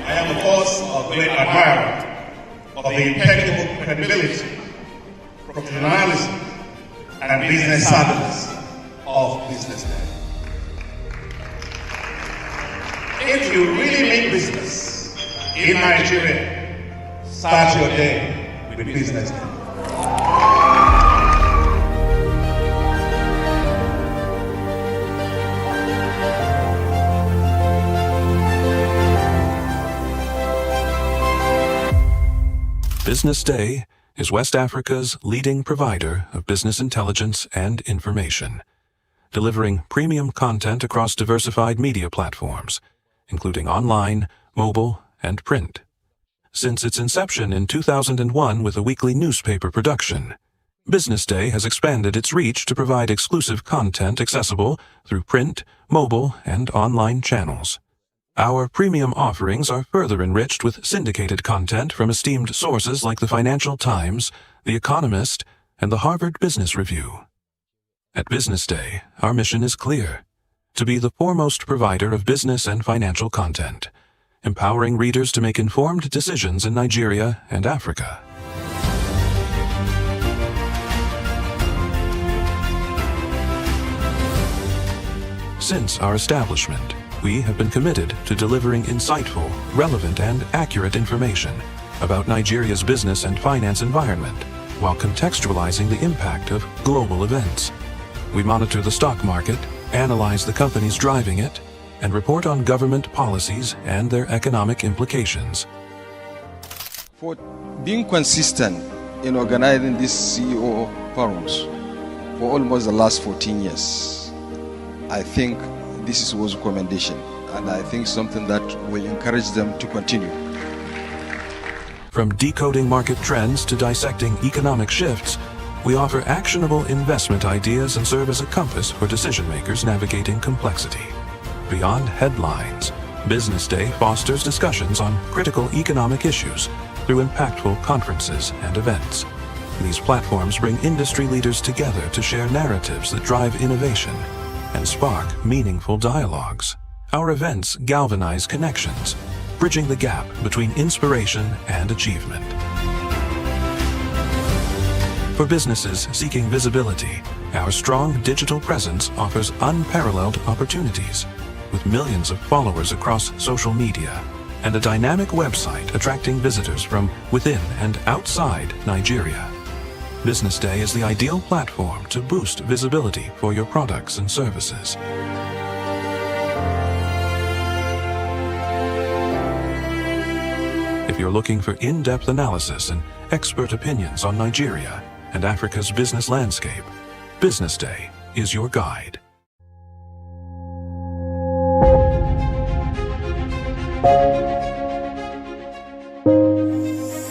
I am, of course, a great admirer of the impeccable credibility, professionalism, and business savviness of BusinessDay. If you really mean business in Nigeria, start your day with BusinessDay. BusinessDay is West Africa's leading provider of business intelligence and information, delivering premium content across diversified media platforms, including online, mobile, and print. Since its inception in 2001 with a weekly newspaper production, BusinessDay has expanded its reach to provide exclusive content accessible through print, mobile, and online channels. Our premium offerings are further enriched with syndicated content from esteemed sources like the Financial Times, The Economist, and the Harvard Business Review. At BusinessDay, our mission is clear: to be the foremost provider of business and financial content, empowering readers to make informed decisions in Nigeria and Africa. Since our establishment, we have been committed to delivering insightful, relevant, and accurate information about Nigeria's business and finance environment, while contextualizing the impact of global events. We monitor the stock market, analyze the companies driving it, and report on government policies and their economic implications. For being consistent in organizing these CEO forums for almost the last 14 years, I think this was a commendation, and I think something that will encourage them to continue. From decoding market trends to dissecting economic shifts, we offer actionable investment ideas and serve as a compass for decision makers navigating complexity. Beyond headlines, BusinessDay fosters discussions on critical economic issues through impactful conferences and events. These platforms bring industry leaders together to share narratives that drive innovation and spark meaningful dialogues. Our events galvanize connections, bridging the gap between inspiration and achievement. For businesses seeking visibility, our strong digital presence offers unparalleled opportunities, with millions of followers across social media and a dynamic website attracting visitors from within and outside Nigeria. BusinessDay is the ideal platform to boost visibility for your products and services. If you're looking for in-depth analysis and expert opinions on Nigeria and Africa's business landscape, BusinessDay is your guide.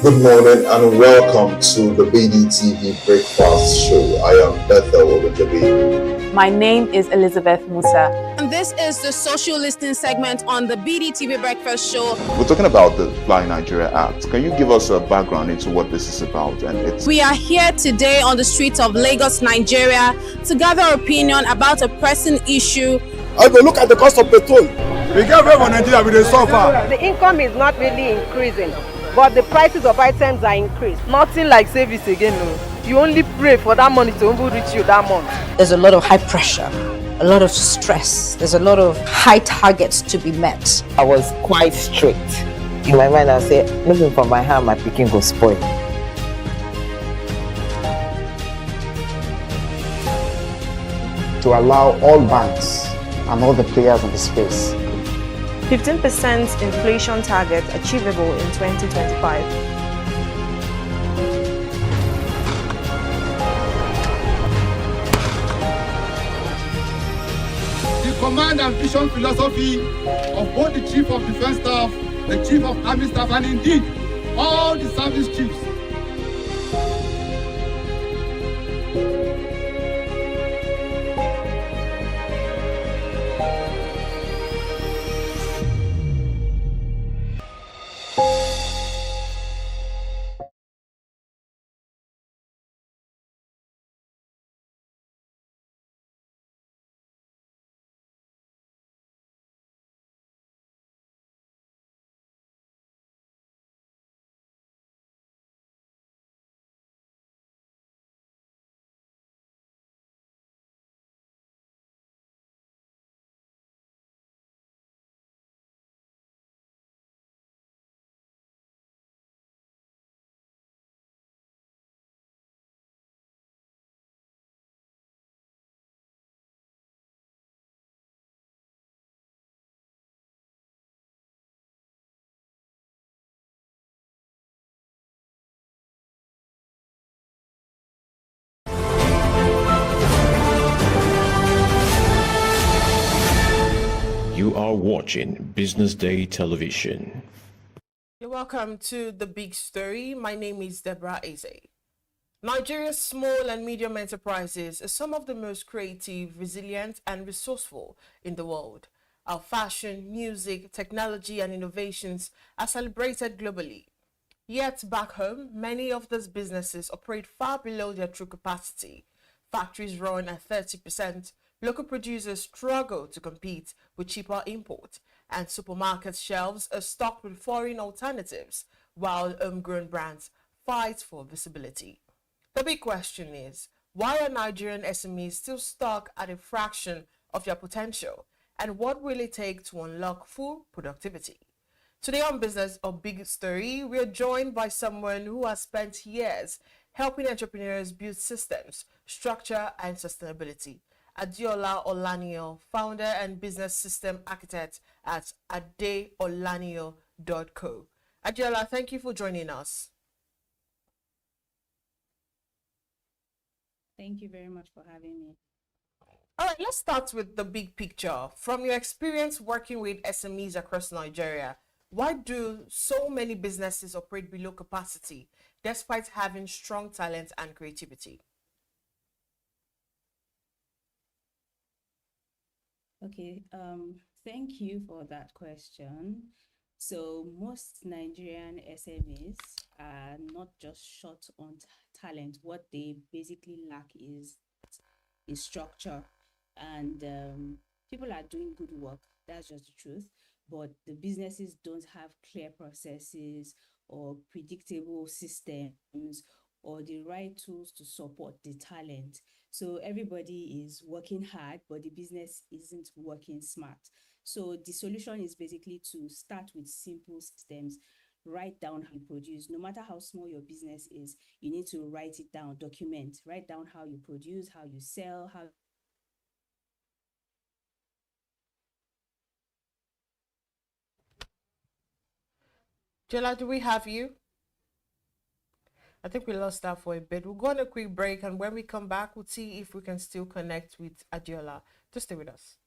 Good morning and welcome to the BDTV Breakfast Show. I am Bethel Olajabi. My name is Elizabeth Musa. And this is the social listening segment on the BDTV Breakfast Show. We're talking about the Fly Nigeria Act. Can you give us a background into what this is about? We are here today on the streets of Lagos, Nigeria, to gather opinion about a pressing issue. I will look at the cost of petrol. We get very Nigeria with the suffer. The income is not really increasing, but the prices of items are increased. Nothing like service again, no. You only pray for that money to reach you that month. There's a lot of high pressure, a lot of stress. There's a lot of high targets to be met. I was quite strict. In my mind, I said, looking for my hand, my picking will spoil. To allow all banks and all the players in the space 15% inflation target achievable in 2025. The command and vision philosophy of both the Chief of Defense Staff, the Chief of Army Staff, and indeed all the service chiefs are watching Business Day Television. You're welcome to The Big Story. My name is Deborah Eze. Nigeria's small and medium enterprises are some of the most creative, resilient, and resourceful in the world. Our fashion, music, technology, and innovations are celebrated globally. Yet back home, many of these businesses operate far below their true capacity. Factories run at 30%, local producers struggle to compete with cheaper import, and supermarket shelves are stocked with foreign alternatives, while homegrown brands fight for visibility. The big question is, why are Nigerian SMEs still stuck at a fraction of their potential? And what will it take to unlock full productivity? Today on Business of Big Story, we are joined by someone who has spent years helping entrepreneurs build systems, structure, and sustainability. Adeola Olanio, founder and business system architect at adeolanio.co. Adeola, thank you for joining us. Thank you very much for having me. All right, let's start with the big picture. From your experience working with SMEs across Nigeria, why do so many businesses operate below capacity despite having strong talent and creativity? Okay, thank you for that question. So most Nigerian SMEs are not just short on talent. What they basically lack is structure, and people are doing good work. That's just the truth. But the businesses don't have clear processes or predictable systems or the right tools to support the talent. So everybody is working hard, but the business isn't working smart. So the solution is basically to start with simple systems. Write down how you produce. No matter how small your business is, you need to write it down, document, write down how you produce, how you sell, how Jela, do we have you? I think we lost that for a bit. We'll go on a quick break, and when we come back, we'll see if we can still connect with Adeola. Just stay with us.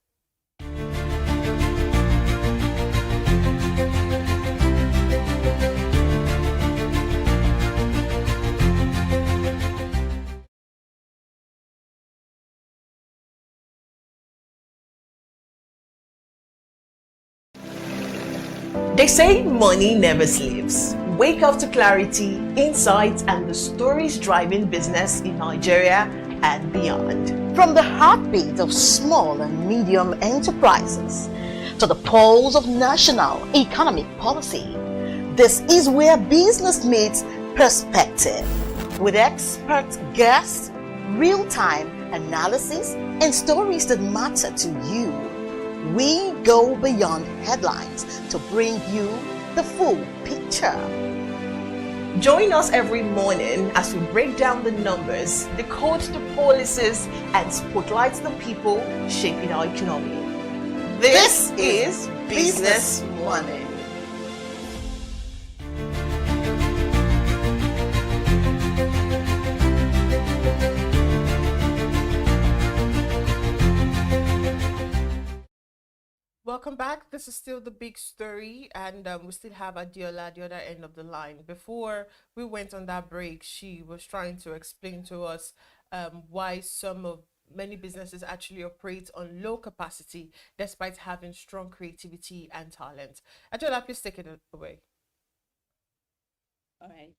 They say money never sleeps. Wake up to clarity, insights, and the stories driving business in Nigeria and beyond. From the heartbeat of small and medium enterprises to the pulse of national economic policy, this is where business meets perspective. With expert guests, real-time analysis, and stories that matter to you, we go beyond headlines to bring you the full picture. Join us every morning as we break down the numbers, decode the policies, and spotlight the people shaping our economy. This is Business Money. Welcome back. This is still The Big Story, and we still have Adeola at the other end of the line. Before we went on that break, she was trying to explain to us why many businesses actually operate on low capacity despite having strong creativity and talent. Adeola, please take it away. All right.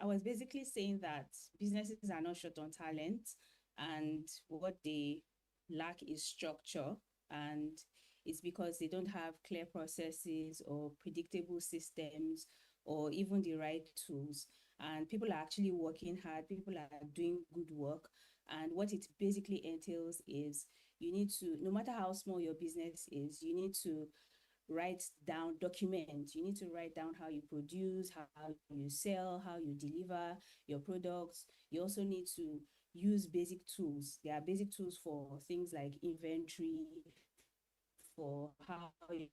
I was basically saying that businesses are not short on talent, and what they lack is structure, and it's because they don't have clear processes or predictable systems or even the right tools. And people are actually working hard, people are doing good work. And what it basically entails is you need to, no matter how small your business is, you need to write down, document. You need to write down how you produce, how you sell, how you deliver your products. You also need to use basic tools. There are basic tools for things like inventory, for how you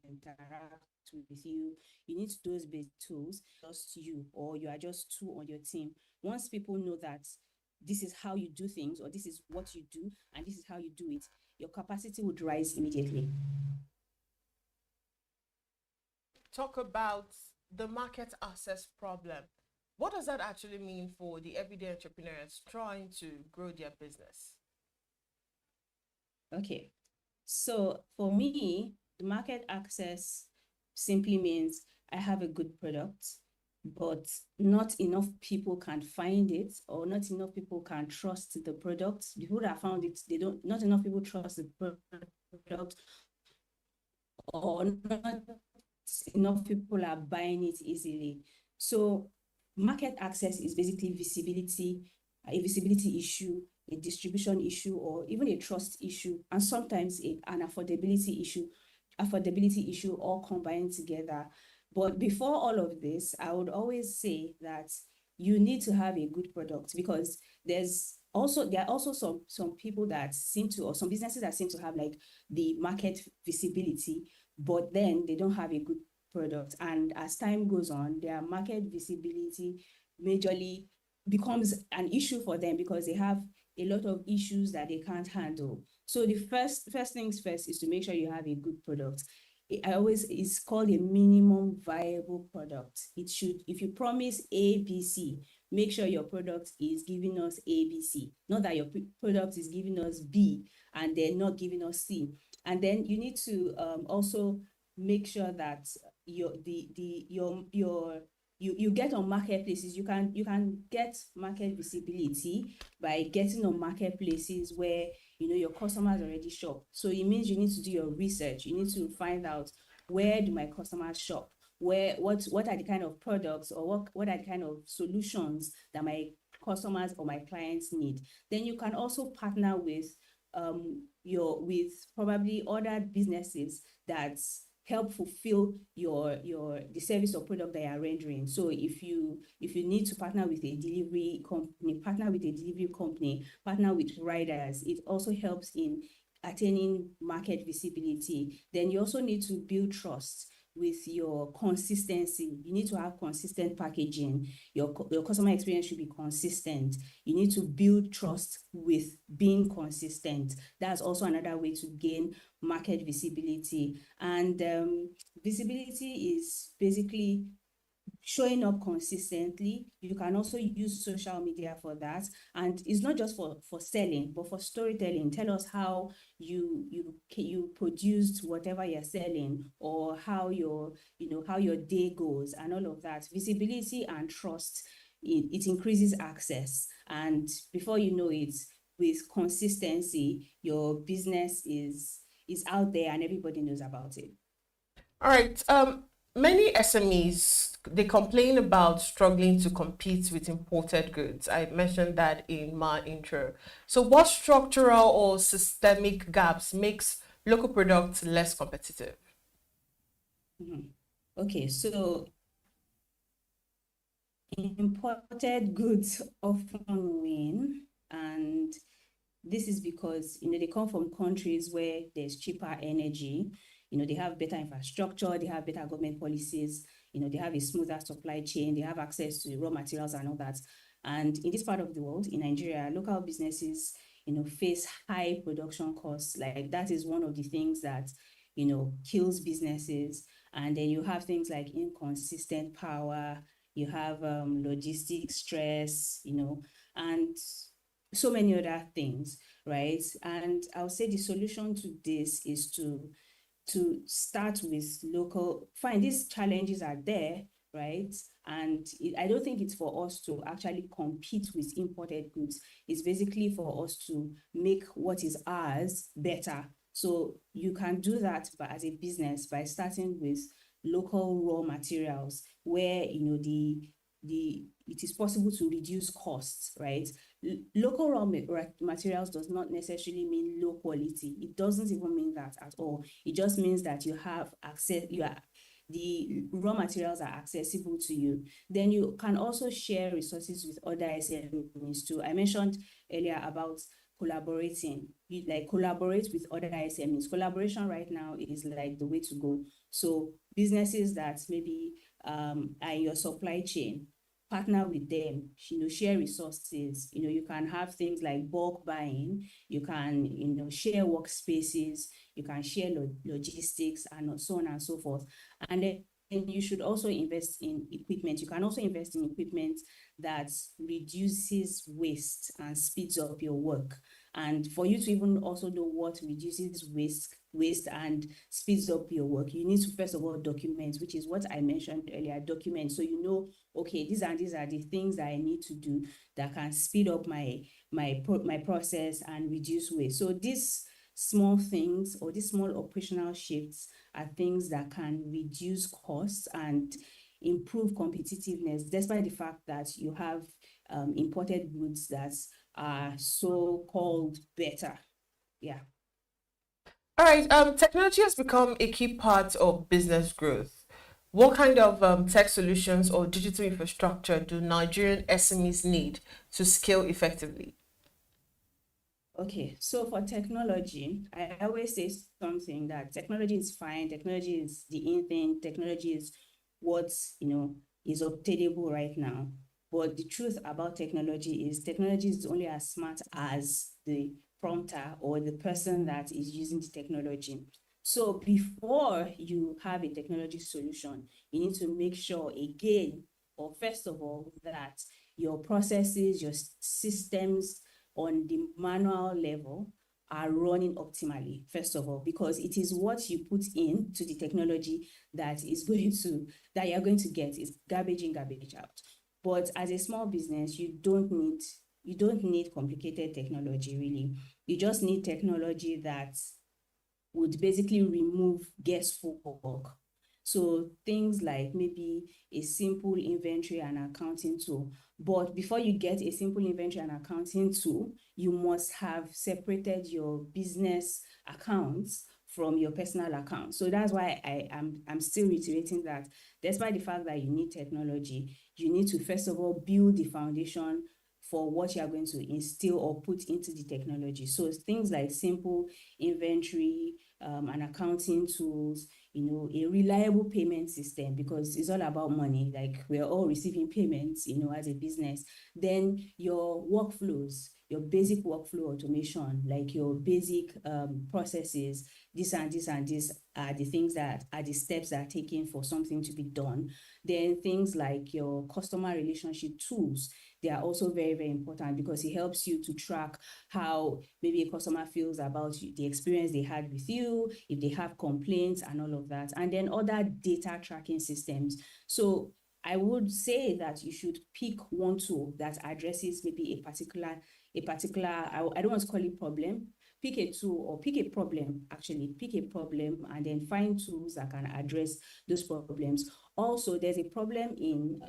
interact with you. You need those basic tools, just you, or you are just two on your team. Once people know that this is how you do things, or this is what you do, and this is how you do it, your capacity would rise immediately. Talk about the market access problem. What does that actually mean for the everyday entrepreneurs trying to grow their business? Okay, so for me, the market access simply means I have a good product, but not enough people can find it, or not enough people can trust the product. The people that found it, not enough people trust the product, or not enough people are buying it easily. So market access is basically visibility, a visibility issue, a distribution issue, or even a trust issue, and sometimes an affordability issue, all combined together. But before all of this, I would always say that you need to have a good product, because there are also some people that seem to, or some businesses that seem to have like the market visibility, but then they don't have a good product. And as time goes on, their market visibility majorly becomes an issue for them, because they have a lot of issues that they can't handle. So the first things first is to make sure you have a good product. It's called a minimum viable product. It should, if you promise ABC, make sure your product is giving us ABC, not that your product is giving us B and they're not giving us C. And then you need to also make sure that you get on marketplaces. You can get market visibility by getting on marketplaces where your customers already shop. So it means you need to do your research. You need to find out, where do my customers shop? What are the kind of products, or what are the kind of solutions that my customers or my clients need? Then you can also partner with probably other businesses that help fulfill the service or product that you are rendering. So if you need to partner with a delivery company, partner with riders. It also helps in attaining market visibility. Then you also need to build trust with your consistency. You need to have consistent packaging. Your customer experience should be consistent. You need to build trust with being consistent. That's also another way to gain market visibility. And visibility is basically showing up consistently. You can also use social media for that. And it's not just for selling, but for storytelling. Tell us how you produced whatever you're selling, or how your day goes, and all of that. Visibility and trust, it increases access. And before you know it, with consistency, your business is out there and everybody knows about it. All right. Many SMEs, they complain about struggling to compete with imported goods. I mentioned that in my intro. So what structural or systemic gaps makes local products less competitive? Okay, so imported goods often win, and this is because they come from countries where there's cheaper energy. They have better infrastructure, they have better government policies, they have a smoother supply chain, they have access to raw materials and all that. And in this part of the world, in Nigeria, local businesses, face high production costs. Like, that is one of the things that, kills businesses. And then you have things like inconsistent power, you have logistics stress, and so many other things, right? And I would say the solution to this is to start with local. Fine, these challenges are there, right? And I don't think it's for us to actually compete with imported goods. It's basically for us to make what is ours better. So you can do that as a business by starting with local raw materials, where it is possible to reduce costs, right? Local raw materials does not necessarily mean low quality. It doesn't even mean that at all. It just means that you have access, the raw materials are accessible to you. Then you can also share resources with other SMEs too. I mentioned earlier about collaborating. You collaborate with other SMEs. Collaboration right now is like the way to go. So businesses that maybe are in your supply chain, partner with them, share resources. You can have things like bulk buying, you can, share workspaces, you can share logistics, and so on and so forth. And then you should also invest in equipment. You can also invest in equipment that reduces waste and speeds up your work. And for you to even also know what reduces waste and speeds up your work, you need to first of all document, which is what I mentioned earlier, document. So okay, these are the things that I need to do that can speed up my process and reduce waste. So these small things or these small operational shifts are things that can reduce costs and improve competitiveness, despite the fact that you have imported goods that are so-called better. Yeah. All right. Technology has become a key part of business growth. What kind of tech solutions or digital infrastructure do Nigerian SMEs need to scale effectively? Okay, so for technology, I always say something that technology is fine, technology is the in thing, technology is what's, is obtainable right now. But the truth about technology is only as smart as the prompter or the person that is using the technology. So before you have a technology solution, you need to make sure again, or first of all, that your processes, your systems on the manual level are running optimally, first of all, because it is what you put into the technology that you're going to get is garbage in, garbage out. But as a small business, you don't need complicated technology, really. You just need technology that would basically remove guesswork. So things like maybe a simple inventory and accounting tool. But before you get a simple inventory and accounting tool, you must have separated your business accounts from your personal account. So that's why I'm still reiterating that despite the fact that you need technology, you need to first of all build the foundation for what you are going to instill or put into the technology. So things like simple inventory and accounting tools, a reliable payment system, because it's all about money. Like we're all receiving payments, as a business. Then your workflows, your basic workflow automation, like your basic processes, this and this and this are the things that are the steps that are taken for something to be done. Then things like your customer relationship tools, they are also very, very important because it helps you to track how maybe a customer feels about you, the experience they had with you, if they have complaints and all of that. And then other data tracking systems. So I would say that you should pick one tool that addresses maybe a particular, I don't want to call it problem. Pick a tool or pick a problem, actually. Pick a problem and then find tools that can address those problems. Also, there's a problem in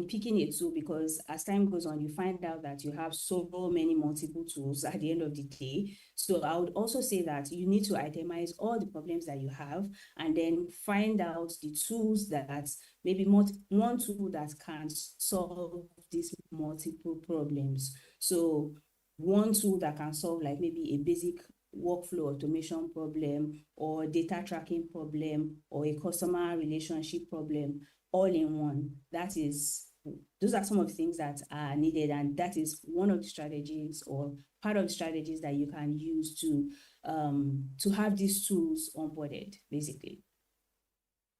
picking a tool, because as time goes on, you find out that you have so many multiple tools at the end of the day. So I would also say that you need to itemize all the problems that you have and then find out the tools that maybe one tool that can solve these multiple problems. So one tool that can solve like maybe a basic workflow automation problem or data tracking problem or a customer relationship problem all in one. Those are some of the things that are needed, and that is one of the strategies or part of the strategies that you can use to have these tools onboarded, basically.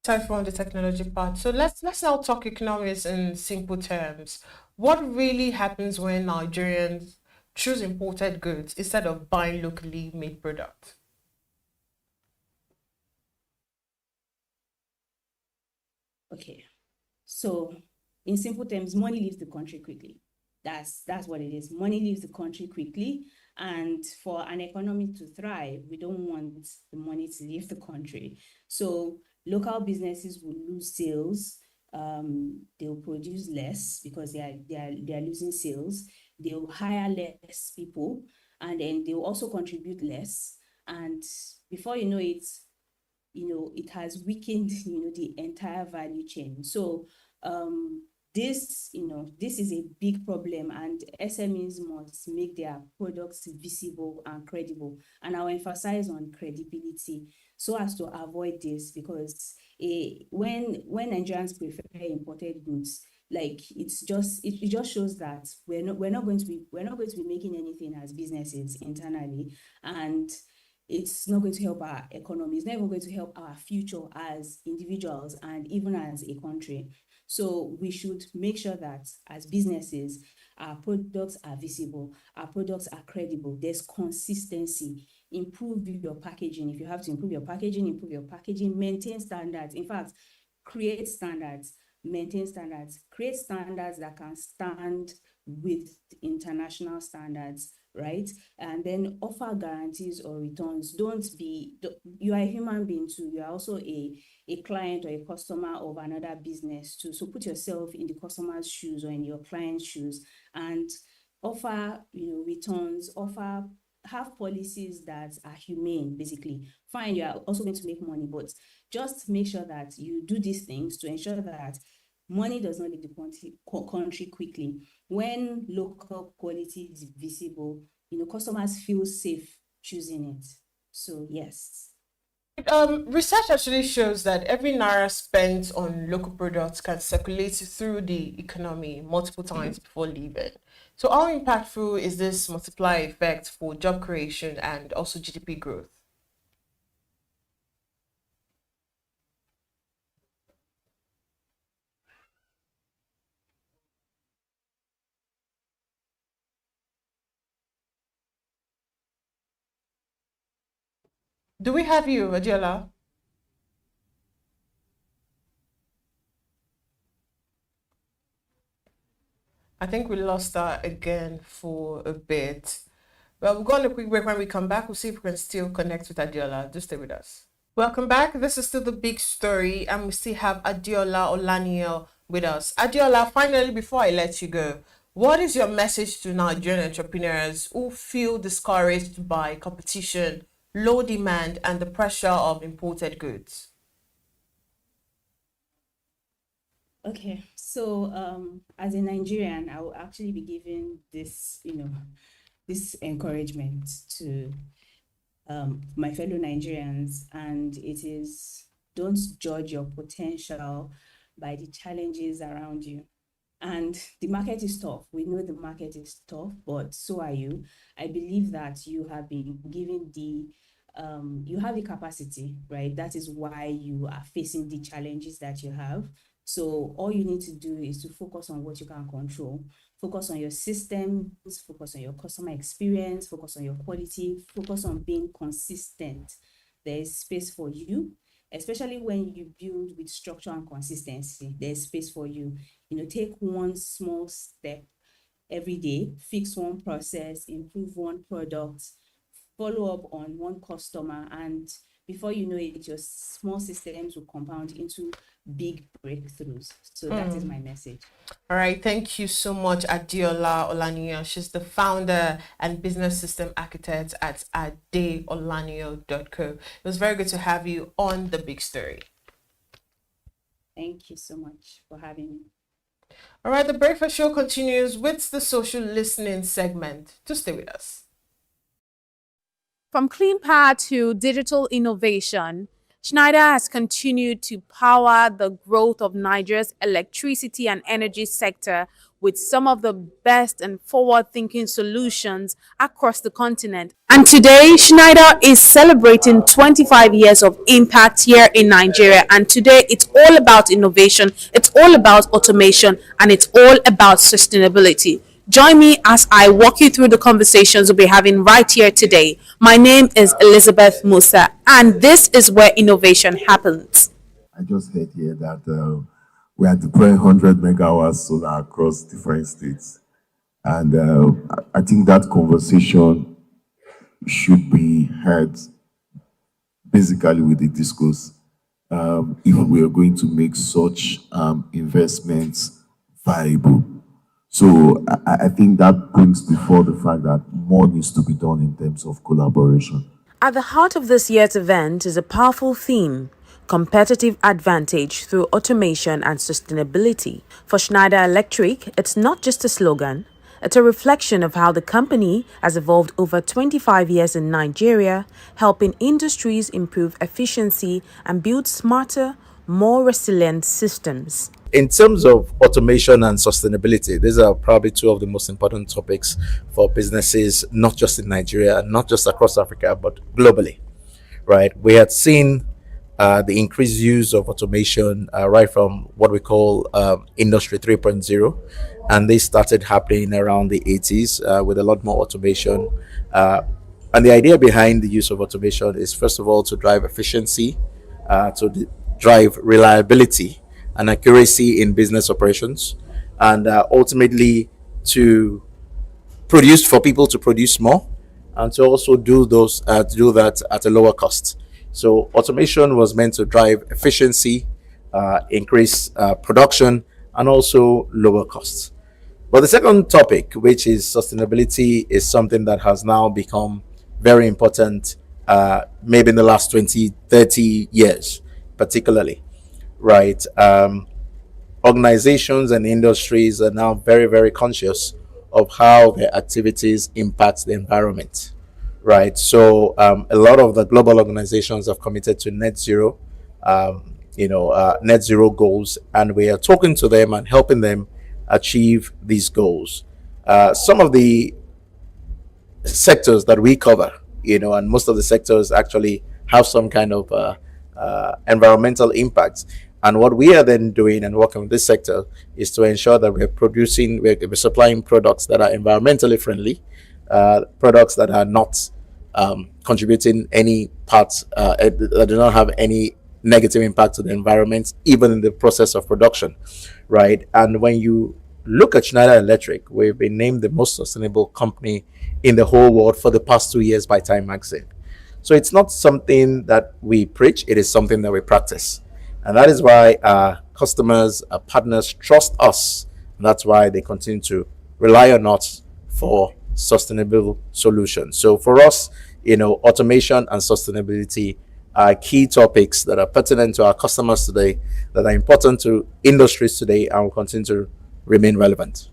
Aside from the technology part, so let's now talk economics in simple terms. What really happens when Nigerians choose imported goods instead of buying locally made products? Okay, so in simple terms, money leaves the country quickly. That's what it is. Money leaves the country quickly, and for an economy to thrive, we don't want the money to leave the country. So local businesses will lose sales. They'll produce less because they are losing sales. They'll hire less people, and then they'll also contribute less. And before you know it, it has weakened, the entire value chain. So this is a big problem, and SMEs must make their products visible and credible. And I'll emphasize on credibility so as to avoid this, because when Nigerians prefer imported goods, like it just shows that we're not going to be making anything as businesses internally, and it's not going to help our economy. It's not even going to help our future as individuals and even as a country. So we should make sure that as businesses, our products are visible, our products are credible, there's consistency. Improve your packaging. If you have to improve your packaging, maintain standards. In fact, create standards, maintain standards, create standards that can stand with international standards, right? And then offer guarantees or returns. You are a human being too. You are also a client or a customer of another business too. So put yourself in the customer's shoes or in your client's shoes and offer, returns, have policies that are humane, basically. Fine, you are also going to make money, but just make sure that you do these things to ensure that money does not leave the country quickly. When local quality is visible, customers feel safe choosing it. So yes. Research actually shows that every naira spent on local products can circulate through the economy multiple times before leaving. So how impactful is this multiplier effect for job creation and also GDP growth? Do we have you, Adiola? I think we lost her again for a bit. Well, we'll go on a quick break. When we come back, we'll see if we can still connect with Adiola. Just stay with us. Welcome back. This is still the big story, and we still have Adiola Olaniyan with us. Adiola, finally, before I let you go, what is your message to Nigerian entrepreneurs who feel discouraged by competition, low demand, and the pressure of imported goods? Okay, so as a Nigerian, I will actually be giving this, this encouragement to my fellow Nigerians, and it is, don't judge your potential by the challenges around you. And the market is tough. We know the market is tough, but so are you. I believe that you have been given you have the capacity, right? That is why you are facing the challenges that you have. So all you need to do is to focus on what you can control. Focus on your systems, focus on your customer experience, focus on your quality, focus on being consistent. There is space for you, especially when you build with structure and consistency. There's space for you. Take one small step every day, fix one process, improve one product, follow up on one customer, and before you know it, your small systems will compound into big breakthroughs. So that is my message. All right, thank you so much, Adiola Olaniyan. She's the founder and business system architect at adeolaniyan.co. It was very good to have you on The Big Story. Thank you so much for having me. All right, the breakfast show continues with the social listening segment. Just stay with us. From clean power to digital innovation, Schneider has continued to power the growth of Nigeria's electricity and energy sector with some of the best and forward-thinking solutions across the continent. And today, Schneider is celebrating 25 years of impact here in Nigeria. And today, it's all about innovation, it's all about automation, and it's all about sustainability. Join me as I walk you through the conversations we'll be having right here today. My name is Elizabeth Musa, and this is where innovation happens. I just heard here that we are deploying 100 megawatts solar across different states. And I think that conversation should be had basically with the discourse if we are going to make such investments viable. So I think that brings before the fact that more needs to be done in terms of collaboration. At the heart of this year's event is a powerful theme: competitive advantage through automation and sustainability. For Schneider Electric, it's not just a slogan, it's a reflection of how the company has evolved over 25 years in Nigeria, helping industries improve efficiency and build smarter, more resilient systems. In terms of automation and sustainability, these are probably two of the most important topics for businesses, not just in Nigeria, not just across Africa, but globally, right? We had seen the increased use of automation right from what we call Industry 3.0, and they started happening around the 80s with a lot more automation. And the idea behind the use of automation is, first of all, to drive efficiency, drive reliability and accuracy in business operations, and ultimately to produce for people to produce more, and to also do that at a lower cost. So automation was meant to drive efficiency, increase production, and also lower costs. But the second topic, which is sustainability, is something that has now become very important, maybe in the last 20, 30 years, particularly. Right, organizations and industries are now very, very conscious of how their activities impact the environment. Right, so a lot of the global organizations have committed to net zero, net zero goals, and we are talking to them and helping them achieve these goals. Some of the sectors that we cover, and most of the sectors actually have some kind of environmental impact. And what we are then doing and working with this sector is to ensure that we're supplying products that are environmentally friendly, products that are not contributing any parts, that do not have any negative impact to the environment, even in the process of production, right? And when you look at Schneider Electric, we've been named the most sustainable company in the whole world for the past 2 years by Time Magazine. So it's not something that we preach, it is something that we practice. And that is why our customers, our partners trust us. And that's why they continue to rely on us for sustainable solutions. So for us, automation and sustainability are key topics that are pertinent to our customers today, that are important to industries today, and will continue to remain relevant.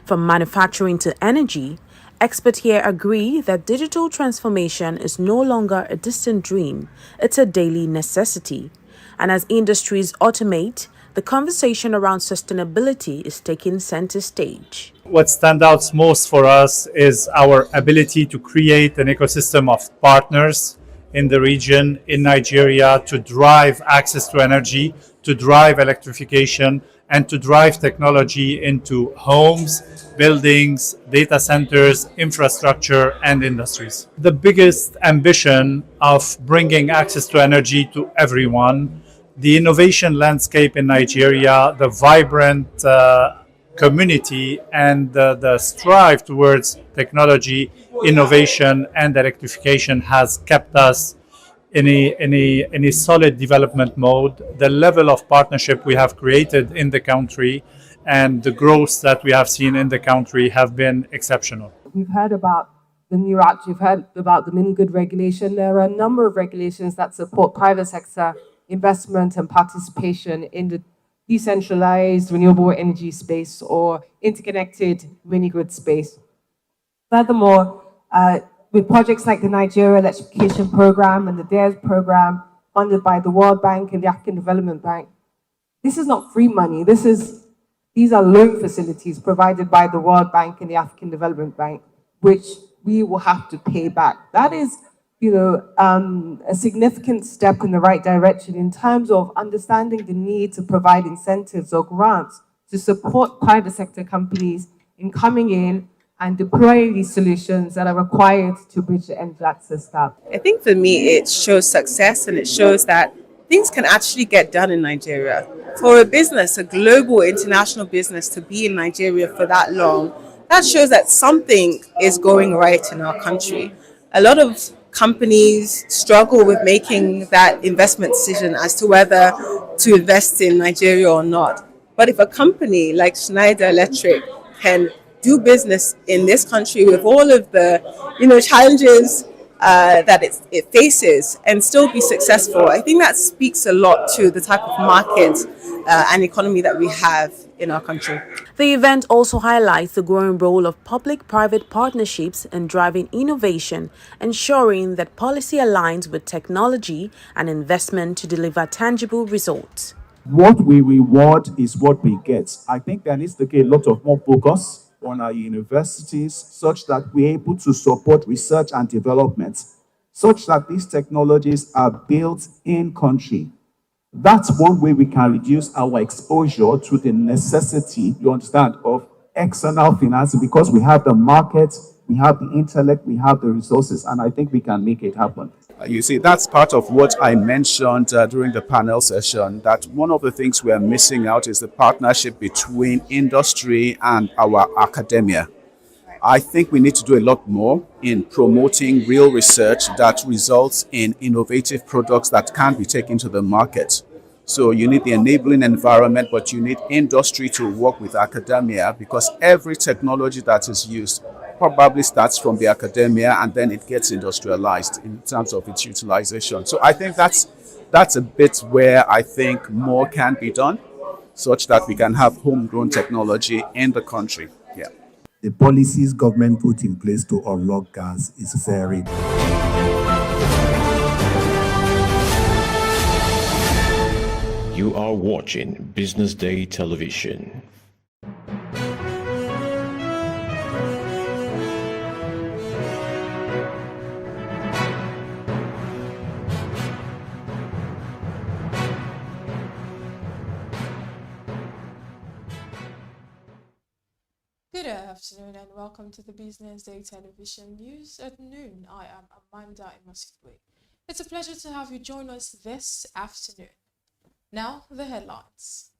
From manufacturing to energy, experts here agree that digital transformation is no longer a distant dream, it's a daily necessity. And as industries automate, the conversation around sustainability is taking center stage. What stands out most for us is our ability to create an ecosystem of partners in the region, in Nigeria, to drive access to energy, to drive electrification, and to drive technology into homes, buildings, data centers, infrastructure, and industries. The biggest ambition of bringing access to energy to everyone, the innovation landscape in Nigeria, the vibrant community, and the strive towards technology, innovation, and electrification has kept us in a solid development mode. The level of partnership we have created in the country and the growth that we have seen in the country have been exceptional. We've heard about the new act, you've heard about the mini good regulation. There are a number of regulations that support private sector investment and participation in the decentralized renewable energy space or interconnected mini grid space. Furthermore, with projects like the Nigeria Electrification Program and the DARES program funded by the World Bank and the African Development Bank, this is not free money. These are loan facilities provided by the World Bank and the African Development Bank, which we will have to pay back. That is, a significant step in the right direction in terms of understanding the need to provide incentives or grants to support private sector companies in coming in and deploying these solutions that are required to bridge the energy access gap. I think for me, it shows success and it shows that things can actually get done in Nigeria. For a business, a global international business, to be in Nigeria for that long, that shows that something is going right in our country. A lot of companies struggle with making that investment decision as to whether to invest in Nigeria or not. But if a company like Schneider Electric can do business in this country with all of the challenges that it faces and still be successful, I think that speaks a lot to the type of market and economy that we have in our country. The event also highlights the growing role of public-private partnerships in driving innovation, ensuring that policy aligns with technology and investment to deliver tangible results. What we reward is what we get. I think there needs to be a lot of more focus on our universities such that we're able to support research and development, such that these technologies are built in country. That's one way we can reduce our exposure to the necessity, you understand, of external financing, because we have the market, we have the intellect, we have the resources, and I think we can make it happen. You see, that's part of what I mentioned during the panel session, that one of the things we are missing out is the partnership between industry and our academia. I think we need to do a lot more in promoting real research that results in innovative products that can be taken to the market. So you need the enabling environment, but you need industry to work with academia, because every technology that is used probably starts from the academia and then it gets industrialized in terms of its utilization. So I think that's a bit where I think more can be done, such that we can have homegrown technology in the country. Yeah. The policies government put in place to unlock gas is very good. You are watching Business Day Television. Good afternoon and welcome to the Business Day Television News at noon. I am Amanda Imosikwe. It's a pleasure to have you join us this afternoon. Now, the headlines.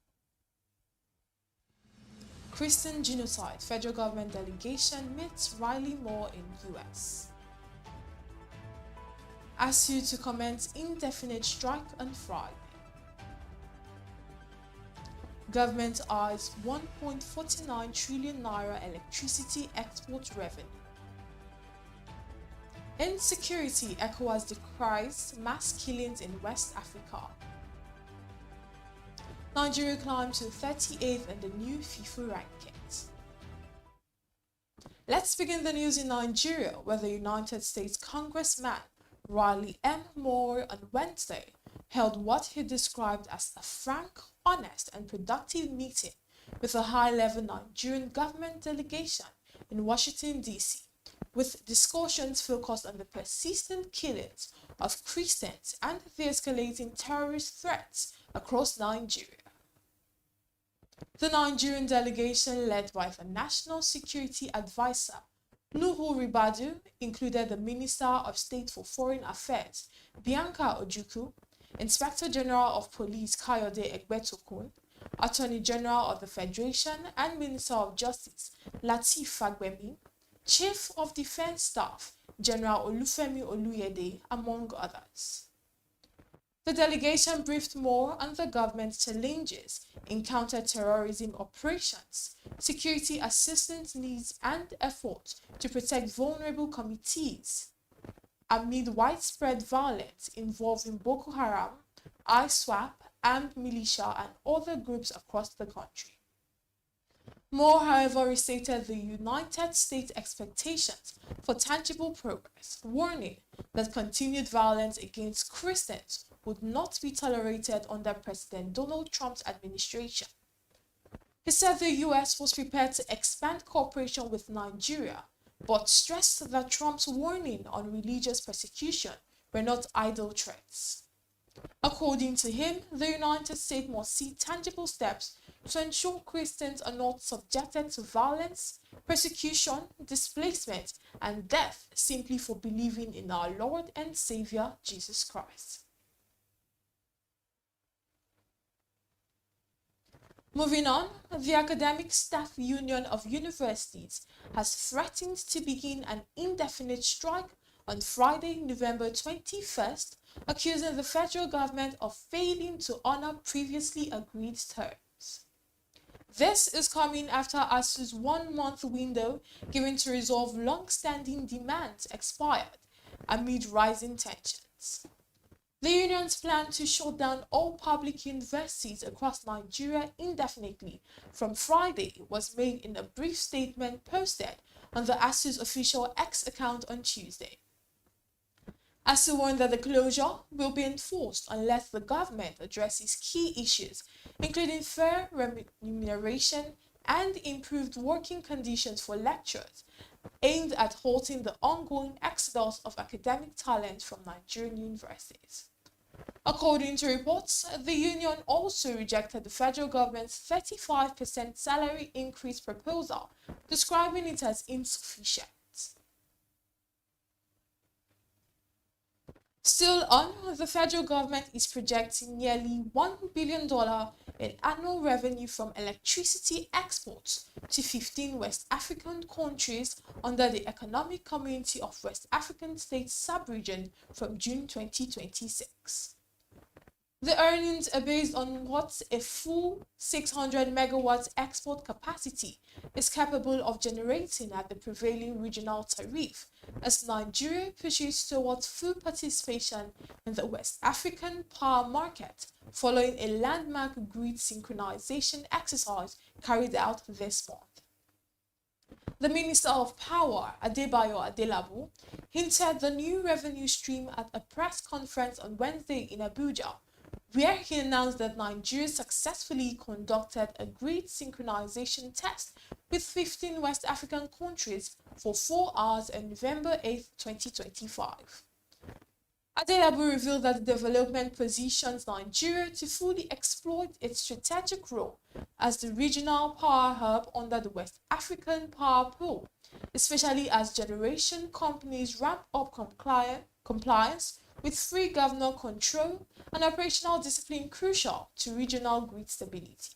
Christian genocide, federal government delegation meets Riley Moore in US. ASU to commence indefinite strike on Friday. Government eyes 1.49 trillion naira electricity export revenue. Insecurity, ECOWAS decries mass killings in West Africa. Nigeria climbs to 38th in the new FIFA rankings. Let's begin the news in Nigeria, where the United States Congressman Riley M. Moore on Wednesday held what he described as a frank, honest and productive meeting with a high-level Nigerian government delegation in Washington, D.C., with discussions focused on the persistent killings of Christians and the escalating terrorist threats across Nigeria. The Nigerian delegation, led by the National Security Advisor Nuhu Ribadu, included the Minister of State for Foreign Affairs, Bianca Ojukwu, Inspector General of Police Kayode Egbetokun, Attorney General of the Federation and Minister of Justice Lateef Fagbemi, Chief of Defense Staff General Olufemi Oluyede, among others. The delegation briefed more on the government's challenges in counter-terrorism operations, security assistance needs and efforts to protect vulnerable communities amid widespread violence involving Boko Haram, ISWAP, armed militia and other groups across the country. Moore, however, restated the United States' expectations for tangible progress, warning that continued violence against Christians would not be tolerated under President Donald Trump's administration. He said the U.S. was prepared to expand cooperation with Nigeria, but stressed that Trump's warning on religious persecution were not idle threats. According to him, the United States must see tangible steps to ensure Christians are not subjected to violence, persecution, displacement, and death simply for believing in our Lord and Savior Jesus Christ. Moving on, the Academic Staff Union of Universities has threatened to begin an indefinite strike on Friday, November 21st, accusing the federal government of failing to honor previously agreed terms. This is coming after ASU's one-month window given to resolve long-standing demands expired amid rising tensions. The unions plan to shut down all public universities across Nigeria indefinitely from Friday was made in a brief statement posted on the ASU's official X account on Tuesday. ASU warned that the closure will be enforced unless the government addresses key issues, including fair remuneration and improved working conditions for lecturers, aimed at halting the ongoing exodus of academic talent from Nigerian universities. According to reports, the union also rejected the federal government's 35% salary increase proposal, describing it as insufficient. Still on, the federal government is projecting nearly $1 billion in annual revenue from electricity exports to 15 West African countries under the Economic Community of West African States sub-region from June 2026. The earnings are based on what a full 600 megawatts export capacity is capable of generating at the prevailing regional tariff, as Nigeria pushes towards full participation in the West African power market following a landmark grid synchronization exercise carried out this month. The Minister of Power, Adebayo Adelabu, hinted the new revenue stream at a press conference on Wednesday in Abuja, where he announced that Nigeria successfully conducted a grid synchronization test with 15 West African countries for 4 hours on November 8, 2025. Adelabu revealed that the development positions Nigeria to fully exploit its strategic role as the regional power hub under the West African power pool, especially as generation companies ramp up compliance with free governor control and operational discipline crucial to regional grid stability.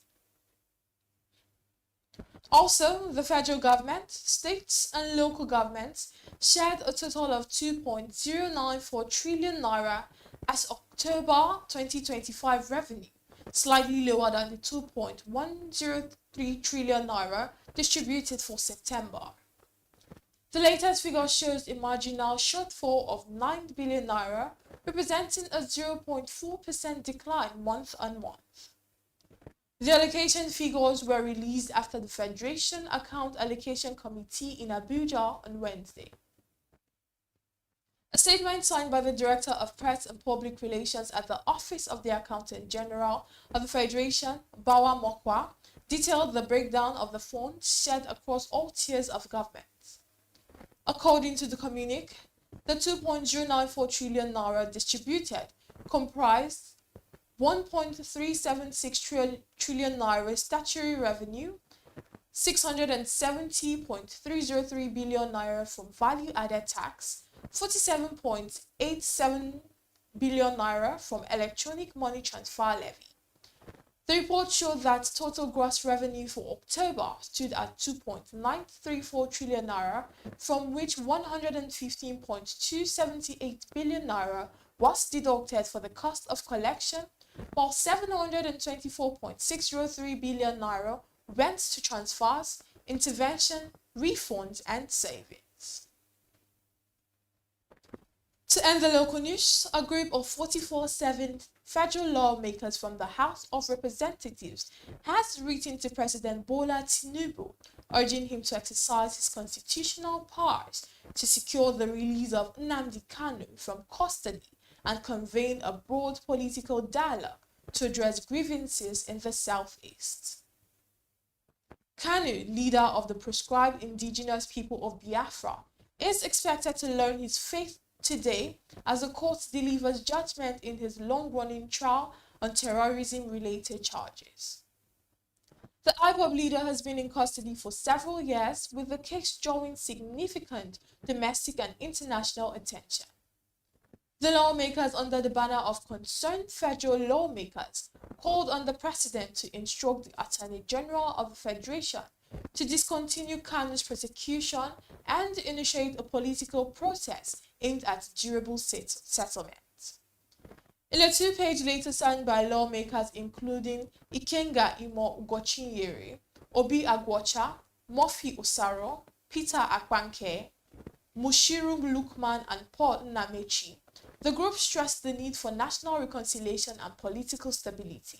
Also, the federal government, states and local governments shared a total of 2.094 trillion naira as October 2025 revenue, slightly lower than the 2.103 trillion naira distributed for September. The latest figure shows a marginal shortfall of 9 billion naira, representing a 0.4% decline month on month. The allocation figures were released after the Federation Account Allocation Committee in Abuja on Wednesday. A statement signed by the Director of Press and Public Relations at the Office of the Accountant General of the Federation, Bawa Mokwa, detailed the breakdown of the funds shared across all tiers of government. According to the communique, the 2.094 trillion naira distributed comprised 1.376 trillion naira statutory revenue, 670.303 billion naira from value-added tax, 47.87 billion naira from electronic money transfer levy. The report showed that total gross revenue for October stood at 2.934 trillion naira, from which 115.278 billion naira was deducted for the cost of collection, while 724.603 billion naira went to transfers, intervention, refunds, and savings. To end the local news, a group of 44 federal lawmakers from the House of Representatives has written to President Bola Tinubu, urging him to exercise his constitutional powers to secure the release of Nnamdi Kanu from custody and convene a broad political dialogue to address grievances in the southeast. Kanu, leader of the proscribed indigenous people of Biafra, is expected to learn his fate today as the court delivers judgment in his long-running trial on terrorism-related charges. The IPOB leader has been in custody for several years, with the case drawing significant domestic and international attention. The lawmakers, under the banner of Concerned Federal Lawmakers, called on the President to instruct the Attorney General of the Federation to discontinue Kanu's prosecution and initiate a political process aimed at durable settlement. In a two-page letter signed by lawmakers including Ikenga Imo Ugochinyere, Obi Agwocha, Murphy Osaro, Peter Akpanke, Mushiru Lukman, and Paul Namechi, The group stressed the need for national reconciliation and political stability.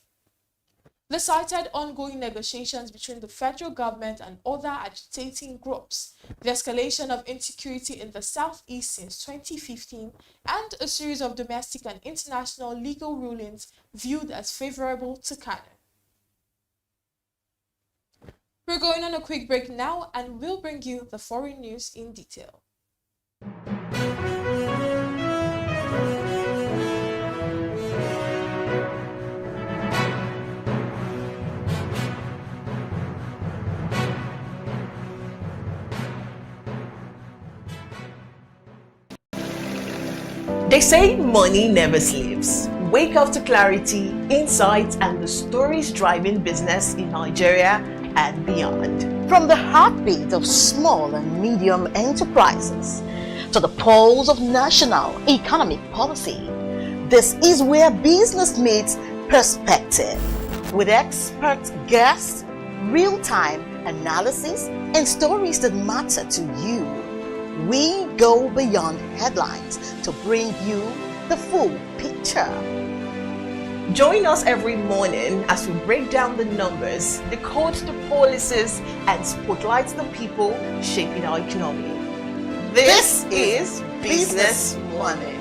They cited ongoing negotiations between the federal government and other agitating groups, the escalation of insecurity in the southeast since 2015, and a series of domestic and international legal rulings viewed as favorable to Kano. We're going on a quick break now, and we'll bring you the foreign news in detail. They say money never sleeps. Wake up to clarity, insights, and the stories driving business in Nigeria and beyond. From the heartbeat of small and medium enterprises to the pulse of national economic policy, this is where business meets perspective. With expert guests, real-time analysis, and stories that matter to you. We go beyond headlines to bring you the full picture. Join us every morning as we break down the numbers, decode the policies, and spotlight the people shaping our economy. This is Business Money.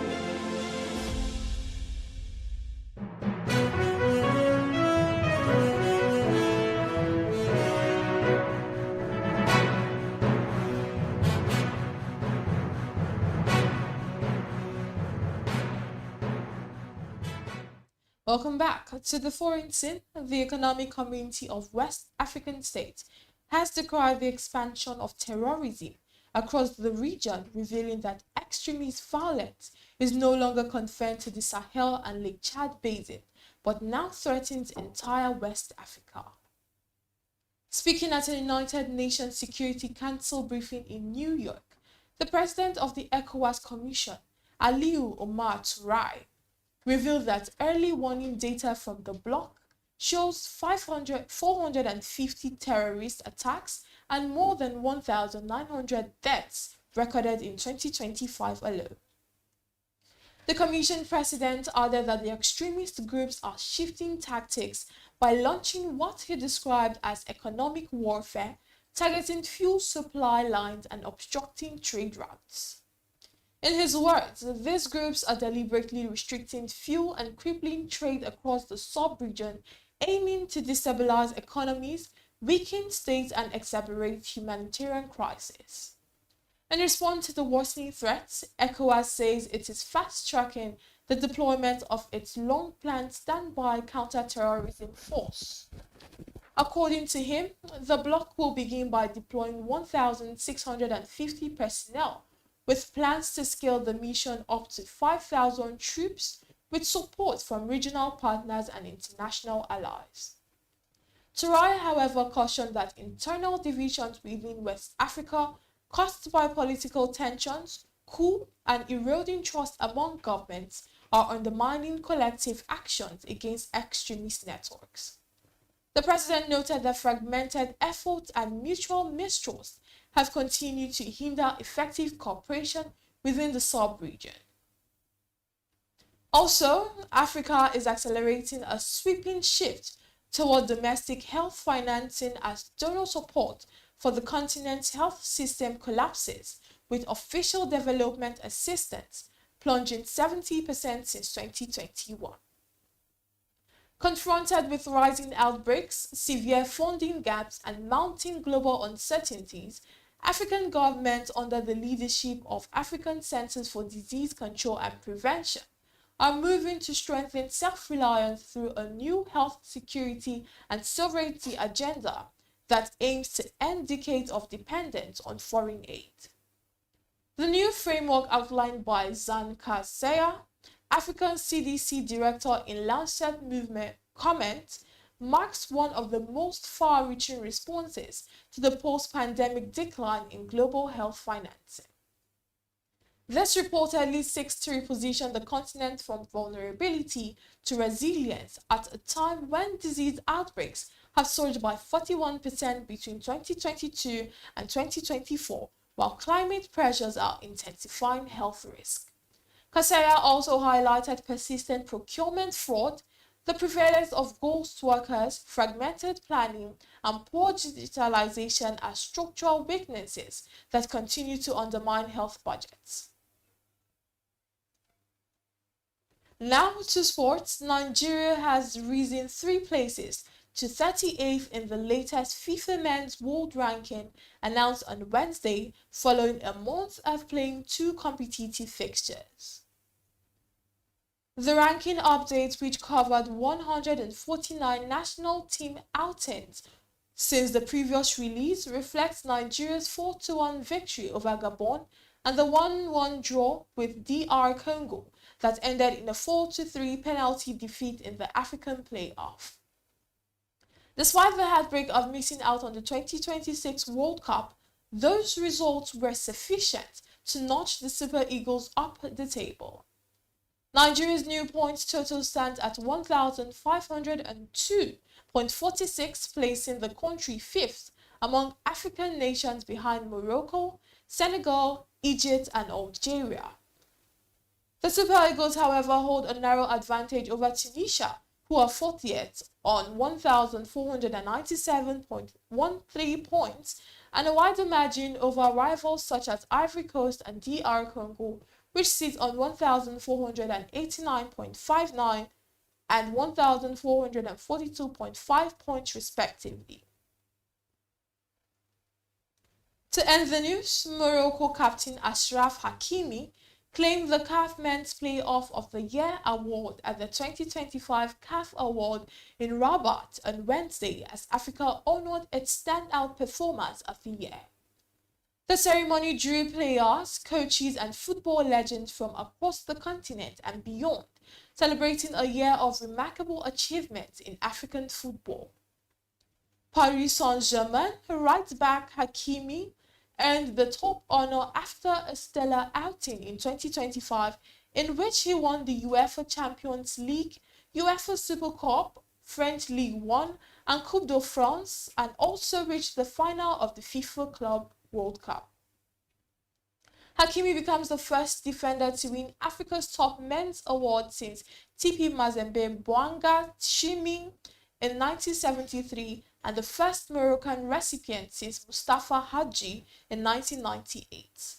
Welcome back to the foreign scene. The Economic Community of West African States has decried the expansion of terrorism across the region, revealing that extremist violence is no longer confined to the Sahel and Lake Chad basin, but now threatens entire West Africa. Speaking at a United Nations Security Council briefing in New York, the president of the ECOWAS Commission, Aliou Omar Touray, revealed that early warning data from the bloc shows 450 terrorist attacks and more than 1,900 deaths recorded in 2025 alone. The Commission president added that the extremist groups are shifting tactics by launching what he described as economic warfare, targeting fuel supply lines and obstructing trade routes. In his words, these groups are deliberately restricting fuel and crippling trade across the sub-region, aiming to destabilize economies, weaken states, and exacerbate humanitarian crises. In response to the worsening threats, ECOWAS says it is fast-tracking the deployment of its long-planned standby counter-terrorism force. According to him, the bloc will begin by deploying 1,650 personnel, with plans to scale the mission up to 5,000 troops with support from regional partners and international allies. Touray, however, cautioned that internal divisions within West Africa, caused by political tensions, coup, and eroding trust among governments, are undermining collective actions against extremist networks. The president noted that fragmented efforts and mutual mistrust have continued to hinder effective cooperation within the sub-region. Also, Africa is accelerating a sweeping shift toward domestic health financing as donor support for the continent's health system collapses, with official development assistance plunging 70% since 2021. Confronted with rising outbreaks, severe funding gaps, and mounting global uncertainties, African governments under the leadership of African Centers for Disease Control and Prevention are moving to strengthen self-reliance through a new health security and sovereignty agenda that aims to end decades of dependence on foreign aid. The new framework outlined by Zan Kaseya, African CDC Director in Lancet Movement, comments marks one of the most far-reaching responses to the post-pandemic decline in global health financing. This reportedly seeks to reposition the continent from vulnerability to resilience at a time when disease outbreaks have surged by 41% between 2022 and 2024, while climate pressures are intensifying health risk. Kaseya also highlighted persistent procurement fraud, the prevalence of ghost workers, fragmented planning, and poor digitalization as structural weaknesses that continue to undermine health budgets. Now to sports. Nigeria has risen 3 places to 38th in the latest FIFA Men's World Ranking announced on Wednesday following a month of playing 2 competitive fixtures. The ranking update, which covered 149 national team outings since the previous release, reflects Nigeria's 4-1 victory over Gabon and the 1-1 draw with DR Congo that ended in a 4-3 penalty defeat in the African playoff. Despite the heartbreak of missing out on the 2026 World Cup, those results were sufficient to notch the Super Eagles up the table. Nigeria's new points total stands at 1,502.46, placing the country 5th among African nations behind Morocco, Senegal, Egypt, and Algeria. The Super Eagles, however, hold a narrow advantage over Tunisia, who are 40th on 1,497.13 points, and a wider margin over rivals such as Ivory Coast and DR Congo, which sit on 1,489.59 and 1,442.5 points respectively. To end the news, Morocco captain Achraf Hakimi claimed the CAF Men's Playoff of the Year award at the 2025 CAF Award in Rabat on Wednesday as Africa honored its standout performance of the year. The ceremony drew players, coaches, and football legends from across the continent and beyond, celebrating a year of remarkable achievements in African football. Paris Saint-Germain right back Hakimi earned the top honor after a stellar outing in 2025 in which he won the UEFA Champions League, UEFA Super Cup, French Ligue 1 and Coupe de France, and also reached the final of the FIFA Club World Cup. Hakimi becomes the first defender to win Africa's top men's award since TP Mazembe Bouanga Tchimi in 1973 and the first Moroccan recipient since Mustafa Hadji in 1998.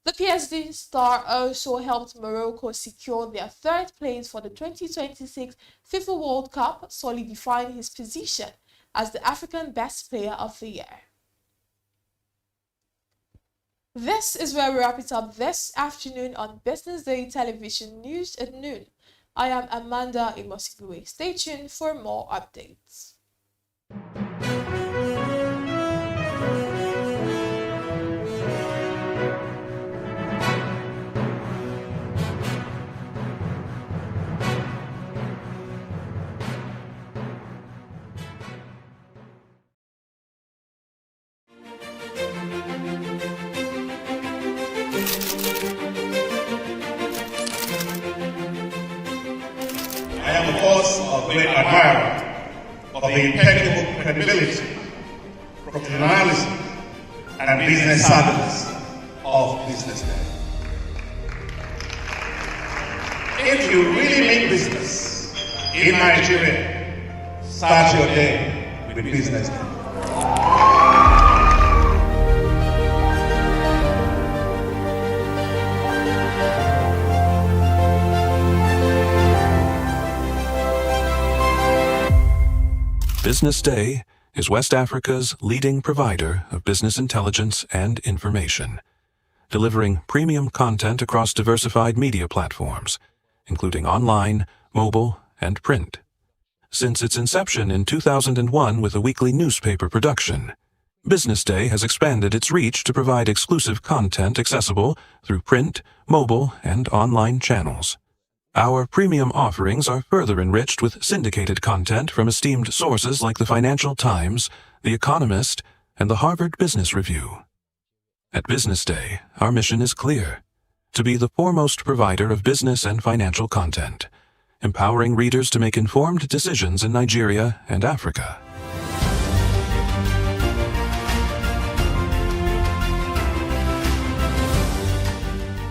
The PSD star also helped Morocco secure their 3rd place for the 2026 FIFA World Cup, solidifying his position as the African Best Player of the Year. This is where we wrap it up this afternoon on Business Day Television News at noon. I am Amanda Imosigwe. Stay tuned for more updates. I am, of course, a great admirer of the impeccable credibility, professionalism, and business savviness of BusinessDay. If you really mean business in Nigeria, start your day with BusinessDay. BusinessDay is West Africa's leading provider of business intelligence and information, delivering premium content across diversified media platforms, including online, mobile, and print. Since its inception in 2001 with a weekly newspaper production, BusinessDay has expanded its reach to provide exclusive content accessible through print, mobile, and online channels. Our premium offerings are further enriched with syndicated content from esteemed sources like the Financial Times, The Economist, and the Harvard Business Review. At BusinessDay, our mission is clear: to be the foremost provider of business and financial content, empowering readers to make informed decisions in Nigeria and Africa.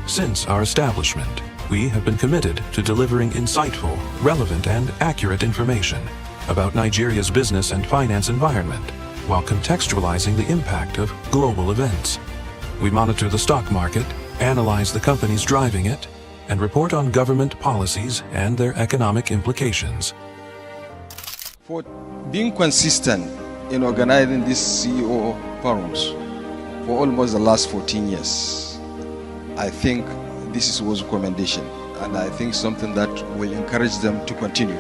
Since our establishment, we have been committed to delivering insightful, relevant, and accurate information about Nigeria's business and finance environment, while contextualizing the impact of global events. We monitor the stock market, analyze the companies driving it, and report on government policies and their economic implications. For being consistent in organizing these CEO forums for almost the last 14 years, I think this was a commendation, and I think something that will encourage them to continue.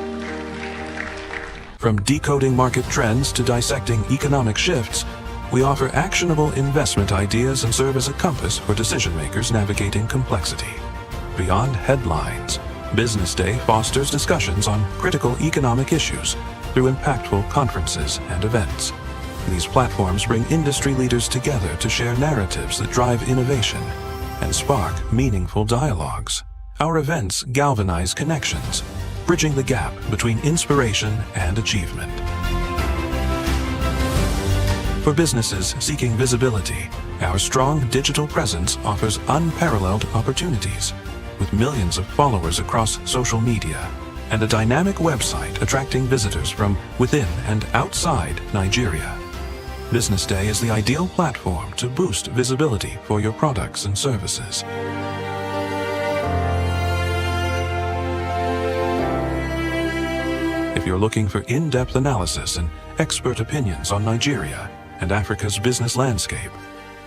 From decoding market trends to dissecting economic shifts, we offer actionable investment ideas and serve as a compass for decision makers navigating complexity. Beyond headlines, Business Day fosters discussions on critical economic issues through impactful conferences and events. These platforms bring industry leaders together to share narratives that drive innovation and spark meaningful dialogues. Our events galvanize connections, bridging the gap between inspiration and achievement. For businesses seeking visibility, our strong digital presence offers unparalleled opportunities, with millions of followers across social media and a dynamic website attracting visitors from within and outside Nigeria. Business Day is the ideal platform to boost visibility for your products and services. If you're looking for in-depth analysis and expert opinions on Nigeria and Africa's business landscape,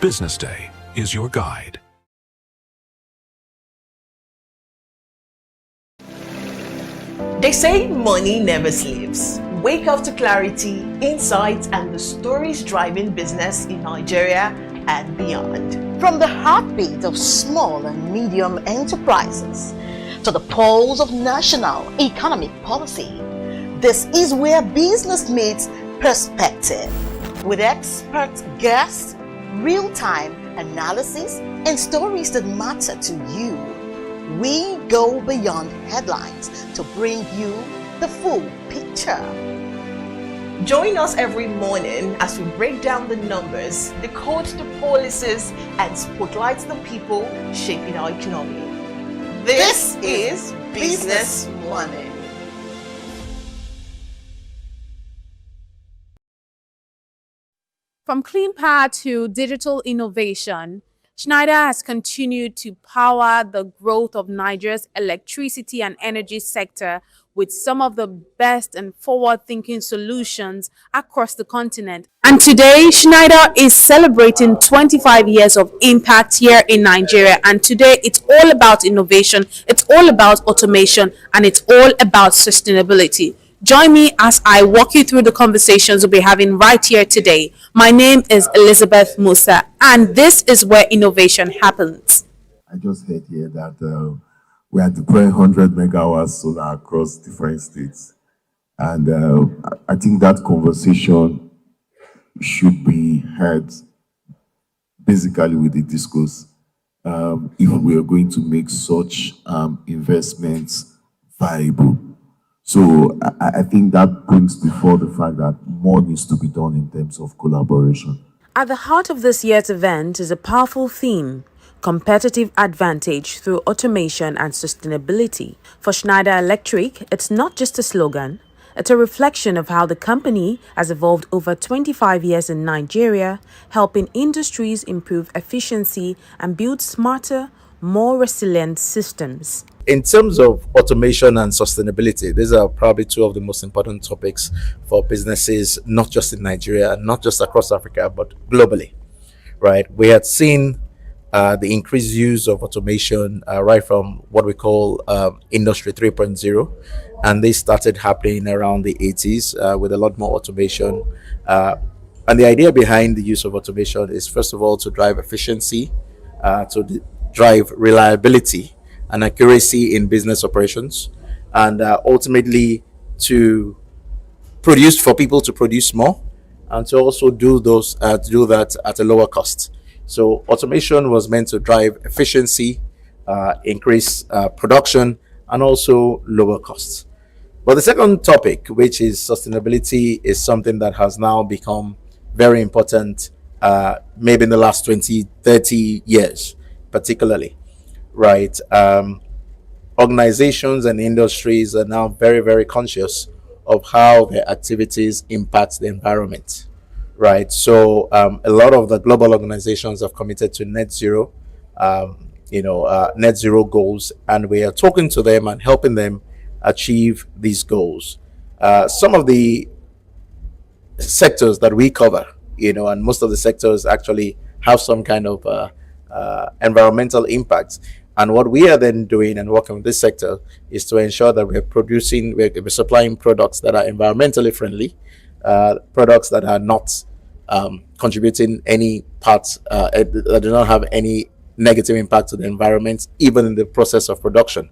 Business Day is your guide. They say money never sleeps. Wake up to clarity, insights, and the stories driving business in Nigeria and beyond. From the heartbeat of small and medium enterprises to the pulse of national economic policy, this is where business meets perspective. With expert guests, real-time analysis, and stories that matter to you, we go beyond headlines to bring you the full picture. Join us every morning as we break down the numbers, decode the policies, and spotlight the people shaping our economy. This is Business Money. From clean power to digital innovation, Schneider has continued to power the growth of Nigeria's electricity and energy sector with some of the best and forward-thinking solutions across the continent. And today, Schneider is celebrating 25 years of impact here in Nigeria. And today, it's all about innovation, it's all about automation, and it's all about sustainability. Join me as I walk you through the conversations we'll be having right here today. My name is Elizabeth Musa, and this is where innovation happens. I just heard here that we are deploying 100 megawatts solar across different states. And I think that conversation should be had basically with the discourse if we are going to make such investments viable. So I think that brings before the fact that more needs to be done in terms of collaboration. At the heart of this year's event is a powerful theme: competitive advantage through automation and sustainability. For Schneider Electric, it's not just a slogan, it's a reflection of how the company has evolved over 25 years in Nigeria, helping industries improve efficiency and build smarter, more resilient systems. In terms of automation and sustainability, these are probably two of the most important topics for businesses, not just in Nigeria, not just across Africa, but globally, right? We had seen the increased use of automation right from what we call Industry 3.0, and they started happening around the 80s with a lot more automation. And the idea behind the use of automation is, first of all, to drive efficiency, to drive reliability and accuracy in business operations, and ultimately to produce, for people to produce more, and to also do that at a lower cost. So automation was meant to drive efficiency, increase production, and also lower costs. But the second topic, which is sustainability, is something that has now become very important, maybe in the last 20, 30 years, particularly, right? organizations and industries are now very, very conscious of how their activities impact the environment, right? So a lot of the global organizations have committed to net zero, net zero goals, and we are talking to them and helping them achieve these goals. Some of the sectors that we cover, and most of the sectors actually have some kind of environmental impact. And what we are then doing and working with this sector is to ensure that we're supplying products that are environmentally friendly, products that are not contributing any parts, that do not have any negative impact to the environment, even in the process of production,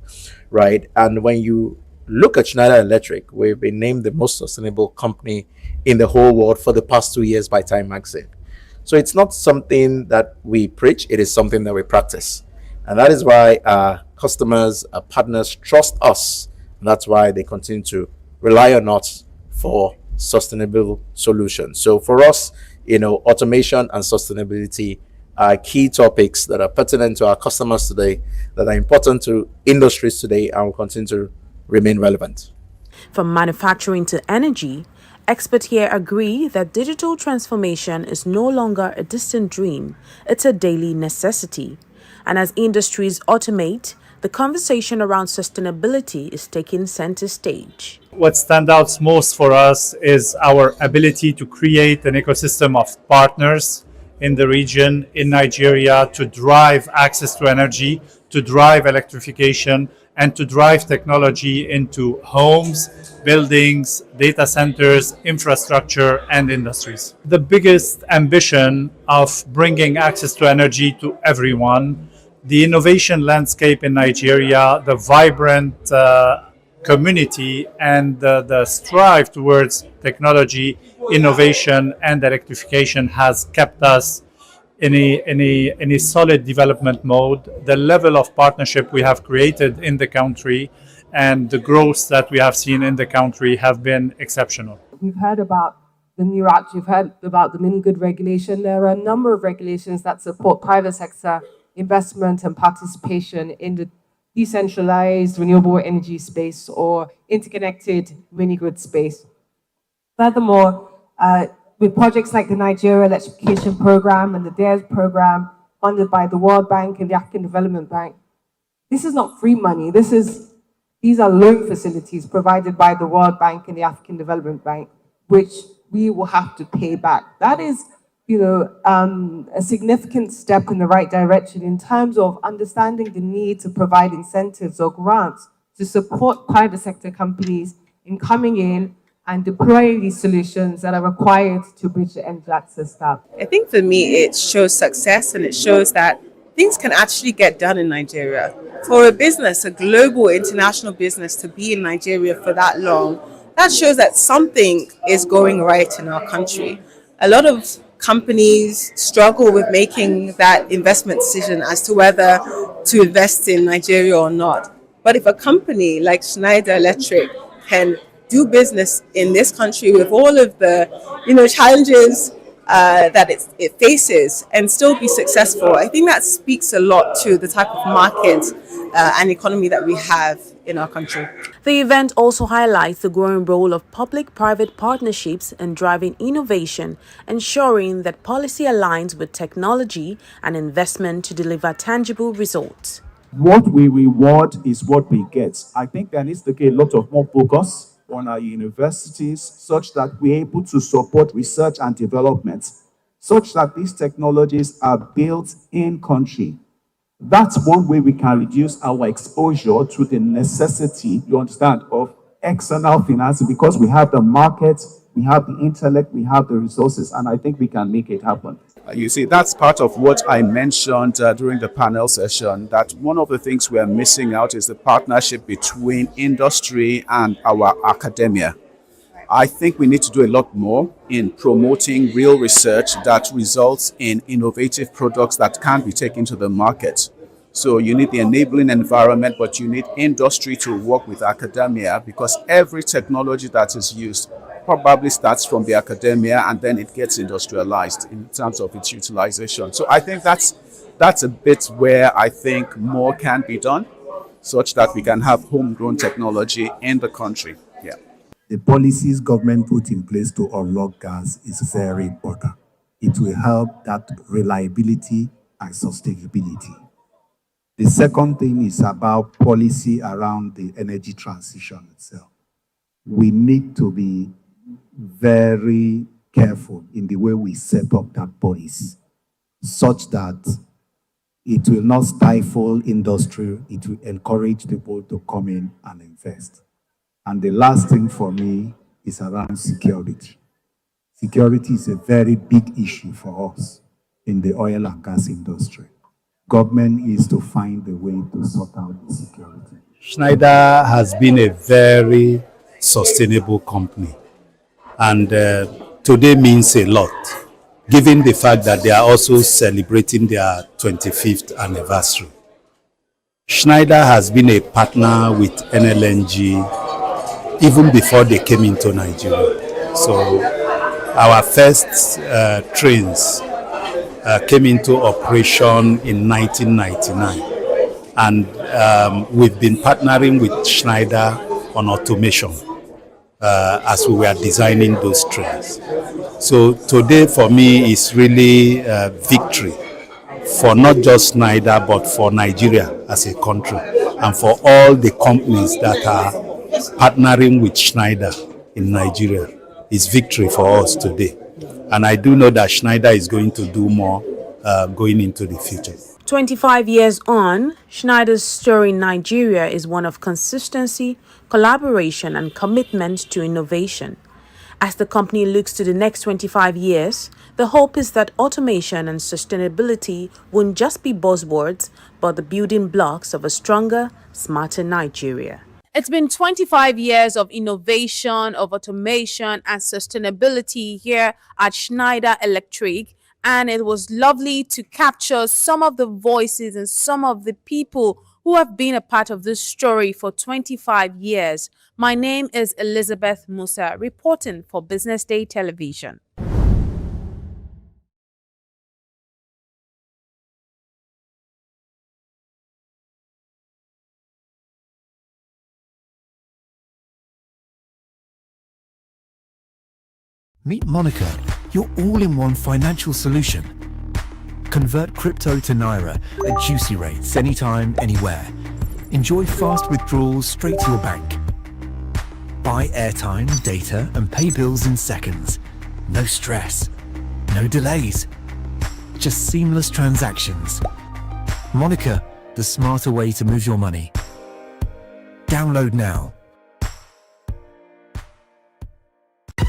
right? And when you look at Schneider Electric, we've been named the most sustainable company in the whole world for the past 2 years by Time Magazine. So it's not something that we preach, it is something that we practice. And that is why our customers, our partners trust us. And that's why they continue to rely on us for sustainable solutions. So for us, automation and sustainability are key topics that are pertinent to our customers today, that are important to industries today, and will continue to remain relevant. From manufacturing to energy, experts here agree that digital transformation is no longer a distant dream, it's a daily necessity. And as industries automate, the conversation around sustainability is taking center stage. What stands out most for us is our ability to create an ecosystem of partners in the region, in Nigeria, to drive access to energy, to drive electrification, and to drive technology into homes, buildings, data centers, infrastructure, and industries. The biggest ambition of bringing access to energy to everyone, the innovation landscape in Nigeria, the vibrant community, and the strive towards technology, innovation, and electrification has kept us in a solid development mode. The level of partnership we have created in the country and the growth that we have seen in the country have been exceptional. We've heard about the new act, you've heard about the mini good regulation. There are a number of regulations that support private sector investment and participation in the decentralized renewable energy space or interconnected mini grid space. Furthermore, with projects like the Nigeria Electrification Program and the DARES program funded by the World Bank and the African Development Bank, this is not free money. These are loan facilities provided by the World Bank and the African Development Bank, which we will have to pay back. That is, a significant step in the right direction in terms of understanding the need to provide incentives or grants to support private sector companies in coming in and deploying these solutions that are required to bridge the energy access gap. I think for me, it shows success and it shows that things can actually get done in Nigeria. For a business, a global international business, to be in Nigeria for that long, that shows that something is going right in our country. A lot of companies struggle with making that investment decision as to whether to invest in Nigeria or not. But if a company like Schneider Electric can do business in this country with all of the challenges that it faces and still be successful, I think that speaks a lot to the type of market and economy that we have in our country. The event also highlights the growing role of public-private partnerships in driving innovation, ensuring that policy aligns with technology and investment to deliver tangible results. What we reward is what we get. I think there needs to be a lot of more focus on our universities such that we're able to support research and development, such that these technologies are built in country. That's one way we can reduce our exposure to the necessity, you understand, of external financing, because we have the market, we have the intellect, we have the resources, and I think we can make it happen. You see, that's part of what I mentioned during the panel session, that one of the things we are missing out is the partnership between industry and our academia. I think we need to do a lot more in promoting real research that results in innovative products that can be taken to the market. So you need the enabling environment, but you need industry to work with academia, because every technology that is used probably starts from the academia and then it gets industrialized in terms of its utilization. So I think that's a bit where I think more can be done. such that we can have homegrown technology in the country. Yeah. The policies government put in place to unlock gas is very important. It will help that reliability and sustainability. The second thing is about policy around the energy transition itself. We need to be very careful in the way we set up that policy, such that it will not stifle industry, it will encourage people to come in and invest. And the last thing for me is around security. Security is a very big issue for us in the oil and gas industry. Government is to find a way to sort out the security. Schneider has been a very sustainable company, and today means a lot, given the fact that they are also celebrating their 25th anniversary. Schneider has been a partner with NLNG even before they came into Nigeria. So our first trains came into operation in 1999, and we've been partnering with Schneider on automation as we were designing those trains. So today for me is really a victory for not just Schneider but for Nigeria as a country, and for all the companies that are partnering with Schneider in Nigeria. Is victory for us today. And I do know that Schneider is going to do more going into the future. 25 years on, Schneider's story in Nigeria is one of consistency, collaboration, and commitment to innovation. As the company looks to the next 25 years, the hope is that automation and sustainability won't just be buzzwords, but the building blocks of a stronger, smarter Nigeria. It's been 25 years of innovation, of automation and sustainability here at Schneider Electric, and it was lovely to capture some of the voices and some of the people who have been a part of this story for 25 years. My name is Elizabeth Musa, reporting for Business Day Television. Meet Monica, your all-in-one financial solution. Convert crypto to Naira at juicy rates anytime, anywhere. Enjoy fast withdrawals straight to your bank. Buy airtime, data, and pay bills in seconds. No stress, no delays, just seamless transactions. Monica, the smarter way to move your money. Download now.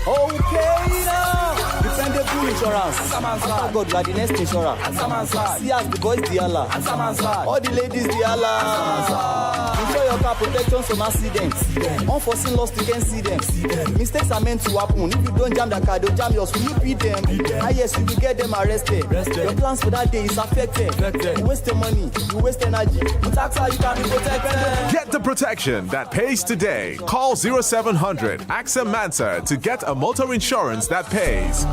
Okay now, dependable insurance. After God, you are the next insurer. See as the boys the Allah, all the ladies the Allah. Insure your car protection from accidents. Unforeseen loss, you can see them. Mistakes are meant to happen. If you don't jam the car, they'll jam yours. Will you beat them? Yes, you will get them arrested. Your plans for that day is affected. You waste your money, you waste energy. With AXA, you can be protected. Get the protection that pays today. Call 0700 AXA Mansa to get a motor insurance that pays.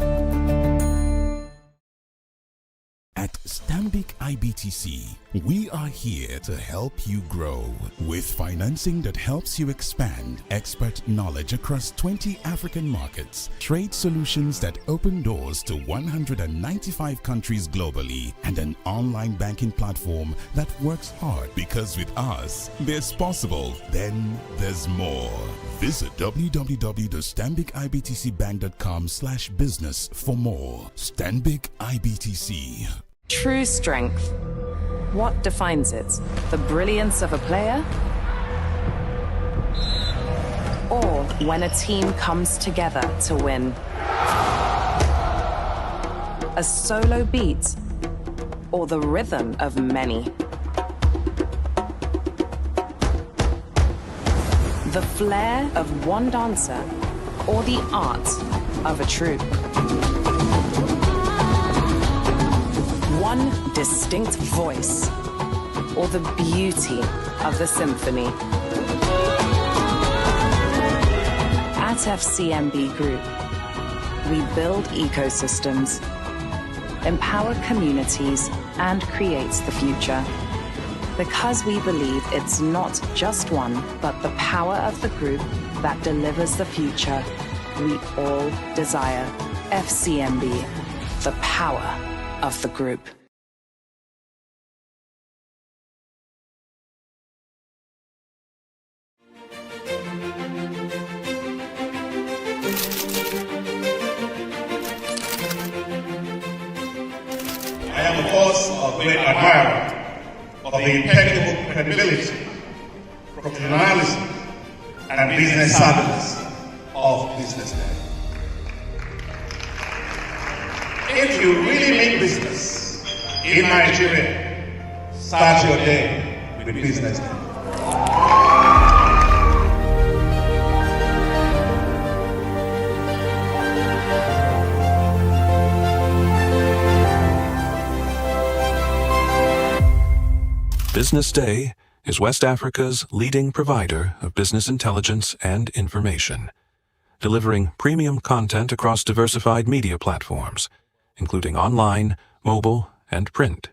At Stanbic IBTC, we are here to help you grow with financing that helps you expand expert knowledge across 20 African markets, trade solutions that open doors to 195 countries globally, and an online banking platform that works hard, because with us, there's possible, then there's more. Visit www.stanbicibtcbank.com/business for more. Stanbic IBTC. True strength. What defines it? The brilliance of a player? Or when a team comes together to win? A solo beat? Or the rhythm of many? The flair of one dancer? Or the art of a troupe? One distinct voice, or the beauty of the symphony. At FCMB Group, we build ecosystems, empower communities, and create the future. because we believe it's not just one, but the power of the group that delivers the future we all desire. FCMB, the power of the group. I am, of course, a great admirer of the impeccable credibility, professionalism, and business savviness of BusinessDay. If you really mean business in Nigeria, start your day with BusinessDay. BusinessDay is West Africa's leading provider of business intelligence and information, delivering premium content across diversified media platforms, including online, mobile, and print.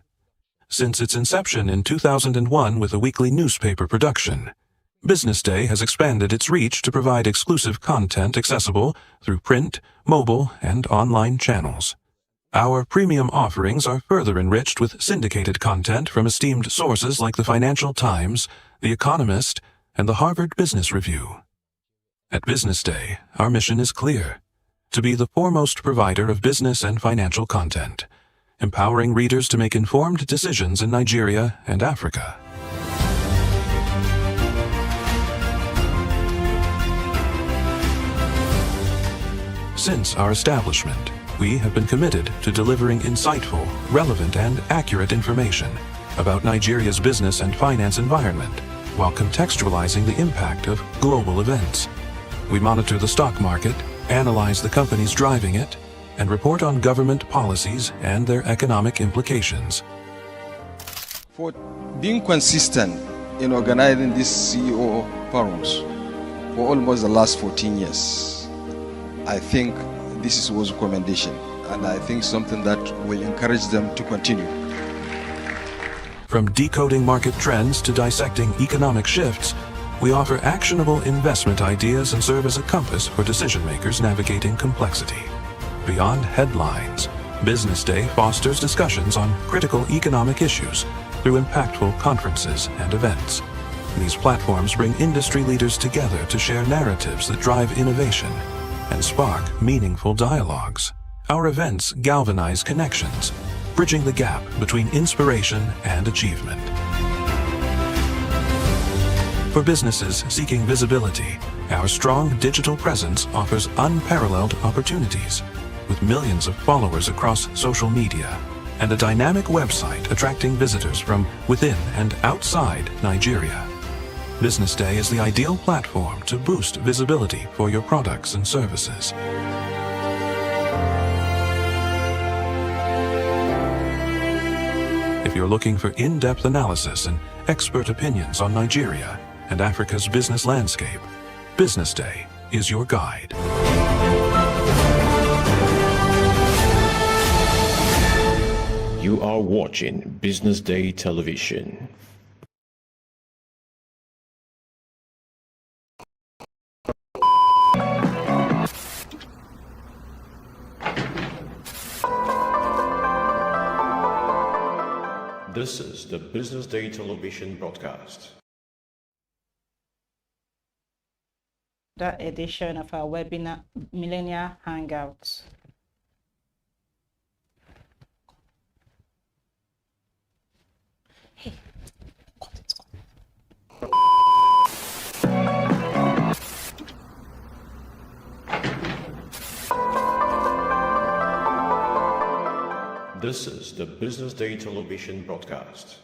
Since its inception in 2001 with a weekly newspaper production, BusinessDay has expanded its reach to provide exclusive content accessible through print, mobile, and online channels. Our premium offerings are further enriched with syndicated content from esteemed sources like the Financial Times, The Economist, and the Harvard Business Review. At BusinessDay, our mission is clear: to be the foremost provider of business and financial content, empowering readers to make informed decisions in Nigeria and Africa. Since our establishment, we have been committed to delivering insightful, relevant, and accurate information about Nigeria's business and finance environment, while contextualizing the impact of global events. We monitor the stock market, analyze the companies driving it, and report on government policies and their economic implications. For being consistent in organizing these CEO forums for almost the last 14 years, I think this is a recommendation, and I think something that will encourage them to continue. From decoding market trends to dissecting economic shifts, we offer actionable investment ideas and serve as a compass for decision makers navigating complexity. Beyond headlines, BusinessDay fosters discussions on critical economic issues through impactful conferences and events. These platforms bring industry leaders together to share narratives that drive innovation and spark meaningful dialogues. Our events galvanize connections, bridging the gap between inspiration and achievement. For businesses seeking visibility, our strong digital presence offers unparalleled opportunities, with millions of followers across social media and a dynamic website attracting visitors from within and outside Nigeria. BusinessDay is the ideal platform to boost visibility for your products and services. If you're looking for in-depth analysis and expert opinions on Nigeria and Africa's business landscape, BusinessDay is your guide. You are watching BusinessDay Television. This is the BusinessDay Television broadcast. That edition of our webinar, Millennial Hangouts. Hey, This is the BusinessDay Television broadcast.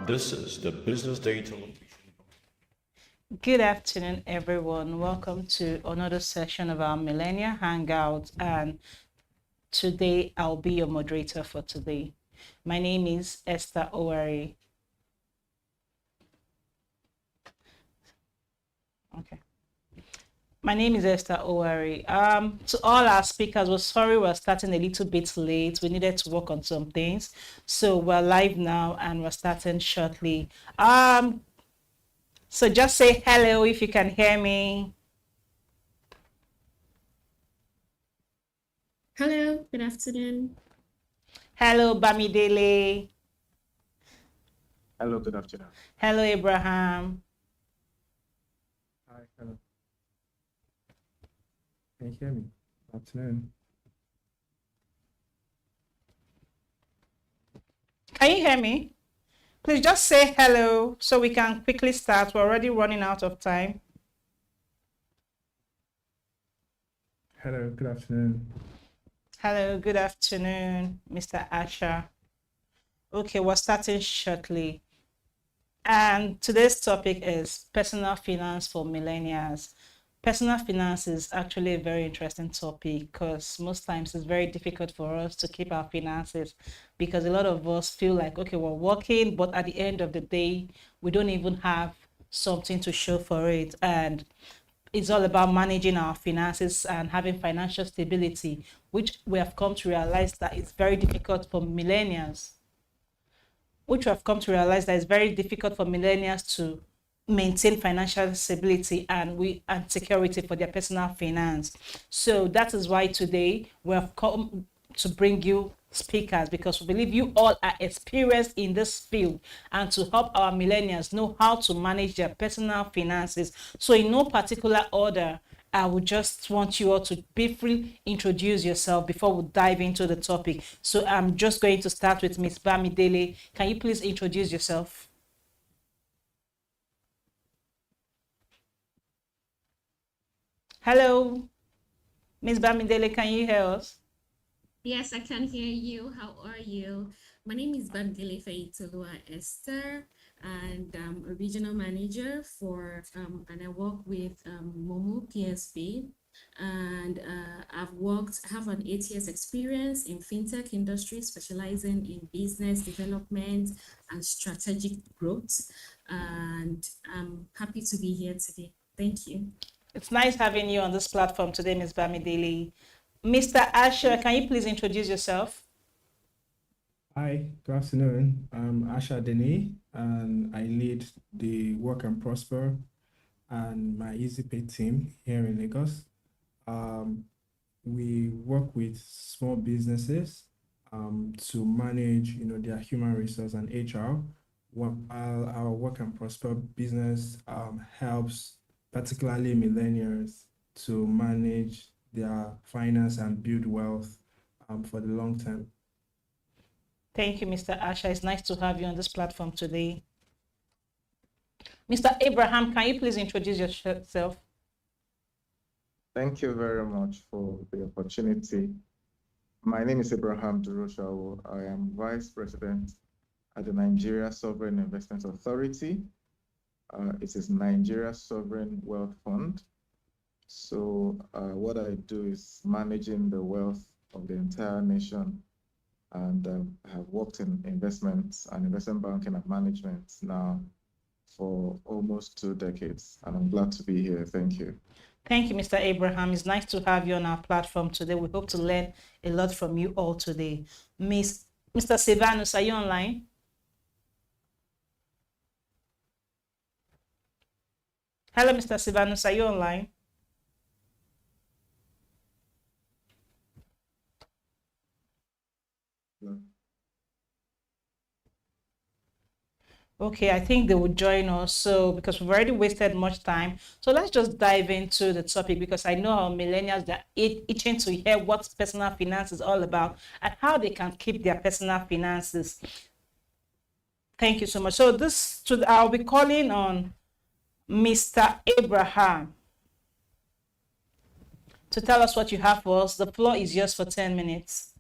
This is the Business Day television. Good afternoon, everyone. Welcome to another session of our Millennial Hangout. And today I'll be your moderator for today. My name is Esther Owari. Okay. My name is Esther Owari. To all our speakers, we're sorry we're starting a little bit late. We needed to work on some things. So we're live now and we're starting shortly. So just say hello if you can hear me. Hello, good afternoon. Hello, Bamidele. Hello, good afternoon. Hello, Abraham. Hi, hello. Can you hear me? Good afternoon. Can you hear me? Please just say hello so we can quickly start. We're already running out of time. Hello, good afternoon. Hello, good afternoon, Mr. Asher. Okay, we're starting shortly. And today's topic is personal finance for millennials. Personal finance is actually a very interesting topic because most times it's very difficult for us to keep our finances because a lot of us feel like, okay, we're working, but at the end of the day, we don't even have something to show for it. And it's all about managing our finances and having financial stability, which we have come to realize that it's very difficult for millennials. Which we have come to realize that it's very difficult for millennials to maintain financial stability and security for their personal finance. So that is why today we have come to bring you speakers because we believe you all are experienced in this field and to help our millennials know how to manage their personal finances. So in no particular order, I would just want you all to briefly introduce yourself before we dive into the topic. So I'm just going to start with Ms. Bamidele. Can you please introduce yourself? Hello, Ms. Bamidele, can you hear us? Yes, I can hear you. How are you? My name is Bandile Faitolua Esther, and I'm a regional manager for, and I work with Momo PSB. And have an 8 years experience in fintech industry, specializing in business development and strategic growth. And I'm happy to be here today. Thank you. It's nice having you on this platform today, Ms. Bamidele. Mr. Asher, can you please introduce yourself? Hi, good afternoon. I'm Asha Dene, and I lead the Work and Prosper and my EasyPay team here in Lagos. We work with small businesses to manage, their human resource and HR, while our Work and Prosper business helps particularly millennials to manage their finance and build wealth for the long term. Thank you, Mr. Asha. It's nice to have you on this platform today. Mr. Abraham, can you please introduce yourself? Thank you very much for the opportunity. My name is Abraham Duroshawo. I am Vice President at the Nigeria Sovereign Investment Authority. It is Nigeria Sovereign Wealth Fund. So what I do is managing the wealth of the entire nation, and have worked in investments and investment banking and management now for almost 2 decades, and I'm glad to be here. Thank you. Thank you, Mr. Abraham. It's nice to have you on our platform today. We hope to learn a lot from you all today. Mr. Silvanus, are you online? Hello, Mr. Silvanus, are you online? No. Okay, I think they would join us. So, because we've already wasted much time, so let's just dive into the topic because I know our millennials that itching to hear what personal finance is all about and how they can keep their personal finances. Thank you so much. So I'll be calling on Mr. Abraham to tell us what you have for us. The floor is yours for 10 minutes.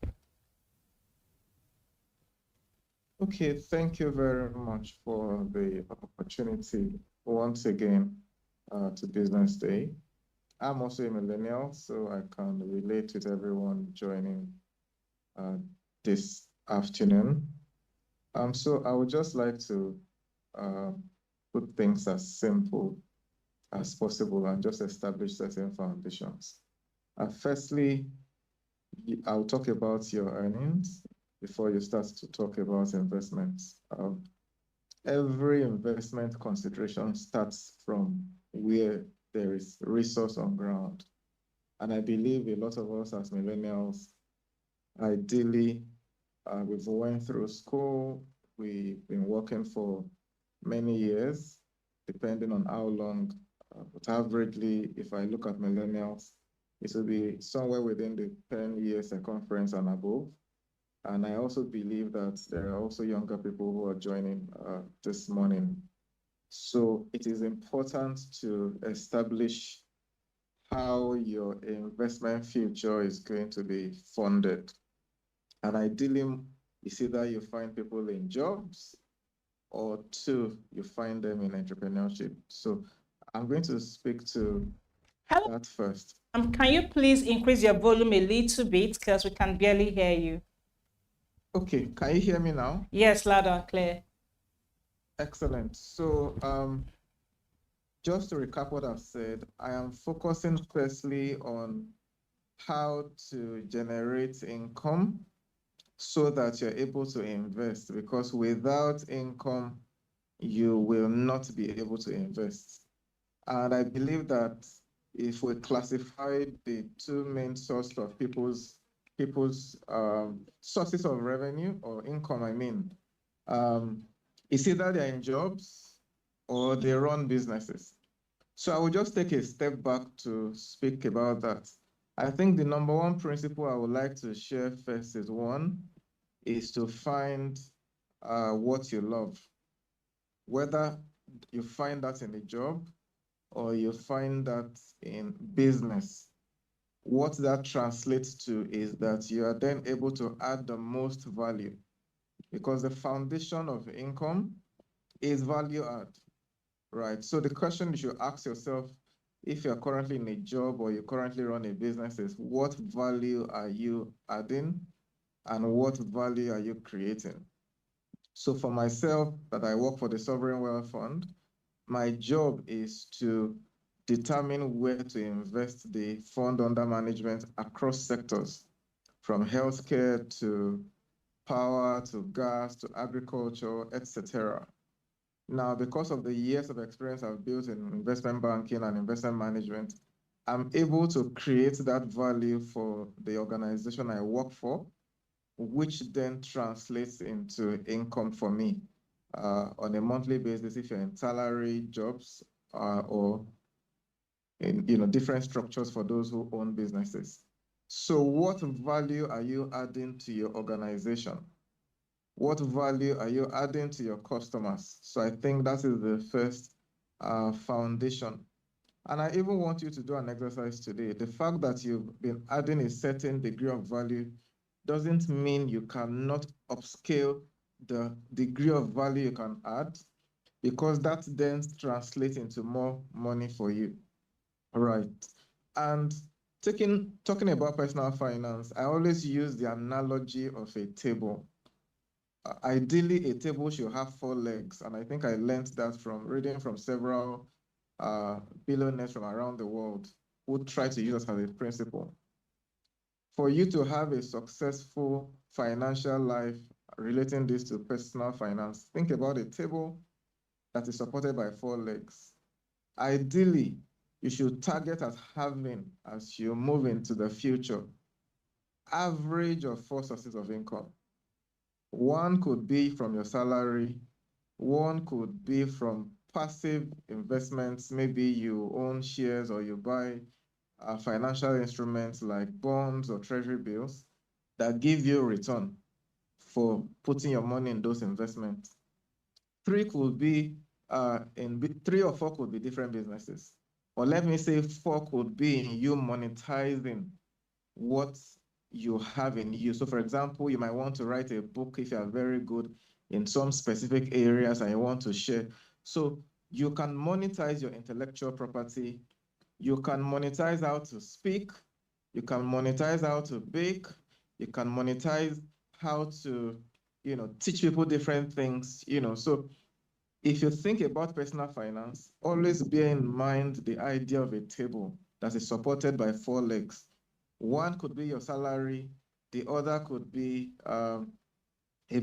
Okay, thank you very much for the opportunity once again to Business Day. I'm also a millennial, so I can relate with everyone joining this afternoon. So I would just like to put things as simple as possible and just establish certain foundations. Firstly, I'll talk about your earnings before you start to talk about investments. Every investment consideration starts from where there is resource on ground. And I believe a lot of us as millennials, ideally, we've went through school, we've been working for many years, depending on how long, but averagely, if I look at millennials, it will be somewhere within the 10-year circumference and above. And I also believe that there are also younger people who are joining this morning. So it is important to establish how your investment future is going to be funded. And ideally, it's either you find people in jobs or two, you find them in entrepreneurship. So I'm going to speak to that first. Can you please increase your volume a little bit because we can barely hear you? Okay, can you hear me now? Yes, loud and clear. Excellent. So just to recap what I've said, I am focusing firstly on how to generate income so that you're able to invest, because without income, you will not be able to invest. And I believe that if we classify the two main sources of people's sources of revenue or income, I mean, it's either they're in jobs or they run businesses. So I will just take a step back to speak about that. I think the number one principle I would like to share first is to find what you love. Whether you find that in a job or you find that in business, what that translates to is that you are then able to add the most value, because the foundation of income is value add, right? So the question you should ask yourself, if you're currently in a job or you currently run a business, is what value are you adding and what value are you creating? So for myself, that I work for the Sovereign Wealth Fund, my job is to determine where to invest the fund under management across sectors, from healthcare to power to gas to agriculture, etc. Now, because of the years of experience I've built in investment banking and investment management, I'm able to create that value for the organization I work for, which then translates into income for me on a monthly basis if you're in salary jobs or in different structures for those who own businesses. So what value are you adding to your organization? What value are you adding to your customers? So I think that is the first foundation. And I even want you to do an exercise today. The fact that you've been adding a certain degree of value doesn't mean you cannot upscale the degree of value you can add, because that then translates into more money for you. All right. And talking about personal finance, I always use the analogy of a table. Ideally, a table should have 4 legs, and I think I learned that from reading from several billionaires from around the world who try to use us as a principle. For you to have a successful financial life, relating this to personal finance, think about a table that is supported by 4 legs. Ideally, you should target at having, as you move into the future, average of 4 sources of income. One could be from your salary, one could be from passive investments. Maybe you own shares or you buy financial instruments like bonds or treasury bills that give you a return for putting your money in those investments. 3 could be 3 or 4 could be different businesses. Or let me say 4 could be in you monetizing what you have in you. So for example, you might want to write a book if you are very good in some specific areas and you want to share. So you can monetize your intellectual property. You can monetize how to speak. You can monetize how to bake. You can monetize how to, teach people different things, So if you think about personal finance, always bear in mind the idea of a table that is supported by 4 legs. One could be your salary. The other could be a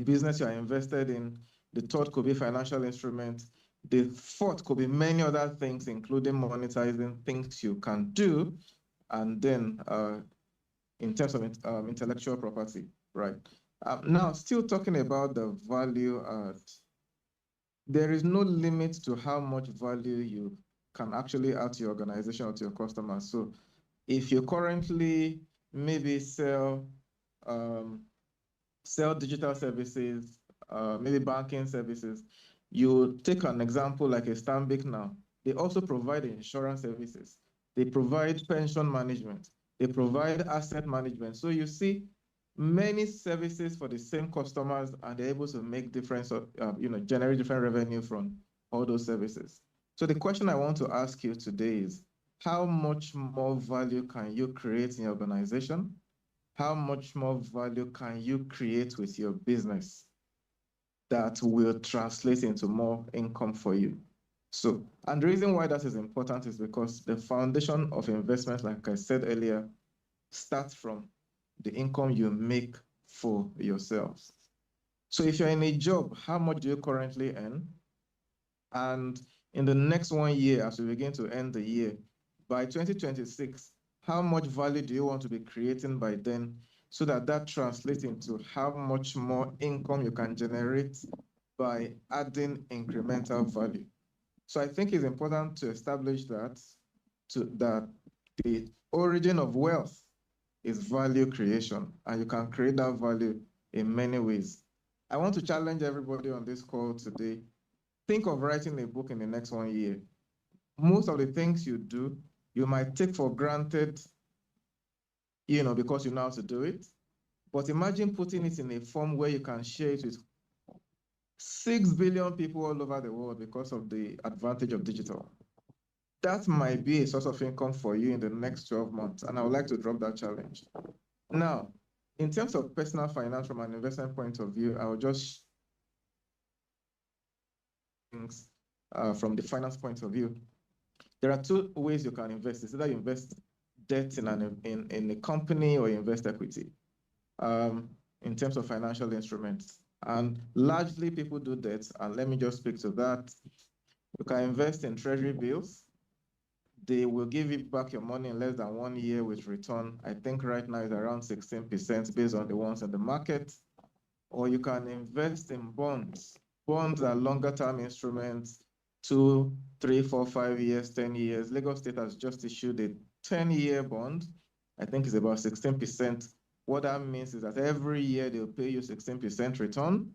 business you are invested in. The third could be financial instruments. The fourth could be many other things, including monetizing things you can do. And then in terms of intellectual property, right? Now, still talking about the value add, there is no limit to how much value you can actually add to your organization or to your customers. So if you currently maybe sell digital services, maybe banking services, you take an example like a Stanbic now. They also provide insurance services. They provide pension management. They provide asset management. So you see many services for the same customers, and they're able to make difference, generate different revenue from all those services. So the question I want to ask you today is, how much more value can you create in your organization? How much more value can you create with your business that will translate into more income for you? So, and the reason why that is important is because the foundation of investment, like I said earlier, starts from the income you make for yourselves. So if you're in a job, how much do you currently earn? And in the next 1 year, as we begin to end the year, by 2026, how much value do you want to be creating by then, so that that translates into how much more income you can generate by adding incremental value? So I think it's important to establish that the origin of wealth is value creation, and you can create that value in many ways. I want to challenge everybody on this call today. Think of writing a book in the next 1 year. Most of the things you do, you might take for granted, because you know how to do it. But imagine putting it in a form where you can share it with 6 billion people all over the world because of the advantage of digital. That might be a source of income for you in the next 12 months, and I would like to drop that challenge. Now, in terms of personal finance from an investment point of view, I will just things from the finance point of view. There are 2 ways you can invest. It's either you invest debt in a company, or you invest equity in terms of financial instruments. And largely people do debt, and let me just speak to that. You can invest in treasury bills. They will give you back your money in less than 1 year with return. I think right now it's around 16% based on the ones in the market. Or you can invest in bonds. Bonds are longer term instruments, 2, 3, 4, 5 years, 10 years. Lagos State has just issued a 10-year bond. I think it's about 16%. What that means is that every year they'll pay you 16% return,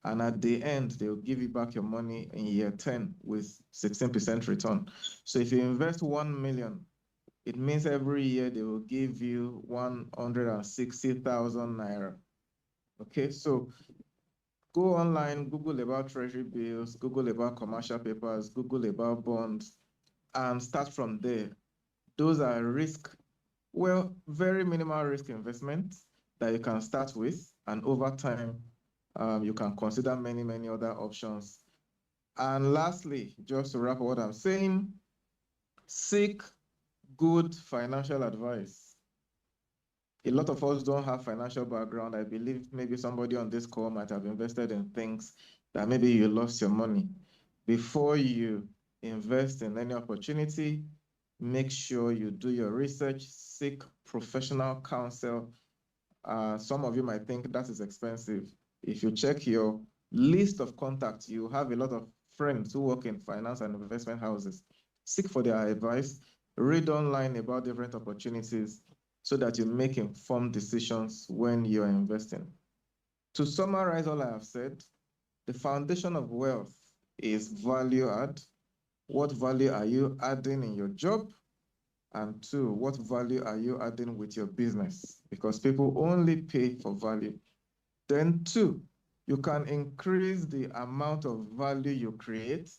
and at the end, they'll give you back your money in year 10 with 16% return. So if you invest 1 million, it means every year they will give you 160,000 naira. Okay, so go online, Google about treasury bills, Google about commercial papers, Google about bonds, and start from there. Those are very minimal risk investments that you can start with, and over time, you can consider many, many other options. And lastly, just to wrap up what I'm saying, seek good financial advice. A lot of us don't have financial background. I believe maybe somebody on this call might have invested in things that maybe you lost your money. Before you invest in any opportunity, make sure you do your research, seek professional counsel. Some of you might think that is expensive. If you check your list of contacts, you have a lot of friends who work in finance and investment houses. Seek for their advice, read online about different opportunities so that you make informed decisions when you're investing. To summarize all I have said, the foundation of wealth is value add. What value are you adding in your job? And two, what value are you adding with your business? Because people only pay for value. Then two, you can increase the amount of value you create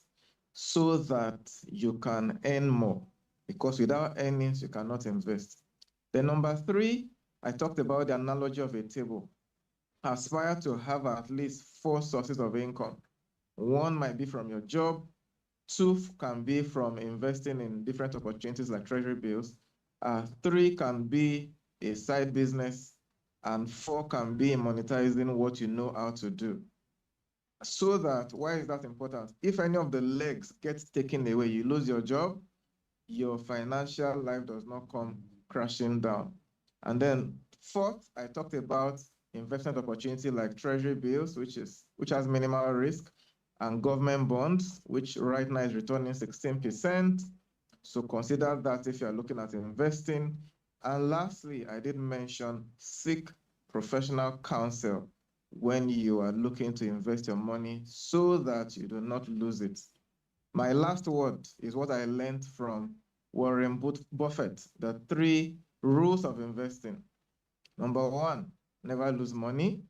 so that you can earn more. Because without earnings, you cannot invest. Then number three, I talked about the analogy of a table. Aspire to have at least 4 sources of income. One might be from your job, two can be from investing in different opportunities like treasury bills, three can be a side business, and four can be monetizing what you know how to do. So that, why is that important? If any of the legs gets taken away, you lose your job, your financial life does not come crashing down. And then fourth, I talked about investment opportunity like treasury bills, which has minimal risk, and government bonds, which right now is returning 16%. So consider that if you're looking at investing. And lastly, I did mention seek professional counsel when you are looking to invest your money so that you do not lose it. My last word is what I learned from Warren Buffett, the 3 rules of investing. Number 1, never lose money.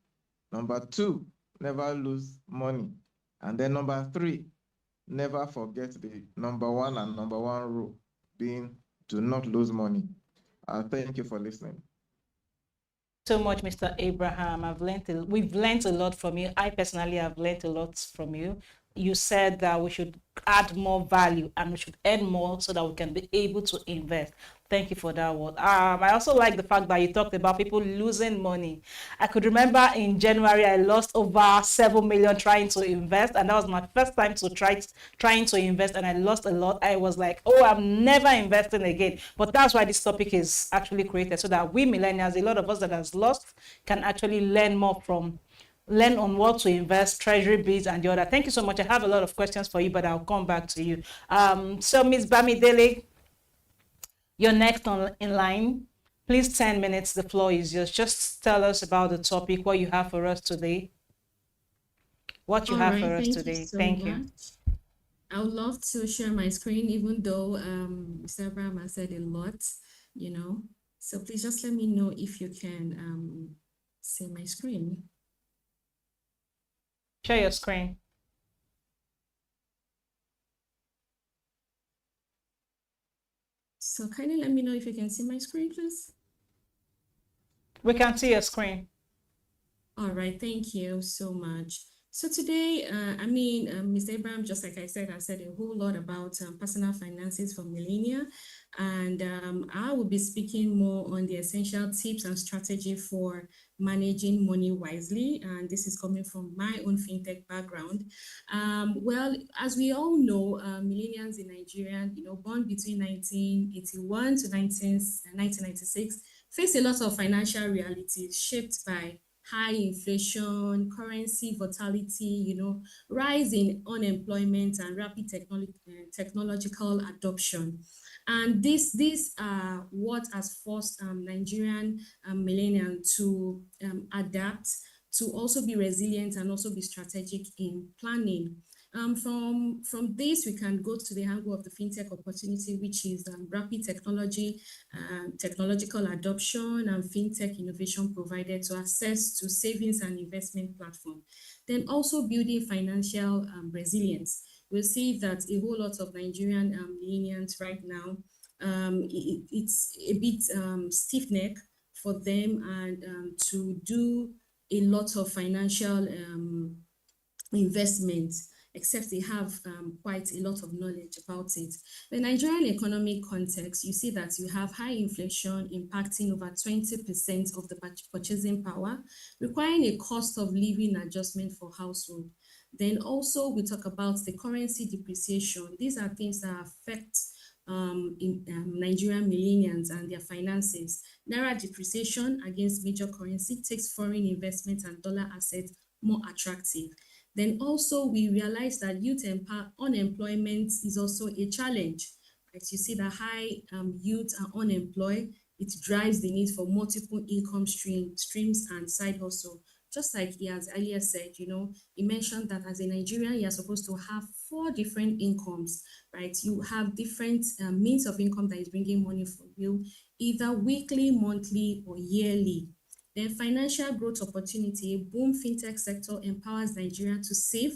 Number 2, never lose money. And then number 3, never forget the number 1 and number 1 rule, being do not lose money. Thank you for listening. So much, Mr. Abraham. We've learned a lot from you. I personally have learned a lot from you. You said that we should add more value and we should earn more so that we can be able to invest. Thank you for that word. I also like the fact that you talked about people losing money. I could remember in January, I lost over 7 million trying to invest. And that was my first time to trying to invest. And I lost a lot. I was like, oh, I'm never investing again. But that's why this topic is actually created, so that we millennials, a lot of us that has lost, can actually learn on what to invest, treasury bills, and the other. Thank you so much. I have a lot of questions for you, but I'll come back to you. So Ms. Bamidele, you're next in line. Please, 10 minutes, the floor is yours. Just tell us about the topic, what you have for us today. Thank you. I would love to share my screen, even though Mr. Abraham has said a lot, So please just let me know if you can see my screen. Share your screen. So kindly let me know if you can see my screen, please. We can see your screen. All right, thank you so much. So today, Mr. Abraham, just like I said a whole lot about personal finances for millennia. And I will be speaking more on the essential tips and strategy for managing money wisely. And this is coming from my own fintech background. Well, as we all know, millennials in Nigeria, born between 1981 to 1996, face a lot of financial realities shaped by high inflation, currency volatility, rise in unemployment, and rapid technological adoption. And these are what has forced Nigerian millennials to adapt, to also be resilient and also be strategic in planning. From this, we can go to the angle of the fintech opportunity, which is rapid technological adoption and fintech innovation provided to access to savings and investment platform. Then also building financial resilience. We'll see that a whole lot of Nigerian millennials right now, it's a bit stiff neck for them and to do a lot of financial investments, except they have quite a lot of knowledge about it. The Nigerian economic context, you see that you have high inflation impacting over 20% of the purchasing power, requiring a cost of living adjustment for household. Then also we talk about the currency depreciation. These are things that affect Nigerian millennials and their finances. Naira depreciation against major currency takes foreign investment and dollar assets more attractive. Then also we realize that youth unemployment is also a challenge. Right? You see that high youth are unemployed. It drives the need for multiple income streams and side hustle just like he has earlier said, he mentioned that as a Nigerian, you're supposed to have 4 different incomes, right? You have different means of income that is bringing money for you, either weekly, monthly, or yearly. Then financial growth opportunity, a boom fintech sector empowers Nigeria to save,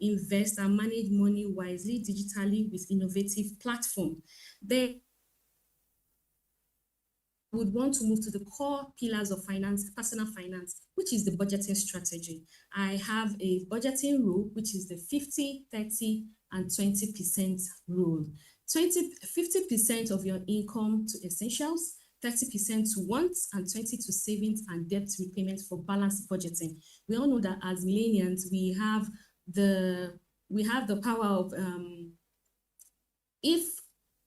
invest, and manage money wisely digitally with innovative platform. They would want to move to the core pillars of finance, personal finance, which is the budgeting strategy. I have a budgeting rule, which is the 50, 30, and 20% rule. 50% of your income to essentials, 30% to wants, and 20 to savings and debt repayment for balanced budgeting. We all know that as millennials, we have the power of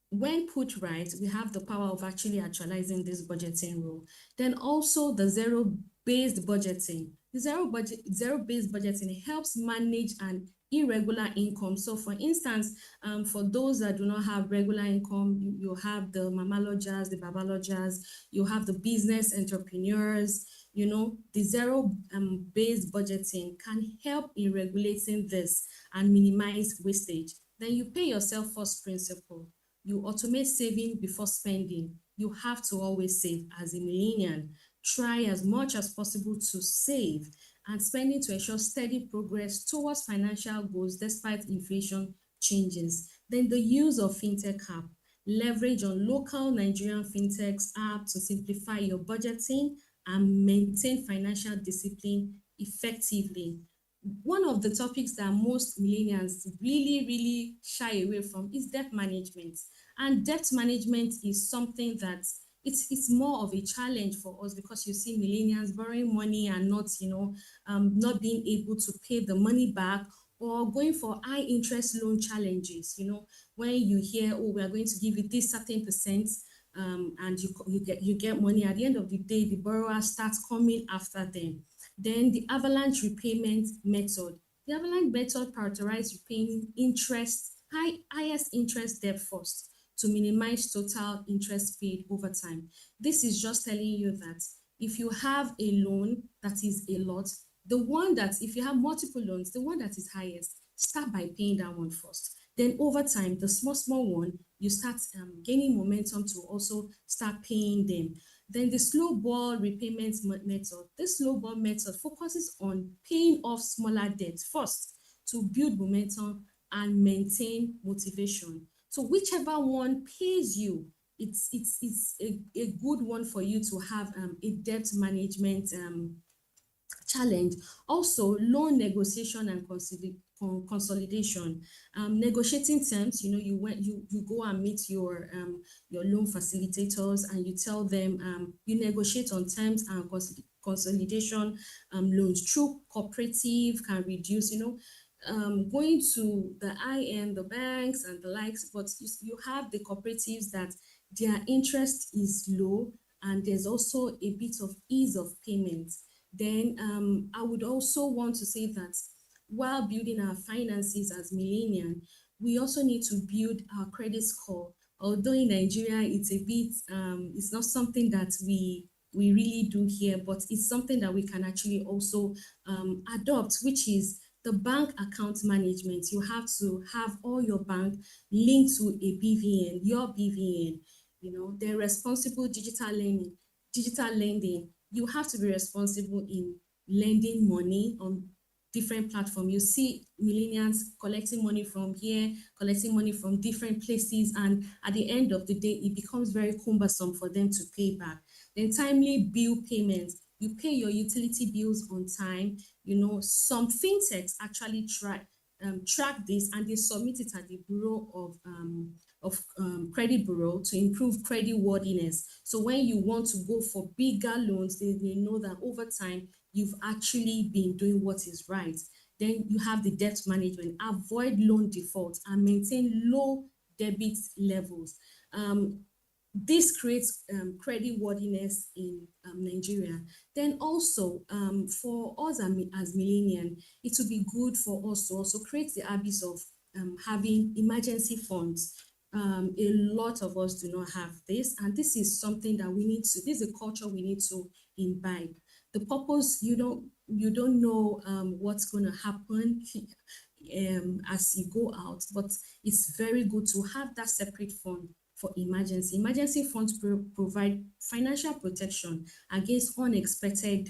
when put right, we have the power of actually actualizing this budgeting rule. Then also the zero-based budgeting. The zero-based budgeting helps manage an irregular income. So for instance, for those that do not have regular income, you have the mama lodgers, the baba lodgers, you have the business entrepreneurs. The zero-based budgeting can help in regulating this and minimize wastage. Then you pay yourself first principle. You automate saving before spending. You have to always save as a millennial. Try as much as possible to save and spending to ensure steady progress towards financial goals despite inflation changes. Then the use of fintech app. Leverage on local Nigerian fintechs app to simplify your budgeting and maintain financial discipline effectively. One of the topics that most millennials really shy away from is debt management. And debt management is something that it's more of a challenge for us because you see millennials borrowing money and not being able to pay the money back, or going for high interest loan challenges. When you hear, oh, we are going to give you this certain percent, and you get money, at the end of the day, the borrower starts coming after them. Then the avalanche repayment method. The avalanche method prioritizes repaying highest interest debt first to minimize total interest paid over time. This is just telling you that if you have a loan that is a lot, if you have multiple loans, the one that is highest, start by paying that one first. Then over time, the small one, you start gaining momentum to also start paying them. Then the slow ball repayment method. This slow ball method focuses on paying off smaller debts first to build momentum and maintain motivation. So whichever one pays you, it's a good one for you to have a debt management challenge. Also, loan negotiation and consolidation. Negotiating terms, you go and meet your loan facilitators and you tell them, you negotiate on terms and consolidation loans through cooperative can reduce, going to the IM, the banks and the likes, but you have the cooperatives that their interest is low and there's also a bit of ease of payment. Then I would also want to say that while building our finances as millennials, we also need to build our credit score. Although in Nigeria, it's a bit, it's not something that we really do here, but it's something that we can actually also adopt, which is the bank account management. You have to have all your bank linked to a BVN, your BVN, the responsible digital lending. You have to be responsible in lending money on different platforms. You see millennials collecting money from here, collecting money from different places, and at the end of the day, it becomes very cumbersome for them to pay back. Then timely bill payments. You pay your utility bills on time. Some fintechs actually track this and they submit it at the Bureau of Credit Bureau to improve credit worthiness. So when you want to go for bigger loans, they know that over time you've actually been doing what is right. Then you have the debt management, avoid loan defaults and maintain low debit levels. This creates credit worthiness in Nigeria. Then also for us as millennials, it would be good for us to also create the habits of having emergency funds. A lot of us do not have this, and this is something that this is a culture we need to imbibe. The purpose, you don't know what's going to happen as you go out, but it's very good to have that separate fund for emergency. Emergency funds provide financial protection against unexpected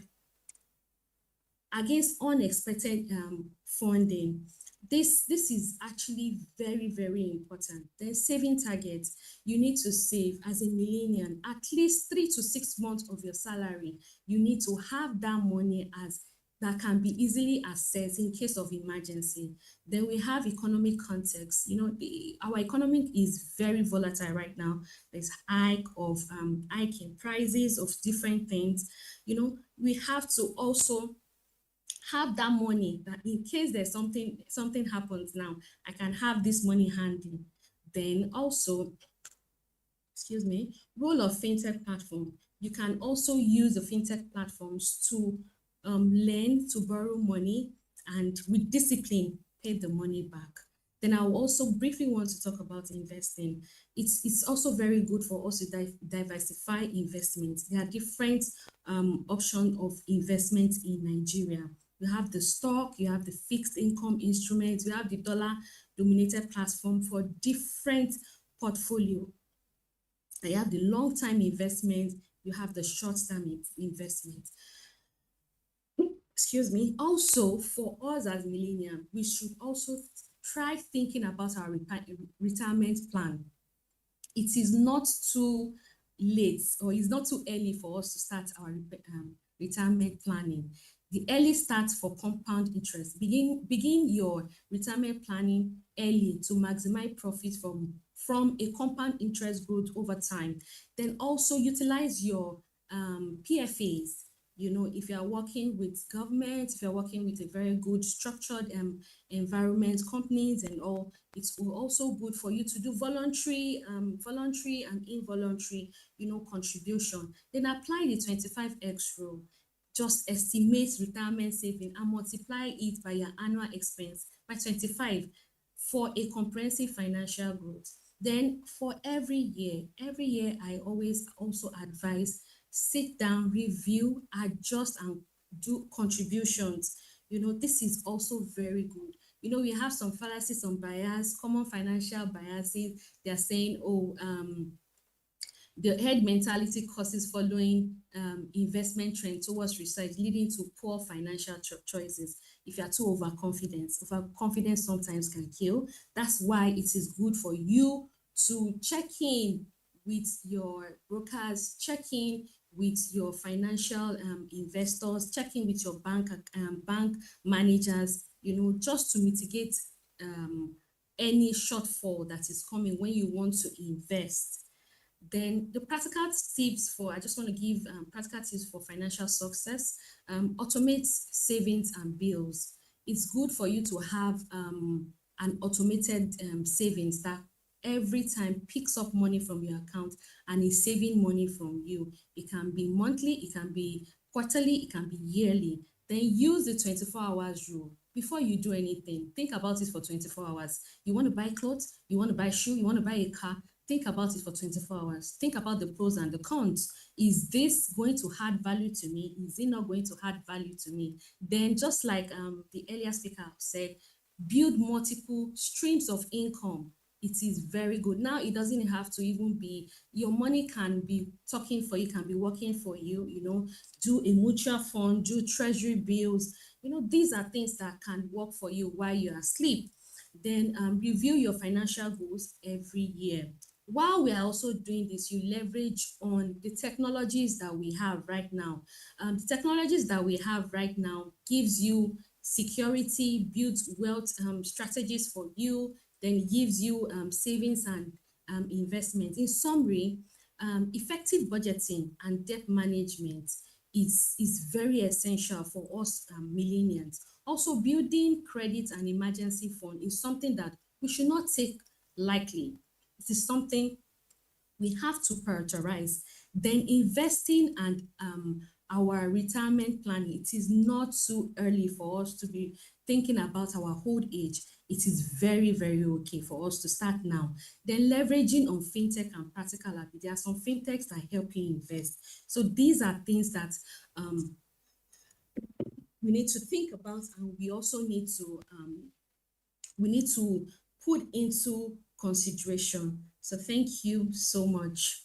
funding. This is actually very, very important. Then saving targets, you need to save as a millennial at least 3 to 6 months of your salary. You need to have that money as that can be easily accessed in case of emergency. Then we have economic context. You know, our economy is very volatile right now. There's hike in prices of different things. You know, we have to also have that money that in case there's something happens now, I can have this money handy. Then also, excuse me, role of fintech platform. You can also use the fintech platforms to lend, to borrow money, and with discipline, pay the money back. Then I will also briefly want to talk about investing. It's also very good for us to diversify investments. There are different options of investment in Nigeria. You have the stock, you have the fixed income instruments, you have the dollar-dominated platform for different portfolio. You have the long-term investment, you have the short-term investment. Excuse me. Also, for us as millennials, we should also try thinking about our retirement plan. It is not too late or it's not too early for us to start our retirement planning. The early start for compound interest. Begin your retirement planning early to maximize profit from a compound interest growth over time. Then also utilize your PFAs. You know, if you are working with government, if you're working with a very good structured environment, companies and all, it's also good for you to do voluntary and involuntary, you know, contribution. Then apply the 25x rule. Just estimate retirement saving and multiply it by your annual expense by 25 for a comprehensive financial growth. Then for every year, I always also advise sit down, review, adjust, and do contributions. You know, this is also very good. You know, we have some fallacies, some bias, common financial biases. They're saying, oh, the herd mentality causes following investment trend towards research, leading to poor financial choices. If you are too overconfident sometimes can kill. That's why it is good for you to check in with your brokers, check in with your financial investors, check in with your bank managers, you know, just to mitigate any shortfall that is coming when you want to invest. Then the practical tips I just want to give practical tips for financial success. Automate savings and bills. It's good for you to have an automated savings that every time picks up money from your account and is saving money from you. It can be monthly, it can be quarterly, it can be yearly. Then use the 24 hours rule. Before you do anything, think about it for 24 hours. You want to buy clothes, you want to buy shoes, you want to buy a car, think about it for 24 hours. Think about the pros and the cons. Is this going to add value to me? Is it not going to add value to me? Then just like the earlier speaker said, build multiple streams of income. It is very good. Now, it doesn't have to even be, your money can be talking for you, can be working for you, you know, do a mutual fund, do treasury bills. You know, these are things that can work for you while you're asleep. Then review your financial goals every year. While we are also doing this, you leverage on the technologies that we have right now. The technologies that we have right now gives you security, builds wealth strategies for you, then gives you savings and investment. In summary, effective budgeting and debt management is very essential for us millennials. Also, building credit and emergency fund is something that we should not take lightly. It is something we have to prioritize. Then investing and our retirement planning. It is not too early for us to be thinking about our old age. It is very, very okay for us to start now. Then leveraging on fintech and practical ability. There are some fintechs that help you invest. So these are things that we need to think about, and we also need to put into consideration. So thank you so much.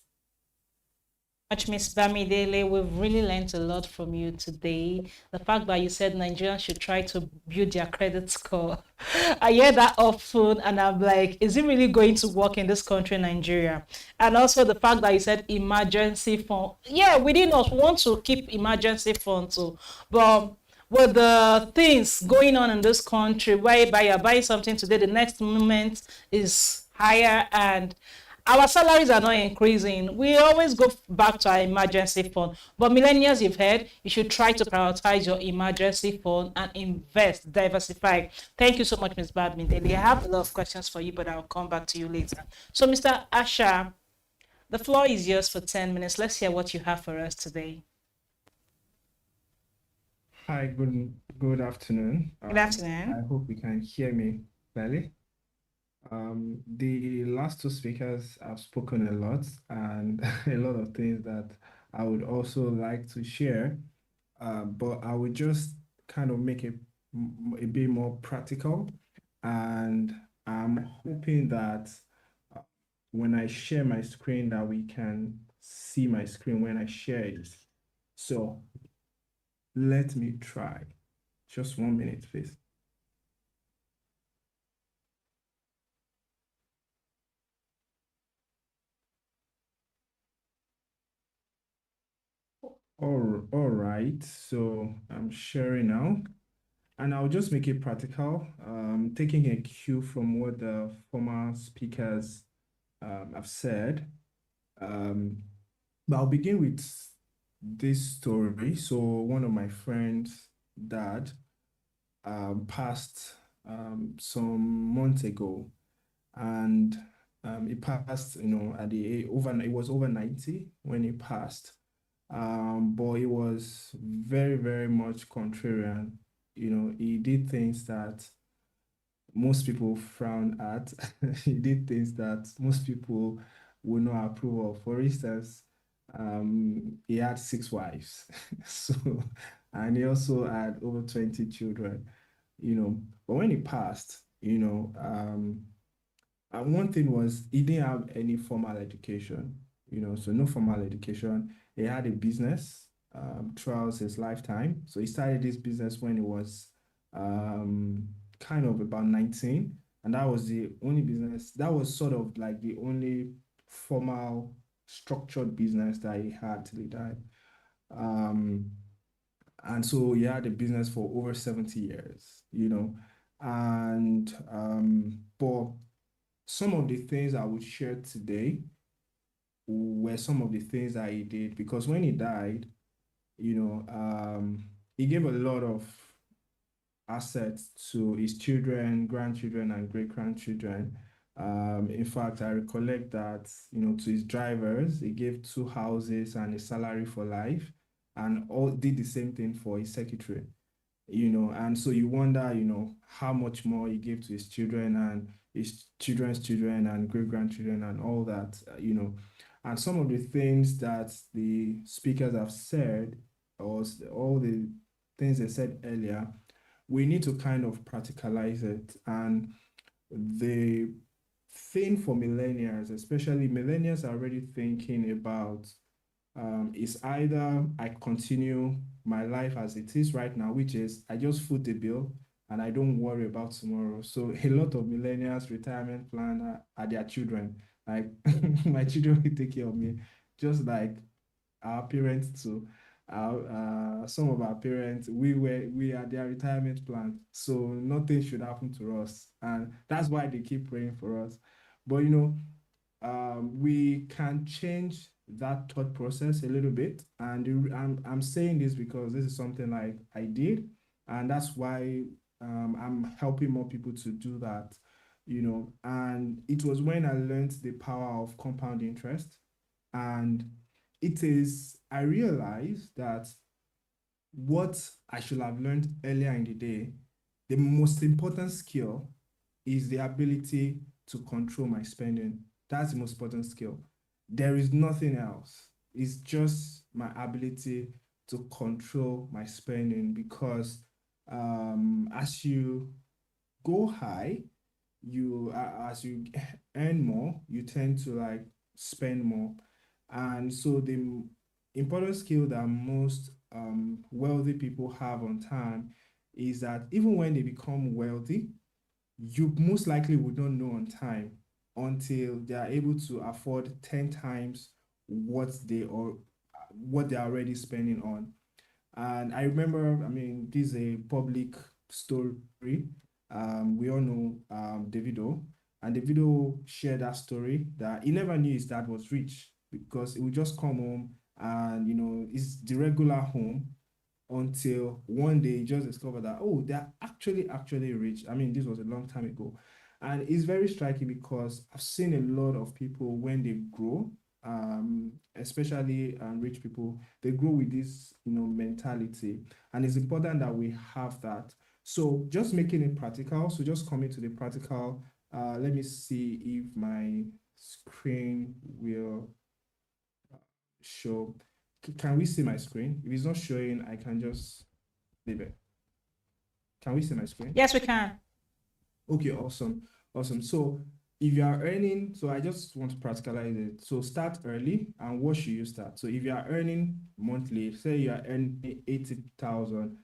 Miss Bamidele, we've really learned a lot from you today. The fact that you said Nigerians should try to build their credit score. I hear that often and I'm like, is it really going to work in this country, Nigeria? And also the fact that you said emergency fund. Yeah, we did not want to keep emergency fund too, but with the things going on in this country, whereby you're buying something today, the next moment is higher and our salaries are not increasing. We always go back to our emergency fund. But millennials, you've heard, you should try to prioritize your emergency fund and invest, diversify. Thank you so much, Ms. Badminton. I have a lot of questions for you, but I'll come back to you later. So, Mr. Asha, the floor is yours for 10 minutes. Let's hear what you have for us today. Hi, good afternoon. Good afternoon. I hope you can hear me clearly. The last two speakers have spoken a lot and a lot of things that I would also like to share, but I would just kind of make it a bit more practical, and I'm hoping that when I share my screen that we can see my screen when I share it. So let me try. Just 1 minute, please. All right, so I'm sharing now, and I'll just make it practical, taking a cue from what the former speakers have said. But I'll begin with this story. So one of my friends' dad passed some months ago, and he passed, at the it was over 90 when he passed. But he was very, very much contrarian. He did things that most people frown at. He did things that most people would not approve of. For instance, he had 6 wives. So, and he also had over 20 children, But when he passed, and one thing was he didn't have any formal education, so no formal education. He had a business throughout his lifetime. So he started this business when he was kind of about 19. And that was the only business, that was sort of like the only formal structured business that he had till he died. And so he had a business for over 70 years, and but some of the things I would share today were some of the things that he did, because when he died, he gave a lot of assets to his children, grandchildren, and great-grandchildren. In fact, I recollect that, to his drivers, he gave 2 houses and a salary for life, and all did the same thing for his secretary, and so you wonder, how much more he gave to his children and his children's children and great-grandchildren and all that, And some of the things that the speakers have said, or all the things they said earlier, we need to kind of practicalize it. And the thing for millennials, especially millennials, are already thinking about is either I continue my life as it is right now, which is I just foot the bill and I don't worry about tomorrow. So a lot of millennials' retirement plan are their children. Like my children will take care of me, just like our parents too. Some of our parents, we are their retirement plan, so nothing should happen to us, and that's why they keep praying for us. But we can change that thought process a little bit, and I'm saying this because this is something like I did, and that's why I'm helping more people to do that. And it was when I learned the power of compound interest, and I realized that what I should have learned earlier in the day, the most important skill is the ability to control my spending. That's the most important skill. There is nothing else. It's just my ability to control my spending, because as you go high, as you earn more, you tend to like spend more. And so the important skill that most wealthy people have on time is that even when they become wealthy, you most likely would not know on time until they are able to afford 10 times what they're already spending on. And I remember, I mean, this is a public story. We all know Davido, and Davido shared that story that he never knew his dad was rich, because he would just come home and, it's the regular home, until one day he just discovered that, oh, they're actually rich. I mean, this was a long time ago. And it's very striking, because I've seen a lot of people when they grow, especially rich people, they grow with this, mentality. And it's important that we have that. So just making it practical. So just coming to the practical, let me see if my screen will show. Can we see my screen? If it's not showing, I can just leave it. Can we see my screen? Yes, we can. Okay, awesome. Awesome. So if you are earning, so I just want to practicalize it. So start early, and what should you start? So if you are earning monthly, say you are earning 80,000,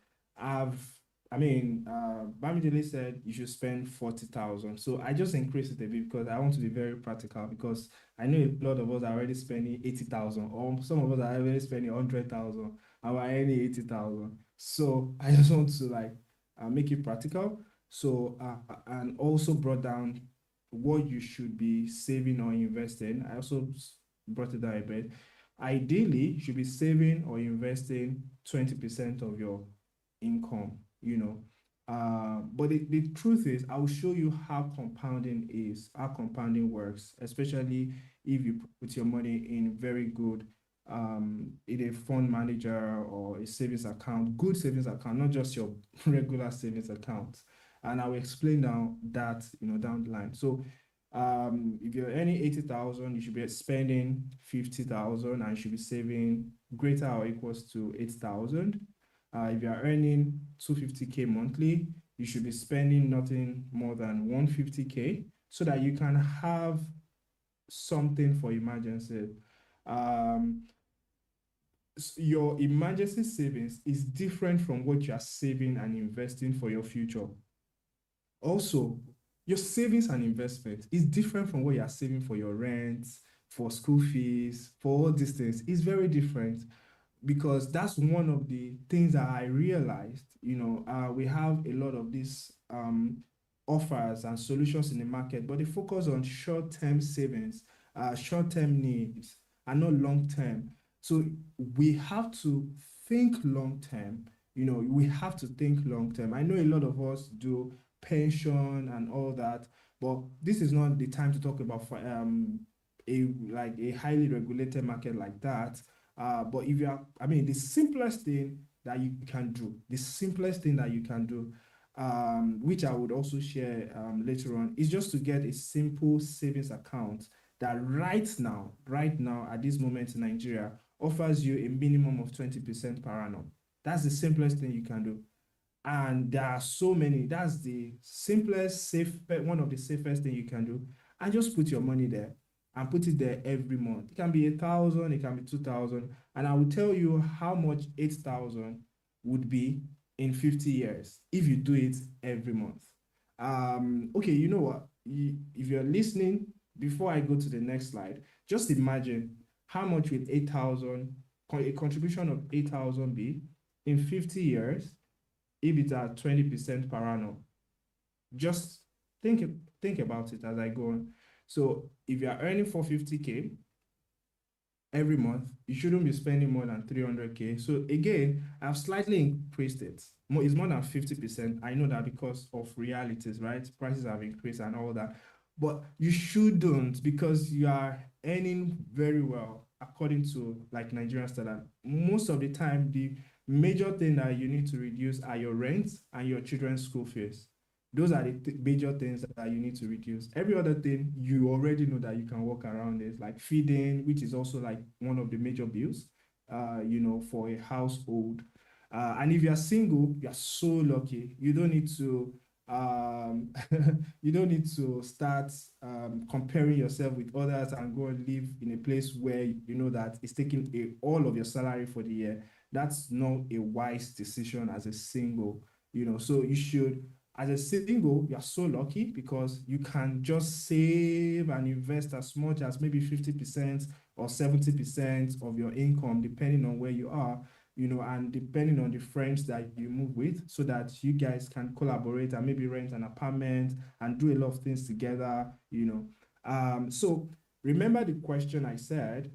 Bamidele said you should spend 40,000. So I just increased it a bit because I want to be very practical, because I know a lot of us are already spending 80,000, or some of us are already spending 100,000, and we're earning 80,000. So I just want to make it practical. So and also brought down what you should be saving or investing. I also brought it down a bit. Ideally, you should be saving or investing 20% of your income, but the truth is, I will show you how compounding works, especially if you put your money in very good, in a fund manager or a savings account, good savings account, not just your regular savings account. And I will explain that down the line. So if you're earning 80,000, you should be spending 50,000, and you should be saving greater or equals to 8,000. If you are earning 250K monthly, you should be spending nothing more than 150K, so that you can have something for emergency. Your emergency savings is different from what you are saving and investing for your future. Also, your savings and investment is different from what you are saving for your rent, for school fees, for all these things. It's very different, because that's one of the things that I realized. We have a lot of these offers and solutions in the market, but they focus on short-term savings, short-term needs, and not long-term. So we have to think long-term. We have to think long-term. I know a lot of us do pension and all that, but this is not the time to talk about a highly regulated market like that. But if you are, the simplest thing that you can do, which I would also share later on, is just to get a simple savings account that right now, at this moment in Nigeria, offers you a minimum of 20% per annum. That's the simplest thing you can do. And there are so many. That's the simplest, one of the safest thing you can do. And just put your money there, and put it there every month. It can be 1,000, it can be 2,000, and I will tell you how much 8,000 would be in 50 years if you do it every month. Okay, you know what? If you're listening, before I go to the next slide, just imagine how much will 8,000, a contribution of 8,000 be in 50 years if it's at 20% per annum. Just think about it as I go on. So if you are earning 450K every month, you shouldn't be spending more than 300K. So again, I've slightly increased it. It's more than 50%. I know that because of realities, right? Prices have increased and all that. But you shouldn't, because you are earning very well according to Nigerian standard. Most of the time, the major thing that you need to reduce are your rent and your children's school fees. Those are the major things that you need to reduce. Every other thing, you already know that you can work around it, like feeding, which is also one of the major bills. for a household. And if you're single, you're so lucky. You don't need to you don't need to start comparing yourself with others and go and live in a place where you know that it's taking all of your salary for the year. That's not a wise decision as a single, So you should, as a single, you're so lucky because you can just save and invest as much as maybe 50% or 70% of your income, depending on where you are, and depending on the friends that you move with, so that you guys can collaborate and maybe rent an apartment and do a lot of things together, So remember the question I said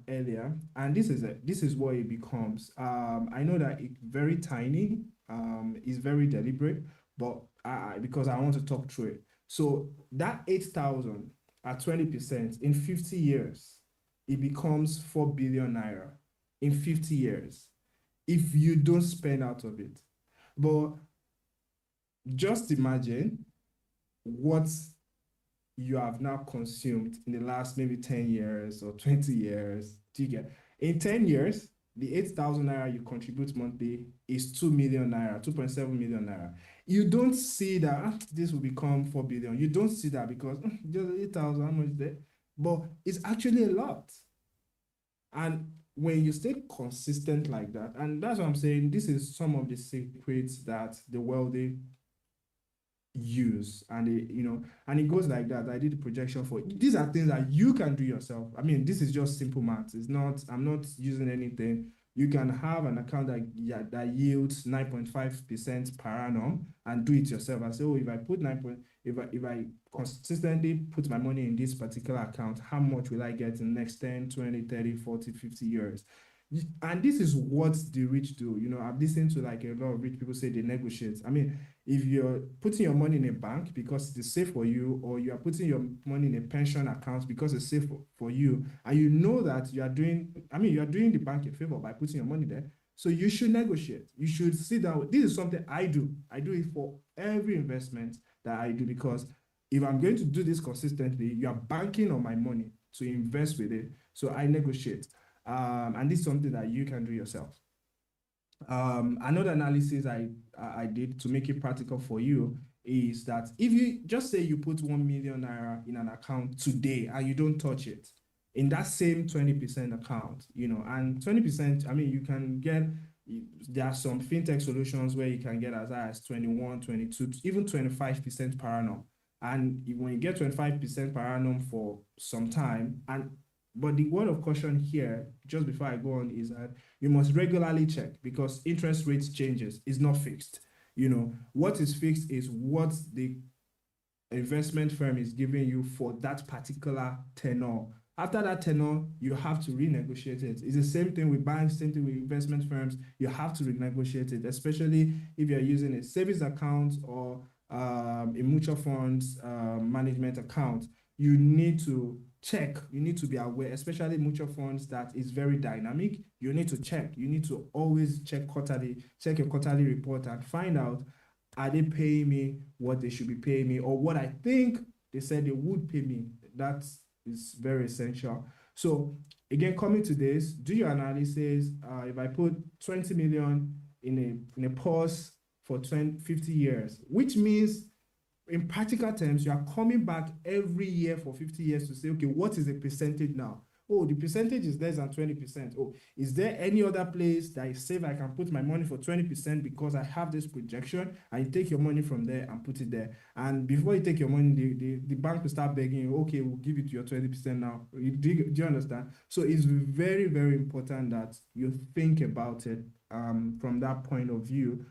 earlier, and this is what it becomes. I know that it's very tiny, it's very deliberate, but because I want to talk through it. So that 8,000 at 20% in 50 years, it becomes 4 billion naira in 50 years if you don't spend out of it. But just imagine what you have now consumed in the last maybe 10 years or 20 years. Do you get? In 10 years, the 8,000 naira you contribute monthly is 2 million naira, 2.7 million naira. You don't see that this will become 4 billion. You don't see that because just 8,000, how much is there? But it's actually a lot. And when you stay consistent like that, and that's what I'm saying, this is some of the secrets that the wealthy use, and it goes like that. I did the projection for it. These are things that you can do yourself. I mean, this is just simple math. I'm not using anything. You can have an account that yields 9.5% per annum and do it yourself and say, oh, if I consistently put my money in this particular account, how much will I get in the next 10, 20, 30, 40, 50 years? And this is what the rich do. I've listened to like a lot of rich people say they negotiate. I mean, if you're putting your money in a bank because it's safe for you, or you are putting your money in a pension account because it's safe for you, and you know that you are doing the bank a favor by putting your money there, so you should negotiate. You should sit down. This is something I do. I do it for every investment that I do, because if I'm going to do this consistently, you are banking on my money to invest with it. So I negotiate. And this is something that you can do yourself. Another analysis I did to make it practical for you is that if you just say you put 1 million naira in an account today and you don't touch it, in that same 20% account, and 20%, I mean, you can get, there are some fintech solutions where you can get as high as 21, 22, even 25% per annum. And when you get 25% per annum for some time, but the word of caution here, just before I go on, is that you must regularly check, because interest rates changes. It's not fixed. What is fixed is what the investment firm is giving you for that particular tenor. After that tenor, you have to renegotiate it. It's the same thing with banks, same thing with investment firms. You have to renegotiate it, especially if you're using a savings account or a mutual funds management account. You need to check. You need to be aware, especially mutual funds that is very dynamic. You need to check. You need to always check your quarterly report and find out, are they paying me what they should be paying me, or what I think they said they would pay me? That is very essential. So again, coming to this, do your analysis. If I put 20 million in a pause for 50 years, which means in practical terms, you are coming back every year for 50 years to say, okay, what is the percentage now? Oh, the percentage is less than 20%. Oh, is there any other place that is safe I can put my money for 20% because I have this projection? And you take your money from there and put it there. And before you take your money, the bank will start begging you, okay, we'll give it to your 20% now. Do you understand? So it's very, very important that you think about it from that point of view.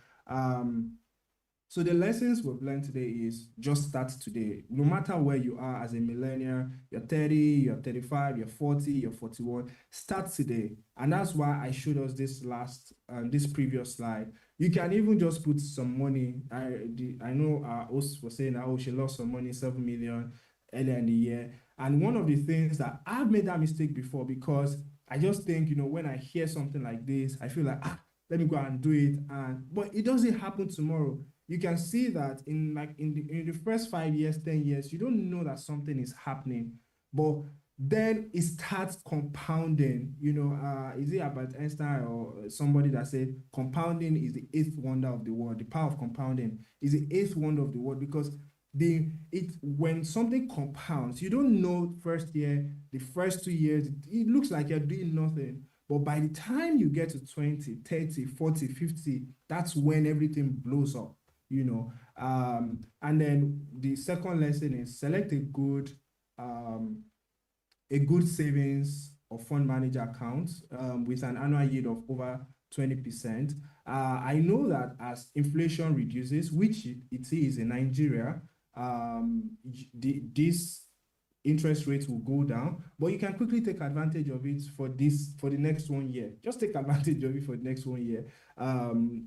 So the lessons we've learned today is just start today. No matter where you are as a millennial, you're 30, you're 35, you're 40, you're 41, start today. And that's why I showed us this previous slide. You can even just put some money. I know our host was saying that, oh, she lost some money, 7 million earlier in the year. And one of the things that I've made that mistake before, because I just think, when I hear something like this, I feel like, let me go and do it. But it doesn't happen tomorrow. You can see that in the first 5 years, 10 years, you don't know that something is happening. But then it starts compounding. Is it Albert Einstein or somebody that said compounding is the eighth wonder of the world? The power of compounding is the eighth wonder of the world, because when something compounds, you don't know first year, the first 2 years, it looks like you're doing nothing. But by the time you get to 20, 30, 40, 50, that's when everything blows up. And then the second lesson is select a good savings or fund manager account with an annual yield of over 20%. I know that as inflation reduces, which it is in Nigeria, this interest rates will go down, but you can quickly take advantage of it for the next 1 year. Just take advantage of it for the next 1 year.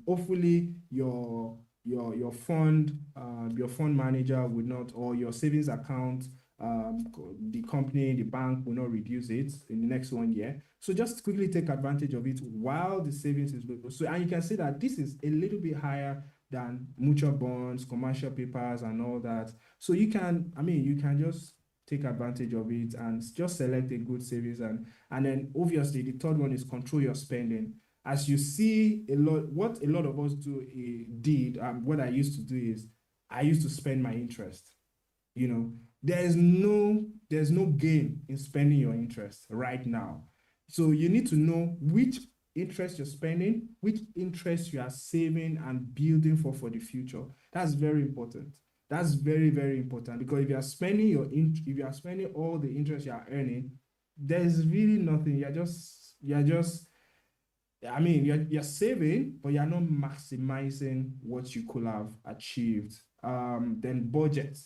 Hopefully your fund manager would not, or your savings account, the company, the bank will not reduce it in the next 1 year. So just quickly take advantage of it while the savings is low. So, and you can see that this is a little bit higher than mutual bonds, commercial papers, and all that. So you can just take advantage of it and just select a good savings. And then obviously the third one is control your spending. As you see, what a lot of us what I used to do is I used to spend my interest. There's no gain in spending your interest right now. So you need to know which interest you're spending, which interest you are saving and building for the future. That's very important. That's very, very important, because if you are spending all the interest you are earning, there's really nothing. You're saving, but you're not maximizing what you could have achieved. Then budget.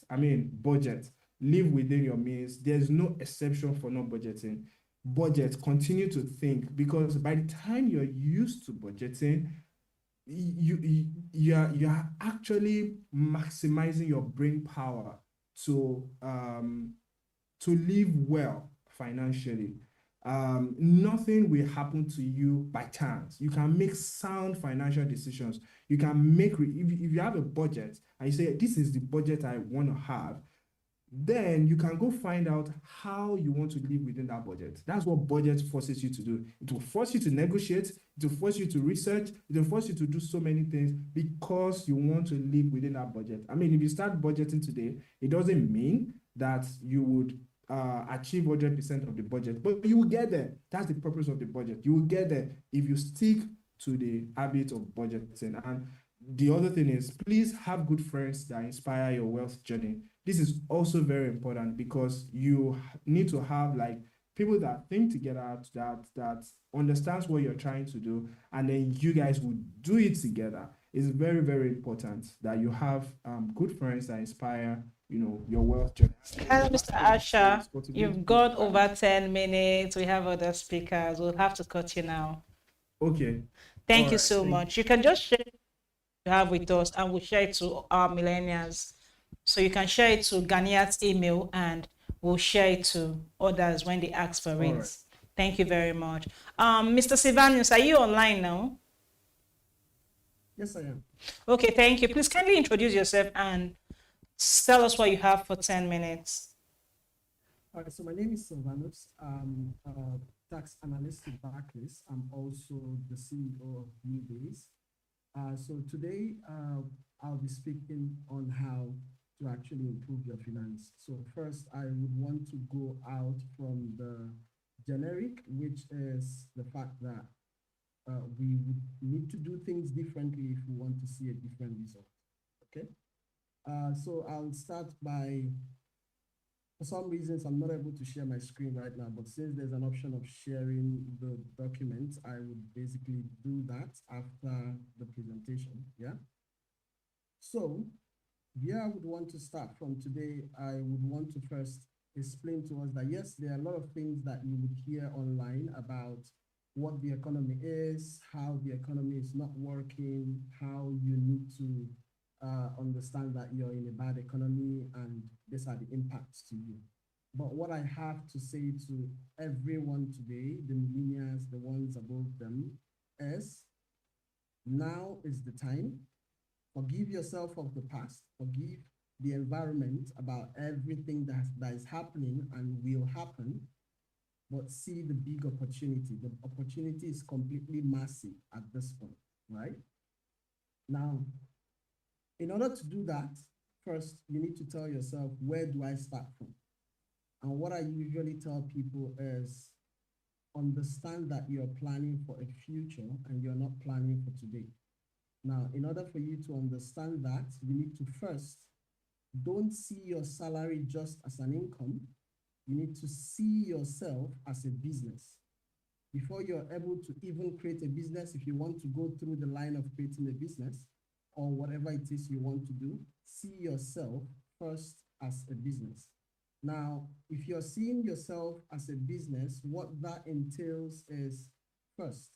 Live within your means. There's no exception for not budgeting. Budget. Continue to think, because by the time you're used to budgeting, you're actually maximizing your brain power to live well financially. Nothing will happen to you by chance. You can make sound financial decisions. You can make, if you have a budget and you say, this is the budget I want to have, then you can go find out how you want to live within that budget. That's what budget forces you to do. It will force you to negotiate, it will force you to research, it will force you to do so many things, because you want to live within that budget. If you start budgeting today, it doesn't mean that you would achieve 100% of the budget, but you will get there. That's the purpose of the budget. You will get there if you stick to the habit of budgeting. And the other thing is, please have good friends that inspire your wealth journey. This is also very important, because you need to have people that think together, that understands what you're trying to do, and then you guys will do it together. It's very, very important that you have good friends that inspire your wealth journey. Hello, Mr. Asha. You've got over 10 minutes. We have other speakers. We'll have to cut you now. Okay. Thank you so much. You can just share what you have with us, and we'll share it to our millennials. So you can share it to Ganiat's email, and we'll share it to others when they ask for it. Right. Thank you very much. Mr. Silvanus, are you online now? Yes, I am. Okay, thank you. Please kindly introduce yourself and tell us what you have for 10 minutes. All right, so my name is Silvanus. I'm a tax analyst at Barclays. I'm also the CEO of New Days. So today, I'll be speaking on how to actually improve your finance. So first, I would want to go out from the generic, which is the fact that we would need to do things differently if we want to see a different result, okay? So I'll start by, for some reasons, I'm not able to share my screen right now, but since there's an option of sharing the document, I would basically do that after the presentation, yeah? So, where I would want to start from today, I would want to first explain to us that yes, there are a lot of things that you would hear online about what the economy is, how the economy is not working, how you need to understand that you're in a bad economy and these are the impacts to you. But what I have to say to everyone today, the millennials, the ones above them, is now is the time. Forgive yourself of the past, forgive the environment about everything that is happening and will happen, but see the big opportunity. The opportunity is completely massive at this point, right? Now, in order to do that, first, you need to tell yourself, where do I start from? And what I usually tell people is, understand that you're planning for a future and you're not planning for today. Now, in order for you to understand that, you need to first, don't see your salary just as an income. You need to see yourself as a business. Before you're able to even create a business, if you want to go through the line of creating a business or whatever it is you want to do, see yourself first as a business. Now, if you're seeing yourself as a business, what that entails is, first,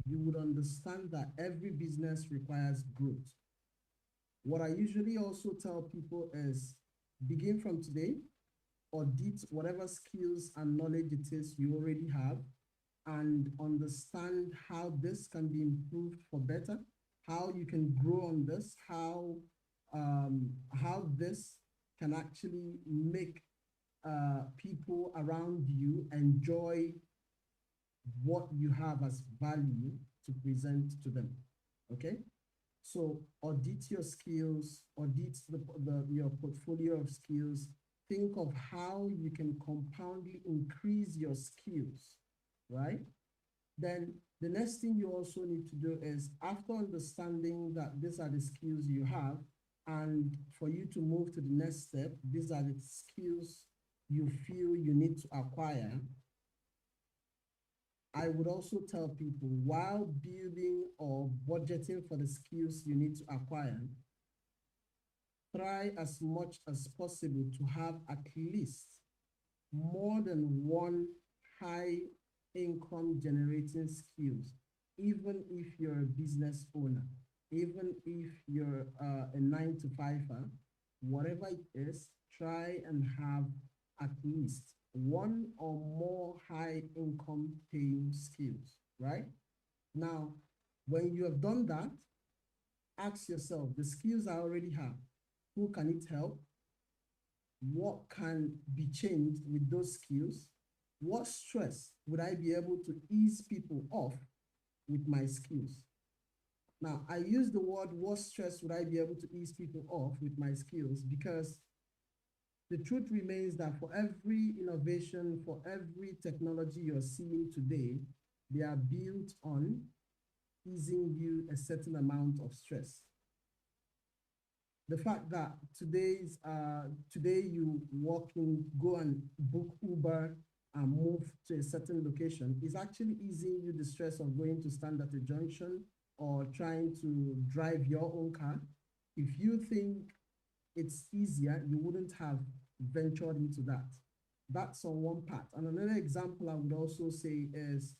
you would understand that every business requires growth. What I usually also tell people is, begin from today, audit whatever skills and knowledge it is you already have, and understand how this can be improved for better, how you can grow on this, how this can actually make people around you enjoy what you have as value to present to them. Okay? So audit your skills, audit your portfolio of skills. Think of how you can compoundly increase your skills, right? Then the next thing you also need to do is, after understanding that these are the skills you have, and for you to move to the next step, these are the skills you feel you need to acquire, I would also tell people, while building or budgeting for the skills you need to acquire, try as much as possible to have at least more than one high income generating skills, even if you're a business owner, even if you're a 9-to-5er, whatever it is, try and have at least one or more high income paying skills, right? Now, when you have done that, ask yourself, the skills I already have, who can it help? What can be changed with those skills? What stress would I be able to ease people off with my skills? Now, I use the word, what stress would I be able to ease people off with my skills, because the truth remains that for every innovation, for every technology you're seeing today, they are built on easing you a certain amount of stress. The fact that today you go and book Uber and move to a certain location is actually easing you the stress of going to stand at a junction or trying to drive your own car. If you think it's easier, you wouldn't have ventured into that. That's on one part. And another example I would also say is,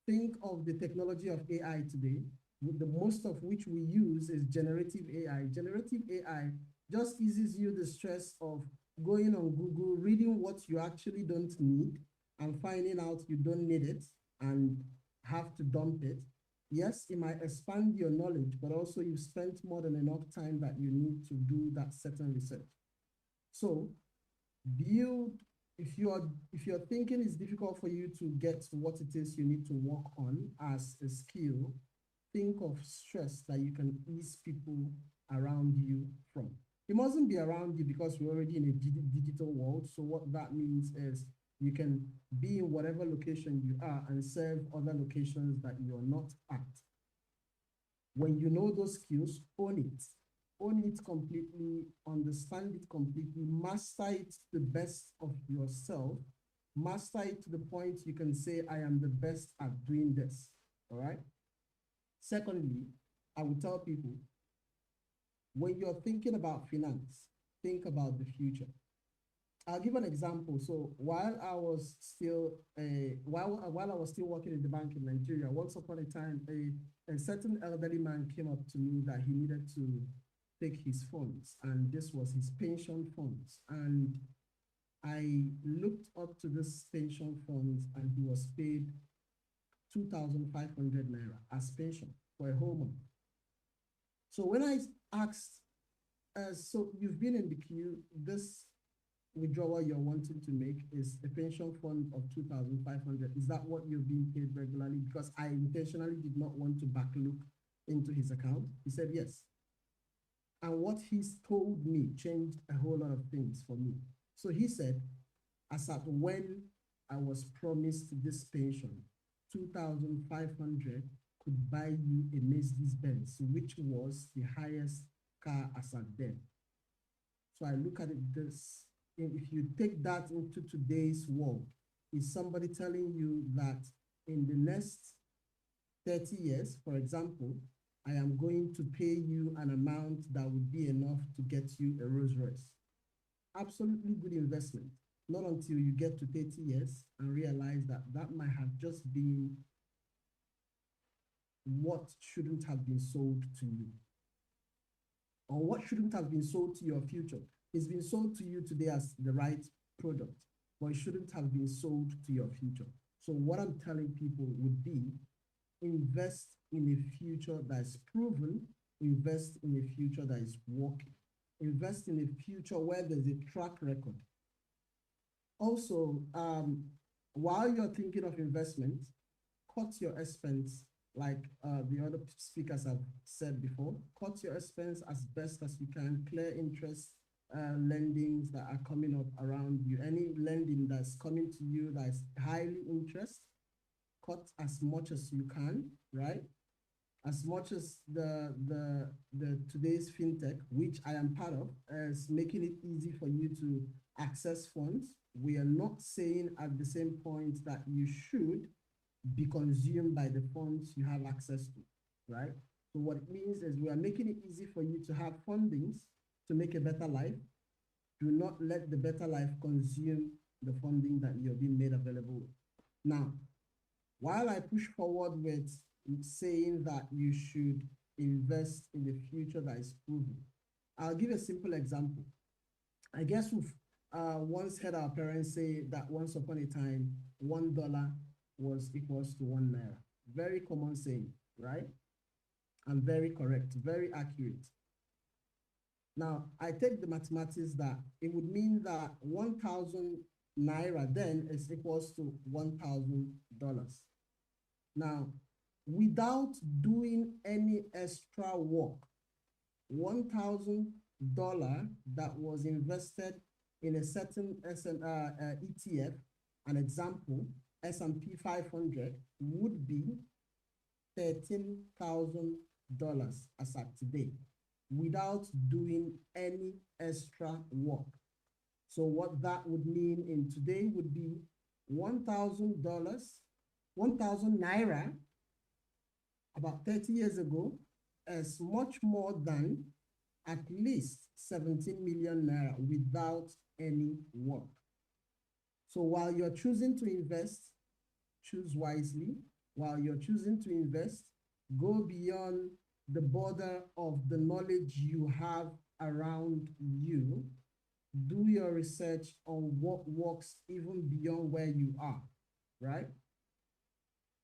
think of the technology of AI today, with the most of which we use is generative AI. Generative AI just eases you the stress of going on Google, reading what you actually don't need, and finding out you don't need it and have to dump it. Yes, it might expand your knowledge, but also you've spent more than enough time that you need to do that certain research. So if you're thinking it's difficult for you to get what it is you need to work on as a skill, think of stress that you can ease people around you from. It mustn't be around you, because we're already in a digital world. So what that means is you can be in whatever location you are and serve other locations that you're not at. When you know those skills, own it. Own it completely, understand it completely, master it to the best of yourself, master it to the point you can say, I am the best at doing this, all right? Secondly, I would tell people, when you're thinking about finance, think about the future. I'll give an example. So while I was still working in the bank in Nigeria, once upon a time, a certain elderly man came up to me that he needed to take his funds, and this was his pension funds. And I looked up to this pension funds, and he was paid 2,500 naira as pension for a whole month. So when I asked, so you've been in the queue, this withdrawal you're wanting to make is a pension fund of 2,500. Is that what you're being paid regularly? Because I intentionally did not want to backlook into his account. He said yes. And what he's told me changed a whole lot of things for me. So he said, as at when I was promised this pension, 2,500 could buy you a Mercedes Benz, which was the highest car as at then. So I look at it this, if you take that into today's world, is somebody telling you that in the next 30 years, for example, I am going to pay you an amount that would be enough to get you a Rolls Royce. Absolutely good investment. Not until you get to 30 years and realize that that might have just been what shouldn't have been sold to you, or what shouldn't have been sold to your future. It's been sold to you today as the right product, but it shouldn't have been sold to your future. So what I'm telling people would be, invest in a future that is proven, invest in a future that is working, invest in a future where there's a track record. Also, while you're thinking of investment, cut your expense, like the other speakers have said before. Cut your expense as best as you can. Clear interest lendings that are coming up around you. Any lending that's coming to you that's highly interest, cut as much as you can, right? As much as the today's fintech, which I am part of, is making it easy for you to access funds. We are not saying at the same point that you should be consumed by the funds you have access to, right? So what it means is we are making it easy for you to have fundings to make a better life. Do not let the better life consume the funding that you're being made available with. Now, while I push forward with saying that you should invest in the future that is proven, I'll give a simple example. I guess we've once heard our parents say that once upon a time, $1 was equals to 1 naira. Very common saying, right? And very correct, very accurate. Now, I take the mathematics that it would mean that 1,000 naira then is equals to $1,000. Now, without doing any extra work, $1,000 that was invested in a certain ETF, an example, S&P 500, would be $13,000 as at today, without doing any extra work. So what that would mean in today would be $1,000, 1,000 naira, about 30 years ago, is much more than at least 17 million naira without any work. So while you're choosing to invest, choose wisely. While you're choosing to invest, go beyond the border of the knowledge you have around you. Do your research on what works even beyond where you are, right?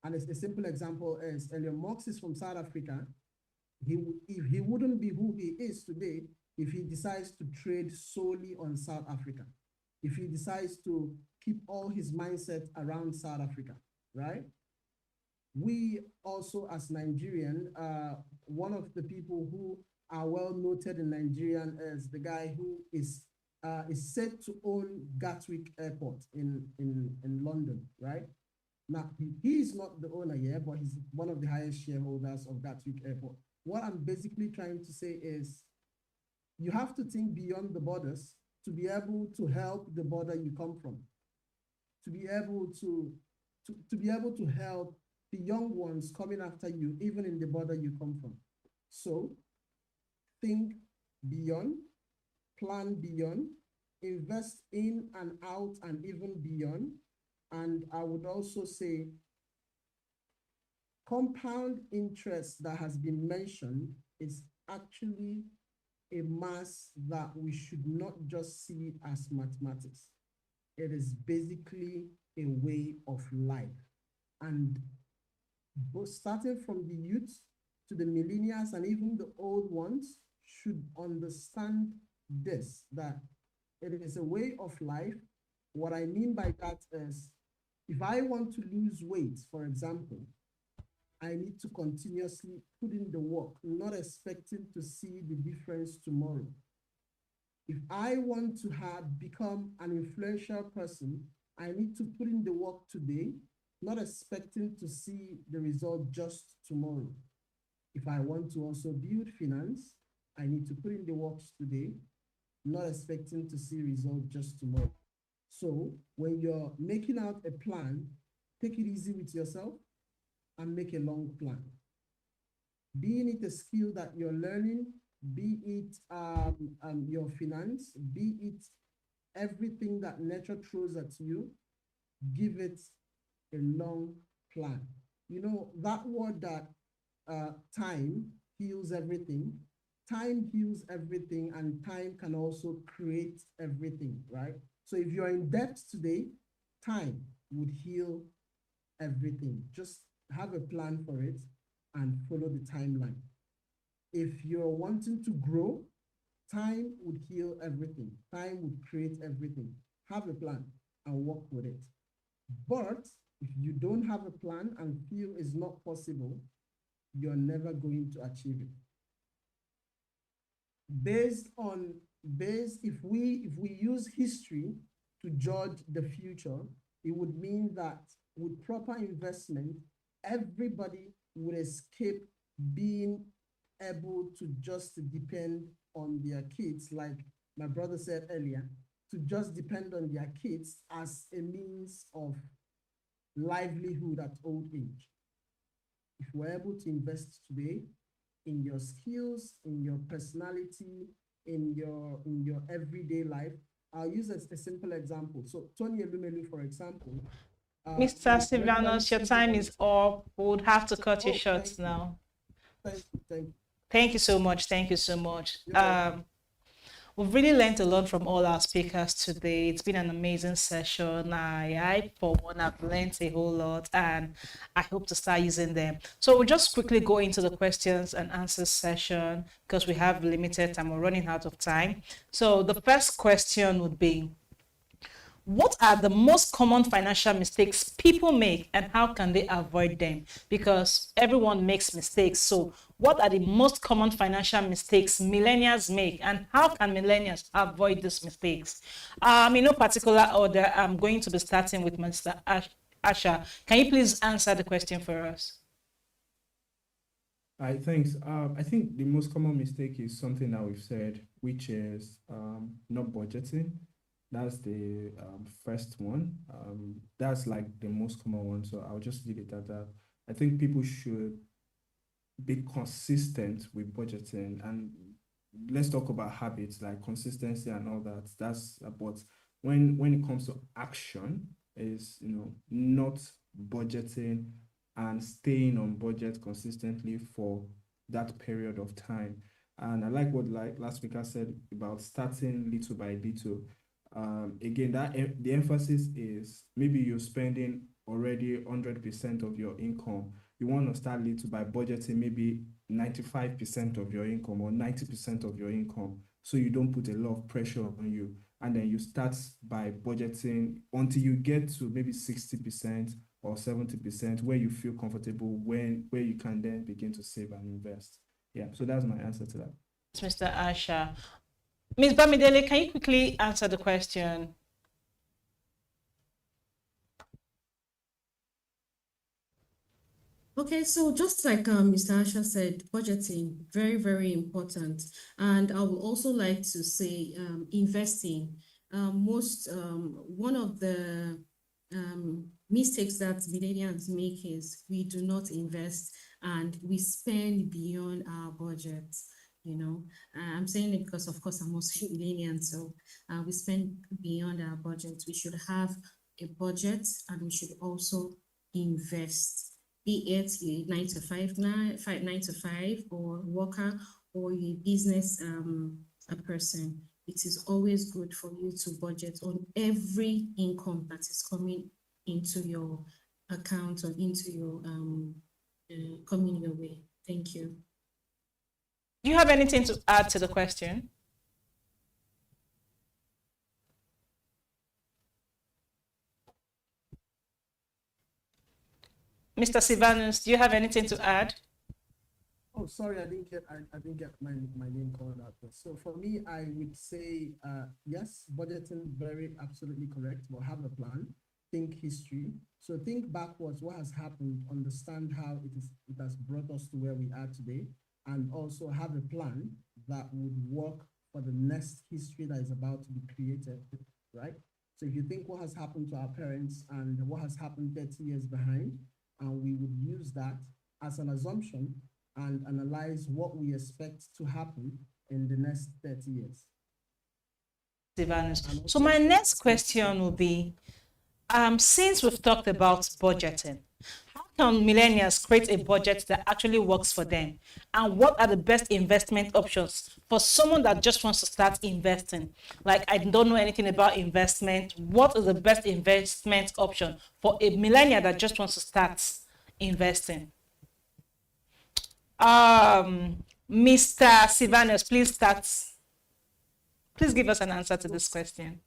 And a simple example is Elon Musk is from South Africa. He wouldn't be who he is today if he decides to trade solely on South Africa, if he decides to keep all his mindset around South Africa, right? We also, as Nigerian, one of the people who are well noted in Nigerian is the guy who is said to own Gatwick Airport in London, right? Now, he is not the owner yet, but he's one of the highest shareholders of Gatwick Airport. What I'm basically trying to say is you have to think beyond the borders to be able to help the border you come from, to be able to help the young ones coming after you, even in the border you come from. So think beyond, plan beyond, invest in and out and even beyond. And I would also say compound interest that has been mentioned is actually a math that we should not just see as mathematics. It is basically a way of life. And starting from the youth to the millennials and even the old ones should understand this, that It is a way of life. What I mean by that is, if I want to lose weight, for example, I need to continuously put in the work, not expecting to see the difference tomorrow. If I want to become an influential person, I need to put in the work today, not expecting to see the result just tomorrow. If I want to also build finance, I need to put in the works today, not expecting to see result just tomorrow. So when you're making out a plan, take it easy with yourself and make a long plan. Being it a skill that you're learning, be it your finance, be it everything that nature throws at you, give it a long plan. You know, that word that time heals everything. Time heals everything, and time can also create everything, right? So if you're in debt today, time would heal everything. Just have a plan for it and follow the timeline. If you're wanting to grow, time would heal everything. Time would create everything. Have a plan and work with it. But if you don't have a plan and feel it's not possible, you're never going to achieve it. If we use history to judge the future, it would mean that with proper investment, everybody would escape being able to just depend on their kids, like my brother said earlier, to just depend on their kids as a means of livelihood at old age. If we're able to invest today in your skills, in your personality, in your everyday life, I'll use a simple example. So Tony Elumelu, for example. Mr. Silvanus, your time is up. We would have to cut you short now. Thank you so much. Thank you so much. We've really learned a lot from all our speakers today. It's been an amazing session. I for one, have learned a whole lot, and I hope to start using them. So we'll just quickly go into the questions and answers session because we have limited time. We're running out of time. So the first question would be, what are the most common financial mistakes people make and how can they avoid them? Because everyone makes mistakes. So what are the most common financial mistakes millennials make and how can millennials avoid these mistakes? In no particular order, I'm going to be starting with Mr. Asha. Can you please answer the question for us? All right, thanks. I think the most common mistake is something that we've said, which is not budgeting. That's the first one. That's like the most common one. So I'll just leave it at that. I think people should be consistent with budgeting, and let's talk about habits like consistency and all that. That's about when it comes to action is, not budgeting and staying on budget consistently for that period of time. And I like what last speaker said about starting little by little. Again, the emphasis is maybe you're spending already 100% of your income. You want to start little by budgeting maybe 95% of your income or 90% of your income, so you don't put a lot of pressure on you. And then you start by budgeting until you get to maybe 60% or 70% where you feel comfortable, where you can then begin to save and invest. Yeah, so that's my answer to that. Mr. Asha. Ms. Bamidele, can you quickly answer the question? Okay, so just like Mr. Asha said, budgeting, very, very important. And I would also like to say investing. One of the mistakes that millennials make is we do not invest and we spend beyond our budget. I'm saying it because, of course, I'm also a millennial, so we spend beyond our budget. We should have a budget and we should also invest, be it a 9 to 5 or worker or a business a person. It is always good for you to budget on every income that is coming into your account or into your coming your way. Thank you. Do you have anything to add to the question? Mr. Silvanus, do you have anything to add? Oh, sorry, I didn't get my name called out there. So for me, I would say, yes, budgeting, very absolutely correct. We'll have a plan. Think history. So think backwards, what has happened, understand how it has brought us to where we are today, and also have a plan that would work for the next history that is about to be created, right? So if you think what has happened to our parents and what has happened 30 years behind, and we would use that as an assumption and analyze what we expect to happen in the next 30 years. So my next question will be, since we've talked about budgeting, how can millennials create a budget that actually works for them? And what are the best investment options for someone that just wants to start investing? Like, I don't know anything about investment. What is the best investment option for a millennial that just wants to start investing? Mr. Silvanus, please start. Please give us an answer to this question.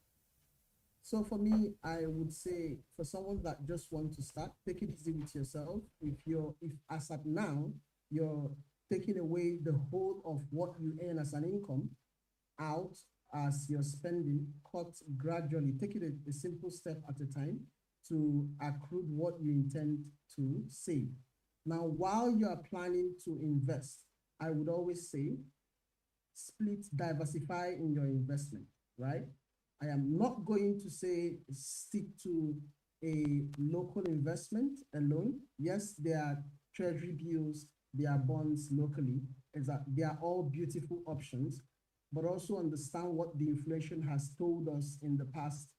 So for me, I would say for someone that just wants to start, take it easy with yourself. If as at now, you're taking away the whole of what you earn as an income out as you're spending, cut gradually, take it a simple step at a time to accrue what you intend to save. Now, while you are planning to invest, I would always say, diversify in your investment, right? I am not going to say stick to a local investment alone. Yes, there are treasury bills, there are bonds locally. They are all beautiful options, but also understand what the inflation has told us in the past.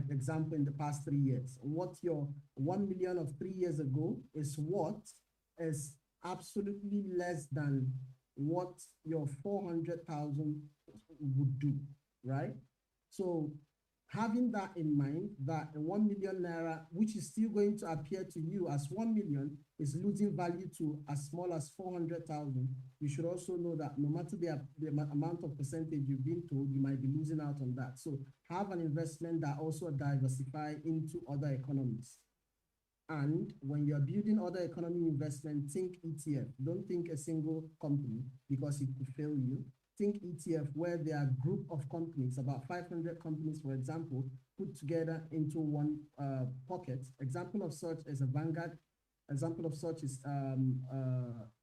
Example, in the past 3 years, what your 1 million of 3 years ago is absolutely less than what your 400,000 would do, right? So having that in mind, that a 1 million naira, which is still going to appear to you as 1 million, is losing value to as small as 400,000, you should also know that no matter the amount of percentage you've been told, you might be losing out on that. So have an investment that also diversify into other economies. And when you're building other economy investment, think ETF. Don't think a single company because it could fail you. Think ETF, where there are a group of companies, about 500 companies, for example, put together into one pocket. Example of such is a Vanguard. Example of such is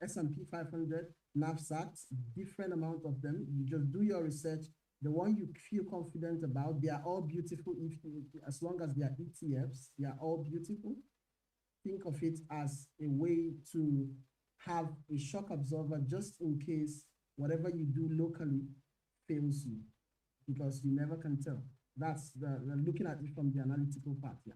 S&P 500, NAVSAT, different amount of them. You just do your research. The one you feel confident about, they are all beautiful. As long as they are ETFs, they are all beautiful. Think of it as a way to have a shock absorber just in case whatever you do locally fails you, because you never can tell. That's looking at it from the analytical part, yeah.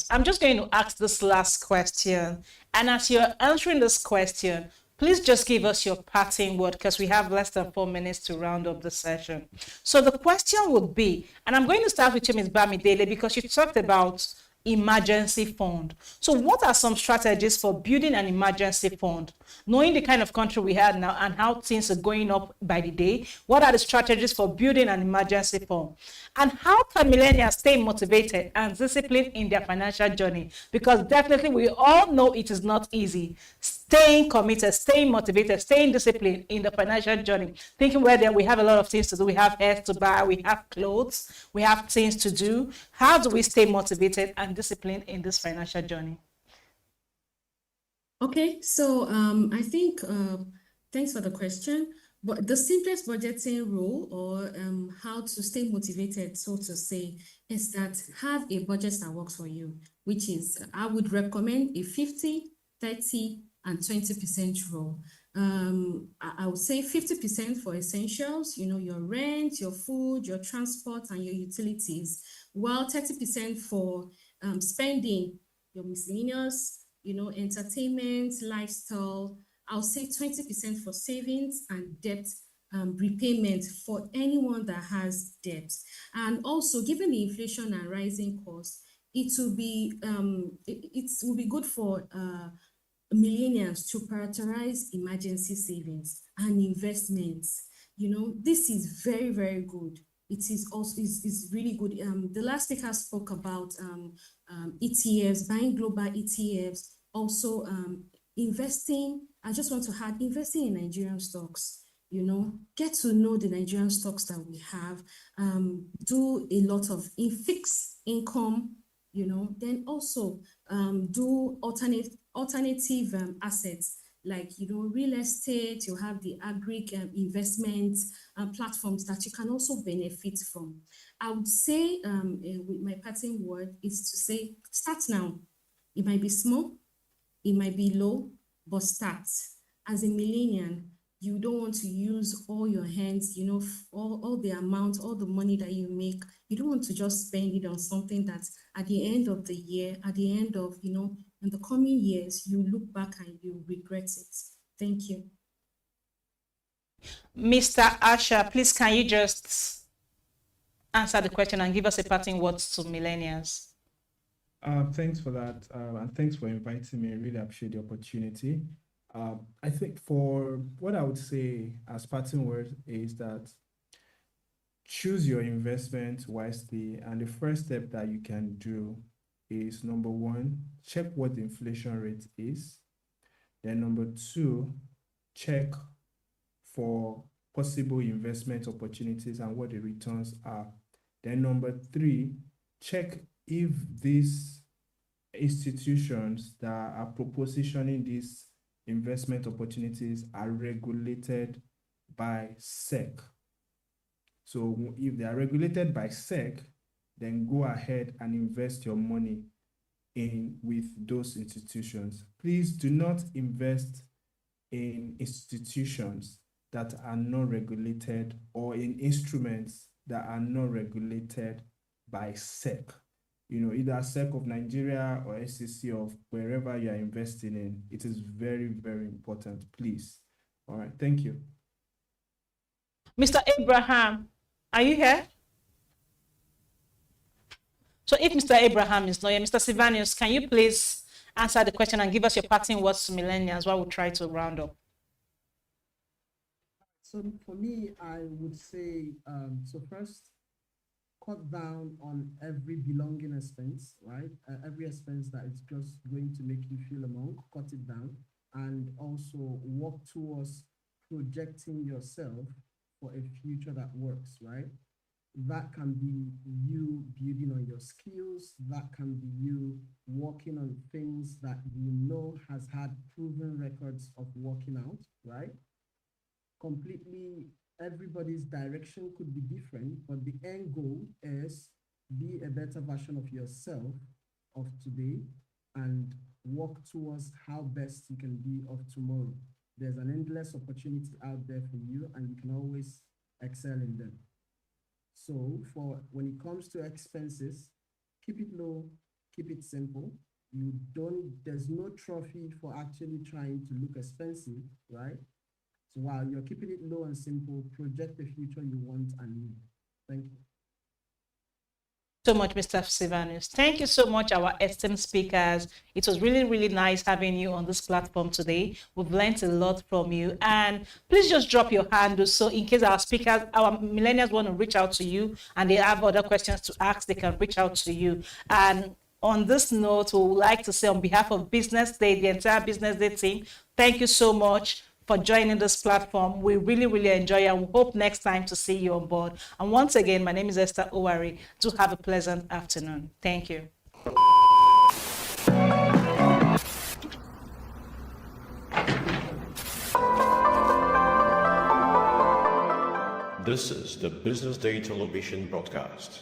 I'm just going to ask this last question. And as you're answering this question, please just give us your parting word because we have less than 4 minutes to round up the session. So the question would be, and I'm going to start with you, Ms. Bamidele, because you talked about emergency fund. So what are some strategies for building an emergency fund? Knowing the kind of country we have now and how things are going up by the day, what are the strategies for building an emergency fund? And how can millennials stay motivated and disciplined in their financial journey? Because definitely we all know it is not easy. Staying committed, staying motivated, staying disciplined in the financial journey. Thinking where there we have a lot of things to do. We have hair to buy, we have clothes, we have things to do. How do we stay motivated and disciplined in this financial journey? Okay, so I think, thanks for the question. But the simplest budgeting rule or how to stay motivated, so to say, is that have a budget that works for you, which is, I would recommend a 50, 30, and 20% rule. I would say 50% for essentials, your rent, your food, your transport, and your utilities, while 30% for spending, your miscellaneous, entertainment, lifestyle. I'll say 20% for savings and debt repayment for anyone that has debt. And also, given the inflation and rising costs, it will be good for millennials to prioritize emergency savings and investments. This is very, very good. it is also is really good. The last speaker spoke about ETFs, buying global ETFs, also investing. I just want to add, investing in Nigerian stocks. You know, get to know the Nigerian stocks that we have. Do a lot of fixed income. You know, then also do alternative assets, like, you know, real estate. You have the agri investment platforms that you can also benefit from. I would say with my parting word is to say, start now. It might be small, it might be low, but start. As a millennial, you don't want to use all your hands, you know, all the amount, all the money that you make. You don't want to just spend it on something that at the end of the year, at the end of, you know, in the coming years, you look back and you regret it. Thank you. Mr. Asha, please can you just answer the question and give us a parting words to millennials? Thanks for that, and thanks for inviting me. I really appreciate the opportunity. I think for what I would say as parting word is that choose your investment wisely, and the first step that you can do is, number one, check what the inflation rate is. Then number two, check for possible investment opportunities and what the returns are. Then number three, check if these institutions that are propositioning these investment opportunities are regulated by SEC. So if they are regulated by SEC, then go ahead and invest your money in with those institutions. Please do not invest in institutions that are not regulated, or in instruments that are not regulated by SEC. You know, either SEC of Nigeria or SEC of wherever you are investing in. It is very, very important, please. All right, thank you. Mr. Abraham, are you here? So if Mr. Abraham is not here, Mr. Sylvanus, can you please answer the question and give us your parting words to millennials while we try to round up? So for me, I would say, so first, cut down on every belonging expense, right? Every expense that is just going to make you feel a monk, cut it down, and also work towards projecting yourself for a future that works, right? That can be you building on your skills. That can be you working on things that you know has had proven records of working out, right? Completely, everybody's direction could be different, but the end goal is be a better version of yourself of today and work towards how best you can be of tomorrow. There's an endless opportunity out there for you, and you can always excel in them. So for when it comes to expenses, keep it low, keep it simple. There's no trophy for actually trying to look expensive, right? So while you're keeping it low and simple, project the future you want and need. Thank you. So much, Mr. Sylvanus. Thank you so much, our esteemed speakers. It was really, really nice having you on this platform today. We've learned a lot from you. And please just drop your hand so in case our speakers, our millennials want to reach out to you and they have other questions to ask, they can reach out to you. And on this note, we would like to say on behalf of BusinessDay, the entire BusinessDay team, thank you so much for joining this platform. We really, really enjoy it, and we hope next time to see you on board. And once again, my name is Esther Owari. Do have a pleasant afternoon. Thank you. This is the Business Day television broadcast.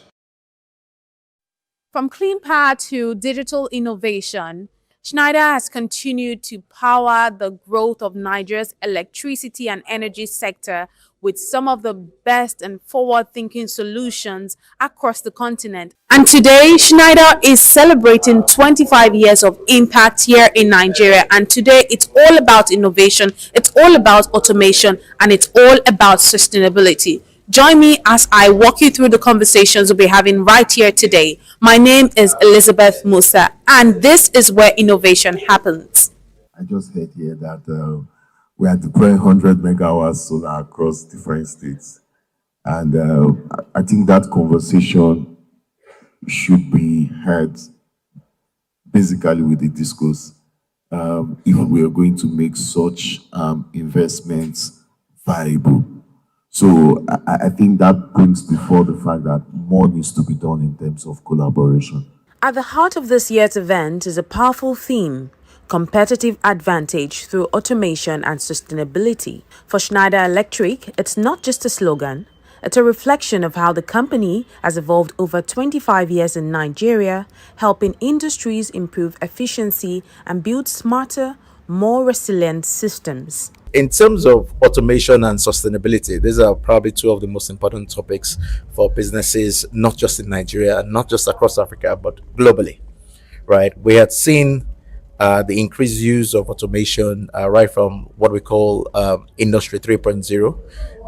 From clean power to digital innovation, Schneider has continued to power the growth of Nigeria's electricity and energy sector with some of the best and forward-thinking solutions across the continent. And today, Schneider is celebrating 25 years of impact here in Nigeria. And today, it's all about innovation, it's all about automation, and it's all about sustainability. Join me as I walk you through the conversations we'll be having right here today. My name is Elizabeth Musa, and this is where innovation happens. I just heard here that we are deploying 100 megawatts solar across different states. And I think that conversation should be had basically with the discourse if we are going to make such investments viable. So I think that brings before the fact that more needs to be done in terms of collaboration. At the heart of this year's event is a powerful theme: competitive advantage through automation and sustainability. For Schneider Electric, it's not just a slogan, it's a reflection of how the company has evolved over 25 years in Nigeria, helping industries improve efficiency and build smarter, more resilient systems. In terms of automation and sustainability, these are probably two of the most important topics for businesses, not just in Nigeria and not just across Africa, but globally, right? We had seen the increased use of automation right from what we call Industry 3.0,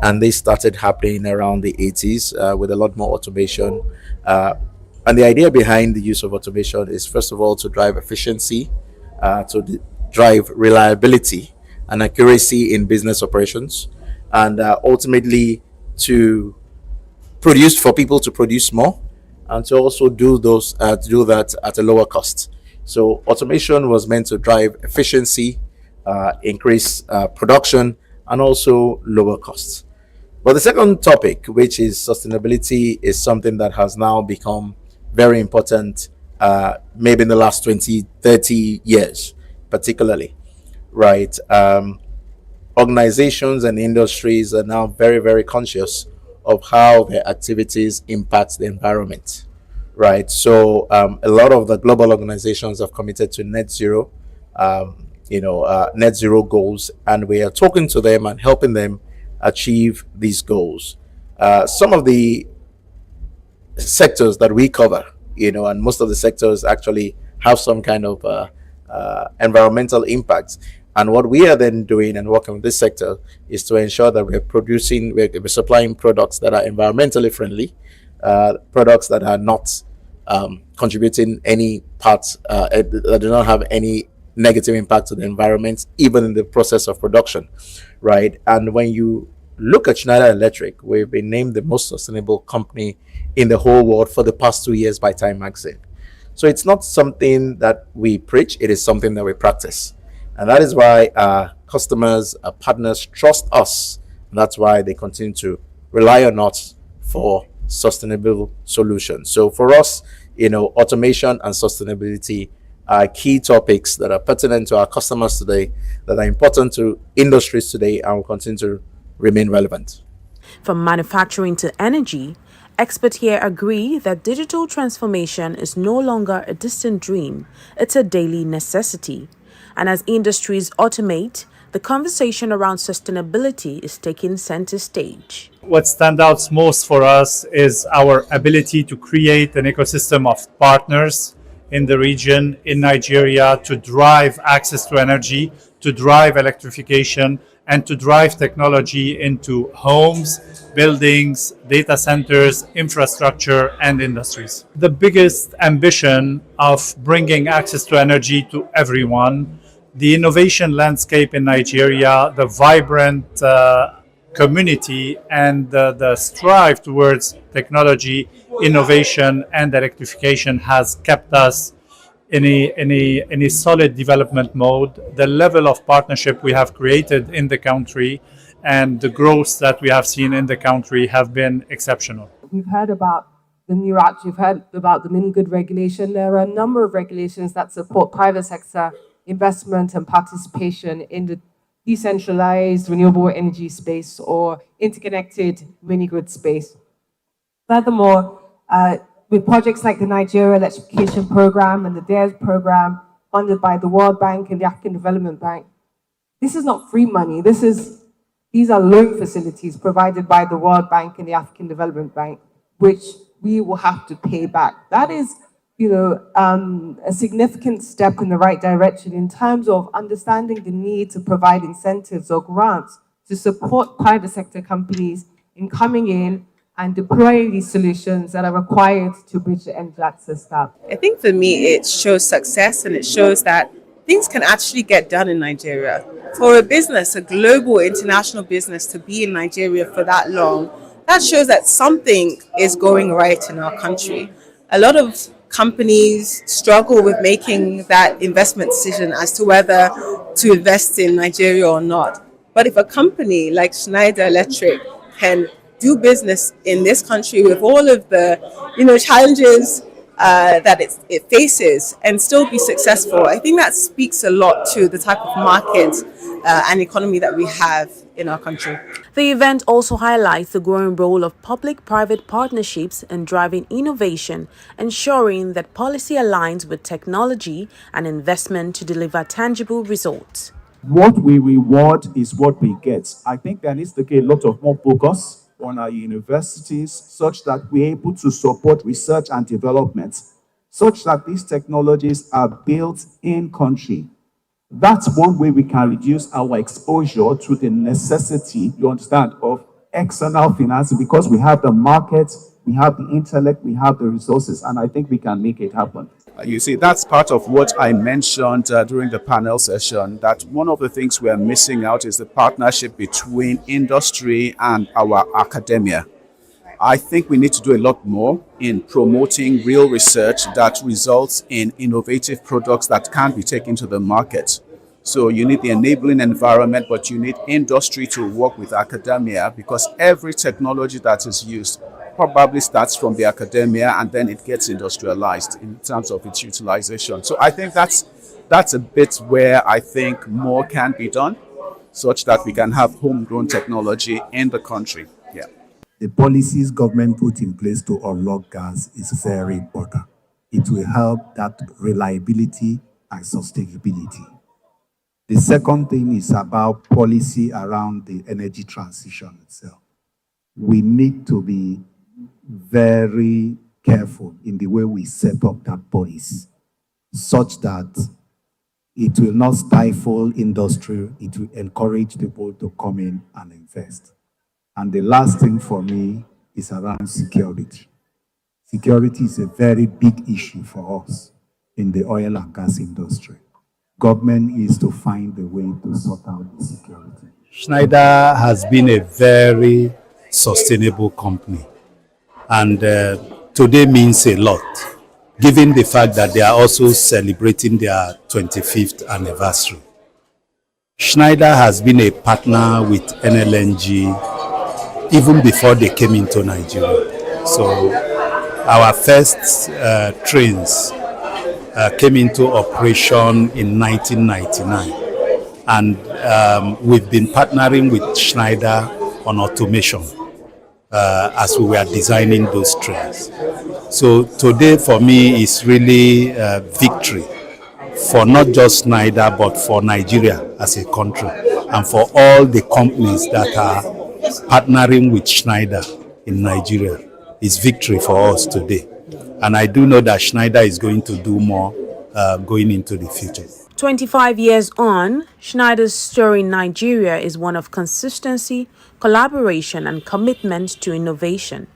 and they started happening around the 80s with a lot more automation. And the idea behind the use of automation is, first of all, to drive efficiency, drive reliability and accuracy in business operations, and ultimately to produce, for people to produce more, and to also do that at a lower cost. So automation was meant to drive efficiency, increase production, and also lower costs. But the second topic, which is sustainability, is something that has now become very important, maybe in the last 20, 30 years, particularly, right? Organizations and industries are now very, very conscious of how their activities impact the environment, right? So a lot of the global organizations have committed to net zero, net zero goals, and we are talking to them and helping them achieve these goals. Some of the sectors that we cover, and most of the sectors actually have some kind of environmental impact. And what we are then doing and working with this sector is to ensure that we're supplying products that are environmentally friendly, products that are not contributing any parts, that do not have any negative impact to the environment, even in the process of production, right? And when you look at Schneider Electric, we've been named the most sustainable company in the whole world for the past 2 years by Time Magazine. So it's not something that we preach, it is something that we practice. And that is why our customers, our partners trust us. And that's why they continue to rely on us for sustainable solutions. So for us, automation and sustainability are key topics that are pertinent to our customers today, that are important to industries today, and will continue to remain relevant. From manufacturing to energy, experts here agree that digital transformation is no longer a distant dream, it's a daily necessity. And as industries automate, the conversation around sustainability is taking center stage. What stands out most for us is our ability to create an ecosystem of partners in the region, in Nigeria, to drive access to energy, to drive electrification, and to drive technology into homes, buildings, data centers, infrastructure, and industries. The biggest ambition of bringing access to energy to everyone, the innovation landscape in Nigeria, the vibrant community, and the strive towards technology, innovation, and electrification has kept us in a solid development mode. The level of partnership we have created in the country and the growth that we have seen in the country have been exceptional. We've heard about the new act, you've heard about the Min Good regulation. There are a number of regulations that support private sector investment and participation in the decentralized renewable energy space or interconnected mini-grid space. Furthermore, with projects like the Nigeria Electrification Program and the DARES program funded by the World Bank and the African Development Bank, this is not free money. These are loan facilities provided by the World Bank and the African Development Bank, which we will have to pay back. That is, a significant step in the right direction in terms of understanding the need to provide incentives or grants to support private sector companies in coming in and deploying these solutions that are required to bridge the energy access gap. I think for me, it shows success and it shows that things can actually get done in Nigeria. For a business, a global international business, to be in Nigeria for that long, that shows that something is going right in our country. A lot of companies struggle with making that investment decision as to whether to invest in Nigeria or not. But if a company like Schneider Electric can do business in this country with all of the, challenges that it faces and still be successful, I think that speaks a lot to the type of market and economy that we have in our country. The event also highlights the growing role of public-private partnerships in driving innovation, ensuring that policy aligns with technology and investment to deliver tangible results. What we reward is what we get. I think there needs to be a lot of more focus on our universities such that we're able to support research and development, such that these technologies are built in country. That's one way we can reduce our exposure to the necessity, you understand, of external financing, because we have the market, we have the intellect, we have the resources, and I think we can make it happen. You see, that's part of what I mentioned during the panel session, that one of the things we are missing out is the partnership between industry and our academia. I think we need to do a lot more in promoting real research that results in innovative products that can be taken to the market. So you need the enabling environment, but you need industry to work with academia, because every technology that is used probably starts from the academia and then it gets industrialized in terms of its utilization. So I think that's a bit where I think more can be done, such that we can have homegrown technology in the country. Yeah. The policies government put in place to unlock gas is very important. It will help that reliability and sustainability. The second thing is about policy around the energy transition itself. We need to be very careful in the way we set up that policy, such that it will not stifle industry, it will encourage people to come in and invest. And the last thing for me is around security. Security is a very big issue for us in the oil and gas industry. Government is to find a way to sort out the security. Schneider has been a very sustainable company, and today means a lot, given the fact that they are also celebrating their 25th anniversary. Schneider has been a partner with NLNG even before they came into Nigeria. So our first trains came into operation in 1999, and we've been partnering with Schneider on automation as we were designing those trains. So today for me is really a victory for not just Schneider but for Nigeria as a country, and for all the companies that are partnering with Schneider in Nigeria. Is victory for us today. And I do know that Schneider is going to do more going into the future. 25 years on, Schneider's story in Nigeria is one of consistency, collaboration, and commitment to innovation.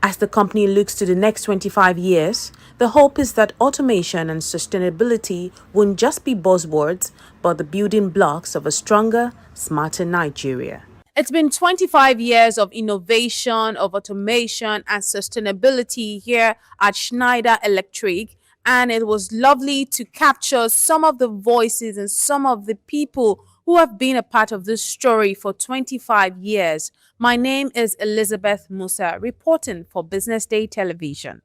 As the company looks to the next 25 years, the hope is that automation and sustainability won't just be buzzwords, but the building blocks of a stronger, smarter Nigeria. It's been 25 years of innovation, of automation and sustainability here at Schneider Electric, and it was lovely to capture some of the voices and some of the people who have been a part of this story for 25 years. My name is Elizabeth Musa, reporting for Business Day Television.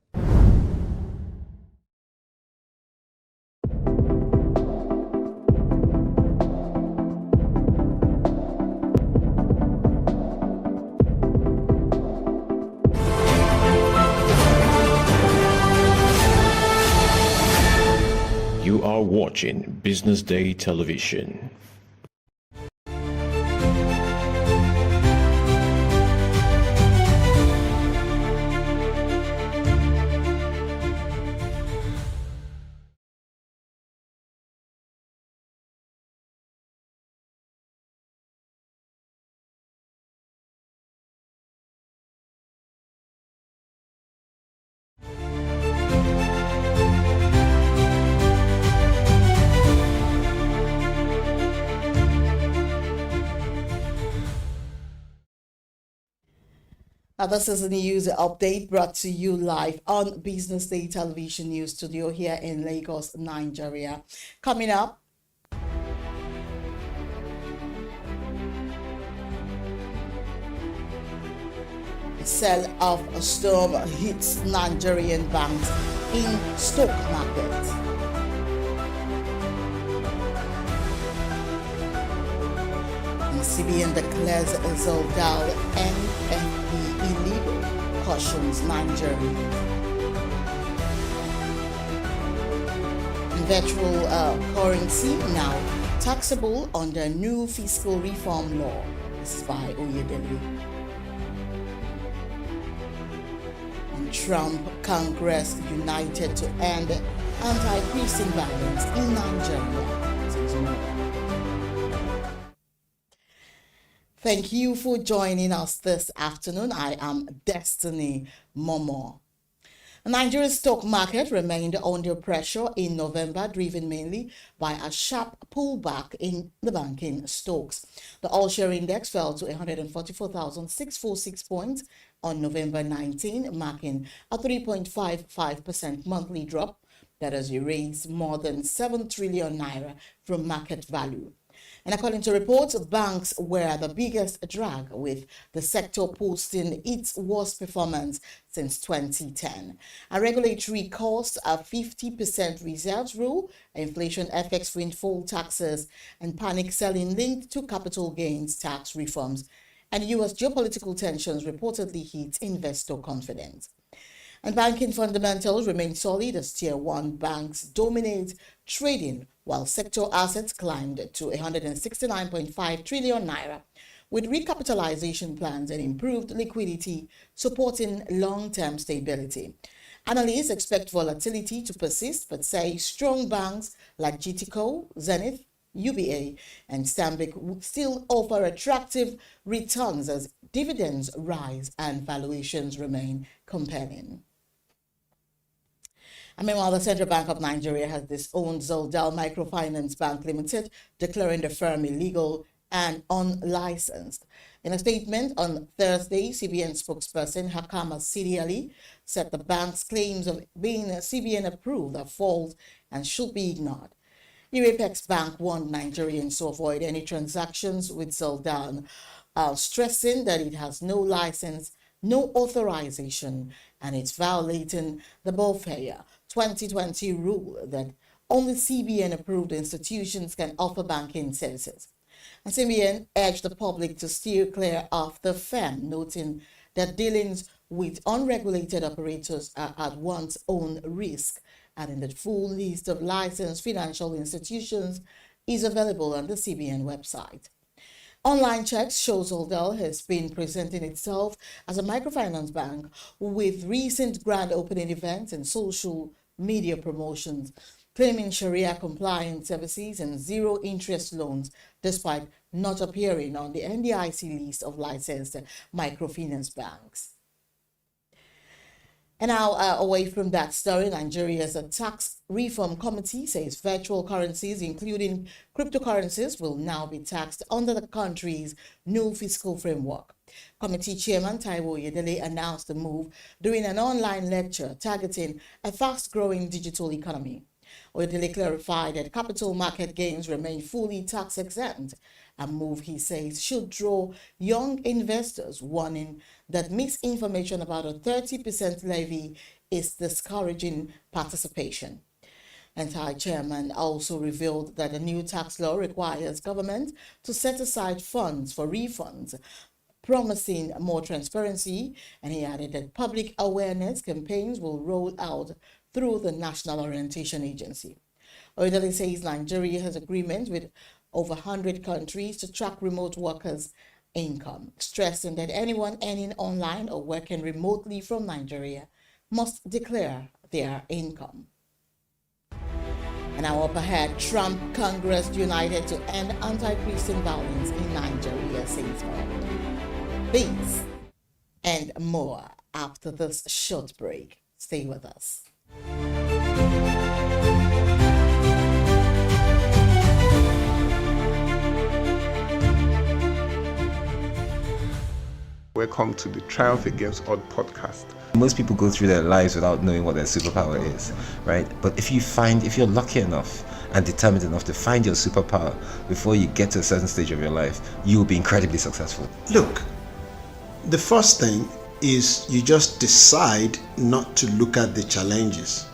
You are watching Business Day Television. Now, this is a news update brought to you live on Business Day Television News Studio here in Lagos, Nigeria. Coming up, sell of a storm hits Nigerian banks in stock market. And CBN declares Zoldal NFP illegal, cautions Nigeria. And virtual currency now taxable under new fiscal reform law. This is by Oyedele. Trump Congress united to end anti-prison violence in Nigeria. Thank you for joining us this afternoon. I am Destiny Momo. The Nigerian stock market remained under pressure in November, driven mainly by a sharp pullback in the banking stocks. The all-share index fell to 144,646 points on November 19, marking a 3.55% monthly drop that has erased more than 7 trillion naira from market value. And according to reports, banks were the biggest drag, with the sector posting its worst performance since 2010. A regulatory cost, a 50% reserves rule, inflation effects, windfall taxes, and panic selling linked to capital gains tax reforms, and U.S. geopolitical tensions reportedly hit investor confidence. And banking fundamentals remain solid as Tier 1 banks dominate trading, while sector assets climbed to 169.5 trillion naira, with recapitalization plans and improved liquidity supporting long-term stability. Analysts expect volatility to persist, but say strong banks like GTCO, Zenith, UBA, and Stanbic would still offer attractive returns as dividends rise and valuations remain compelling. And meanwhile, the Central Bank of Nigeria has disowned Zoldal Microfinance Bank Limited, declaring the firm illegal and unlicensed. In a statement on Thursday, CBN spokesperson Hakama Sidi Ali said the bank's claims of being CBN approved are false and should be ignored. Apex Bank warned Nigerians to avoid any transactions with Zoldal, stressing that it has no license, no authorization, and it's violating the BOFEA 2020 rule that only CBN-approved institutions can offer banking services. And CBN urged the public to steer clear of the firm, noting that dealings with unregulated operators are at one's own risk, adding that full list of licensed financial institutions is available on the CBN website. Online checks show Zoldal has been presenting itself as a microfinance bank with recent grand opening events and social media promotions, claiming Sharia-compliant services and zero-interest loans, despite not appearing on the NDIC list of licensed microfinance banks. And now, away from that story, Nigeria's Tax Reform Committee says virtual currencies, including cryptocurrencies, will now be taxed under the country's new fiscal framework. Committee Chairman Taiwo Oyedele announced the move during an online lecture targeting a fast-growing digital economy. Oyedele clarified that capital market gains remain fully tax-exempt, a move he says should draw young investors, warning that misinformation about a 30% levy is discouraging participation. And Thai chairman also revealed that the new tax law requires government to set aside funds for refunds, promising more transparency, and he added that public awareness campaigns will roll out through the National Orientation Agency. Oyedele says Nigeria has agreements with over 100 countries to track remote workers' income, stressing that anyone earning online or working remotely from Nigeria must declare their income. And now up ahead, Trump Congress united to end anti-prison violence in Nigeria, says more. These and more after this short break. Stay with us. Welcome to the Triumph Against Odd podcast. Most people go through their lives without knowing what their superpower is, right? But if you're lucky enough and determined enough to find your superpower before you get to a certain stage of your life, you will be incredibly successful. Look, the first thing is you just decide not to look at the challenges,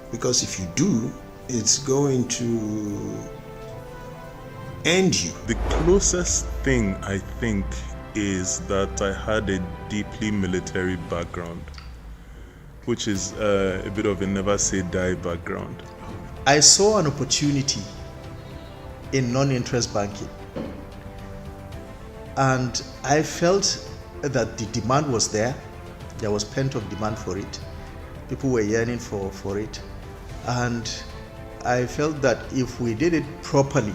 because if you do, it's going to end you. The closest thing I think is that I had a deeply military background, which is a bit of a never say die background. I saw an opportunity in non-interest banking, and I felt that the demand was there. There was pent-up demand for it. People were yearning for it, and I felt that if we did it properly,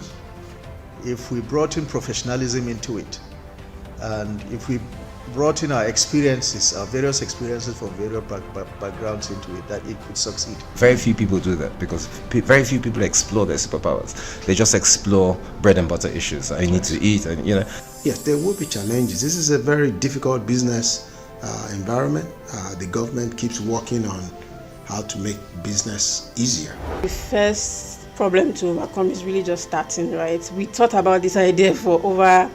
if we brought in professionalism into it, and if we brought in our experiences, our various experiences from various backgrounds into it, that it could succeed. Very few people do that because very few people explore their superpowers. They just explore bread and butter issues. I need to eat, and Yes, there will be challenges. This is a very difficult business environment. The government keeps working on how to make business easier. The first problem to overcome is really just starting, right? We thought about this idea for over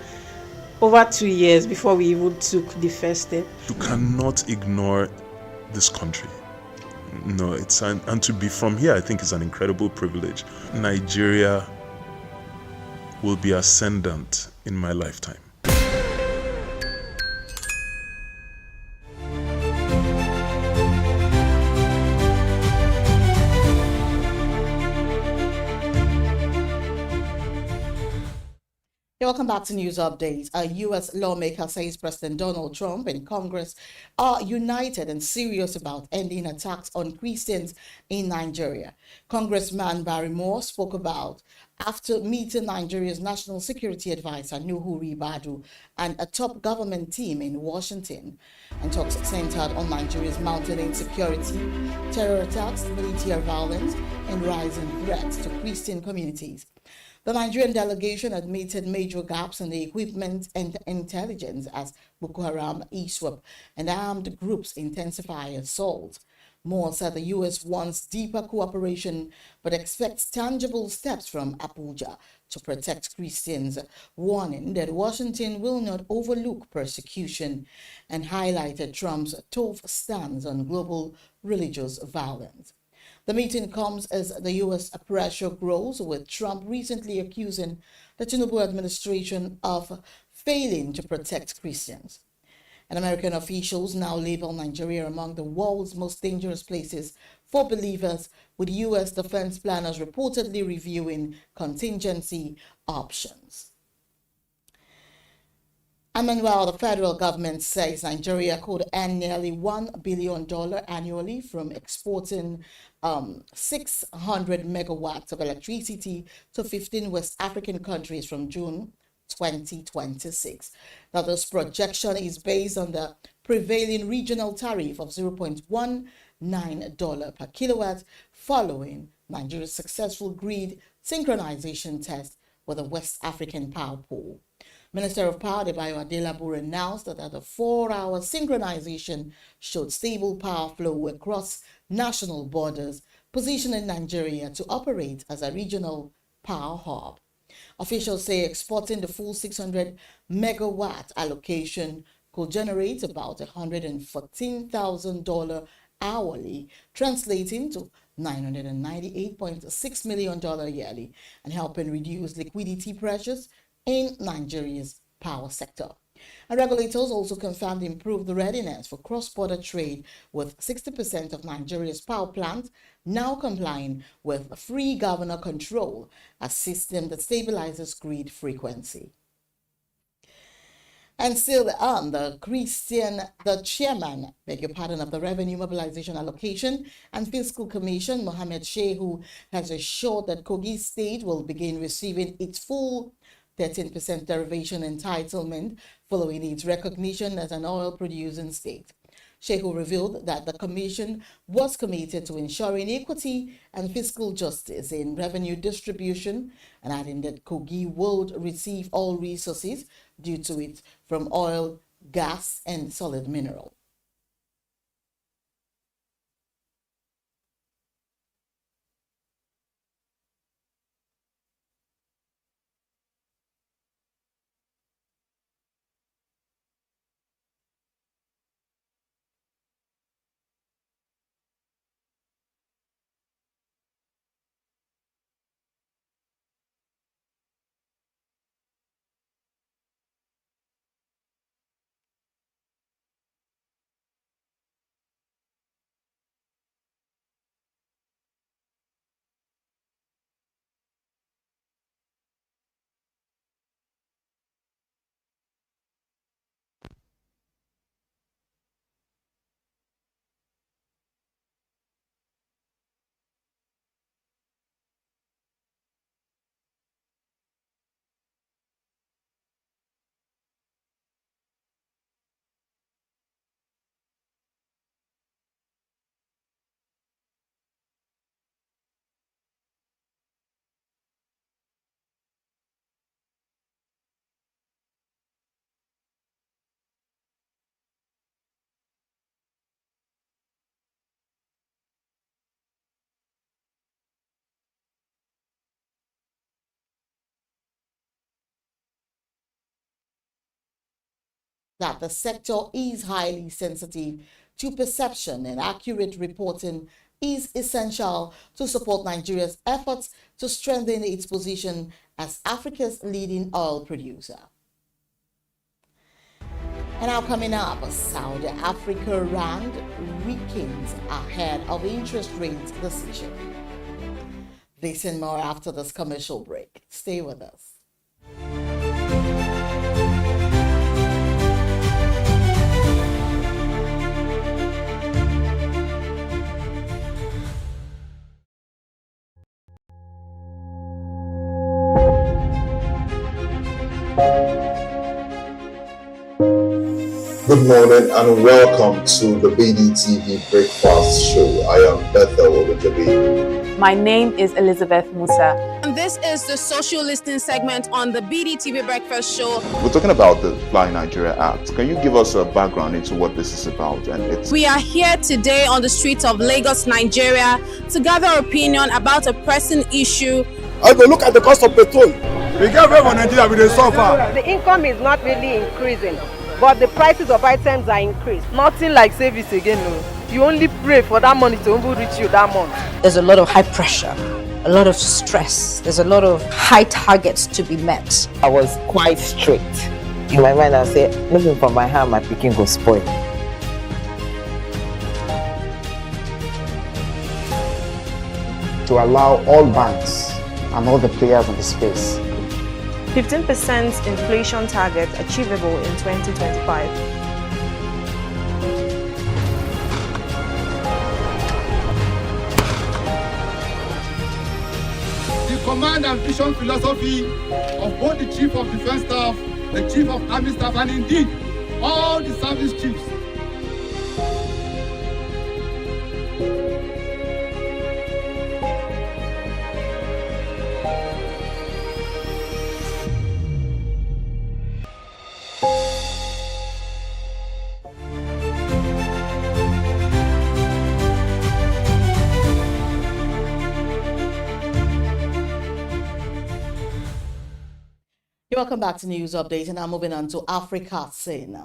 2 years before we even took the first step. You cannot ignore this country. No, and to be from here, I think is an incredible privilege. Nigeria will be ascendant in my lifetime. Welcome back to News Updates. A U.S. lawmaker says President Donald Trump and Congress are united and serious about ending attacks on Christians in Nigeria. Congressman Barry Moore spoke about after meeting Nigeria's National Security Advisor Nuhu Ribadu and a top government team in Washington, and talks centered on Nigeria's mounting insecurity, terror attacks, military violence, and rising threats to Christian communities. The Nigerian delegation admitted major gaps in the equipment and intelligence as Boko Haram, ISWAP, and armed groups intensify assault. Moore said the U.S. wants deeper cooperation but expects tangible steps from Abuja to protect Christians, warning that Washington will not overlook persecution, and highlighted Trump's tough stance on global religious violence. The meeting comes as the U.S. pressure grows, with Trump recently accusing the Tinubu administration of failing to protect Christians. And American officials now label Nigeria among the world's most dangerous places for believers, with U.S. defense planners reportedly reviewing contingency options. And meanwhile, the federal government says Nigeria could earn nearly $1 billion annually from exporting 600 megawatts of electricity to 15 West African countries from June 2026. Now, this projection is based on the prevailing regional tariff of $0.19 per kilowatt, following Nigeria's successful grid synchronization test with the West African power pool. Minister of Power Adebayo Adelaburu announced that the 4-hour synchronization showed stable power flow across national borders, positioning Nigeria to operate as a regional power hub. Officials say exporting the full 600 megawatt allocation could generate about $114,000 hourly, translating to $998.6 million yearly, and helping reduce liquidity pressures in Nigeria's power sector. And regulators also confirmed improved readiness for cross-border trade, with 60% of Nigeria's power plants now complying with free governor control, a system that stabilizes grid frequency. And still on the chairman, of the Revenue Mobilization Allocation and Fiscal Commission, Mohammed Shehu, has assured that Kogi State will begin receiving its full 13% derivation entitlement following its recognition as an oil-producing state. Shehu revealed that the Commission was committed to ensuring equity and fiscal justice in revenue distribution, and adding that Kogi would receive all resources due to it from oil gas, and solid mineral. That the sector is highly sensitive to perception and accurate reporting is essential to support Nigeria's efforts to strengthen its position as Africa's leading oil producer. And now coming up, South Africa rand weakens ahead of interest rate decision. This and more after this commercial break. Stay with us. Good morning and welcome to the BDTV Breakfast Show. I am Bethel Olajabi. My name is Elizabeth Musa. And this is the social listening segment on the BDTV Breakfast Show. We're talking about the Fly Nigeria Act. Can you give us a background into what this is about? We are here today on the streets of Lagos, Nigeria, to gather opinion about a pressing issue. I go look at the cost of petrol. We get very Nigeria with the suffer. The income is not really increasing, but the prices of items are increased. Nothing like service again, no. You only pray for that money to reach you that month. There's a lot of high pressure, a lot of stress. There's a lot of high targets to be met. I was quite strict. In my mind, I said, looking for my hand, my picking go spoil. To allow all banks and all the players in the space. 15% inflation target achievable in 2025. The command and vision philosophy of both the Chief of Defense Staff, the Chief of Army Staff, and indeed all the service chiefs. Welcome back to News Update, and now moving on to Africa scene.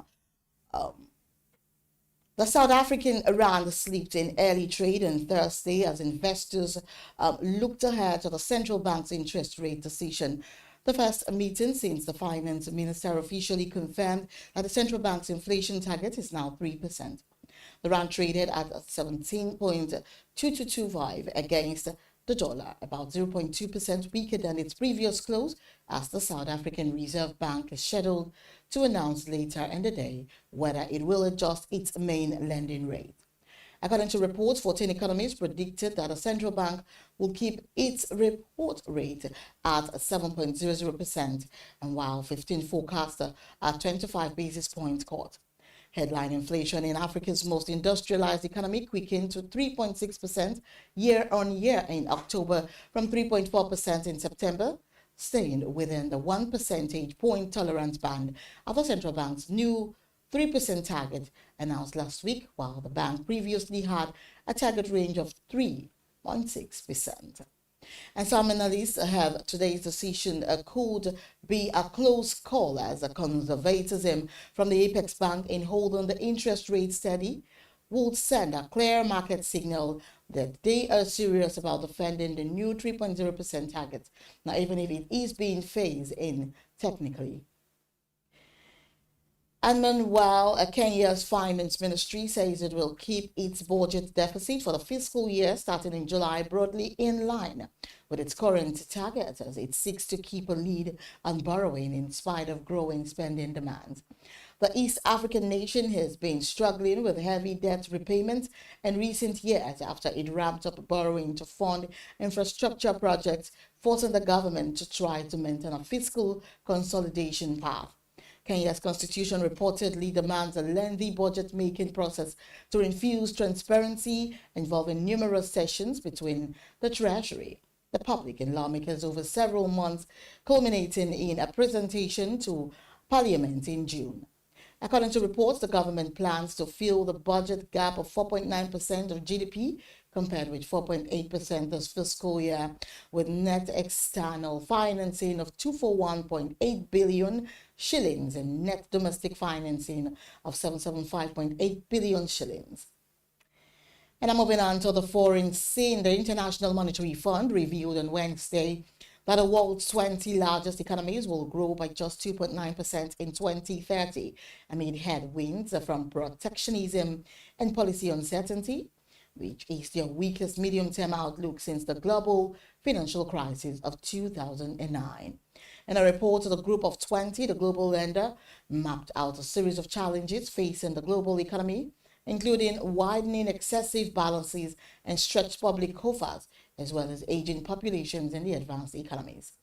The South African rand slipped in early trade on Thursday as investors looked ahead to the central bank's interest rate decision. The first meeting since the finance minister officially confirmed that the central bank's inflation target is now 3%. The rand traded at 17.2225 against the dollar, about 0.2% weaker than its previous close, as the South African Reserve Bank is scheduled to announce later in the day whether it will adjust its main lending rate. According to reports, 14 economists predicted that the central bank will keep its report rate at 7.00%, and while 15 forecast a 25 basis point cut. Headline inflation in Africa's most industrialized economy quickened to 3.6% year-on-year in October from 3.4% in September, staying within the 1 percentage point tolerance band of the central bank's new 3% target announced last week, while the bank previously had a target range of 3.6%. And some analysts have today's decision could be a close call, as a conservatism from the Apex Bank in holding the interest rate steady would send a clear market signal that they are serious about defending the new 3.0% target, now even if it is being phased in technically. And meanwhile, Kenya's Finance Ministry says it will keep its budget deficit for the fiscal year starting in July broadly in line with its current target, as it seeks to keep a lead on borrowing in spite of growing spending demands. The East African nation has been struggling with heavy debt repayment in recent years after it ramped up borrowing to fund infrastructure projects, forcing the government to try to maintain a fiscal consolidation path. Kenya's constitution reportedly demands a lengthy budget-making process to infuse transparency, involving numerous sessions between the Treasury, the public, and lawmakers over several months, culminating in a presentation to Parliament in June. According to reports, the government plans to fill the budget gap of 4.9% of GDP, compared with 4.8% this fiscal year, with net external financing of 241.8 billion shillings and net domestic financing of 775.8 billion shillings. And I'm moving on to the foreign scene. The International Monetary Fund revealed on Wednesday that the world's 20 largest economies will grow by just 2.9% in 2030 amid headwinds from protectionism and policy uncertainty, which is their weakest medium-term outlook since the global financial crisis of 2009. In a report to the Group of 20, the global lender mapped out a series of challenges facing the global economy, including widening excessive balances and stretched public coffers, as well as aging populations in the advanced economies.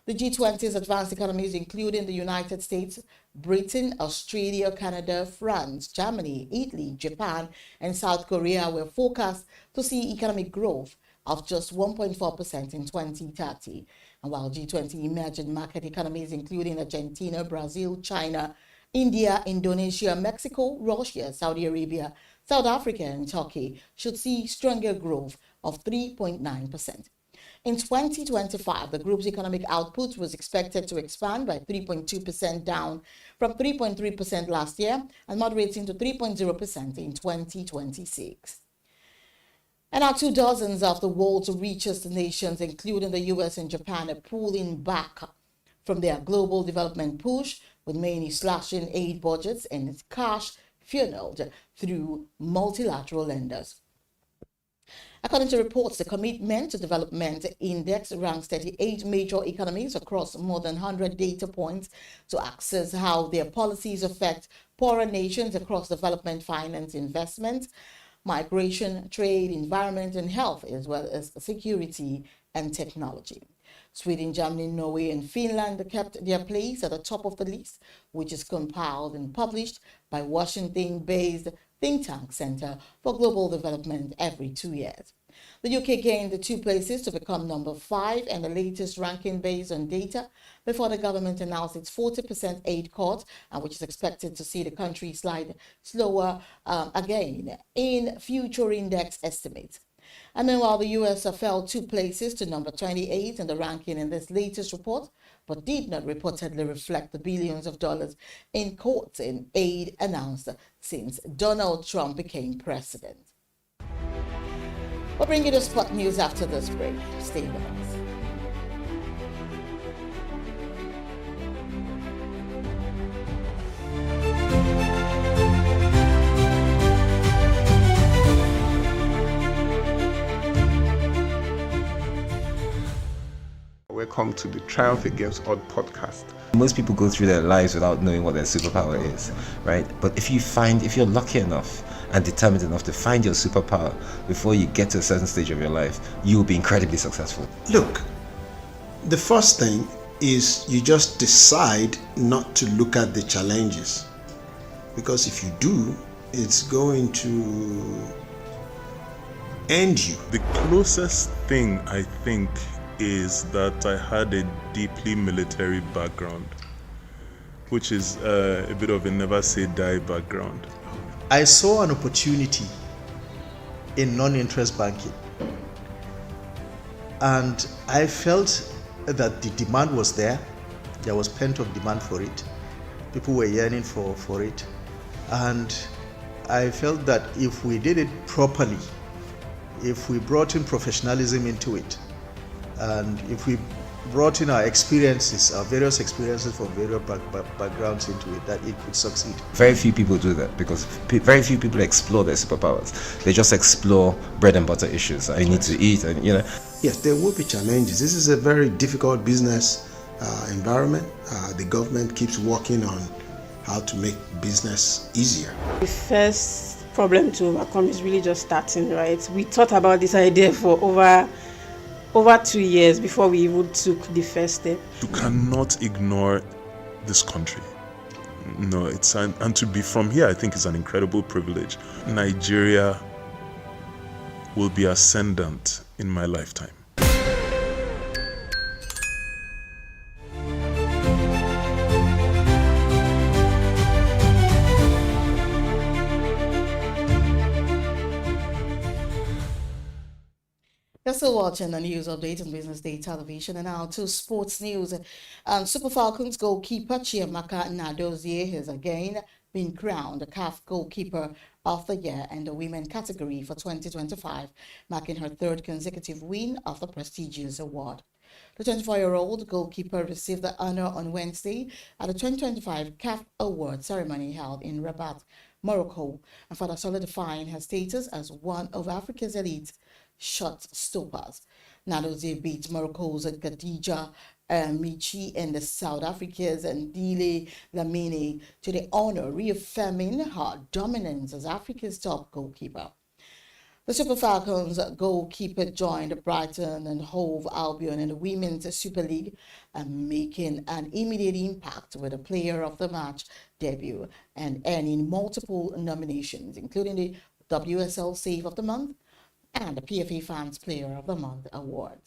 The G20's advanced economies, including the United States, Britain, Australia, Canada, France, Germany, Italy, Japan, and South Korea, were forecast to see economic growth of just 1.4% in 2030. And while G20 emerging market economies, including Argentina, Brazil, China, India, Indonesia, Mexico, Russia, Saudi Arabia, South Africa, and Turkey, should see stronger growth of 3.9%. In 2025, the group's economic output was expected to expand by 3.2%, down from 3.3% last year, and moderating to 3.0% in 2026. And now 24 of the world's richest nations, including the US and Japan, are pulling back from their global development push, with many slashing aid budgets and cash funneled through multilateral lenders. According to reports, the Commitment to Development Index ranks 38 major economies across more than 100 data points to assess how their policies affect poorer nations across development, finance, investment, migration, trade, environment, and health, as well as security and technology. Sweden, Germany, Norway, and Finland kept their place at the top of the list, which is compiled and published by Washington-based think tank Center for Global Development every 2 years. The UK gained 2 places to become number 5 and the latest ranking based on data before the government announced its 40% aid cut, which is expected to see the country slide slower again in future index estimates. And meanwhile, the US fell 2 places to number 28 in the ranking in this latest report, but did not reportedly reflect the billions of dollars in cuts in aid announced since Donald Trump became president. We'll bring you the spot news after this break. Stay with us. Welcome to the Triumph Against Odd podcast. Most people go through their lives without knowing what their superpower is, right? But if you're lucky enough and determined enough to find your superpower before you get to a certain stage of your life, you will be incredibly successful. Look, the first thing is you just decide not to look at the challenges, because if you do, it's going to end you. The closest thing I think is that I had a deeply military background, which is a bit of a never say die background. I saw an opportunity in non-interest banking, and I felt that the demand was there. There was pent-up demand for it. People were yearning for it, and I felt that if we did it properly, if we brought in professionalism into it, and if we brought in our experiences, our various experiences from various backgrounds into it, that it could succeed. Very few people do that because very few people explore their superpowers. They just explore bread and butter issues. I need to eat, and you know. Yes, there will be challenges. This is a very difficult business environment. The government keeps working on how to make business easier. The first problem to overcome is really just starting, right? We thought about this idea for over 2 years before we even took the first step. You cannot ignore this country. No, and to be from here, I think is an incredible privilege. Nigeria will be ascendant in my lifetime. You're still watching the news update on Business Day Television, and now to sports news. Super Falcons goalkeeper Chiamaka Nadozie has again been crowned the CAF Goalkeeper of the Year in the Women category for 2025, marking her third consecutive win of the prestigious award. The 24-year-old goalkeeper received the honor on Wednesday at the 2025 CAF Award ceremony held in Rabat, Morocco, and further solidifying her status as one of Africa's elite shot stoppers. Nadozie beat Morocco's Khadija Michi and the South Africa's Ndile Lamine to the honor, reaffirming her dominance as Africa's top goalkeeper. The Super Falcons goalkeeper joined Brighton and Hove Albion in the Women's Super League, making an immediate impact with a Player of the Match debut and earning multiple nominations, including the WSL Save of the Month and the PFA Fans Player of the Month award.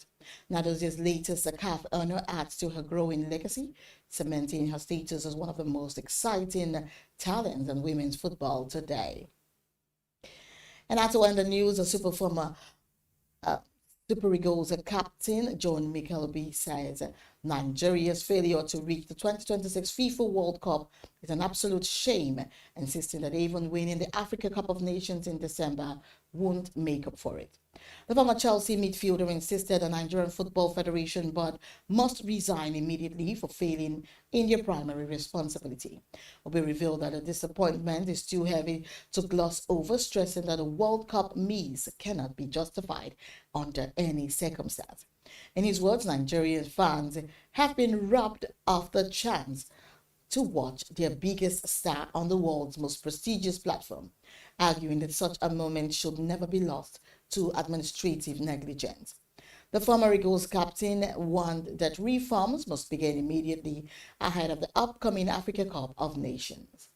Nadozie's latest CAF honor adds to her growing legacy, cementing her status as one of the most exciting talents in women's football today. And that's when the news, of Super Eagles captain John Mickelby says Nigeria's failure to reach the 2026 FIFA World Cup is an absolute shame, insisting that even winning the Africa Cup of Nations in December won't make up for it. The former Chelsea midfielder insisted the Nigerian Football Federation board must resign immediately for failing in their primary responsibility. Obi revealed that the disappointment is too heavy to gloss over, stressing that a World Cup miss cannot be justified under any circumstance. In his words, Nigerian fans have been robbed of the chance to watch their biggest star on the world's most prestigious platform, arguing that such a moment should never be lost to administrative negligence. The former Eagles captain warned that reforms must begin immediately ahead of the upcoming Africa Cup of Nations.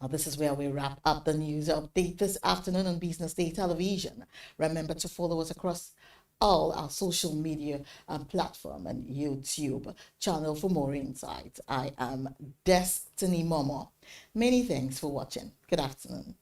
Now, this is where we wrap up the news update this afternoon on Business Day Television. Remember to follow us across all our social media platform and YouTube channel for more insights. I am Destiny Momo. Many thanks for watching. Good afternoon.